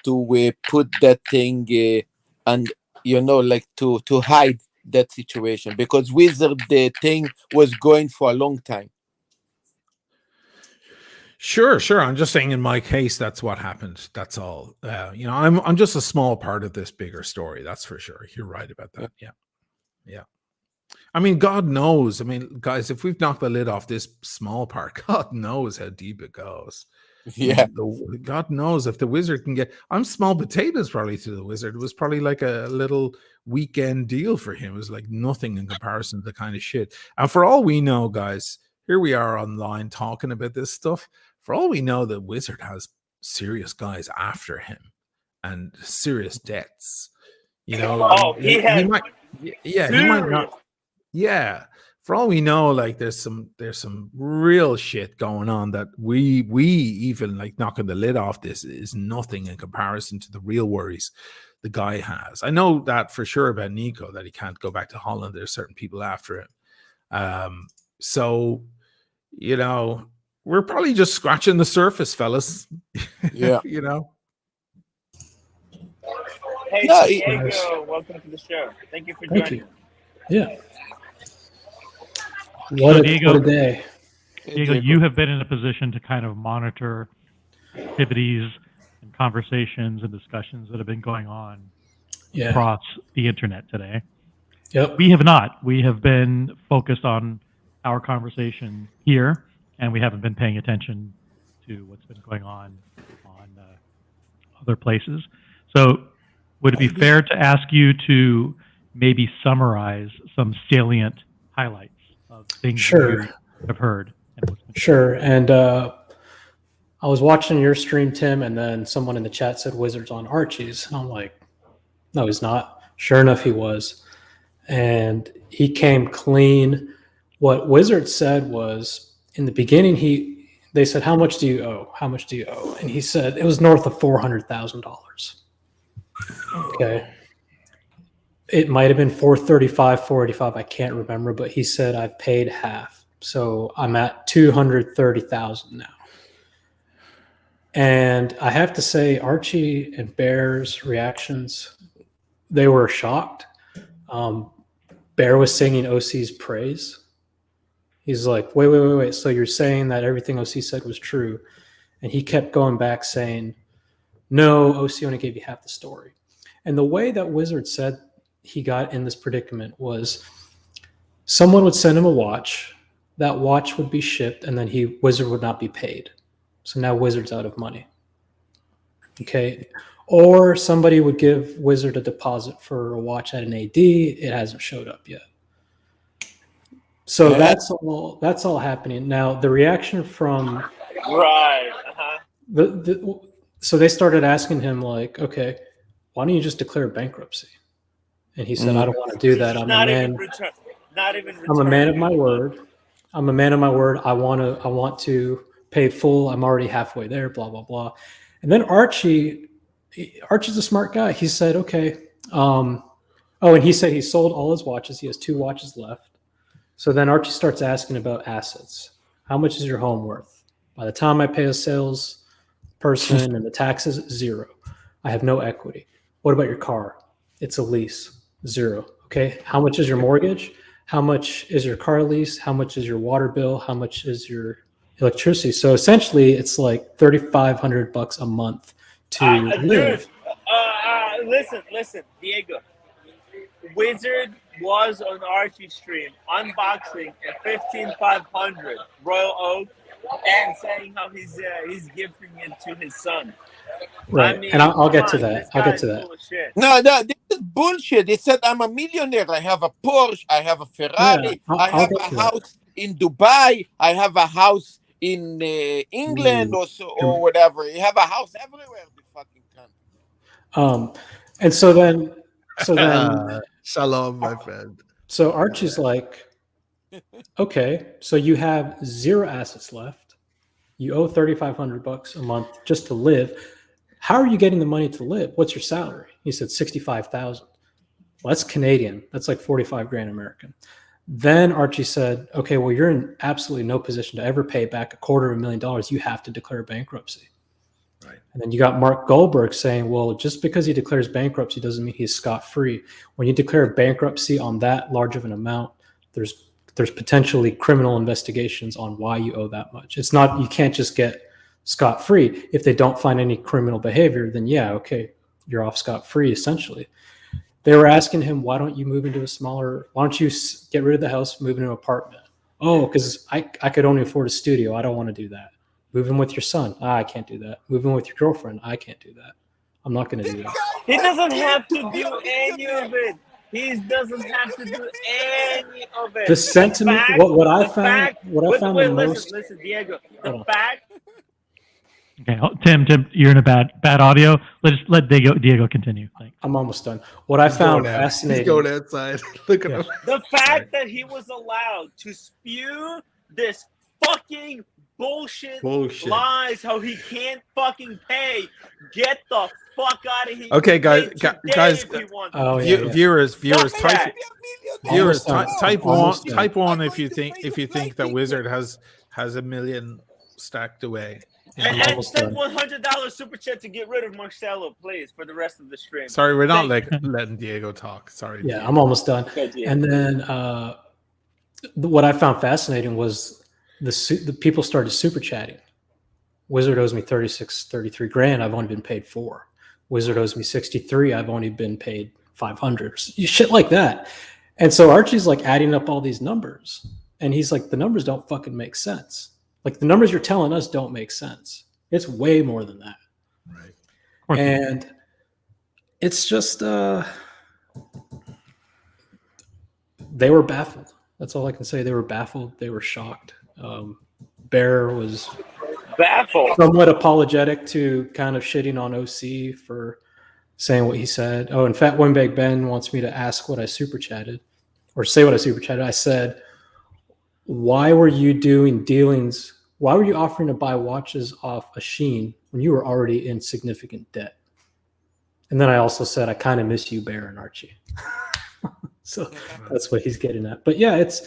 to put that thing and like to hide that situation, because Wizard, the thing was going for a long time. Sure. I'm just saying, in my case, that's what happened. That's all. I'm just a small part of this bigger story. That's for sure. You're right about that. Yeah. I mean, God knows. I mean, guys, if we've knocked the lid off this small part, God knows how deep it goes. Yeah. God knows if the Wizard can get. I'm small potatoes probably to the Wizard. It was probably like a little weekend deal for him. It was like nothing in comparison to the kind of shit. And for all we know, guys, here we are online talking about this stuff. For all we know, the Wizard has serious guys after him and serious debts. He he might not. Yeah, for all we know, like there's some real shit going on that we even like knocking the lid off this is nothing in comparison to the real worries the guy has. I know that for sure about Nico, that he can't go back to Holland. There's certain people after him. So we're probably just scratching the surface, fellas. Yeah. Hey, Diego, welcome to the show. Thank you for joining. Yeah. What a day. Diego, you have been in a position to kind of monitor activities and conversations and discussions that have been going on across the internet today. Yep. We have not. We have been focused on our conversation here, and we haven't been paying attention to what's been going on other places. So would it be fair to ask you to maybe summarize some salient highlights of things you have heard? Sure. And I was watching your stream, Tim, and then someone in the chat said Wizard's on Archie's. And I'm like, no, he's not. Sure enough, he was. And he came clean. What Wizard said was, in the beginning, they said, how much do you owe? How much do you owe? And he said it was north of $400,000. Okay. It might have been 435, 485. I can't remember, but he said I've paid half. So I'm at 230,000 now. And I have to say, Archie and Bear's reactions, they were shocked. Bear was singing OC's praise. He's like, wait. So you're saying that everything OC said was true? And he kept going back saying, no, OC only gave you half the story. And the way that Wizard said he got in this predicament was someone would send him a watch, that watch would be shipped, and then Wizard would not be paid. So now Wizard's out of money. Okay. Or somebody would give Wizard a deposit for a watch at an AD. It hasn't showed up yet. So that's all happening. Now the reaction from so they started asking him like, okay, why don't you just declare bankruptcy? And he said, I don't want to do that. I'm a Not man. even return. Not even return. I'm a man of my word. I'm a man of my word. I want to pay full. I'm already halfway there, blah, blah, blah. And then Archie's a smart guy. He said, okay. And he said he sold all his watches. He has 2 watches left. So then Archie starts asking about assets. How much is your home worth? By the time I pay a sales person and the taxes, 0. I have no equity. What about your car? It's a lease, 0. Okay. How much is your mortgage? How much is your car lease? How much is your water bill? How much is your electricity? So essentially, it's like $3,500 a month to live. Dude, listen, Diego. Wizard was on Archie's stream unboxing a 15500 Royal Oak and saying how he's gifting it to his son. Right, I mean, and I'll get to come on, that. this I'll get guy's to that. full of shit. No, this is bullshit. They said I'm a millionaire. I have a Porsche. I have a Ferrari. Yeah, I I'll have get a to that. house in Dubai. I have a house in England or whatever. You have a house everywhere. The fucking cunt. And so then Shalom, my friend. So Archie's like, okay, so you have 0 assets left. You owe $3,500 a month just to live. How are you getting the money to live? What's your salary? He said 65,000. Well, that's Canadian. That's like 45 grand American. Then Archie said, okay, well, you're in absolutely no position to ever pay back $250,000. You have to declare bankruptcy. Right. And then you got Mark Goldberg saying, well, just because he declares bankruptcy doesn't mean he's scot-free. When you declare bankruptcy on that large of an amount, there's potentially criminal investigations on why you owe that much. It's not, you can't just get scot-free. If they don't find any criminal behavior, then yeah, okay, you're off scot-free essentially. They were asking him, why don't you get rid of the house, move into an apartment? Oh, because I could only afford a studio. I don't want to do that. Move in with your son. I can't do that. Move in with your girlfriend. I can't do that. I'm not going to do that. He doesn't have to do any of it. He doesn't have to do any of it. The sentiment, what I found the most. Listen, Diego. The fact. Okay, Tim, you're in a bad audio. Let Diego continue. Thanks. I'm almost done. What I found fascinating. He's going outside. Look at him. The fact that he was allowed to spew this fucking bullshit lies, how he can't fucking pay. Get the fuck out of here. Okay, guys, viewers, type one if you think that Wizard has $1 million stacked away. And send $100 super chat to get rid of Marcelo, please, for the rest of the stream. Sorry, we're not letting Diego talk. Sorry. Yeah, Diego. I'm almost done. And then what I found fascinating was the people started super chatting. Wizard owes me 33 grand. I've only been paid 4. Wizard owes me 63. I've only been paid 500. Shit like that. And so Archie's like adding up all these numbers, and he's like, the numbers don't fucking make sense. Like the numbers you're telling us don't make sense. It's way more than that. Right. And it's just they were baffled. That's all I can say. They were baffled. They were shocked. Bear was baffled, somewhat apologetic to kind of shitting on OC for saying what he said. Oh, in fact, Winbag Ben wants me to ask what I super chatted or say what I super chatted. I said, why were you doing dealings? Why were you offering to buy watches off a Sheen when you were already in significant debt? And then I also said, I kind of miss you, Bear and Archie. So that's what he's getting at. But yeah, it's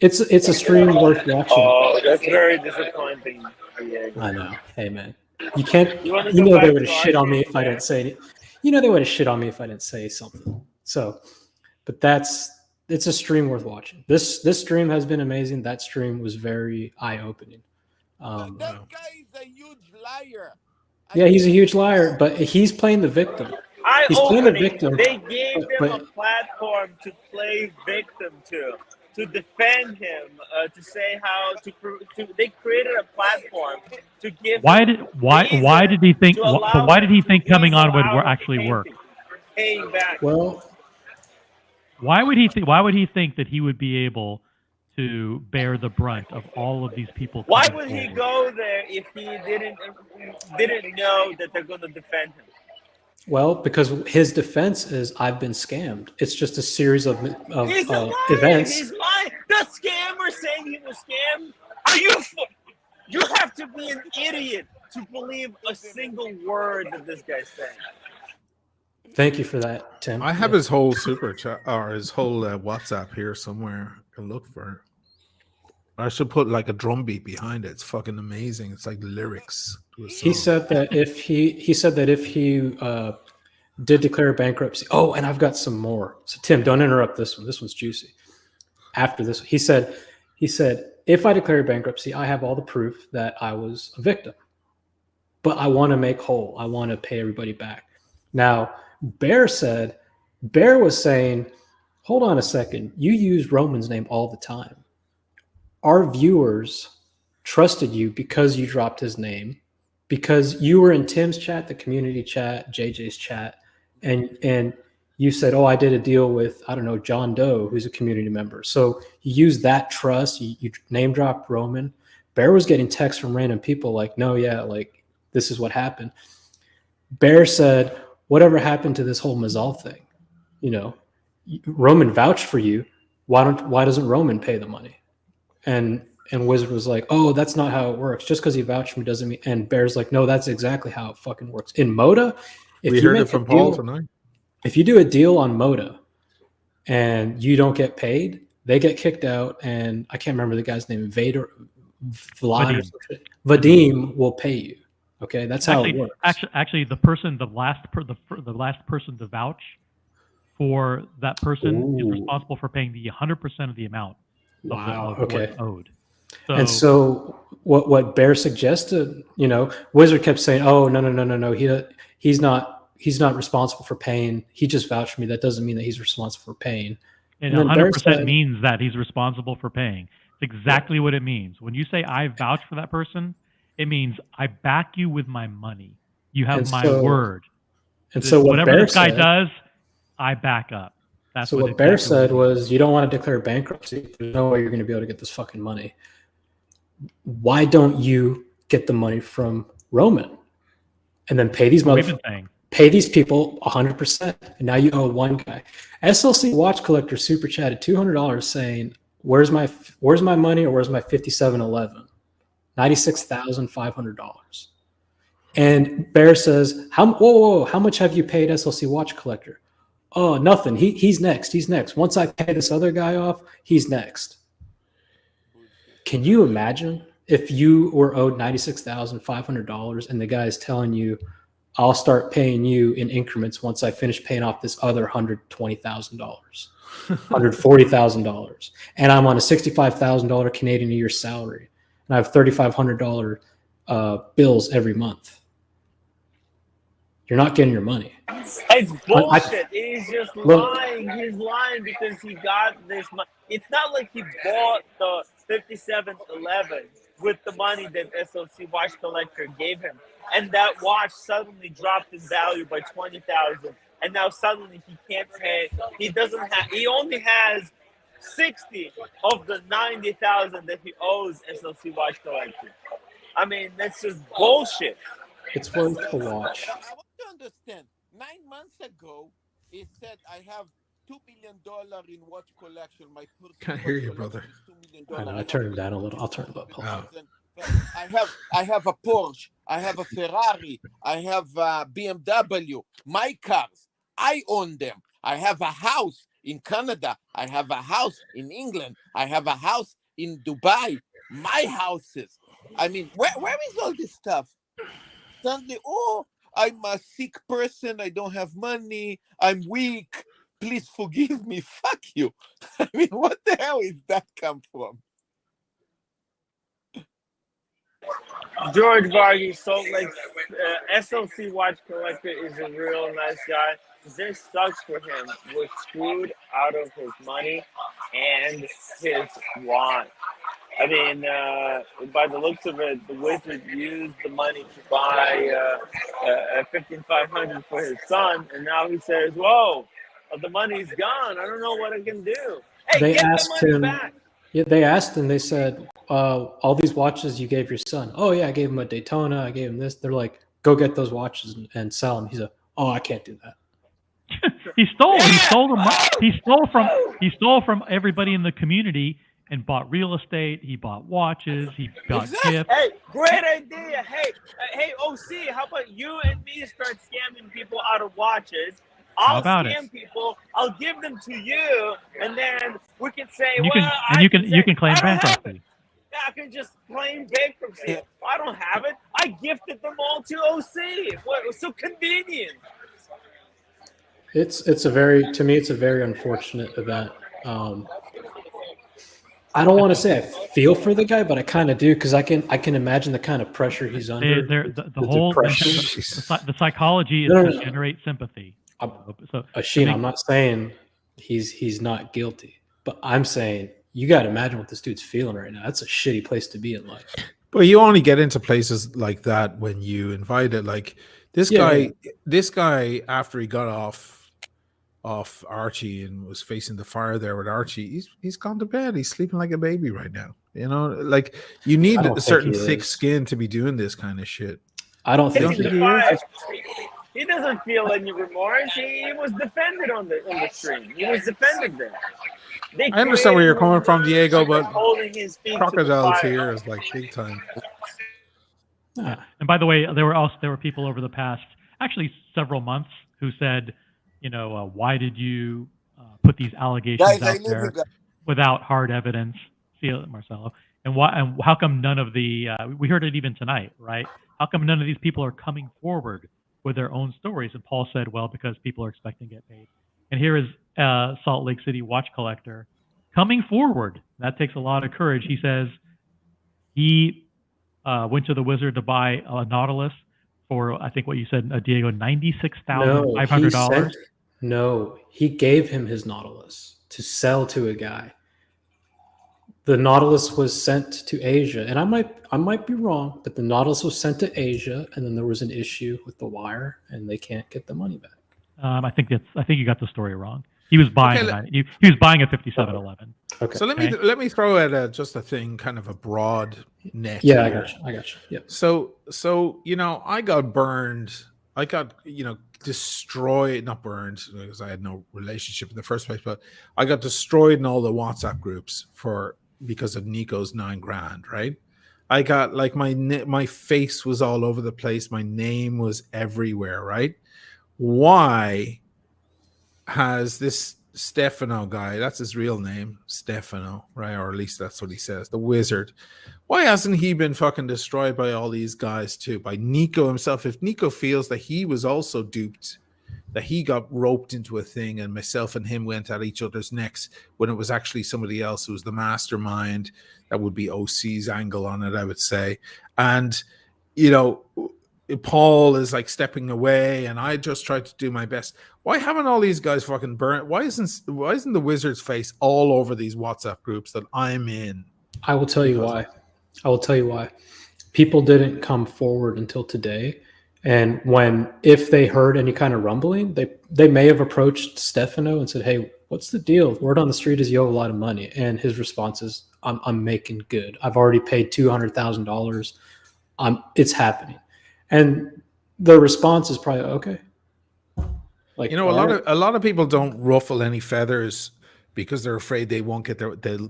a stream worth watching. Oh, that's very disappointing. Yeah. I know. Hey, man, you can't. You know they would have shit on me if I didn't say it. You know they would have shit on me if I didn't say something. So, but it's a stream worth watching. This stream has been amazing. That stream was very eye-opening. That guy is a huge liar. Yeah, he's a huge liar, but he's playing the victim. He's playing the victim. They gave him a platform to play victim to defend him, to say how they created a platform to give. Why did he think? Why did he think coming on would actually work? Paying back. Well, why would he think that he would be able to bear the brunt of all of these people? Why would he go there if he didn't know that they're going to defend him? Well, because his defense is I've been scammed. It's just a series of He's a liar. events. He's lying. The scammer saying he was scammed. Are you? You have to be an idiot to believe a single word that this guy's saying. Thank you for that, Tim. I have his whole super chat or his whole WhatsApp here somewhere. I can look for it. I should put like a drum beat behind it. It's fucking amazing. It's like lyrics to a song. He said that if he did declare bankruptcy. Oh, and I've got some more. So Tim, don't interrupt this one. This one's juicy. After this, he said, if I declare bankruptcy, I have all the proof that I was a victim, but I want to make whole. I want to pay everybody back. Now, Bear was saying, hold on a second. You use Roman's name all the time. Our viewers trusted you because you dropped his name, because you were in Tim's chat, the community chat, JJ's chat, and you said, oh, I did a deal with, I don't know, John Doe, who's a community member. So you used that trust. You name dropped Roman. Bear was getting texts from random people like, no, yeah, like this is what happened. Bear said, whatever happened to this whole Mazal thing? You know, Roman vouched for you. Why doesn't Roman pay the money? And Wizard was like, oh, that's not how it works. Just because he vouched for me doesn't mean. And Bear's like, no, that's exactly how it fucking works. In Moda, if we you heard make it from a deal, Paul tonight. If you do a deal on Moda and you don't get paid, they get kicked out. And I can't remember the guy's name, Vadim will pay you. Okay, that's how it works. Actually, the last person to vouch for that person is responsible for paying the 100% of the amount. Wow. Of Okay. what's owed. And so what Bear suggested, you know, Wizard kept saying, "Oh, no. He's not responsible for paying. He just vouched for me. That doesn't mean that he's responsible for paying." And 100% means that he's responsible for paying. It's exactly what it means. When you say I vouch for that person, it means I back you with my money. You have my word. And so whatever this guy does, I back up. That's so what Bear said was, you don't want to declare bankruptcy. There's no way you're going to be able to get this fucking money. Why don't you get the money from Roman and then pay these pay these people 100%? And now you owe one guy. SLC Watch Collector super chatted $200 saying, "Where's my money, or where's my 5711? $96,500." And Bear says, "How much have you paid SLC Watch Collector?" "Oh, nothing. He's next. He's next. Once I pay this other guy off, he's next." Can you imagine if you were owed $96,500 and the guy is telling you, "I'll start paying you in increments once I finish paying off this other $120,000, $140,000, and I'm on a $65,000 Canadian a year salary, and I have $3,500 bills every month." You're not getting your money. It's bullshit. He's just lying. He's lying because he got this money. It's not like he bought the 5711 with the money that SOC Watch Collector gave him, and that watch suddenly dropped in value by $20,000, and now suddenly he can't pay. He doesn't have. He only has 60 of the 90,000 that he owes SOC Watch Collector. I mean, that's just bullshit. It's worth a watch. I want to understand. 9 months ago, he said, "I have $2 million in watch collection. My can't hear you, brother. I know. I turned it down a little. I'll turn it up. I have a Porsche. I have a Ferrari. I have a BMW. My cars. I own them. I have a house in Canada. I have a house in England. I have a house in Dubai. My houses. I mean, where is all this stuff? Suddenly, oh, I'm a sick person. I don't have money. I'm weak. Please forgive me." Fuck you. I mean, what the hell is that come from? George Varghese, Salt Lake, SLC Watch Collector is a real nice guy. This sucks for him. We're screwed out of his money and his want. I mean, by the looks of it, the Wizard used the money to buy $15,500 for his son, and now he says, "Whoa, the money's gone. I don't know what I can do." Hey, They get asked the money him. back. Yeah, they asked him. They said, "All these watches you gave your son." "Oh yeah, I gave him a Daytona. I gave him this." They're like, "Go get those watches and sell them." He's like, oh, I can't do that. He stole from everybody in the community and bought real estate. He bought watches. He bought gifts. Hey, great idea. Hey, OC, how about you and me start scamming people out of watches? I'll scam people. I'll give them to you, and then we can say, You can claim bankruptcy. Yeah, I can just claim bankruptcy. I don't have it. I gifted them all to OC. What? It was so convenient. To me, it's a very unfortunate event. I don't want to say I feel for the guy, but I kind of do, because I can imagine the kind of pressure he's under. The psychology is to generate sympathy. Asheen, I'm not saying he's not guilty, but I'm saying you got to imagine what this dude's feeling right now. That's a shitty place to be in life. But you only get into places like that when you invite it. Like this guy, after he got off Archie and was facing the fire there with Archie, he's gone to bed. He's sleeping like a baby right now. You know, like you need a certain thick skin to be doing this kind of shit. I don't think he doesn't feel any remorse. He was defended on the stream. He was defended there. I understand where you're coming from, Diego, but holding his feet Crocodile to the Tear is like big time. And by the way, there were people over the past actually several months who said, you know, why did you put these allegations out there without hard evidence? See it, Marcelo. And how come none of the we heard it even tonight, right? How come none of these people are coming forward with their own stories? And Paul said, well, because people are expecting to get paid. And here is Salt Lake City watch collector coming forward. That takes a lot of courage. He says he went to the Wizard to buy a Nautilus for, I think what you said, Diego, $96,500. No, he gave him his Nautilus to sell to a guy. The Nautilus was sent to Asia, and I might be wrong, but the Nautilus was sent to Asia, and then there was an issue with the wire, and they can't get the money back. I think you got the story wrong. He was buying he was buying a 5711. Okay. So let me throw at just a thing, kind of a broad net. Yeah, here. I got you. Yeah. So you know, I got burned. I got, you know, destroyed, not burned because I had no relationship in the first place, but I got destroyed in all the WhatsApp groups because of Nico's $9,000, right? I got like my face was all over the place. My name was everywhere, right? Why has this Stefano guy, that's his real name, Stefano, right? Or at least that's what he says, the Wizard. Why hasn't he been fucking destroyed by all these guys too? By Nico himself? If Nico feels that he was also duped, that he got roped into a thing and myself and him went at each other's necks when it was actually somebody else who was the mastermind, that would be OC's angle on it, I would say. And, you know, Paul is like stepping away and I just tried to do my best. Why haven't all these guys fucking burnt? Why isn't the Wizard's face all over these WhatsApp groups that I'm in? I will tell you why. People didn't come forward until today. And if they heard any kind of rumbling, they may have approached Stefano and said, hey, what's the deal? Word on the street is you owe a lot of money. And his response is, I'm making good. I've already paid $200,000. It's happening. And the response is probably, okay. Like, you know, a lot of people don't ruffle any feathers because they're afraid they won't get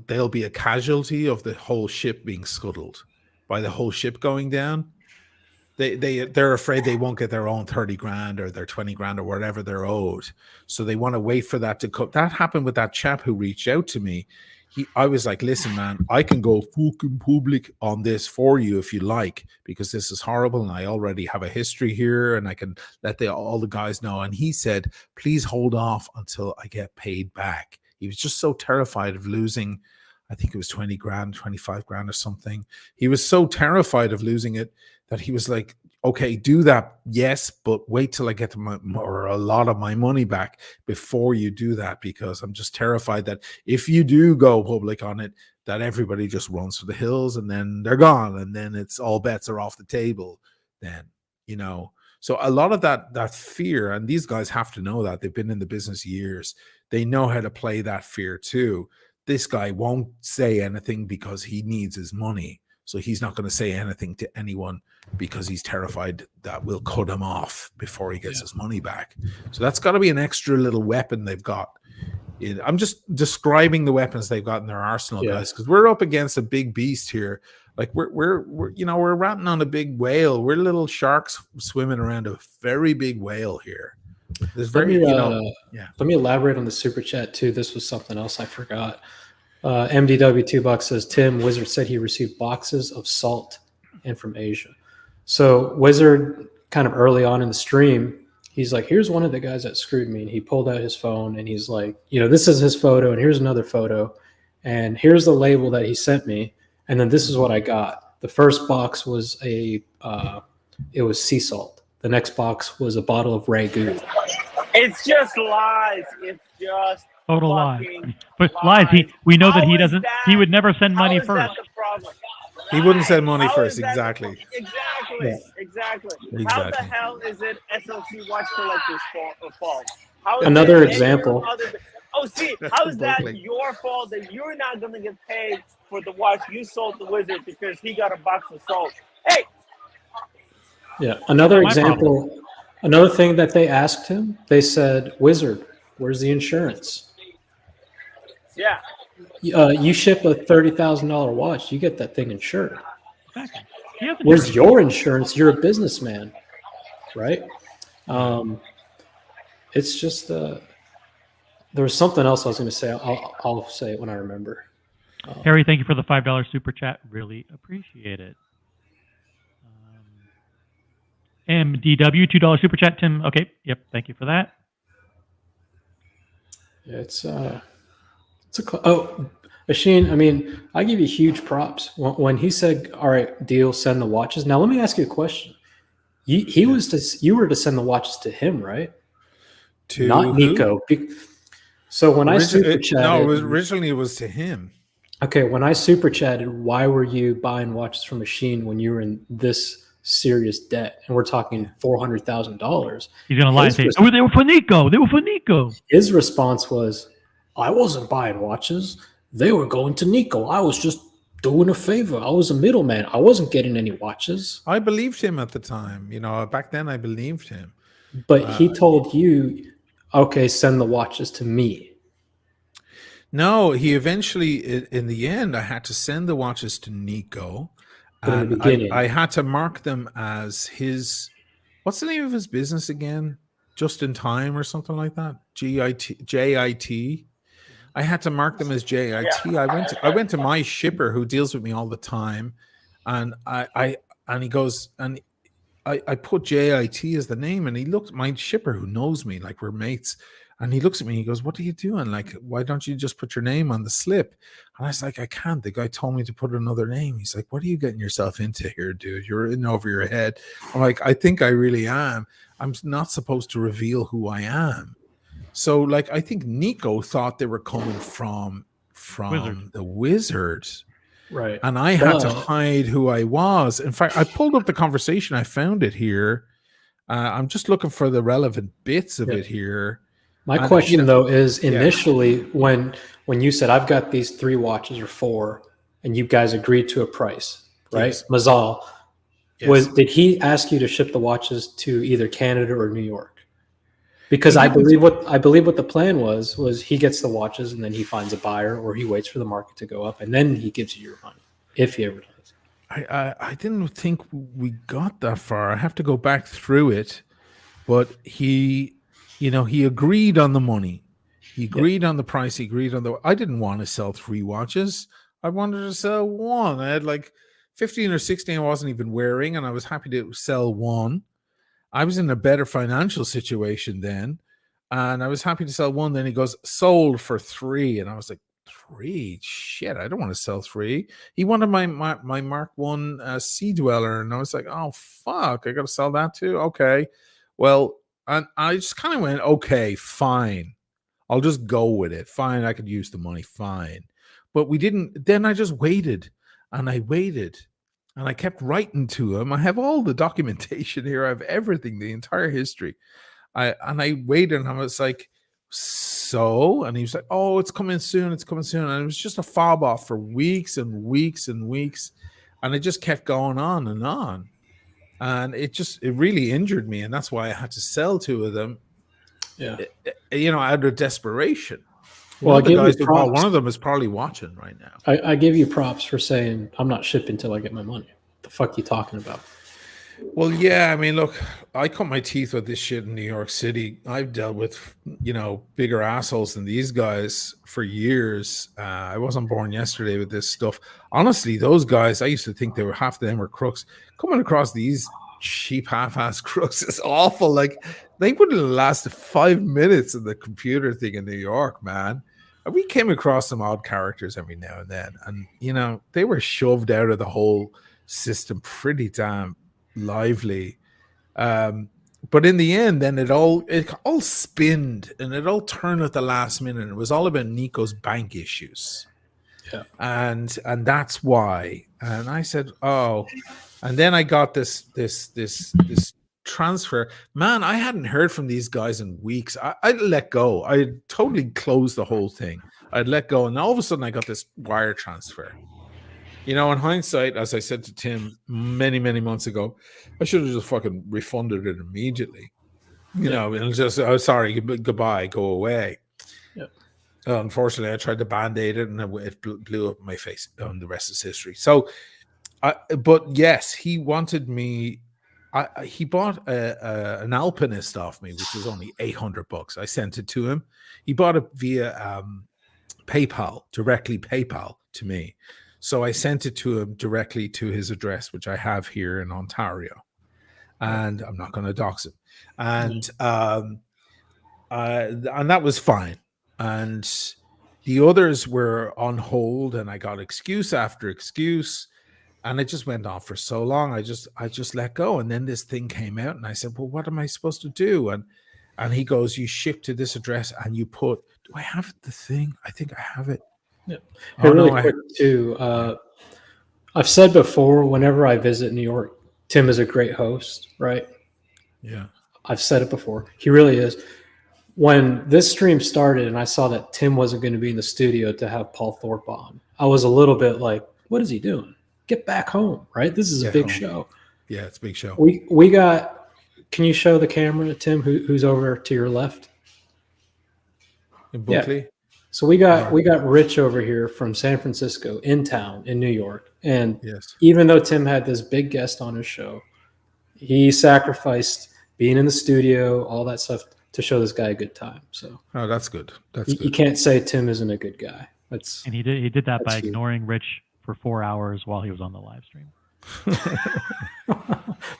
they'll be a casualty of the whole ship being scuttled, by the whole ship going down. They're afraid they won't get their own 30 grand or their 20 grand or whatever they're owed. So they want to wait for that to come. That happened with that chap who reached out to me. I was like, listen, man, I can go fucking public on this for you if you like, because this is horrible and I already have a history here and I can let all the guys know. And he said, please hold off until I get paid back. He was just so terrified of losing, I think it was 20 grand, 25 grand or something. He was so terrified of losing it that he was like, okay, do that, yes, but wait till I get a lot of my money back before you do that, because I'm just terrified that if you do go public on it, that everybody just runs for the hills and then they're gone and then it's all bets are off the table then, you know. So a lot of that fear, and these guys have to know that. They've been in the business years. They know how to play that fear too. This guy won't say anything because he needs his money. So he's not going to say anything to anyone because he's terrified that we'll cut him off before he gets his money back. So that's got to be an extra little weapon they've got. I'm just describing the weapons they've got in their arsenal, guys, because we're up against a big beast here. Like we're we're ratting on a big whale. We're little sharks swimming around a very big whale here. There's Let me elaborate on the super chat too. This was something else I forgot. MDW $2 says Tim Wizard said he received boxes of salt and from Asia. So Wizard kind of early on in the stream, he's like, here's one of the guys that screwed me. And he pulled out his phone and he's like, this is his photo and here's another photo. And here's the label that he sent me. And then this is what I got. The first box was it was sea salt. The next box was a bottle of ragu. It's just lies. It's just total lies. But lies. We know that he doesn't. He would never send money first. He wouldn't send money first. Exactly. Exactly. How the hell is it SLC watch collectors' fault? Another example. How is that your fault that you're not going to get paid for the watch you sold the Wizard because he got a box of salt? Hey. Yeah. Another example. Another thing that they asked him, they said, "Wizard, where's the insurance?" Yeah. You ship a $30,000 watch, you get that thing insured. Exactly. Where's your insurance? You're a businessman, right? It's just there was something else I was going to say. I'll say it when I remember. Harry, thank you for the $5 super chat. Really appreciate it. MDW $2 super chat. Tim, okay, yep, thank you for that. Yeah, Asheen, I mean, I give you huge props. When he said, all right, deal, send the watches. Now, let me ask you a question. You were to send the watches to him, right? Not Nico. So when I super chatted. No, originally it was to him. Okay, when I super chatted, why were you buying watches from Asheen when you were in this serious debt? And we're talking $400,000. He's going to lie and say, oh, they were for Nico. They were for Nico. His response was, I wasn't buying watches. They were going to Nico. I was just doing a favor. I was a middleman. I wasn't getting any watches. I believed him at the time. Back then I believed him. But he told you, okay, send the watches to me. No, he eventually, in the end, I had to send the watches to Nico. But in the beginning, I had to mark them as his, what's the name of his business again? Just in Time or something like that? JIT. I had to mark them as JIT. I went to my shipper who deals with me all the time, and he goes, and I put JIT as the name, and he looked, my shipper who knows me, like we're mates, and he looks at me, he goes, what are you doing? Like, why don't you just put your name on the slip? And I was like, I can't. The guy told me to put another name. He's like, what are you getting yourself into here, dude? You're in over your head. I'm like, I think I really am. I'm not supposed to reveal who I am. So, like, I think Nico thought they were coming from the Wizard. Right. And I had to hide who I was. In fact, I pulled up the conversation. I found it here. I'm just looking for the relevant bits of it here. My question, though, is initially when you said, I've got these 3 watches or 4, and you guys agreed to a price, right? Yes. Mazal, did he ask you to ship the watches to either Canada or New York? Because I believe what the plan was he gets the watches and then he finds a buyer, or he waits for the market to go up and then he gives you your money, if he ever does. I didn't think we got that far. I have to go back through it, but he agreed on the money. He agreed on the price. He agreed on I didn't want to sell 3 watches. I wanted to sell 1. I had like 15 or 16 I wasn't even wearing, and I was happy to sell 1. I was in a better financial situation then, and I was happy to sell 1. Then he goes, sold for 3. And I was like, 3? Shit, I don't want to sell 3. He wanted my Mark 1 Sea Dweller, and I was like, oh, fuck, I got to sell that too? Okay. Well, and I just kind of went, okay, fine. I'll just go with it. Fine, I could use the money. Fine. But we didn't. Then I just waited, and I waited. And I kept writing to him. I have all the documentation here. I have everything, the entire history. I waited, and I was like, so? And he was like, oh, it's coming soon. It's coming soon. And it was just a fob off for weeks and weeks and weeks. and it just kept going on and on, and it really injured me, and that's why I had to sell 2 of them. Yeah, out of desperation. Well, I The give you guys who bought props. one of them is probably watching right now. I give you props for saying I'm not shipping until I get my money. What the fuck you talking about? Well, yeah, I mean, look, I cut my teeth with this shit in New York City. I've dealt with, bigger assholes than these guys for years. I wasn't born yesterday with this stuff. Honestly, those guys, I used to think half of them were crooks. Coming across these cheap half-ass crooks is awful. Like, they wouldn't have lasted 5 minutes in the computer thing in New York, man. And we came across some odd characters every now and then, and they were shoved out of the whole system pretty damn lively. But in the end, then it all spinned and it all turned at the last minute. It was all about Nico's bank issues. Yeah. And that's why. And I said, oh, and then I got this transfer. Man, I hadn't heard from these guys in weeks. I let go. I totally closed the whole thing. I'd let go, and all of a sudden I got this wire transfer. In hindsight, as I said to Tim many, many months ago, I should have just fucking refunded it immediately. And just, oh, sorry, goodbye, go away. Yeah. Unfortunately, I tried to band-aid it, and it blew up in my face, and the rest is history. So, but yes, he wanted me. He bought an Alpinist off me, which was only $800. I sent it to him. He bought it via directly PayPal to me. So I sent it to him directly to his address, which I have here in Ontario, and I'm not going to dox him. And that was fine. And the others were on hold, and I got excuse after excuse, and it just went on for so long. I just let go, and then this thing came out, and I said, "Well, what am I supposed to do?" And he goes, "You ship to this address, and you put." Do I have the thing? I think I have it. Yeah. Hey, really quick too. I've said before, whenever I visit New York, Tim is a great host, right? Yeah. I've said it before. He really is. When this stream started and I saw that Tim wasn't going to be in the studio to have Paul Thorpe on, I was a little bit like, what is he doing? Get back home, right? This is a big show. Yeah, it's a big show. We got, can you show the camera, Tim, who's over to your left? In Buckley? Yeah. So we got Rich over here from San Francisco in town in New York. And even though Tim had this big guest on his show, he sacrificed being in the studio, all that stuff to show this guy a good time. So that's good. That's good. You can't say Tim isn't a good guy. And he did that by ignoring Rich for 4 hours while he was on the live stream.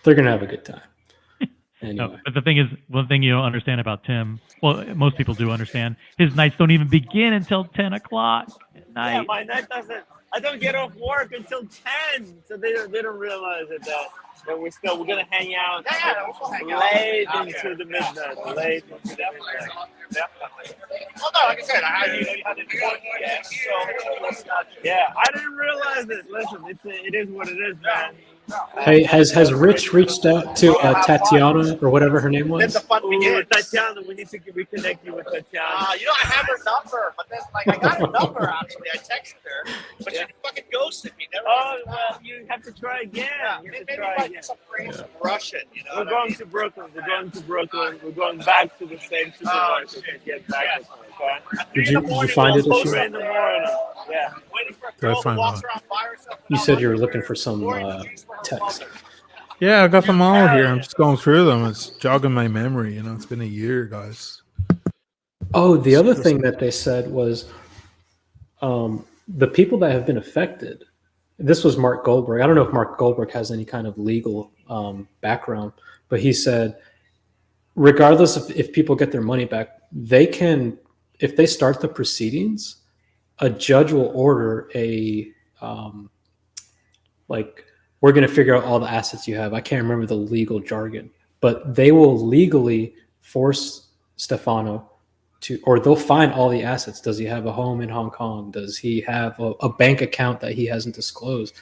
They're gonna have a good time. Anyway. No, but the thing is, one thing you don't understand about Tim, well, most people do understand, his nights don't even begin until 10 o'clock at night. Yeah, my night doesn't. I don't get off work until 10, so they don't realize that we're gonna hang out late into the midnight. Late into the midnight. Well, no, like I said, you had to do it. Yeah, I didn't realize it. Listen, it is what it is, man. Hey, has Rich reached out to Tatiana or whatever her name was? Then the fun begins. Tatiana, we need to reconnect you with Tatiana. I have her number, but then I got her number actually. I texted her, but she fucking ghosted me. Well, you have to try again. Maybe like some crazy Russian. We're going to Brooklyn. We're going back to the same supermarket to get back with her. Okay? Did you find it? In the morning. Yeah. Waiting for a girl to walk around by herself. You said you were looking for some text. Yeah, I got them all here. I'm just going through them. It's jogging my memory. It's been a year, guys. Oh, the other thing that they said was the people that have been affected. This was Mark Goldberg. I don't know if Mark Goldberg has any kind of legal background, but he said, regardless of if people get their money back, they can, if they start the proceedings, a judge will order a we're going to figure out all the assets you have. I can't remember the legal jargon, but they will legally force Stefano to, or they'll find all the assets. Does he have a home in Hong Kong? Does he have a bank account that he hasn't disclosed?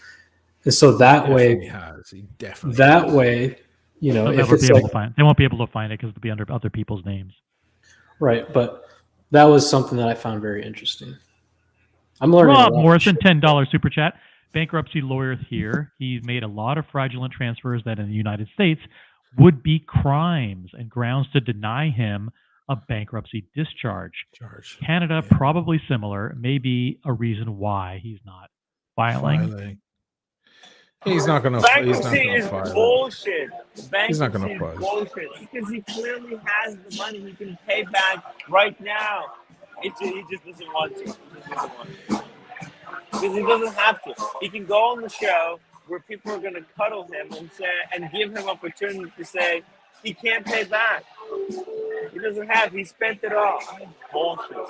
And so that way, he definitely that way, if it's they won't be able to find it because it'll be under other people's names. Right. But that was something that I found very interesting. I'm learning. Rob Morrison, $10 super chat. bankruptcy lawyer here. He's made a lot of fraudulent transfers that in the United States would be crimes and grounds to deny him a bankruptcy discharge. Canada, probably similar, may be a reason why he's not filing. He's not going to. Bankruptcy is file. bullshit. He's not gonna Bankruptcy is file. bullshit because he clearly has the money he can pay back right now. He just doesn't want to. He just doesn't want to. Because he doesn't have to. He can go on the show where people are going to cuddle him and say and give him opportunity to say he can't pay back. He doesn't have. He spent it all. Bullshit.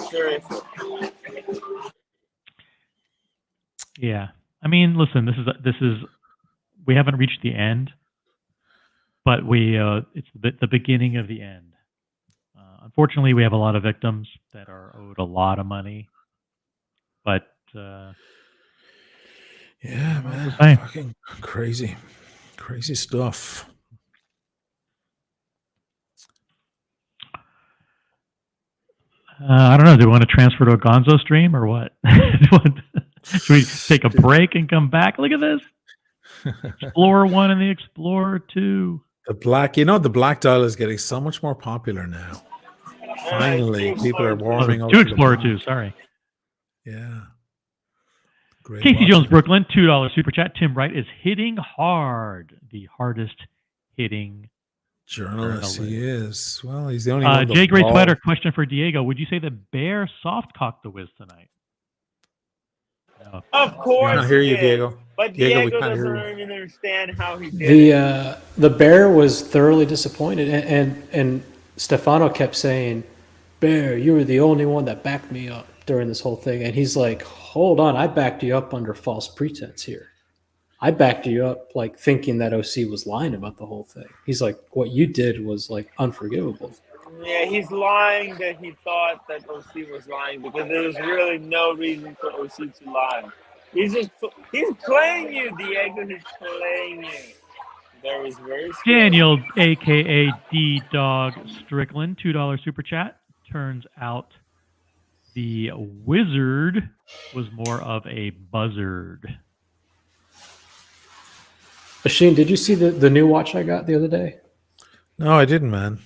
Seriously. Yeah. I mean, listen, this is we haven't reached the end, but it's the beginning of the end. Unfortunately, we have a lot of victims that are owed a lot of money, but yeah, man, fucking crazy stuff. I don't know. Do we want to transfer to a Gonzo stream or what? Should we take a break and come back? Look at this. Explorer 1 and the Explorer 2. The black dial is getting so much more popular now. Finally, people are warming up. 2 Explorer 2, sorry. Yeah. Great Casey watching. Jones, Brooklyn, $2 super chat. Tim Wright is hitting hard. The hardest hitting journalist he is. Well, he's the only one. Jay Gray Sweater, question for Diego. Would you say the Bear soft cocked the Wiz tonight? No. Of course. We can't hear you, Diego. But Diego, Diego doesn't even understand how he did it. The Bear was thoroughly disappointed, and Stefano kept saying, "Bear, you were the only one that backed me up during this whole thing." And he's like, "Hold on, I backed you up under false pretense here. I backed you up like thinking that OC was lying about the whole thing." He's like, "What you did was like unforgivable." Yeah, he's lying that he thought that OC was lying because there was really no reason for OC to lie. He's playing you, Diego. He's playing you. There was very Daniel, aka D Dog Strickland, $2 super chat. Turns out the Wizard was more of a buzzard. Asheen, did you see the new watch I got the other day? No, I didn't, man.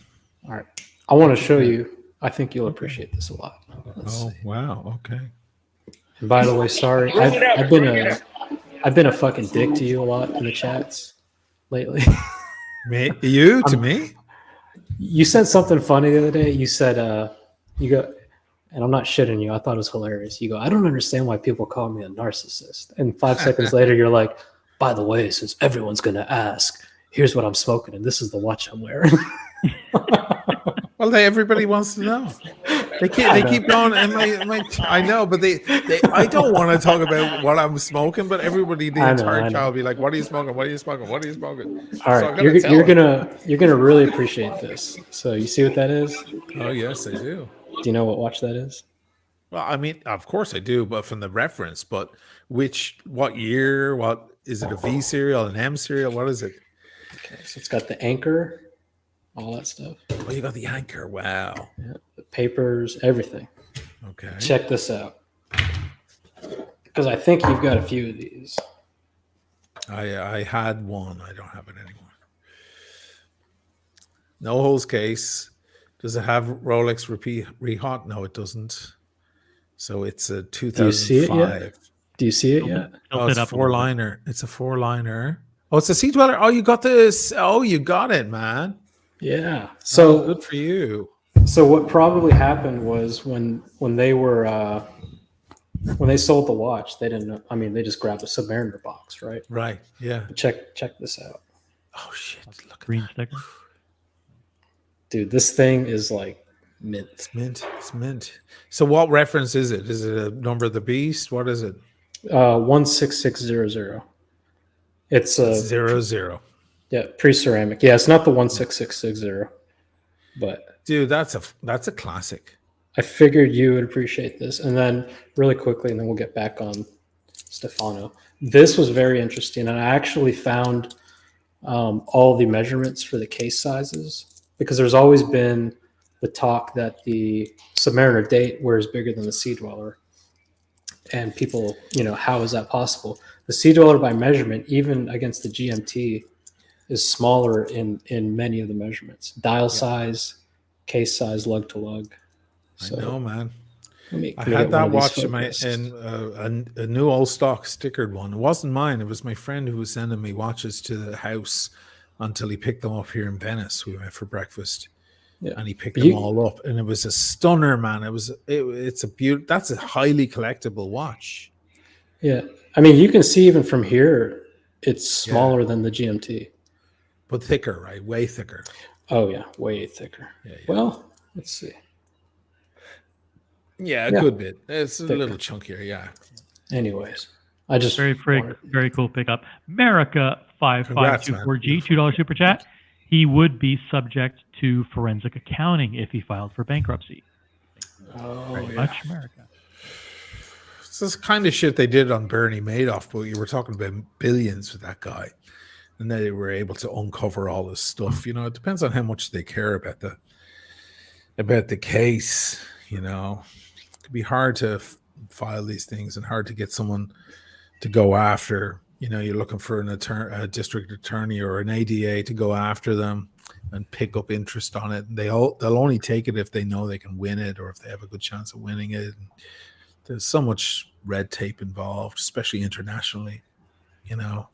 All right. I want to show you. I think you'll appreciate this a lot. Let's see. Wow. Okay. And by the way, sorry. I've been a fucking dick to you a lot in the chats lately. Me? You to me? You said something funny the other day. You said you go, and I'm not shitting you. I thought it was hilarious. You go, "I don't understand why people call me a narcissist." And 5 seconds later, you're like, "By the way, since everyone's gonna ask, here's what I'm smoking, and this is the watch I'm wearing." Well, everybody wants to know. They keep going, and I know, but they I don't want to talk about what I'm smoking, but everybody the entire chat will be like, "What are you smoking? What are you smoking? What are you smoking?" All right, you're gonna really appreciate this. So you see what that is? Oh yes, I do. Do you know what watch that is? Well, I mean, of course I do, but from the reference. But what year? What is it? A V serial, an M serial? What is it? Okay, so it's got the anchor, all that stuff. Oh, you got the anchor. Wow. Yeah, the papers, everything. Okay. Check this out. Because I think you've got a few of these. I had one. I don't have it anymore. No holes case. Does it have Rolex Rehot? No, it doesn't. So it's a 2005. Do you see it yet? Oh, it's a 4-liner. It's a 4-liner. Oh, it's a Sea Dweller. Oh, you got this. Oh, you got it, man. Yeah. So good for you. So what probably happened was when they were when they sold the watch, they didn't know. I mean, they just grabbed a Submariner box, right? Right. Yeah. Check this out. Oh shit! Look at green sticker. Dude, this thing is like mint. It's mint. It's mint. So what reference is it? Is it a number of the beast? What is it? 16600. It's a 00. Yeah, pre-ceramic. Yeah, it's not the 16660, but dude, that's a classic. I figured you would appreciate this. And then really quickly, and then we'll get back on Stefano. This was very interesting, and I actually found all the measurements for the case sizes, because there's always been the talk that the Submariner date wears bigger than the Sea Dweller. and people, how is that possible? The $C by measurement, even against the GMT, is smaller in many of the measurements. Dial size, case size, lug to lug. So I know, man. I had get one that of these watch in focused. a new old stock stickered one. It wasn't mine. It was my friend who was sending me watches to the house until he picked them up here in Venice. We went for breakfast, and he picked them all up, and it was a stunner, man. It's a beautiful. That's a highly collectible watch. Yeah, I mean, you can see even from here, it's smaller than the GMT, but thicker, right? Way thicker. Oh yeah, way thicker. Yeah. Well, let's see. Yeah, a good bit. It's a little chunkier, yeah. Anyways, I just very cool pickup. America 5524G $2 super chat. He would be subject to forensic accounting if he filed for bankruptcy. Very much, America. It's this kind of shit they did on Bernie Madoff, but you were talking about billions with that guy, and they were able to uncover all this stuff. It depends on how much they care about the case. It could be hard to file these things and hard to get someone to go after. You're looking for a district attorney or an ADA to go after them and pick up interest on it. And they'll only take it if they know they can win it or if they have a good chance of winning it. And there's so much red tape involved, especially internationally.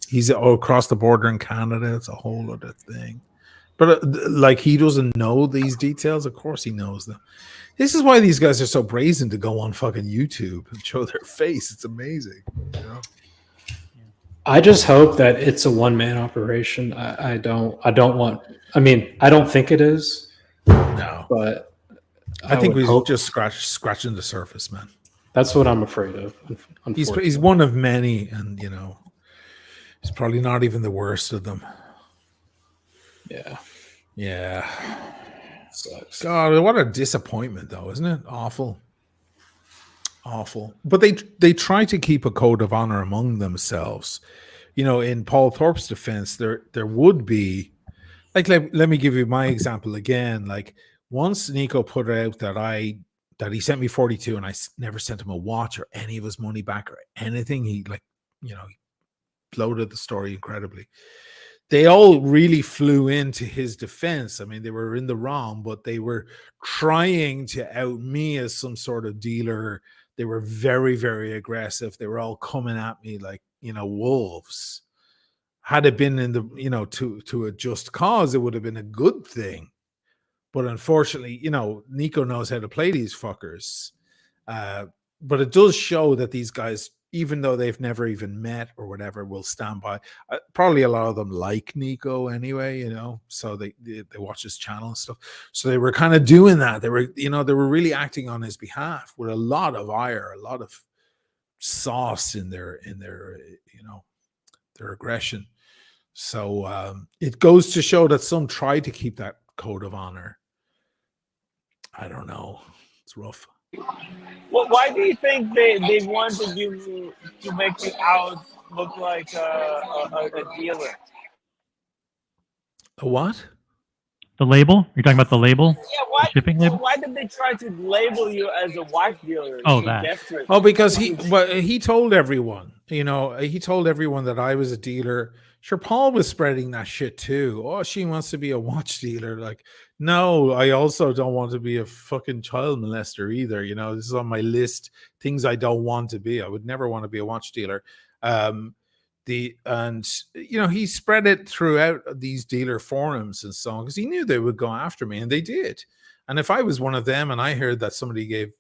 He's across the border in Canada. It's a whole other thing. But he doesn't know these details. Of course he knows them. This is why these guys are so brazen to go on fucking YouTube and show their face. It's amazing. I just hope that it's a one-man operation. I don't think it is. No. But I think we're just scratching the surface, man. That's what I'm afraid of. He's one of many, and he's probably not even the worst of them. Yeah. Sucks. God, what a disappointment, though, isn't it? Awful. But they try to keep a code of honor among themselves. In Paul Thorpe's defense, there would be, let me give you my example again. Once Nico put out that he sent me 42 and I never sent him a watch or any of his money back or anything, he bloated the story incredibly. They all really flew into his defense. I mean, they were in the wrong, but they were trying to out me as some sort of dealer. They were very, very aggressive. They were all coming at me like, wolves. Had it been in the, to a just cause, it would have been a good thing. But unfortunately, Nico knows how to play these fuckers. But it does show that these guys, even though they've never even met or whatever, will stand by. Probably a lot of them like Nico anyway, so they watch his channel and stuff. So they were kind of doing that. They were, they were really acting on his behalf with a lot of ire, a lot of sauce in their their aggression. So it goes to show that some try to keep that code of honor. I don't know. It's rough. Well, why do you think they wanted you to make you out look like a dealer? A what? The label? You're talking about the label? Yeah, why? The shipping label? Why did they try to label you as a watch dealer? Oh, that. Oh, because he told everyone. He told everyone that I was a dealer. Sure, Paul was spreading that shit too. Oh, she wants to be a watch dealer. Like, no, I also don't want to be a fucking child molester either. This is on my list. Things I don't want to be. I would never want to be a watch dealer. He spread it throughout these dealer forums and so on because he knew they would go after me, and they did. And if I was one of them and I heard that somebody gave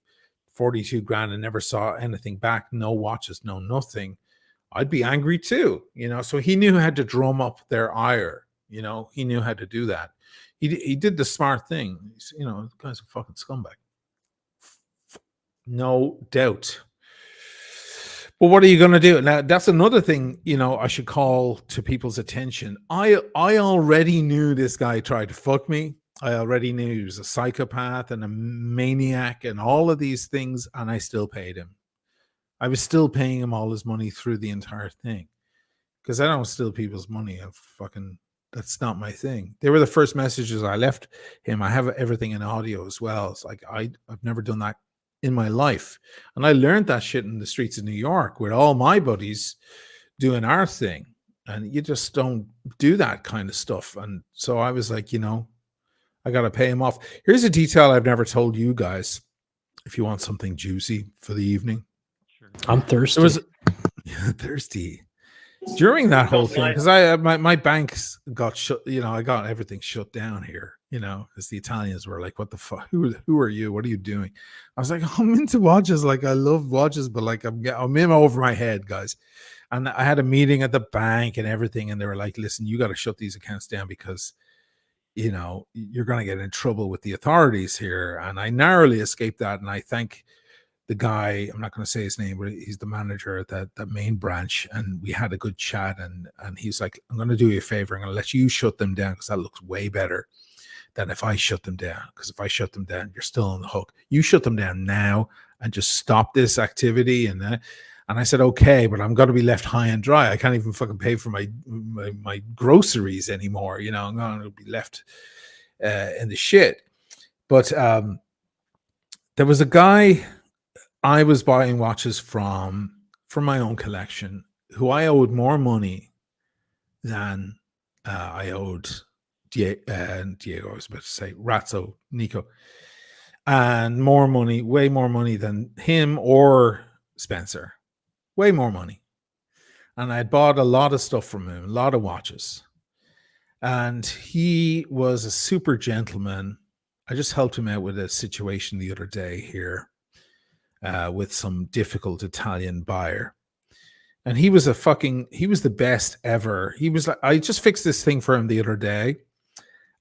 42 grand and never saw anything back, no watches, no nothing, I'd be angry too, So he knew how to drum up their ire, He knew how to do that. He did the smart thing. The guy's a fucking scumbag, no doubt. But what are you going to do? Now, that's another thing, I should call to people's attention. I already knew this guy tried to fuck me. I already knew he was a psychopath and a maniac and all of these things, and I still paid him. I was still paying him all his money through the entire thing because I don't steal people's money. That's not my thing. They were the first messages I left him. I have everything in audio as well. It's like I've never done that in my life. And I learned that shit in the streets of New York with all my buddies doing our thing. And you just don't do that kind of stuff. And so I was like, I got to pay him off. Here's a detail I've never told you guys. If you want something juicy for the evening. I'm thirsty. There was thirsty. During that whole thing, because my banks got shut, I got everything shut down here, because the Italians were like, what the fuck, who are you, what are you doing? I was like, I'm into watches, like I love watches, but like I'm in over my head, guys. And I had a meeting at the bank and everything, and they were like, listen, you got to shut these accounts down because you're going to get in trouble with the authorities here. And I narrowly escaped that, and I thank the guy, I'm not going to say his name, but he's the manager at that main branch. And we had a good chat. And he's like, I'm going to do you a favor. I'm going to let you shut them down because that looks way better than if I shut them down. Because if I shut them down, you're still on the hook. You shut them down now and just stop this activity. And I said, okay, but I'm going to be left high and dry. I can't even fucking pay for my groceries anymore. I'm going to be left in the shit. But there was a guy I was buying watches from my own collection, who I owed more money than I owed Diego. I was about to say Razzo, Nico, and more money, way more money than him or Spencer, way more money. And I had bought a lot of stuff from him, a lot of watches, and he was a super gentleman. I just helped him out with a situation the other day here. With some difficult Italian buyer. And he was the best ever. He was like, I just fixed this thing for him the other day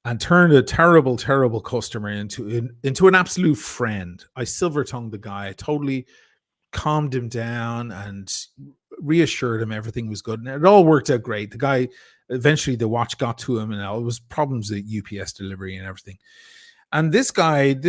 and turned a terrible, terrible customer into an absolute friend. I silver-tongued the guy. I totally calmed him down and reassured him everything was good. And it all worked out great. The guy, eventually the watch got to him and it was problems with UPS delivery and everything. And this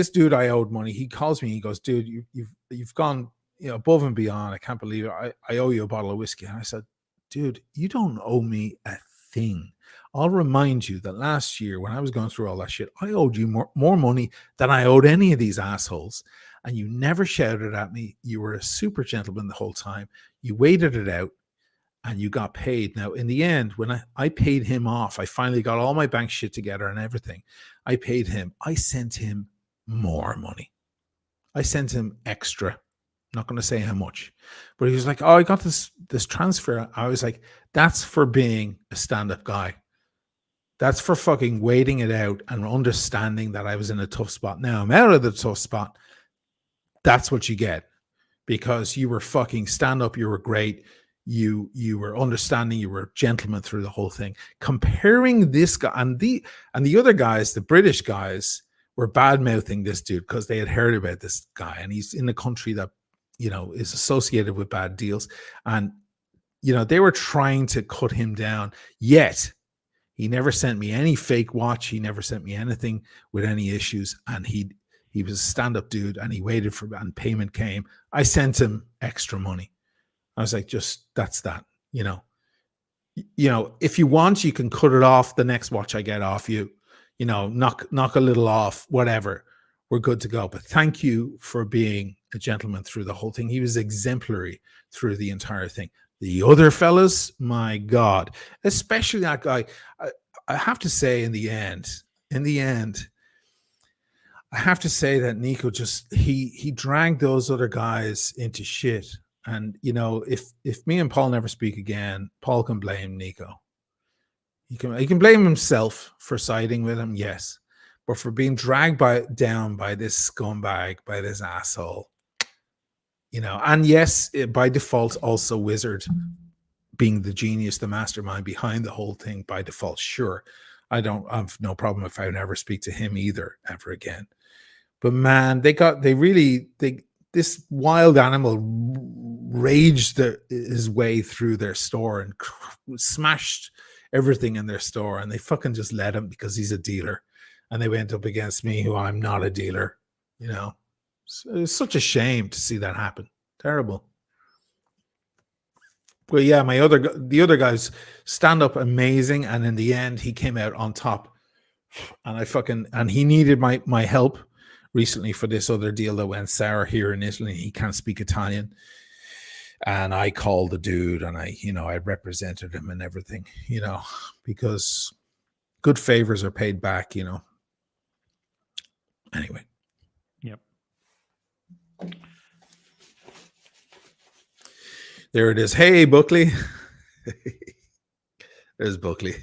dude I owed money, he calls me, he goes, dude, you've gone above and beyond. I can't believe it. I owe you a bottle of whiskey. And I said, dude, you don't owe me a thing. I'll remind you that last year when I was going through all that shit, I owed you more money than I owed any of these assholes. And you never shouted at me. You were a super gentleman the whole time. You waited it out and you got paid. Now, in the end, when I paid him off, I finally got all my bank shit together and everything. I paid him. I sent him more money. I sent him extra. I'm not going to say how much. But he was like, oh, I got this transfer. I was like, that's for being a stand-up guy. That's for fucking waiting it out and understanding that I was in a tough spot. Now I'm out of the tough spot. That's what you get. Because you were fucking stand-up. You were great. You were understanding, you were a gentleman through the whole thing. Comparing this guy and the other guys, the British guys, were bad-mouthing this dude because they had heard about this guy and he's in a country that, is associated with bad deals. And, they were trying to cut him down, yet he never sent me any fake watch. He never sent me anything with any issues. And he was a stand-up dude and he waited for, and payment came. I sent him extra money. I was like, that's that, if you want, you can cut it off the next watch I get off you, knock a little off, whatever. We're good to go. But thank you for being a gentleman through the whole thing. He was exemplary through the entire thing. The other fellas, my God, especially that guy. I have to say in the end, I have to say that Nico he dragged those other guys into shit. And, if me and Paul never speak again, Paul can blame Nico. He can blame himself for siding with him, yes. But for being dragged down by this scumbag, by this asshole, and yes, by default, also Wizard being the genius, the mastermind behind the whole thing by default. Sure, I have no problem if I never speak to him either, ever again. But man, this wild animal raged his way through their store and smashed everything in their store, and they fucking just let him because he's a dealer, and they went up against me, who I'm not a dealer. So it's such a shame to see that happen. Terrible. But yeah, the other guys stand up amazing, and in the end, he came out on top, and he needed my help. recently for this other deal that went sour here in Italy. He can't speak Italian. And I called the dude and I represented him and everything, because good favors are paid back, Anyway. Yep. There it is. Hey, Buckley. There's Buckley.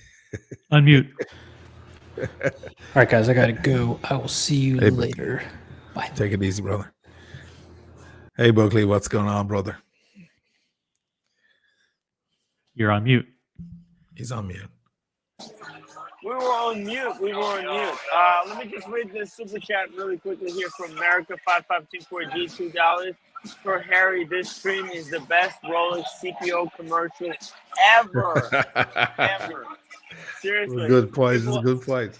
Unmute. All right, guys, I got to go. I will see you later. Bye. Take it easy, brother. Hey, Buckley, what's going on, brother? You're on mute. He's on mute. We were on mute. Let me just read this super chat really quickly here from America 5524G, $2. For Harry, this stream is the best Rolex CPO commercial ever. Ever. Seriously. Good point. This is a good point.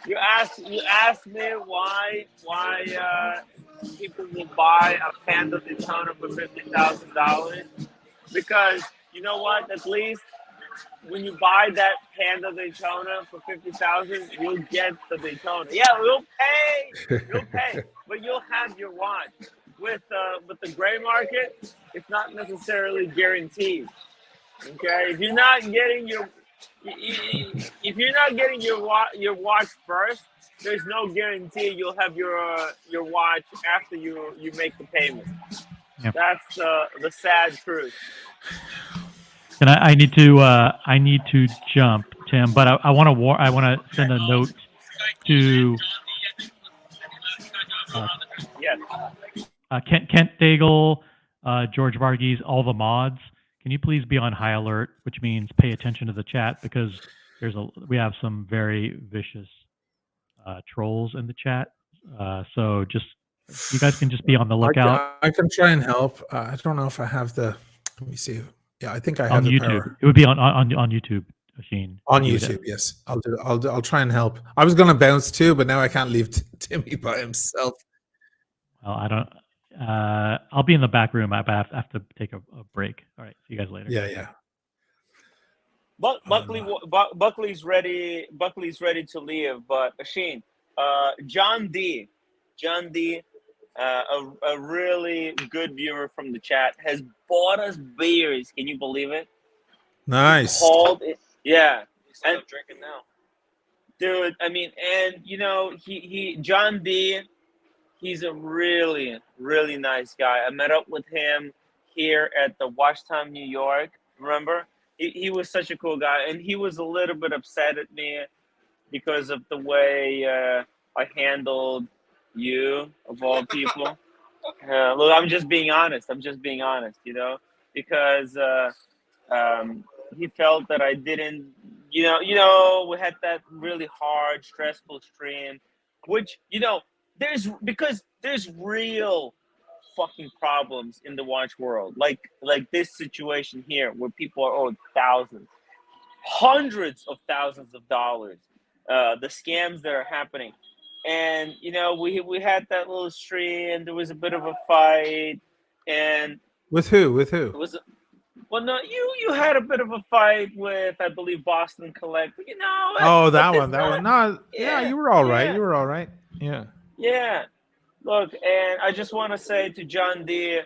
You asked me why people will buy a Panda Daytona for $50,000, because you know what? At least when you buy that Panda Daytona for $50,000, you'll get the Daytona. Yeah, you'll pay, but you'll have your watch. With the gray market, it's not necessarily guaranteed. Okay, if you're not getting your watch first, there's no guarantee you'll have your watch after you make the payment. Yep. That's the sad truth. And I need to jump, Tim, but I want to send a note to Kent Daigle, George Varghese, all the mods. Can you please be on high alert, which means pay attention to the chat, because we have some very vicious trolls in the chat. So just you guys can just be on the lookout. I can try and help. I don't know if I have the. Let me see. Yeah, I think I have on the YouTube. power. It would be on YouTube, Sheen. On YouTube, yes. I'll try and help. I was going to bounce too, but now I can't leave Timmy by himself. Well, I don't. I'll be in the back room. I have to take a break. All right. See you guys later. Yeah. Buckley's ready. Buckley's ready to leave. But Sheen, John D, a really good viewer from the chat, has bought us beers. Can you believe it? Nice. Yeah. I'm drinking now, dude. I mean, and he John D. He's a really, really nice guy. I met up with him here at the Watch Time New York. Remember? He was such a cool guy, and he was a little bit upset at me because of the way I handled you, of all people. Look, I'm just being honest. Because he felt that I didn't, we had that really hard, stressful stream, which, there's real fucking problems in the watch world, like this situation here, where people are owed hundreds of thousands of dollars, the scams that are happening. And we had that little stream. There was a bit of a fight, and with who? It was, well, no, you had a bit of a fight with, I believe, Boston Collect. Oh, that one. No, yeah, you were all right. Yeah. You were all right. Yeah. Yeah. Look, and I just want to say to John D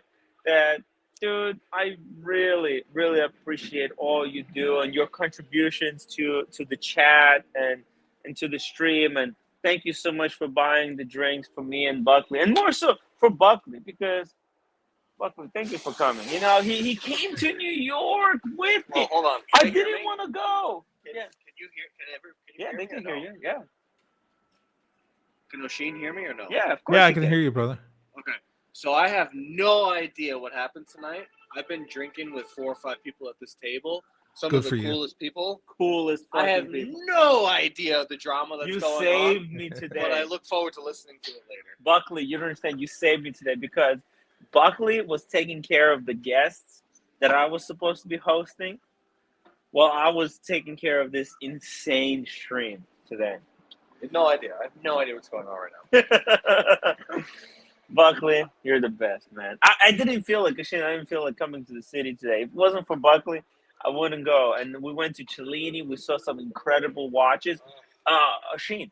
that, dude, I really, really appreciate all you do and your contributions to the chat and to the stream. And thank you so much for buying the drinks for me and Buckley, and more so for Buckley, because Buckley, thank you for coming. He came to New York with me. Well, hold on. I didn't want to go. Can you hear? They can hear you. Yeah. Can O'Sheen hear me or no? Yeah, of course. Yeah, I can hear you, brother. Okay. So I have no idea what happened tonight. I've been drinking with 4 or 5 people at this table. Some Good of the for you. coolest people. I have no idea the drama that's going on. You saved me today. But I look forward to listening to it later. Buckley, you don't understand. You saved me today, because Buckley was taking care of the guests that I was supposed to be hosting, while I was taking care of this insane stream today. I have no idea. I have no idea what's going on right now. Buckley, you're the best, man. I didn't feel like coming to the city today. If it wasn't for Buckley, I wouldn't go. And we went to Cellini. We saw some incredible watches. Sheen,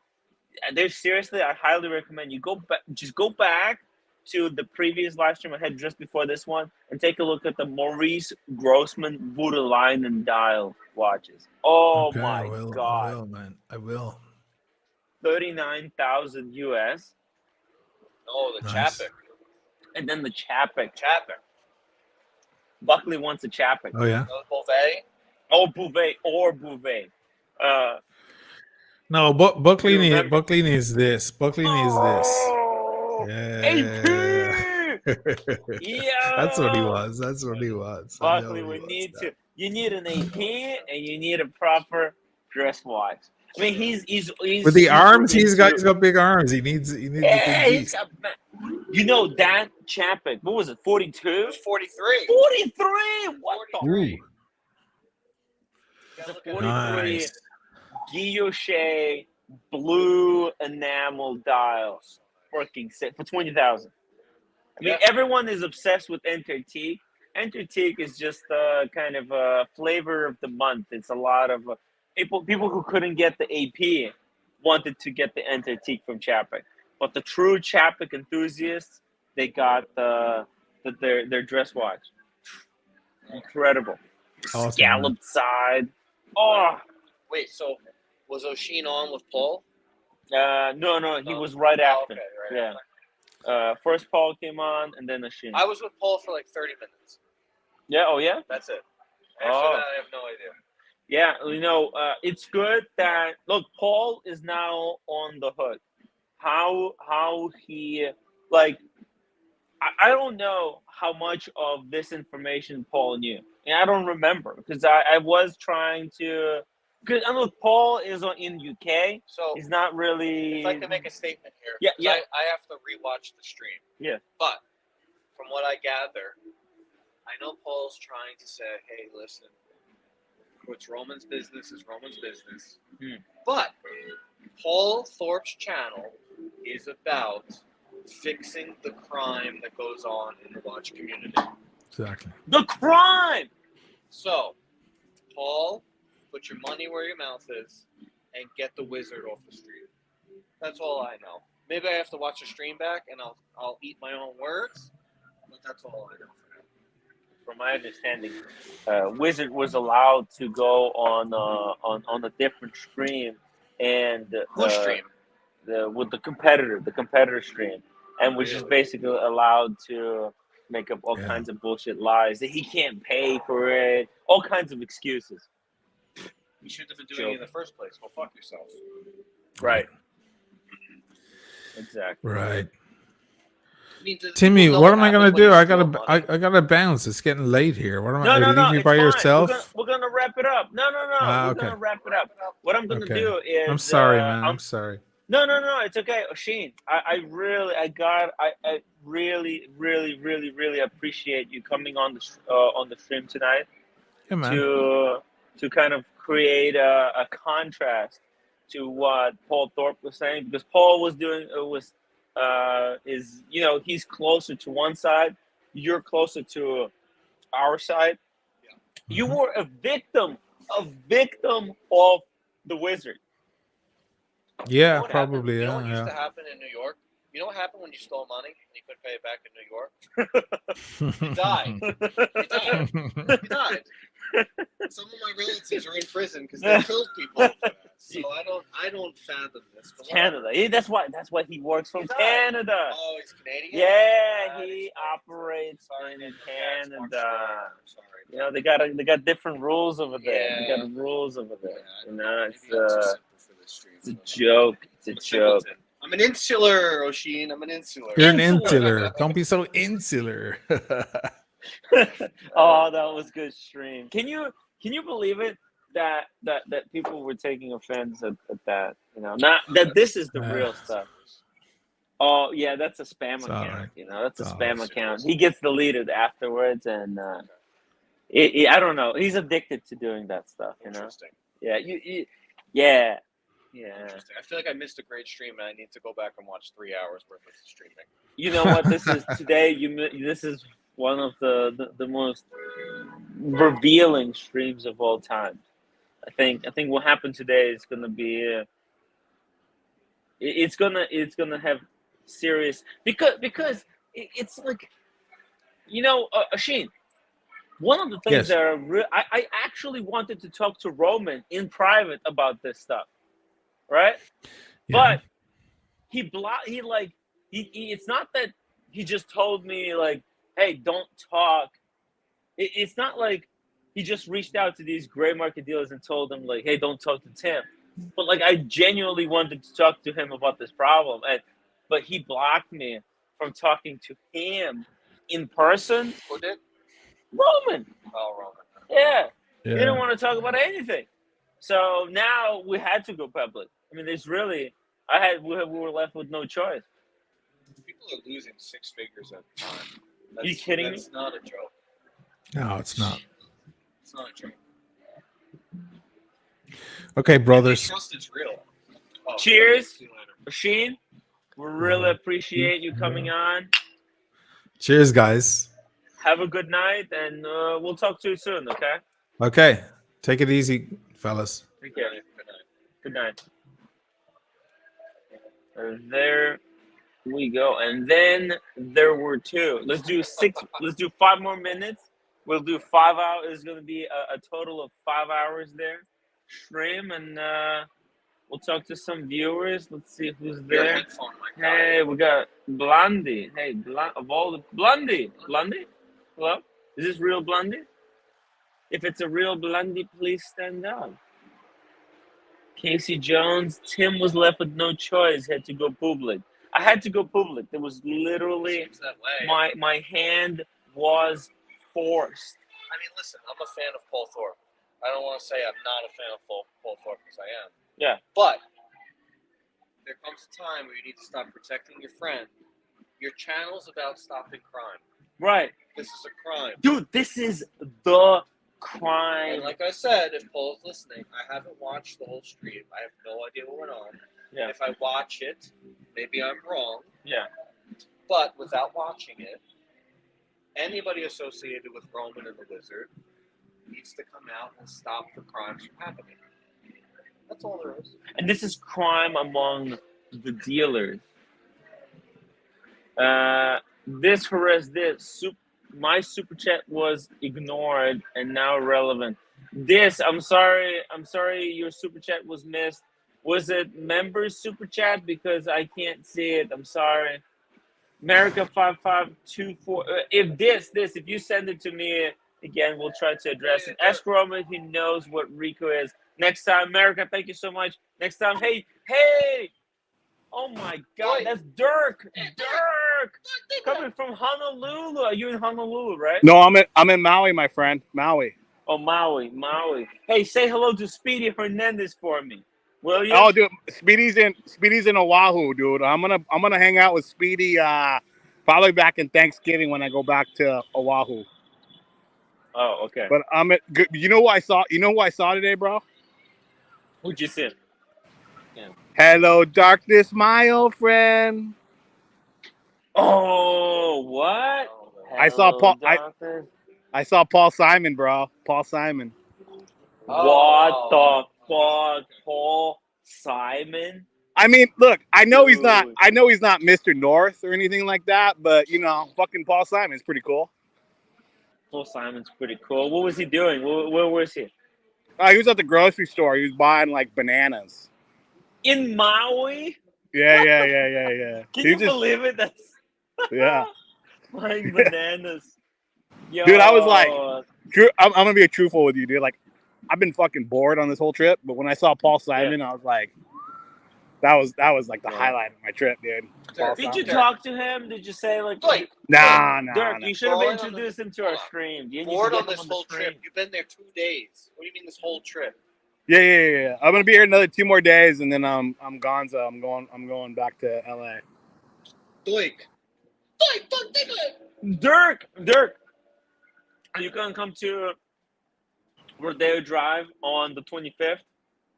there's seriously, I highly recommend you go back. Just go back to the previous live stream I had just before this one and take a look at the Maurice Grossman Buddha line and dial watches. Oh Okay, my God! I will, man. I will. 39,000 US. Oh, the Nice. Chapek. And then the Chapek. Chapek. Buckley wants a Chapek. Oh yeah. Beauvais. Oh, Beauvais. No, You Buckley remember? needs this. Buckley needs this. Oh, Yeah. yeah. That's what he was. That's what he was. I know Buckley, he we was need that. to. You need an AP and you need a proper dress watch. I mean, he's With the super arms, he's got into. big arms. He needs a big Yeah, he's beast. got. You know that Chapek. What was it? 42. It was 43. 43. What the? Ooh. It's a 43 Nice. guilloche blue enamel dials working set for 20,000. I mean, everyone is obsessed with Entertique. Entertique is just kind of a flavor of the month. It's a lot of people who couldn't get the AP wanted to get the Entertique from Chapek, but the true Chapek enthusiasts, they got their dress watch. Incredible. Awesome, Scalloped side. Oh. Wait, so was O'Sheen on with Paul? No, he was right after. Okay, right Yeah. First Paul came on, and then Asheen. I was with Paul for like 30 minutes. Yeah. Oh, yeah. That's it. After that, I have no idea. Yeah. It's good that Paul is now on the hook. How he like. I don't know how much of this information Paul knew, and I don't remember because I was trying to. Because Paul is in UK, so he's not really. If I can make a statement here, Yeah. I have to rewatch the stream. Yeah. But from what I gather, I know Paul's trying to say, "Hey, listen, what's Roman's business is Roman's business." But Paul Thorpe's channel is about fixing the crime that goes on in the watch community. Exactly. The crime. So, Paul, put your money where your mouth is and get the wizard off the street. That's all I know. Maybe I have to watch the stream back and I'll eat my own words, but that's all I know for now. From my understanding, Wizard was allowed to go on a different stream and Whose stream? With the competitor stream, and was just basically allowed to make up all kinds of bullshit lies that he can't pay for it, all kinds of excuses. You shouldn't have been doing it in the first place. Go fuck yourself. Right. Exactly. Right. I mean, Timmy, what am I gonna do? I gotta bounce. It's getting late here. What am I gonna leave you by yourself? We're gonna wrap it up. No. We're gonna wrap it up. What I'm gonna do is. I'm sorry, man. I'm sorry. No. It's okay, O'Sheen. I really appreciate you coming on the stream tonight. Yeah, man. To kind of create a contrast to what Paul Thorpe was saying, because Paul was doing he's closer to one side, you're closer to our side. Yeah. You were a victim of the wizard. Yeah, You know what probably. happened? You know what Yeah. used to happen in New York? You know what happened when you stole money and you couldn't pay it back in New York? You died. You died. Some of my relatives are in prison because they killed people for that. So I don't fathom this. Canada. That's why he works from Canada. Oh, he's Canadian? Yeah, he operates in Canada. You know, they got different rules over there. They got rules over there. You know, it's a joke. It's a joke. I'm an insular, O'Sheen. I'm an insular. You're an insular. Don't be so insular. Oh, that was good stream. Can you believe it that people were taking offense at that? You know, not that this is the real stuff. Oh yeah, that's a spam account. Right. You know, that's a spam account. He gets deleted afterwards, and I don't know. He's addicted to doing that stuff. You know. Yeah. Yeah. Interesting. I feel like I missed a great stream, and I need to go back and watch 3 hours worth of streaming. You know what? This is today. This is one of the most revealing streams of all time. I think what happened today is going to be It's gonna have serious because it's like, Asheen. One of the things Yes. that I actually wanted to talk to Roman in private about this stuff, right? Yeah. But it's not that he just told me like, hey, don't talk. It's not like he just reached out to these gray market dealers and told them like, hey, don't talk to Tim. But like, I genuinely wanted to talk to him about this problem, but he blocked me from talking to him in person. Who did? Roman. Oh, Roman. Yeah. He Yeah. didn't want to talk about anything. So now we had to go public. I mean, we were left with no choice. People are losing 6 figures at a time. Are you kidding me? That's not a joke. No, it's not. It's not a joke. Okay, brothers. Trust it's real. Oh, Cheers, see you later. Machine. We really appreciate you coming on. Cheers, guys. Have a good night, and we'll talk to you soon, okay? Okay. Take it easy, fellas. Take care. Good night. There we go. And then there were 2. Let's do 5 more minutes. We'll do 5 hours. It's going to be a total of 5 hours there. Stream, and we'll talk to some viewers. Let's see who's Your there. headphone might die. Hey, we got Blondie. Hey, Blondie. Blondie? Hello? Is this real Blondie? If it's a real Blondie, please stand up. Casey Jones. Tim was left with no choice. Had to go public. I had to go public. There was literally Seems that way. my hand was forced. I mean, listen, I'm a fan of Paul Thorpe. I don't want to say I'm not a fan of Paul Thorpe, because I am. Yeah. But there comes a time where you need to stop protecting your friend. Your channel's about stopping crime. Right. This is a crime. Dude, this is the crime. And like I said, if Paul's listening, I haven't watched the whole stream. I have no idea what went on. Yeah. If I watch it, maybe I'm wrong. Yeah. But without watching it, anybody associated with Roman and the Wizard needs to come out and stop the crimes from happening. That's all there is. And this is crime among the dealers. This harassed this. My super chat was ignored and now relevant. I'm sorry, your super chat was missed. Was it members super chat? Because I can't see it. I'm sorry. America 5524. If you send it to me again, we'll try to address it. Ask Roman if he knows what Rico is. Next time, America, thank you so much. Next time, hey! Oh my God, that's Dirk! Dirk! Coming from Honolulu. Are you in Honolulu, right? No, I'm in Maui, my friend. Maui. Oh, Maui. Hey, say hello to Speedy Hernandez for me, will you? Oh, dude, Speedy's in Oahu, dude. I'm gonna hang out with Speedy probably back in Thanksgiving when I go back to Oahu. Oh, okay. But you know who I saw? You know who I saw today, bro? Who'd you see? Yeah. Hello, darkness, my old friend. Oh, what? I saw Paul. I saw Paul Simon, bro. Paul Simon. What the fuck, Paul Simon? I mean, look, I know he's not Mr. North or anything like that, but fucking Paul Simon's pretty cool. Paul Simon's pretty cool. What was he doing? Where was he? He was at the grocery store. He was buying like bananas. In Maui? Yeah. Can you believe it? That's yeah. buying bananas. Yo. Dude, I was like, I'm gonna be truthful with you, dude. Like, I've been fucking bored on this whole trip, but when I saw Paul Simon, I was like, that was like the highlight of my trip, dude. Did you talk to him? Did you say like, Nah. Dirk, you should have introduced him to our stream. You need to Bored get on him this whole trip. You've been there 2 days. What do you mean this whole trip? Yeah. I'm gonna be here another 2 more days, and then I'm gonzo. I'm going back to LA. Dirk, are you gonna come to Rodeo Drive on the 25th?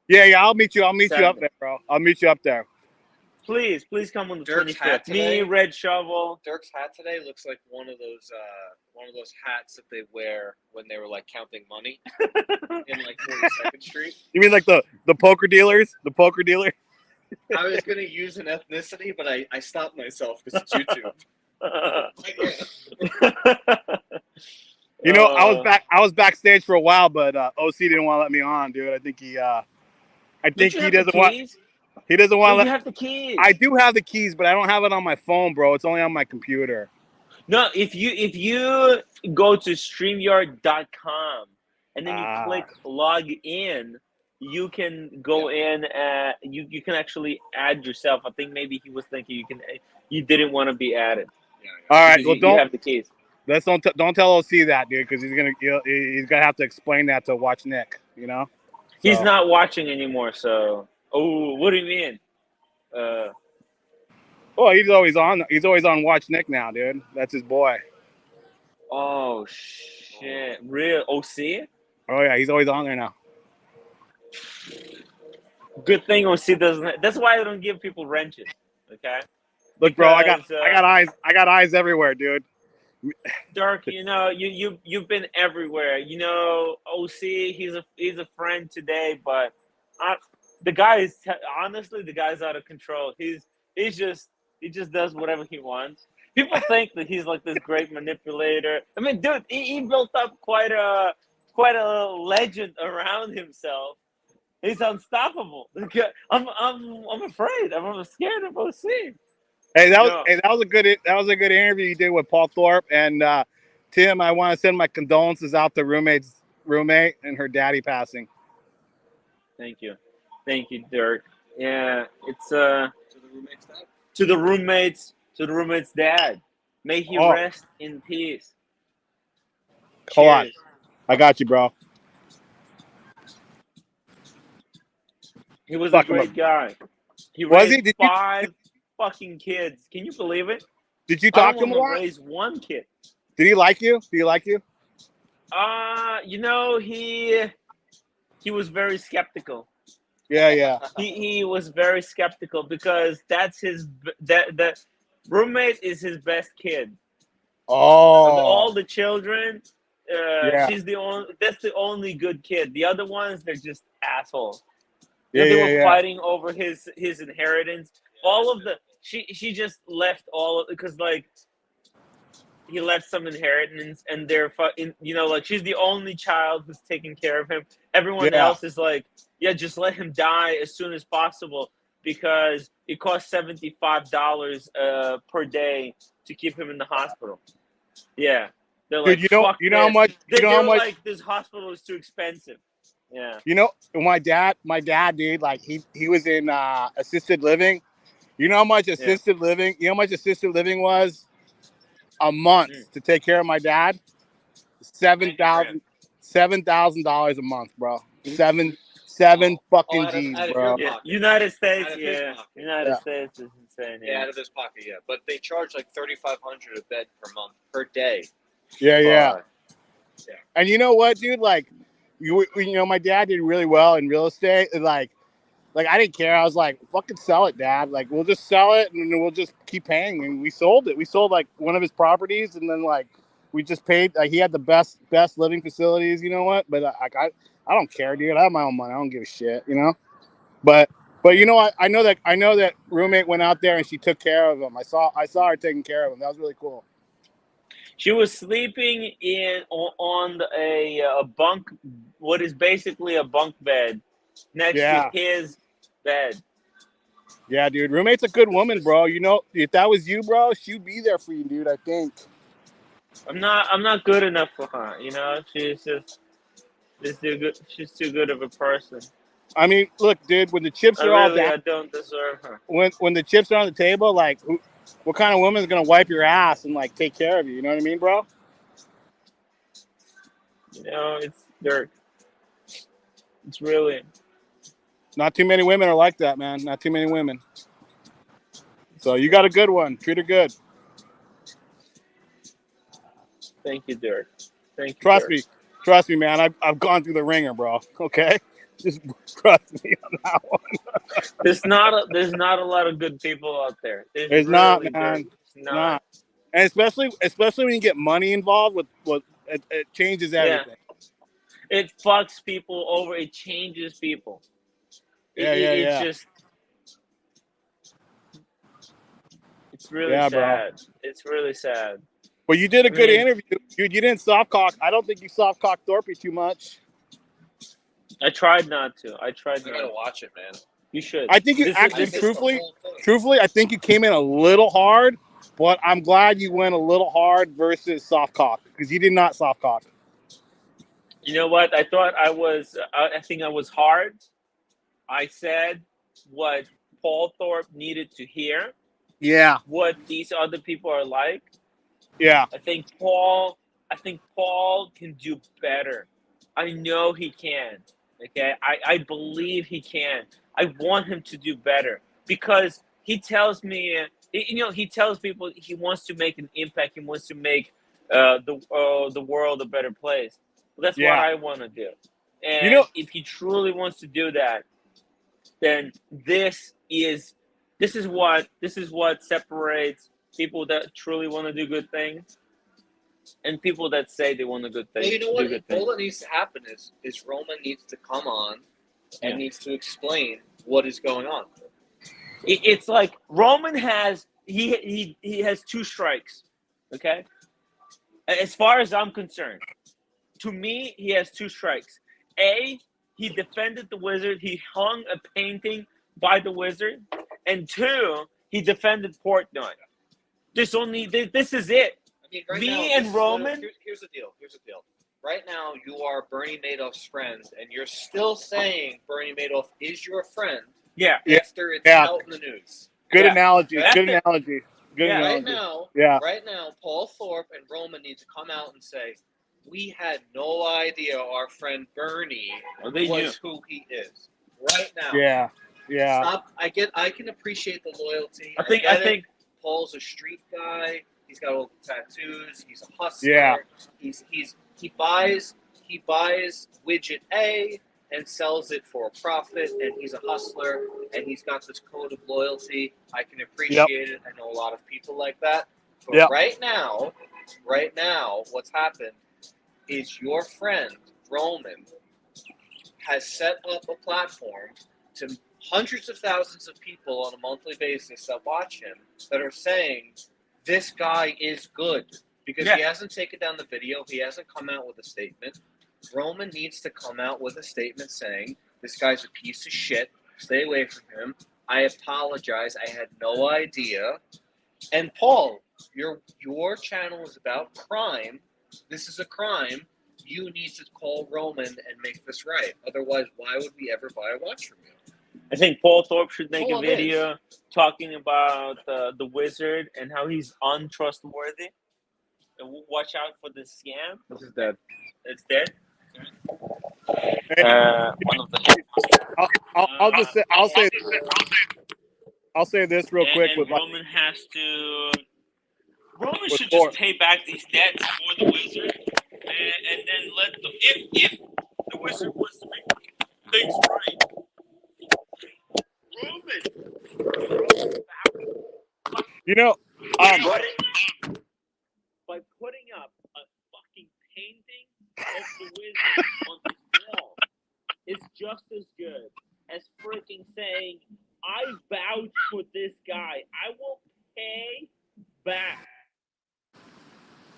Yeah. I'll meet you up there, bro. I'll meet you up there. Please come on the Dirk's 25th. hat today, Me, Red Shovel. Dirk's hat today looks like one of those hats that they wear when they were like counting money in like 42nd Street. You mean like the poker dealers? The poker dealer? I was gonna use an ethnicity, but I stopped myself because it's YouTube. You know, I was backstage for a while, but OC didn't want to let me on, dude. I think he doesn't want. He doesn't want to let. You have the keys. I do have the keys, but I don't have it on my phone, bro. It's only on my computer. No, if you go to StreamYard.com and then you click log in, you can go in. You can actually add yourself. I think maybe he was thinking you didn't want to be added. All right, well, you have the keys. Don't tell OC that, dude, because he's gonna have to explain that to Watch Nick. You know, He's not watching anymore. So, what do you mean? Oh, he's always on. He's always on Watch Nick now, dude. That's his boy. Oh shit! Real OC? Oh yeah, he's always on there now. Good thing OC doesn't. That's why I don't give people wrenches. Okay. Look, bro, I got eyes. I got eyes everywhere, dude. Dirk, you know, you've been everywhere. You know, OC, he's a friend today, but the guy is honestly, the guy's out of control. He just does whatever he wants. People think that he's like this great manipulator. I mean, dude, he built up quite a legend around himself. He's unstoppable. I'm afraid. I'm scared of OC. Hey, that was a good interview you did with Paul Thorpe and Tim. I want to send my condolences out to roommate and her daddy passing. Thank you, Dirk. Yeah, it's to the roommate's dad. May he rest in peace. Hold on, I got you, bro. He was a great guy. He raised 5 fucking kids. Can you believe it? Did you talk to him a lot? Raise 1 kid. Did he like you? Did he like you? You know, he was very skeptical. Yeah. He was very skeptical because that's that roommate is his best kid. Oh. Of all the children, she's the only. That's the only good kid. The other ones, they're just assholes. They were fighting over his inheritance. All of the she just left all of because like he left some inheritance and they're like she's the only child who's taking care of him. Everyone else is like, just let him die as soon as possible because it costs $75 per day to keep him in the hospital. Yeah, they're like, dude, you know how much? Like, this hospital is too expensive. Yeah. You know, my dad, dude, like he was in assisted living. You know how much assisted living? You know how much assisted living was a month to take care of my dad? $7,000 a month, bro. Seven fucking G's, bro. United States, United States is insane. Yeah, out of his pocket, but they charge like $3,500 a bed per month per day. Yeah. And you know what, dude? Like, you know, my dad did really well in real estate. Like I didn't care. I was like, fucking sell it, Dad. Like, we'll just sell it and we'll just keep paying. And we sold it. We sold like one of his properties, and then like we just paid. Like, he had the best living facilities. You know what? But I don't care, dude. I have my own money. I don't give a shit. You know. But you know, I know that roommate went out there and she took care of him. I saw her taking care of him. That was really cool. She was sleeping on a bunk, what is basically a bunk bed, next to his bed. Yeah, dude. Roommate's a good woman, bro. You know, if that was you, bro, she'd be there for you, dude. I think. I'm not good enough for her. You know, she's too good. She's too good of a person. I mean, look, dude. When the chips are all down, I don't deserve her. When the chips are on the table, like, what kind of woman is gonna wipe your ass and like take care of you? You know what I mean, bro? You know, it's Dirk. It's really not too many women are like that, man. Not too many women. So you got a good one. Treat her good. Thank you, Dirk. Thank you. Trust me, man. I've gone through the ringer, bro. Okay, just trust me on that one. There's not a lot of good people out there. There's really not, man. Not. And especially when you get money involved with it changes everything. It fucks people over. It changes people. Yeah. Just It's really Yeah, bro. sad. It's really sad. But you did a good mean- interview. You didn't soft cock. I don't think you soft cock Thorpe too much. I tried not to. I tried I not gotta to. watch it, man. You should. I think you This- actually, this- truthfully, I think you came in a little hard. But I'm glad you went a little hard versus soft cock because you did not soft cock. You know what? I thought I was. I think I was hard. I said what Paul Thorpe needed to hear. Yeah. What these other people are like. Yeah. I think Paul can do better. I know he can. Okay, I believe he can. I want him to do better because he tells me, he tells people he wants to make an impact. He wants to make the world a better place. Well, that's Yeah. what I want to do. And if he truly wants to do that, then this is what separates people that truly want to do good things and people that say they want to good things. Well, you know what? Do good things. All that needs to happen is Roman needs to come on and needs to explain what is going on. It's like Roman has he has two strikes. Okay, as far as I'm concerned, to me he has two strikes. A, he defended the Wizard. He hung a painting by the Wizard, and two, he defended Portnoy. This is it. I mean, right Me now, and Roman. Here's the deal. Right now, you are Bernie Madoff's friend, and you're still saying Bernie Madoff is your friend. Yeah. After it's out in the news. Good analogy. That's Good it. analogy. Good Right analogy. now, right now, Paul Thorpe and Roman need to come out and say, we had no idea our friend Bernie they was who he is. Right now. Yeah. Yeah. Stop. I can appreciate the loyalty. I think Paul's a street guy. He's got all the tattoos. He's a hustler. Yeah. He buys widget A and sells it for a profit, and he's a hustler, and he's got this code of loyalty. I can appreciate it. I know a lot of people like that. But right now, what's happened is your friend Roman has set up a platform to hundreds of thousands of people on a monthly basis that watch him that are saying this guy is good because he hasn't taken down the video. He hasn't come out with a statement. Roman needs to come out with a statement saying this guy's a piece of shit. Stay away from him. I apologize. I had no idea. And Paul, your channel is about crime. This is a crime. You need to call Roman and make this right. Otherwise, why would we ever buy a watch from you? I think Paul Thorpe should make All a it video talking about the Wizard and how he's untrustworthy. And watch out for the scam. This is dead. It's dead. One of the. I'll say this real quick. And Roman has to. Roman should just pay back these debts for the Wizard, and then let them. If the Wizard wants to make things right, by putting up a fucking painting of the Wizard on his wall is just as good as freaking saying, I vouch for this guy. I will pay back.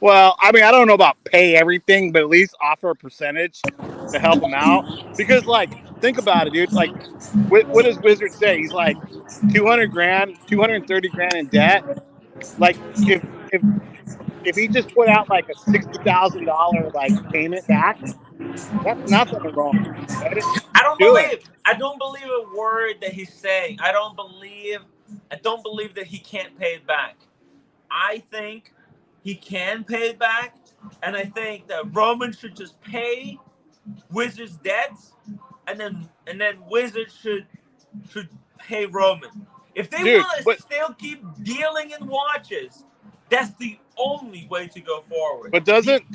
Well, I mean, I don't know about pay everything, but at least offer a percentage to help him out. Because, think about it, dude. What does Wizard say? He's like 200 grand, 230 grand in debt. If he just put out a $60,000 payment back, that's nothing wrong. I don't believe a word that he's saying. I don't believe that he can't pay it back. I think he can pay it back, and I think that Roman should just pay Wizard's debts, and then Wizard should pay Roman. If they want to still keep dealing in watches, that's the only way to go forward. But doesn't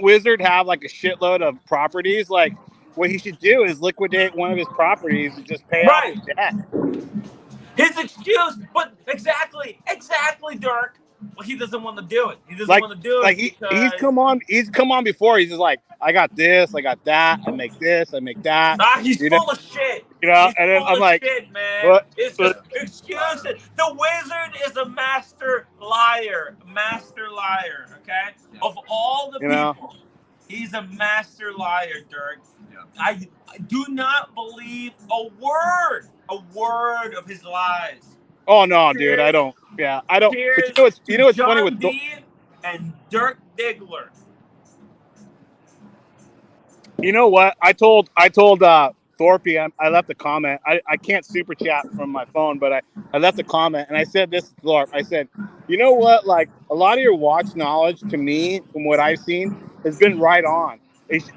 Wizard have a shitload of properties? What he should do is liquidate one of his properties and just pay off his debt. His excuse, but exactly, Dirk. Well, he doesn't want to do it. He doesn't want to do it. He's come on before. He's just I got this, I got that. I make this, I make that. He's full of shit. You know, He's and then full I'm of like, shit, man. what? It's just excuses. The wizard is a master liar. Master liar, okay? Of all the You know? people, he's a master liar, Dirk. I do not believe a word of his lies. Oh no, dude, I Cheers, don't. Yeah, I don't. But cheers you to know what's funny John with D. and Dirk Diggler. you know what I told Thorpe. I left a comment. I can't super chat from my phone, but I left a comment and I said this to Thorpe. I said, you know what? Like a lot of your watch knowledge to me, from what I've seen, has been right on.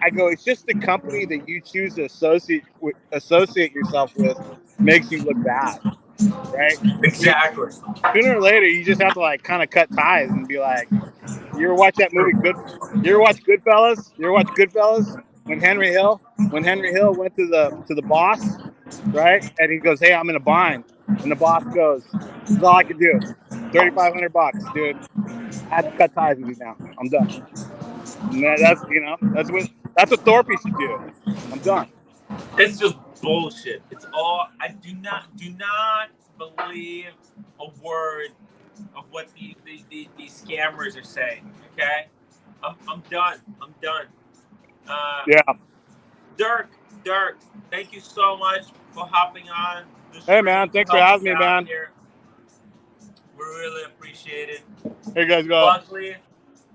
I go, it's just the company that you choose to associate yourself with makes you look bad, right? Exactly. Sooner or later, you just have to like kind of cut ties and be like, you ever watch that movie Good? You ever watch Goodfellas? You ever watch Goodfellas? When Henry Hill went to the boss, right? And he goes, "Hey, I'm in a bind," and the boss goes, "This is all I can do. $3,500, dude. I have to cut ties with you now. I'm done." And that's that's what Thorpe should do. I'm done. It's just bullshit. It's all. I do not believe a word of what these scammers are saying. Okay, I'm done. I'm done. Yeah. Dirk, thank you so much for hopping on the Hey, stream man. to Thanks for help having us me, out man. here. We really appreciate it. Hey, guys, go. Buckley,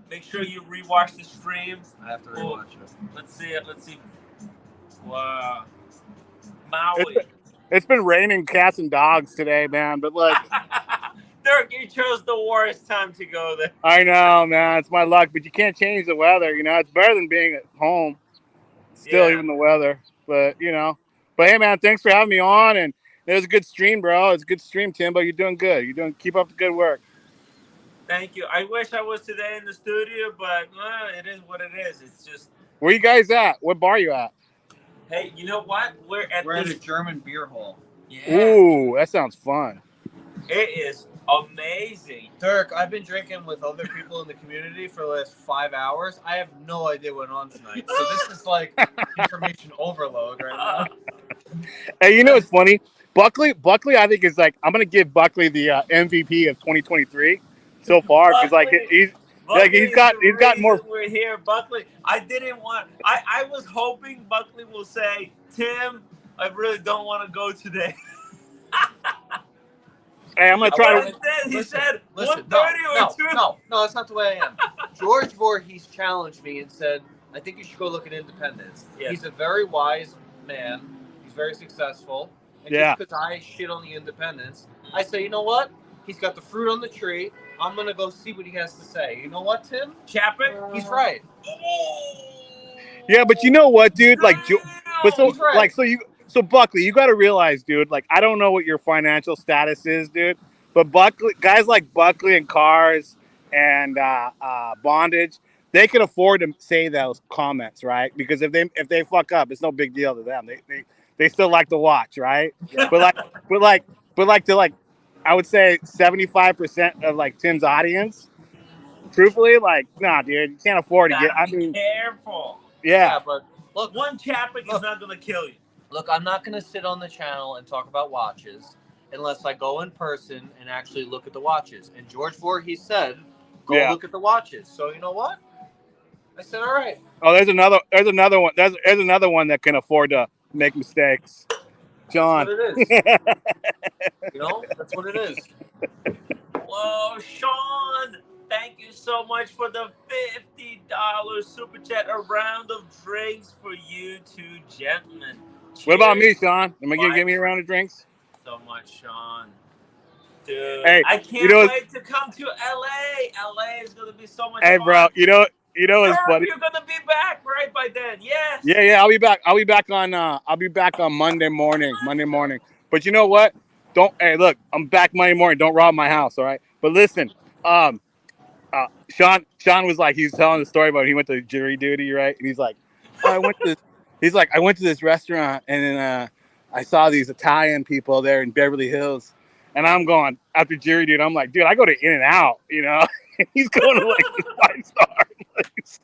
make sure you rewatch the stream. I have to rewatch it. Let's see it. Let's see. Wow. Maui. It's been raining cats and dogs today, man. But like, Dirk, you chose the worst time to go there. I know, man. It's my luck, but you can't change the weather. You know, it's better than being at home. Still, Yeah. even the weather. But you know, but hey, man, thanks for having me on. And it was a good stream, bro. It's a good stream, Timbo. You're doing good. Keep up the good work. Thank you. I wish I was today in the studio, but it is what it is. It's just. Where you guys at? What bar you at? Hey, you know what? We're at a German beer hall. Yeah. Ooh, that sounds fun. It is amazing. Dirk, I've been drinking with other people in the community for the last 5 hours. I have no idea what went on tonight. So this is like information overload right now. Hey, you know what's funny? Buckley, I think is like I'm gonna give Buckley the MVP of 2023 so far because like he's got more. We're here, Buckley. I didn't want. I was hoping Buckley will say, "Tim, I really don't want to go today." Hey, I'm gonna try to. Instead, he said, Listen, 130 or 2. No, that's not the way I am. George Voorhees challenged me and said, I think you should go look at independence. Yes. He's a very wise man. He's very successful. And Yeah. just because I shit on the independence, I say, you know what? He's got the fruit on the tree. I'm going to go see what he has to say. You know what, Tim? Chapman? He's right. Yeah, but you know what, dude? Like, but so He's right. like so Buckley, you got to realize, dude. Like, I don't know what your financial status is, dude. But guys like Buckley and Cars and Bondage, they can afford to say those comments, right? Because if they fuck up, it's no big deal to them. They still like to watch, right? Yeah. But like I would say 75% of like Tim's audience, truthfully, like, nah, dude, you can't afford to get. I mean, Careful. yeah. But look, one Chapman is not going to kill you. Look, I'm not going to sit on the channel and talk about watches unless I go in person and actually look at the watches. And George Voorhees said, go look at the watches. So you know what? I said, all right. Oh, there's another one. There's another one that can afford to make mistakes. John. That's what it is. You know, that's what it is. Whoa, Sean, thank you so much for the $50 super chat. A round of drinks for you two gentlemen. Cheers. What about me, Sean? Am I gonna give me a round of drinks? So much, Sean. Dude, Hey, I can't wait to come to LA. LA is gonna be so much fun. Hey, bro, you know it's funny. You're gonna be back right by then. Yes. Yeah, I'll be back. I'll be back on Monday morning. But you know what? Hey, look, I'm back Monday morning. Don't rob my house, all right? But listen, Sean was like, he was telling the story about he went to jury duty, right? And he's like, I went to this restaurant and then I saw these Italian people there in Beverly Hills. And I'm going, after jury duty, I'm like, dude, I go to In-N-Out, you know? He's going to like this 5-star place.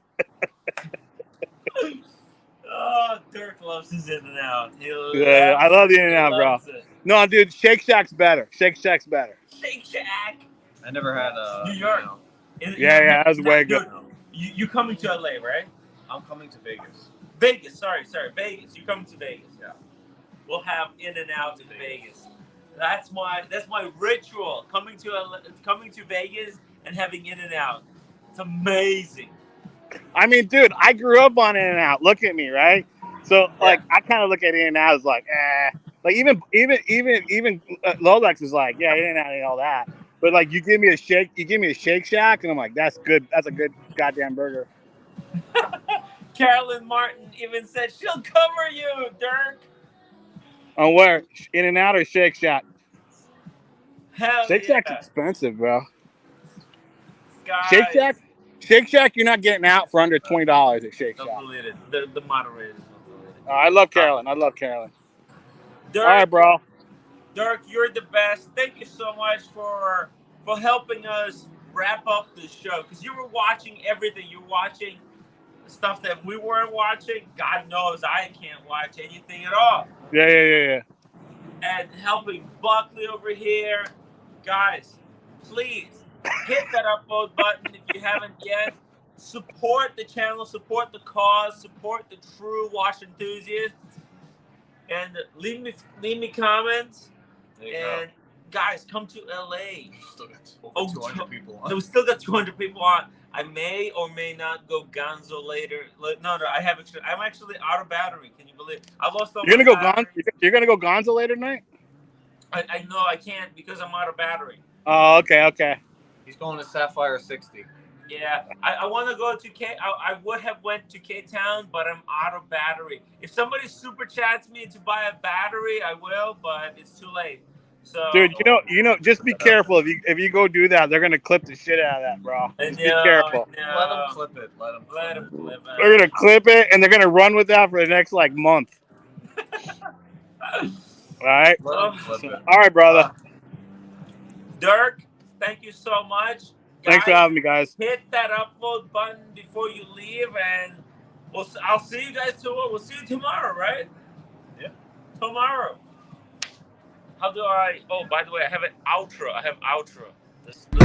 Oh, Dirk loves his In-N-Out. Yeah, I love the In-N-Out, bro. loves it. No, dude, Shake Shack's better. Shake Shack's better. Shake Shack. I never had New York. Yeah, that was way good. You coming to LA, right? I'm coming to Vegas. Vegas, sorry, Vegas. You're coming to Vegas, yeah. We'll have In-N-Out in Vegas. That's my ritual. Coming to Vegas and having In-N-Out. It's amazing. I mean, dude, I grew up on In-N-Out. Look at me, right? So, like, I kind of look at In-N-Out as like, Like even Lolex is like, yeah, In-N-Out ain't all that. But like, you give me a Shake Shack, and I'm like, that's good. That's a good goddamn burger. Carolyn Martin even said she'll cover you, Dirk. On where? In-N-Out or Shake Shack? Hell Shake yeah. Shack's expensive, bro. Guys. Shake Shack, you're not getting out for under $20 at Shake Shack. Don't believe it. The moderators don't believe it. I love Carolyn. Dirk, all right, bro. Dirk, you're the best. Thank you so much for helping us wrap up the show, because you were watching everything. You're watching stuff that we weren't watching. God knows I can't watch anything at all. Yeah. And helping Buckley over here. Guys, please hit that upvote button if you haven't yet. Support the channel, support the cause, support the true wash enthusiasts, and leave me comments. And guys, come to LA. Still got over 200 people on. So we still got 200 people on. I may or may not go Gonzo later. No, I'm actually out of battery. Can you believe it? I lost all You're my gonna go battery. You're gonna go Gonzo later tonight? I know I can't because I'm out of battery. Oh, okay. He's going to Sapphire 60. Yeah, I want to go to I would have went to K-Town, but I'm out of battery. If somebody super chats me to buy a battery, I will, but it's too late. So, dude, you know, just be careful if you go do that. They're gonna clip the shit out of that, bro. Just be careful. Let them clip it. Let them clip it. They're gonna clip it and they're gonna run with that for the next like month. All right. Let them clip it. All right, brother. Dirk, thank you so much. Thanks for having me, guys. Hit that upvote button before you leave, and I'll see you guys tomorrow. We'll see you tomorrow, right? Yeah. Tomorrow. How do I? Oh, by the way, I have an outro. Let's do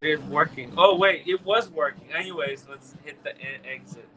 It working. Oh wait, it was working. Anyways, let's hit the exit.